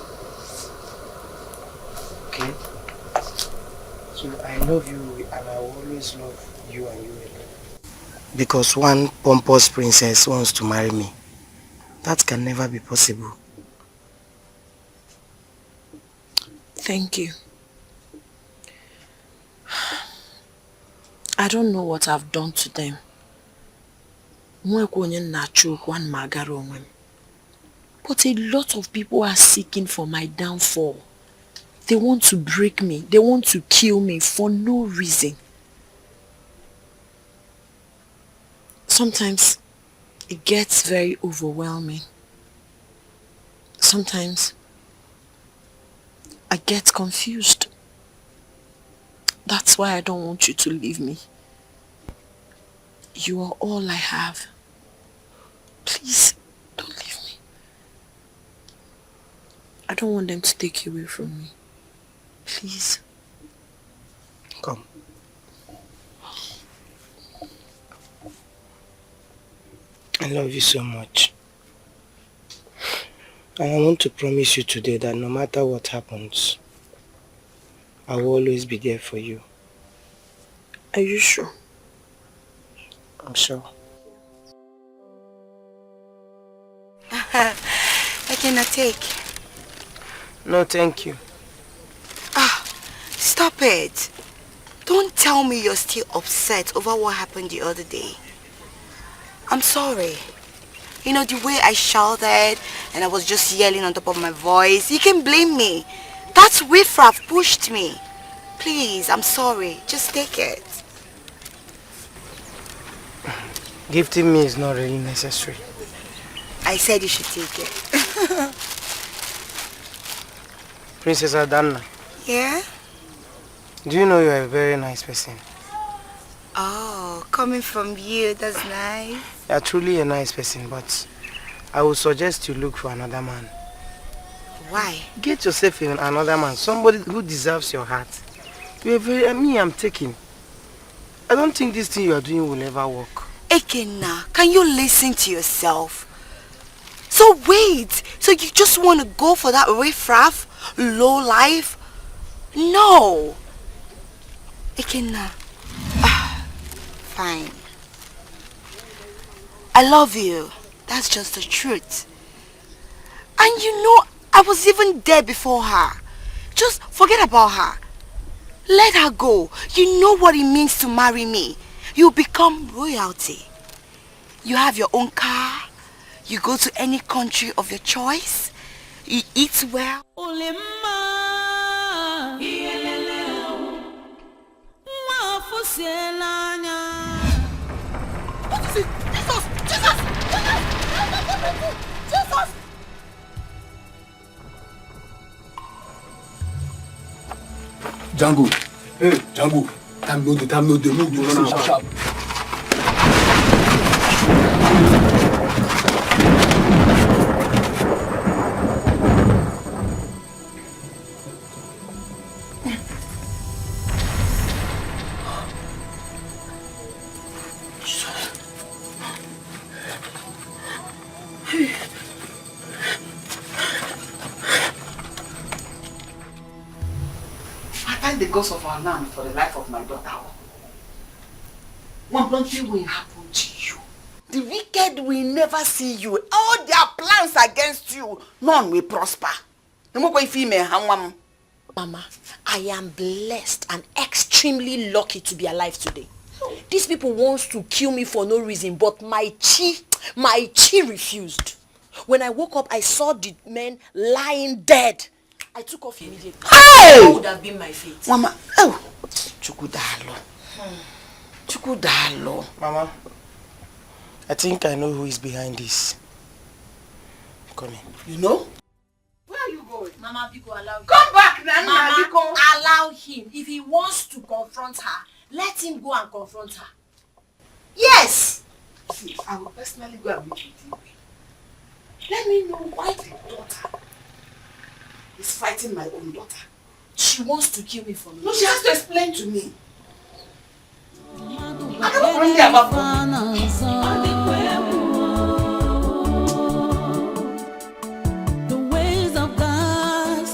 Okay? So I love you and I will always love you and you alone. Because one pompous princess wants to marry me. That can never be possible. Thank you. I don't know what I've done to them. But a lot of people are seeking for my downfall. They want to break me. They want to kill me for no reason. Sometimes it gets very overwhelming. Sometimes I get confused. That's why I don't want you to leave me. You are all I have. Please, don't leave me. I don't want them to take you away from me. Please. Come. I love you so much. And I want to promise you today that no matter what happens, I will always be there for you. Are you sure? I'm sure. I cannot take. No, thank you. Stop it. Don't tell me you're still upset over what happened the other day. I'm sorry. You know, the way I shouted and I was just yelling on top of my voice, you can blame me. That's riffraff pushed me. Please, I'm sorry. Just take it. Gifting me is not really necessary. I said you should take it. Princess Adanna. Yeah? Do you know you're a very nice person? Oh, coming from you, that's nice. You're truly a nice person, but I would suggest you look for another man. Why? Get yourself in another man, somebody who deserves your heart. You're very, I'm taking. I don't think this thing you are doing will ever work. Ekena, can you listen to yourself? So wait, so you just want to go for that riffraff, low life? No. Ekena, fine. I love you. That's just the truth. And you know, I was even there before her. Just forget about her. Let her go. You know what it means to marry me. You become royalty. You have your own car. You go to any country of your choice. You eat well. What is it? Jesus! Jesus! Jesus! Django. Hey, Django. Time no dey, no go run am sharp. I thank the gods of our land for the life of my daughter. One thing will happen to you. The wicked will never see you. All their plans against you, none will prosper. Mama, I am blessed and extremely lucky to be alive today. These people want to kill me for no reason, but my chi refused. When I woke up, I saw the men lying dead. I took off immediately. Hey! What would have been my fate? Mama, oh, Chukudalo. Chukudalo. Mama, I think I know who is behind this. Come in. You know? Where are you going? Mama, Biko, allow him. Come back, Nana. Mama, Biko. allow him. If he wants to confront her, let him go and confront her. Yes! See, I will personally go and meet with you. Let me know why the daughter is fighting my own daughter. She wants to kill me for me. No, she has to explain to me. I don't want to about the ways of God,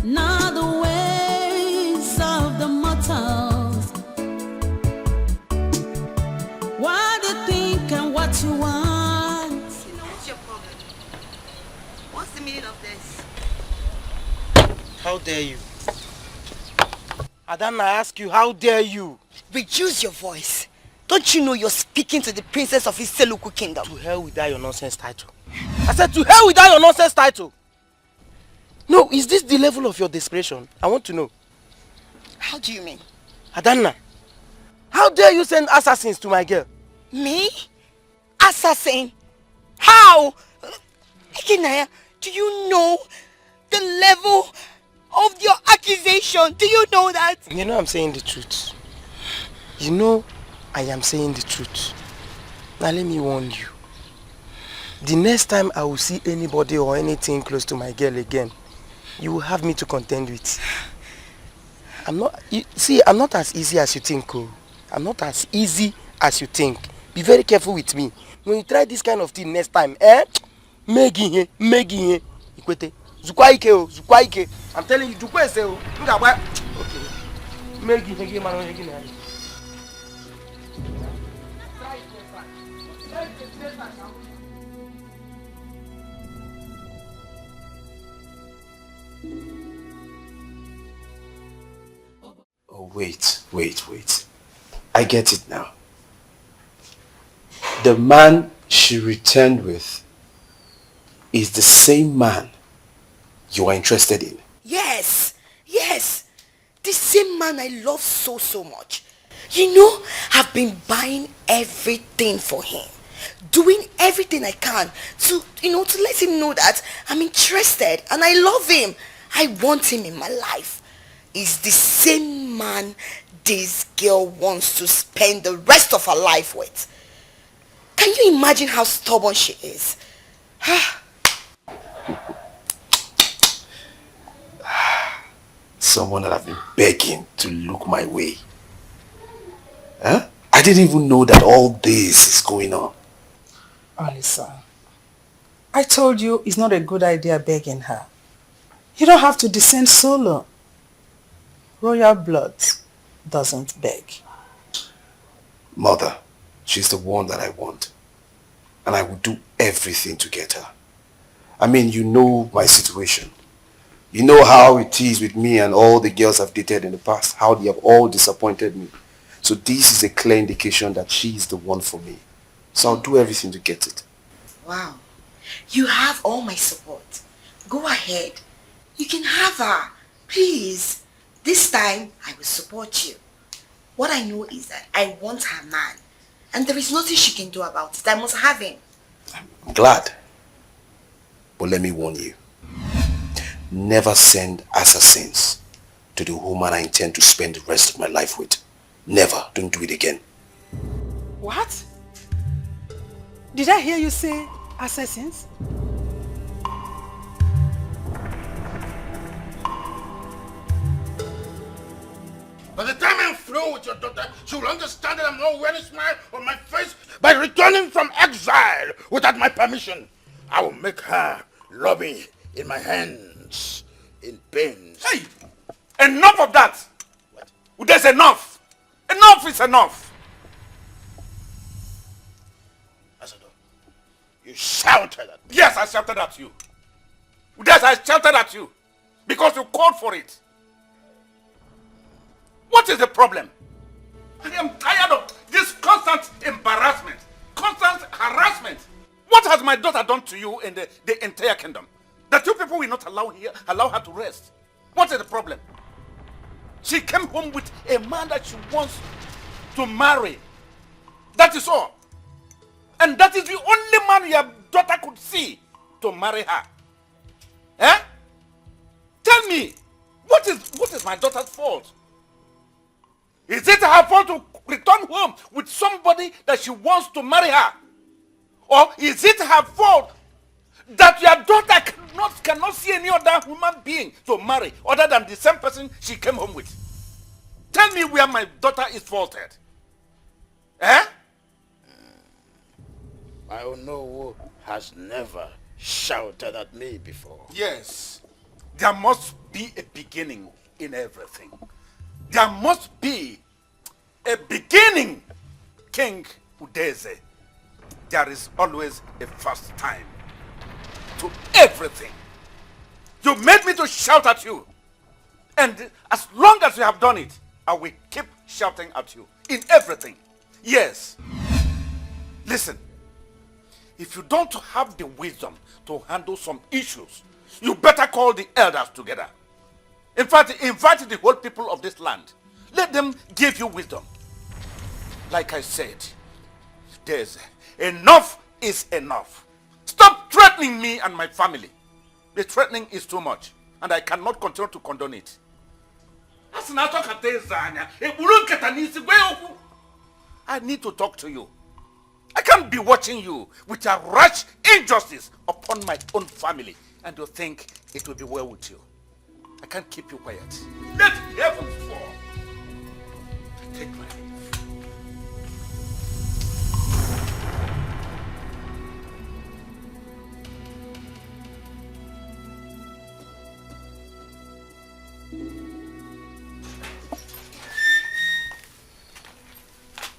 not the ways of the mortals. What you think and what you want. What's your problem? What's the meaning of this? How dare you? Adanna, I ask you, how dare you? Reduce your voice. Don't you know you're speaking to the princess of Iseluku kingdom? To hell with that your nonsense title. I said to hell with that your nonsense title. No, is this the level of your desperation? I want to know. How do you mean? Adanna, how dare you send assassins to my girl? Me? Assassin? How? Ikenaya, do you know the level of your accusation? Do you know that? You know I'm saying the truth. You know I am saying the truth. Now let me warn you. The next time I will see anybody or anything close to my girl again, you will have me to contend with. I'm not as easy as you think. Oh. I'm not as easy as you think. Be very careful with me. When you try this kind of thing next time, Megi. Ikwete. Zukwaike o, Zukwaike. I'm telling you, Zukwaise o. Okay. Megi man. Oh, wait. I get it now. The man she returned with is the same man you are interested in. Yes. The same man I love so much. You know, I've been buying everything for him. Doing everything I can to let him know that I'm interested and I love him. I want him in my life. It's the same man this girl wants to spend the rest of her life with. Can you imagine how stubborn she is? Someone that I've been begging to look my way. Huh? I didn't even know that all this is going on. Alisa, I told you it's not a good idea begging her. You don't have to descend so low. Royal blood doesn't beg. Mother, she's the one that I want. And I will do everything to get her. I mean, you know my situation. You know how it is with me and all the girls I've dated in the past. How they have all disappointed me. So this is a clear indication that she is the one for me. So I'll do everything to get it. Wow. You have all my support. Go ahead. You can have her. Please. This time, I will support you. What I know is that I want her man. And there is nothing she can do about it. I must have him. I'm glad. But let me warn you. Never send assassins to the woman I intend to spend the rest of my life with. Never. Don't do it again. What? Did I hear you say assassins? By the time I'm through with your daughter, she will understand that I'm not wearing a smile on my face by returning from exile without my permission. I will make her lobby in my hands, in pains. Hey! Enough of that! What? There's enough! Enough is enough! Asador, you shouted at me. Yes, I shouted at you. Yes, I shouted at you. Because you called for it. What is the problem? I am tired of this constant embarrassment, constant harassment. What has my daughter done to you in the entire kingdom? That you people will not allow her to rest. What is the problem? She came home with a man that she wants to marry. That is all. And that is the only man your daughter could see to marry her. Eh? Tell me, what is my daughter's fault? Is it her fault to return home with somebody that she wants to marry her? Or is it her fault that your daughter cannot see any other human being to marry other than the same person she came home with? Tell me where my daughter is faulted. Eh? I don't know who has never shouted at me before. Yes. There must be a beginning in everything. There must be a beginning, King Udeze. There is always a first time to everything. You made me to shout at you. And as long as you have done it, I will keep shouting at you in everything. Yes. Listen, if you don't have the wisdom to handle some issues, you better call the elders together. In fact, invite the whole people of this land. Let them give you wisdom. Like I said, enough is enough. Stop threatening me and my family. The threatening is too much, and I cannot continue to condone it. I need to talk to you. I can't be watching you with a rash injustice upon my own family, and you think it will be well with you. I can't keep you quiet. Let heaven fall. Take my leave.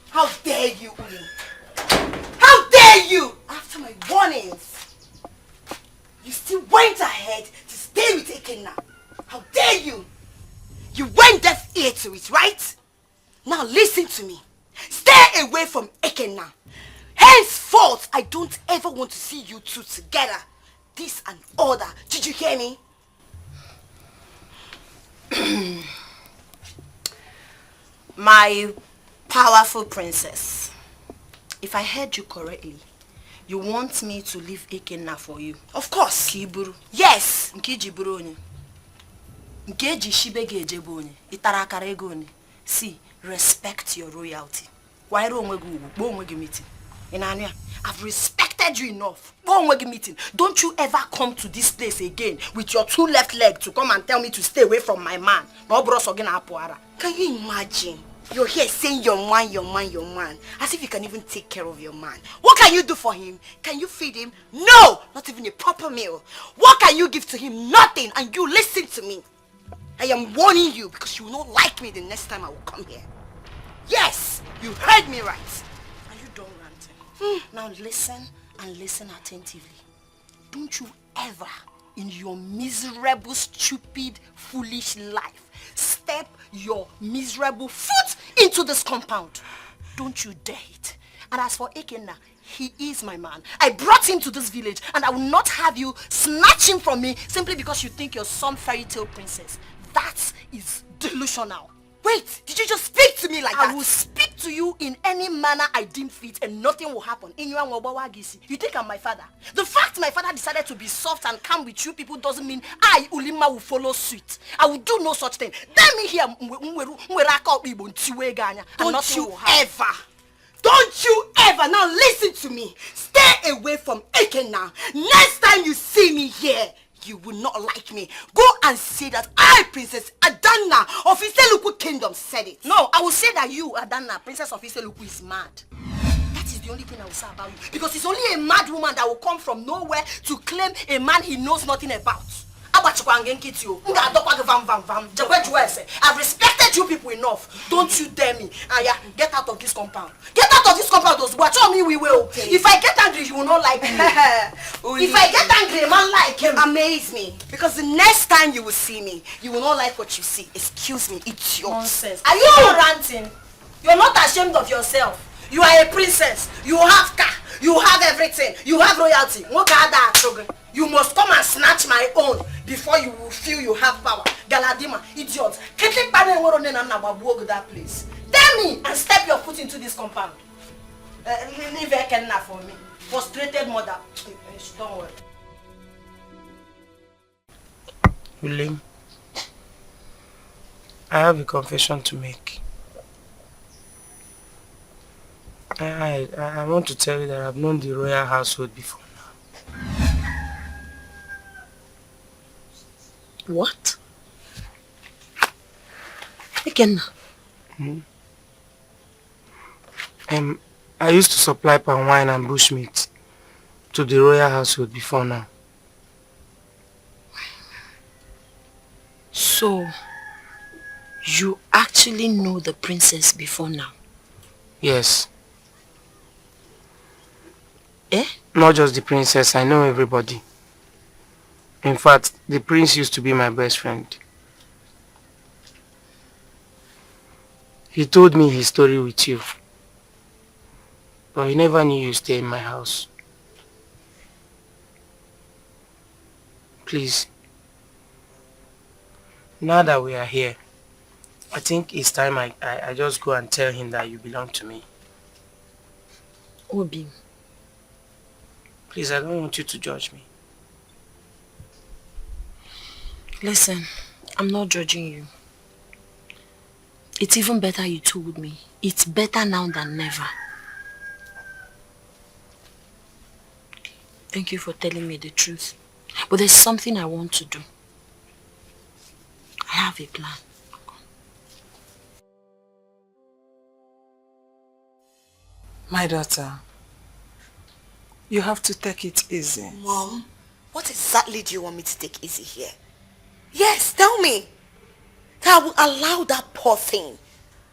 How dare you, Uli? How dare you! After my warnings, you still went ahead to stay with Ekenna. How dare you! You went deaf ear to it, right? Now listen to me. Stay away from Ekenna. Henceforth, I don't ever want to see you two together. This and order. Did you hear me? My powerful princess, if I heard you correctly, you want me to leave Ekenna for you? Of course. Kiburu. Yes. Nkijiburu onye. Nkeji shibege ejebo onye. Itarakara ego onye. See, respect your royalty. Why don't we go meeting? I've respected you enough. Go meeting. Don't you ever come to this place again with your two left legs to come and tell me to stay away from my man. Can you imagine? You're here saying your man, as if you can even take care of your man. What can you do for him? Can you feed him? No! Not even a proper meal. What can you give to him? Nothing. And you listen to me. I am warning you because you will not like me the next time I will come here. Yes! You heard me right. Are you done ranting? Now listen and listen attentively. Don't you ever in your miserable, stupid, foolish life step your miserable foot into this compound. Don't you dare it. And as for Ekenna, he is my man. I brought him to this village and I will not have you snatch him from me simply because you think you're some fairy tale princess. That is delusional. Wait, did you just speak to me like that? I will speak to you in any manner I deem fit and nothing will happen. You think I'm my father? The fact my father decided to be soft and calm with you people doesn't mean I, Ulima, will follow suit. I will do no such thing. Let me hear. Don't you ever, now listen to me. Stay away from Eken now. Next time you see me here, you will not like me. Go and say that I, Princess Adana of Iseluku Kingdom, said it. No, I will say that you, Adana, Princess of Iseluku, is mad. That is the only thing I will say about you. Because it's only a mad woman that will come from nowhere to claim a man he knows nothing about. I've respected you people enough. Don't you dare me. Get out of this compound. Get out of this compound. Watch on me, we will. Okay. If I get angry, you will not like me. If I get angry, a man like him. Amaze me. Because the next time you will see me, you will not like what you see. Excuse me, it's yours. Nonsense. Are you ranting? You're not ashamed of yourself. You are a princess. You have car. You have everything. You have royalty. You must come and snatch my own before you will feel you have power. Galadima, idiot. That place. Tell me and step your foot into this compound. Leave Ekenna for me. Frustrated mother. Don't worry. William, I have a confession to make. I want to tell you that I've known the royal household before now. What? Again? I used to supply palm wine and bushmeat to the royal household before now. So, you actually know the princess before now? Yes. Eh? Not just the princess, I know everybody. In fact, the prince used to be my best friend. He told me his story with you. But he never knew you stay in my house. Please. Now that we are here, I think it's time I just go and tell him that you belong to me. Obi. Please, I don't want you to judge me. Listen, I'm not judging you. It's even better you told me. It's better now than never. Thank you for telling me the truth. But there's something I want to do. I have a plan. My daughter, you have to take it easy. Mom, what exactly do you want me to take easy here? Yes, tell me. That I will allow that poor thing,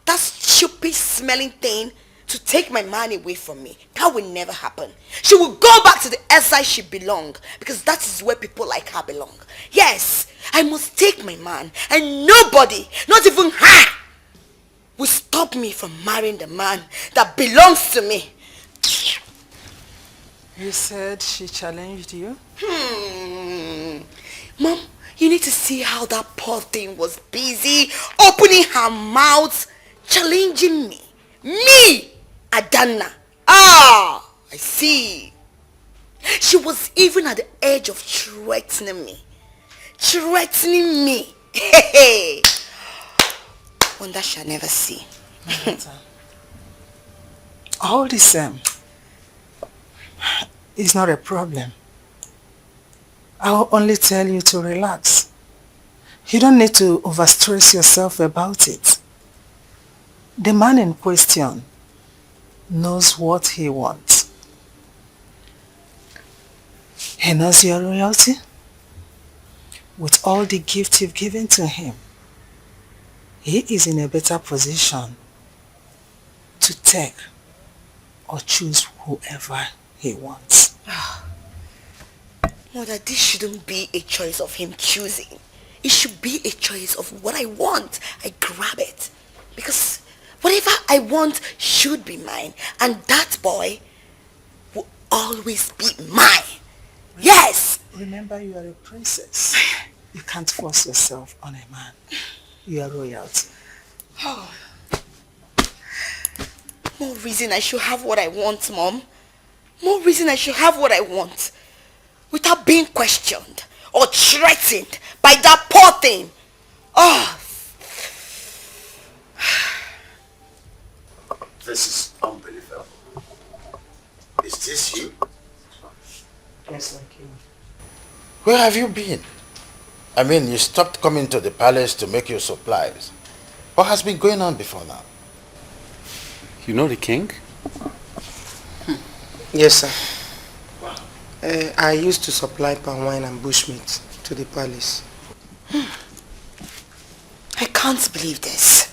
that stupid smelling thing, to take my man away from me. That will never happen. She will go back to the SI she belongs, because that is where people like her belong. Yes, I must take my man, and nobody, not even her, will stop me from marrying the man that belongs to me. You said she challenged you? Mom, you need to see how that poor thing was busy opening her mouth, challenging me. Me, Adana. Ah, I see. She was even at the edge of threatening me. Threatening me. Hey. One that shall never see. All the same, it's not a problem. I'll only tell you to relax. You don't need to overstress yourself about it. The man in question knows what he wants. He knows your royalty. With all the gifts you've given to him, he is in a better position to take or choose whoever he wants. Mother, this shouldn't be a choice of him choosing. It should be a choice of what I want. I grab it. Because Whatever I want should be mine. And that boy will always be mine. Yes! Remember, you are a princess. You can't force yourself on a man. You are royalty. Oh. More reason I should have what I want, Mom. More reason I should have what I want. Without being questioned or threatened by that poor thing. Oh. This is unbelievable. Is this you? Yes, my king. Where have you been? I mean, you stopped coming to the palace to make your supplies. What has been going on before now? You know the king? Yes, sir. I used to supply palm wine and bushmeat to the palace. I can't believe this.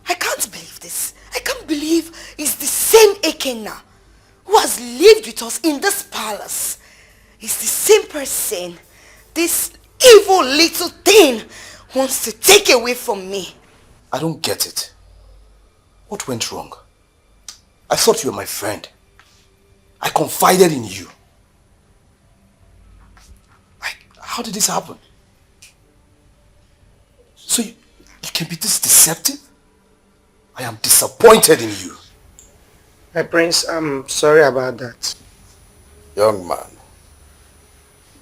I can't believe this. I can't believe it's the same Ekenna who has lived with us in this palace. It's the same person this evil little thing wants to take away from me. I don't get it. What went wrong? I thought you were my friend. I confided in you. How did this happen? So you can be this deceptive? I am disappointed in you. My prince, I'm sorry about that. Young man,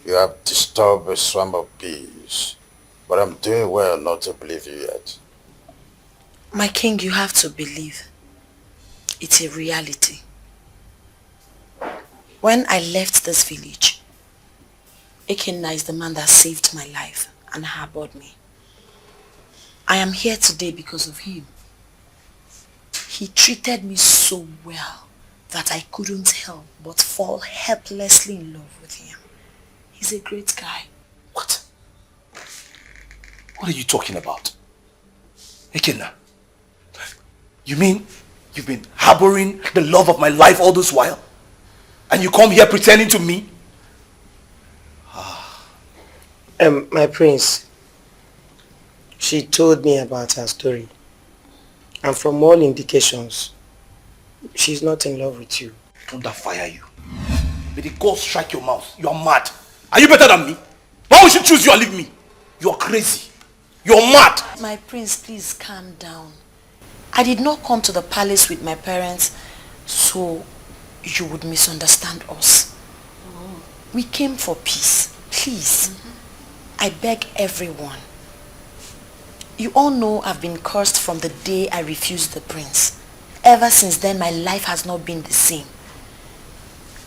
you have disturbed a swarm of bees, but I'm doing well not to believe you yet. My king, you have to believe. It's a reality. When I left this village, Ekenna is the man that saved my life and harbored me. I am here today because of him. He treated me so well that I couldn't help but fall helplessly in love with him. He's a great guy. What? What are you talking about? Ekenna, you mean you've been harboring the love of my life all this while? And you come here pretending to me? My prince, she told me about her story. And from all indications, she's not in love with you. Don't that fire you? May the gods strike your mouth. You are mad. Are you better than me? Why would she choose you and leave me? You are crazy. You are mad. My prince, please calm down. I did not come to the palace with my parents so you would misunderstand us. We came for peace. Please. I beg everyone. You all know I've been cursed from the day I refused the prince. Ever since then, my life has not been the same.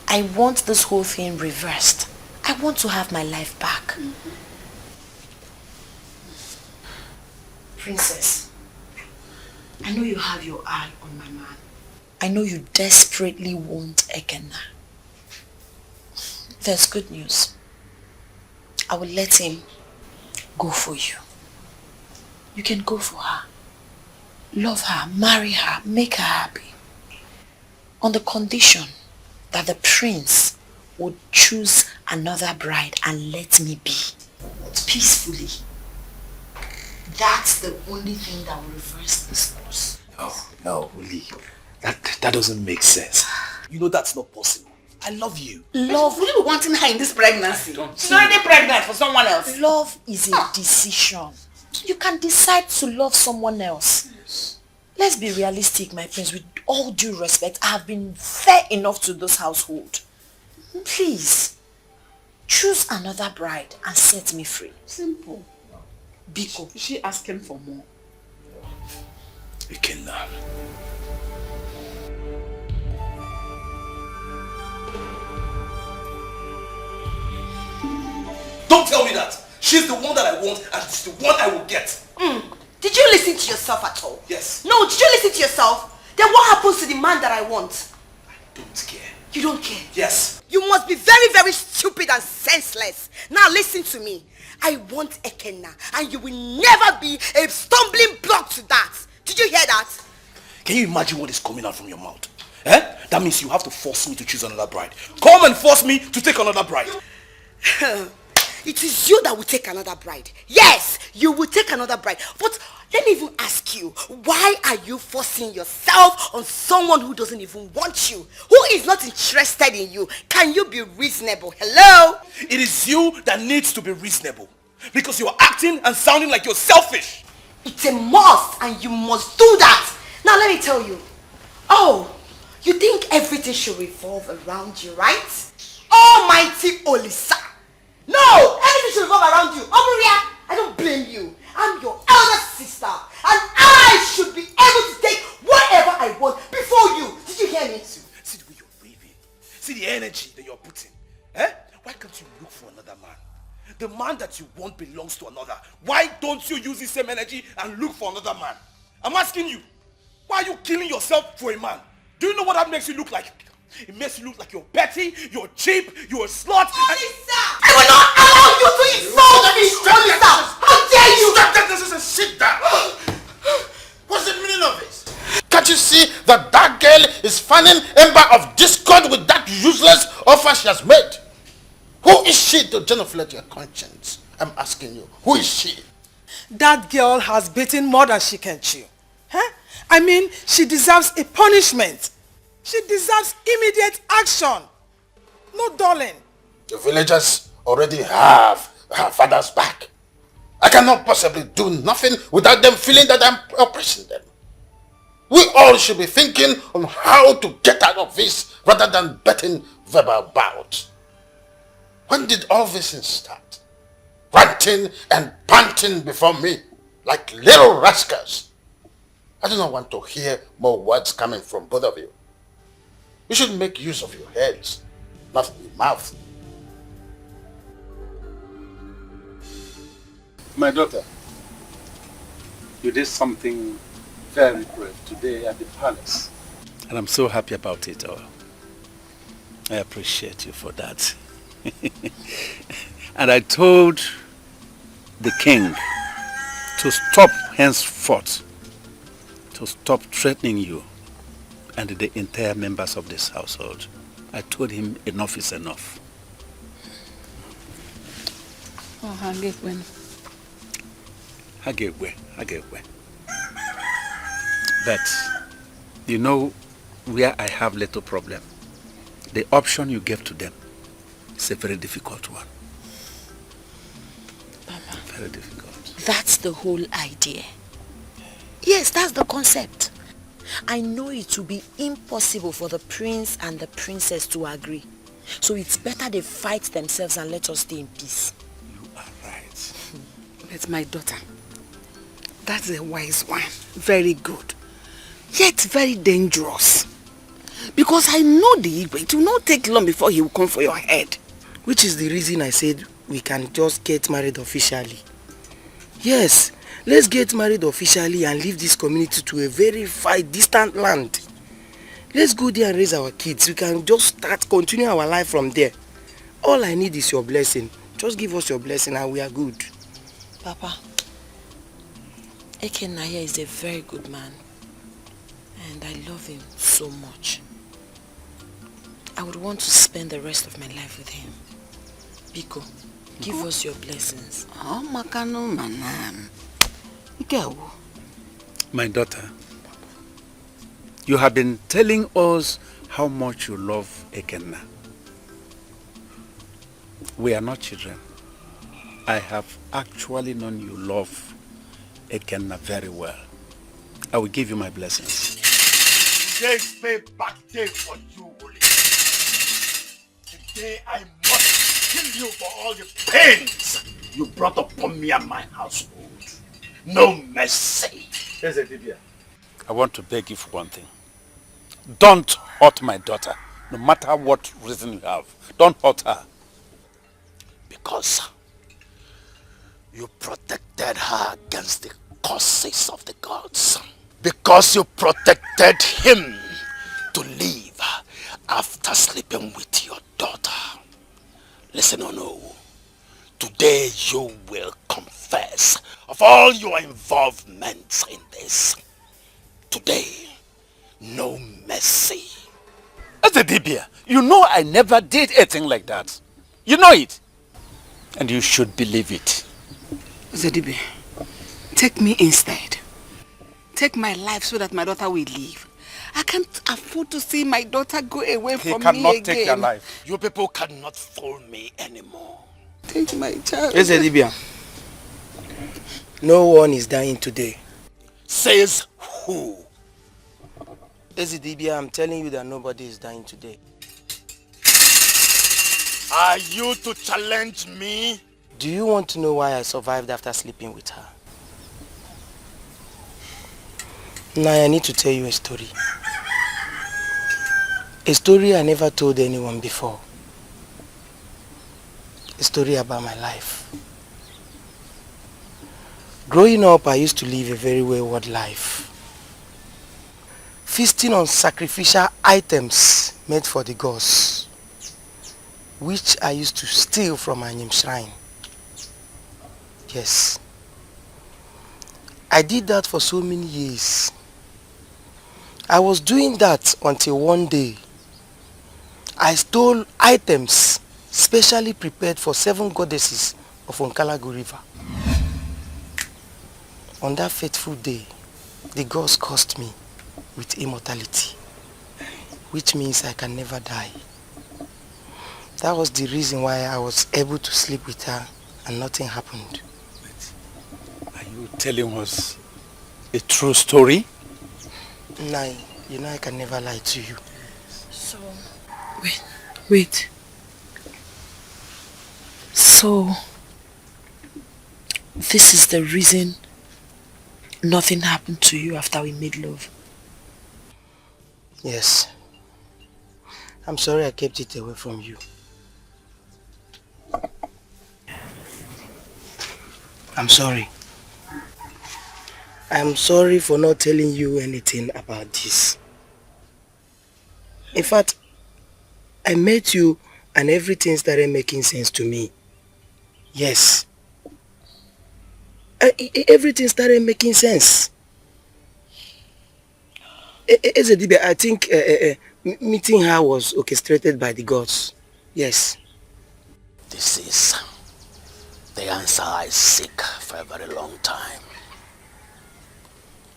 I want this whole thing reversed. I want to have my life back. Princess, I know you have your eye on my man. I know you desperately want Ekenna. There's good news. I will let him go for you. You can go for her. Love her, marry her, make her happy. On the condition that the prince would choose another bride and let me be. Peacefully. That's the only thing that will reverse this course. No, Uli. That doesn't make sense. You know that's not possible. I love you. Love. Will you be wanting her in this pregnancy? She's already pregnant for someone else. Love is a decision. You can decide to love someone else. Yes. Let's be realistic, my prince. With all due respect, I have been fair enough to this household. Please, choose another bride and set me free. Simple. Biko. Is she asking for more? You can now. Don't tell me that. She's the one that I want and she's the one I will get. Did you listen to yourself at all? Yes. No, did you listen to yourself? Then what happens to the man that I want? I don't care. You don't care? Yes. You must be very, very stupid and senseless. Now listen to me. I want Ekenna and you will never be a stumbling block to that. Did you hear that? Can you imagine what is coming out from your mouth? Eh? That means you have to force me to choose another bride. Come and force me to take another bride. it is you that will take another bride. Yes, you will take another bride. But let me even ask you, why are you forcing yourself on someone who doesn't even want you? Who is not interested in you? Can you be reasonable? Hello? It is you that needs to be reasonable. Because you are acting and sounding like you're selfish. It's a must, and you must do that. Now let me tell you. Oh, you think everything should revolve around you, right? Almighty Olisa. No, everything should revolve around you. Omuria, I don't blame you. I'm your elder sister, and I should be able to take whatever I want before you. Did you hear me? See the way you're raving. See the energy that you're putting. Eh? Why can't you look for another man? The man that you want belongs to another. Why don't you use the same energy and look for another man? I'm asking you. Why are you killing yourself for a man? Do you know what that makes you look like? It makes you look like you're petty, you're cheap, you're a slut. Olisa! I will not allow you to insult me! Olisa! How dare you! Stop that! Sit down! What's the meaning of this? Can't you see that that girl is fanning ember of discord with that useless offer she has made? Who is she to genuflect your conscience? I'm asking you, who is she? That girl has bitten more than she can chew. Huh? I mean, she deserves a punishment. She deserves immediate action. No darling. The villagers already have her father's back. I cannot possibly do nothing without them feeling that I'm oppressing them. We all should be thinking on how to get out of this rather than betting verbal bout. When did all this start? Ranting and panting before me like little rascals. I do not want to hear more words coming from both of you. You should make use of your heads, not your mouth. My daughter, you did something very brave today at the palace. And I'm so happy about it all. I appreciate you for that. And I told the king to stop henceforth, to stop threatening you and the entire members of this household. I told him enough is enough. Oh, Hagekwe. But, you know where I have little problem? The option you gave to them is a very difficult one. Papa. Very difficult. That's the whole idea. Yes, that's the concept. I know it will be impossible for the prince and the princess to agree. So it's better they fight themselves and let us stay in peace. You are right. But my daughter, that's a wise one. Very good. Yet very dangerous. Because I know the Igwe. It will not take long before he will come for your head. Which is the reason I said we can just get married officially. Yes, let's get married officially and leave this community to a very far distant land. Let's go there and raise our kids. We can just continue our life from there. All I need is your blessing. Just give us your blessing and we are good. Papa, Ekenna here is a very good man. And I love him so much. I would want to spend the rest of my life with him. Biko, give us your blessings. Oh, Makano Manam. My daughter, you have been telling us how much you love Ekenna. We are not children. I have actually known you love Ekenna very well. I will give you my blessings. Today's payback day for you, Oli. Today I must kill you for all the pains you brought upon me and my household. No mercy. I want to beg you for one thing. Don't hurt my daughter, no matter what reason you have. Don't hurt her. Because you protected her against the curses of the gods. Because you protected him to live after sleeping with your daughter. Listen, Ono. Today you will confess of all your involvements in this. Today, no mercy. As a Dibia, you know I never did anything like that. You know it. And you should believe it. Zedibe, take me instead. Take my life so that my daughter will live. I can't afford to see my daughter go away from me again. He cannot take your life. You people cannot fool me anymore. Take my child. Zedibia, no one is dying today. Says who? Ezidibia, I'm telling you that nobody is dying today. Are you to challenge me? Do you want to know why I survived after sleeping with her? Now I need to tell you a story. A story I never told anyone before. A story about my life. Growing up, I used to live a very wayward life. Feasting on sacrificial items made for the gods, which I used to steal from my name shrine. Yes. I did that for so many years. I was doing that until one day, I stole items specially prepared for 7 goddesses of Onkalagu River. On that fateful day, the gods cursed me with immortality, which means I can never die. That was the reason why I was able to sleep with her and nothing happened. Are you telling us a true story? Nai, you know I can never lie to you. So, wait. So, this is the reason nothing happened to you after we made love? Yes. I'm sorry I kept it away from you. I'm sorry. I'm sorry for not telling you anything about this. In fact, I met you and everything started making sense to me. Yes. Everything started making sense. Ezedibe, I think meeting her was orchestrated by the gods. Yes. This is the answer I seek for a very long time.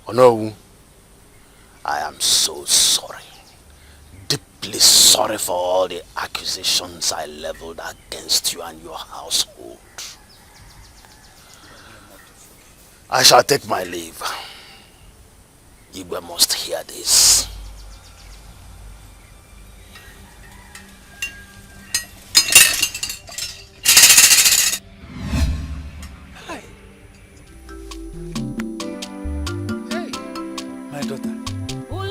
Onowu, I am so sorry. Deeply sorry for all the accusations I leveled against you and your household. I shall take my leave. Igwe must hear this. Hi. Hey, my daughter. What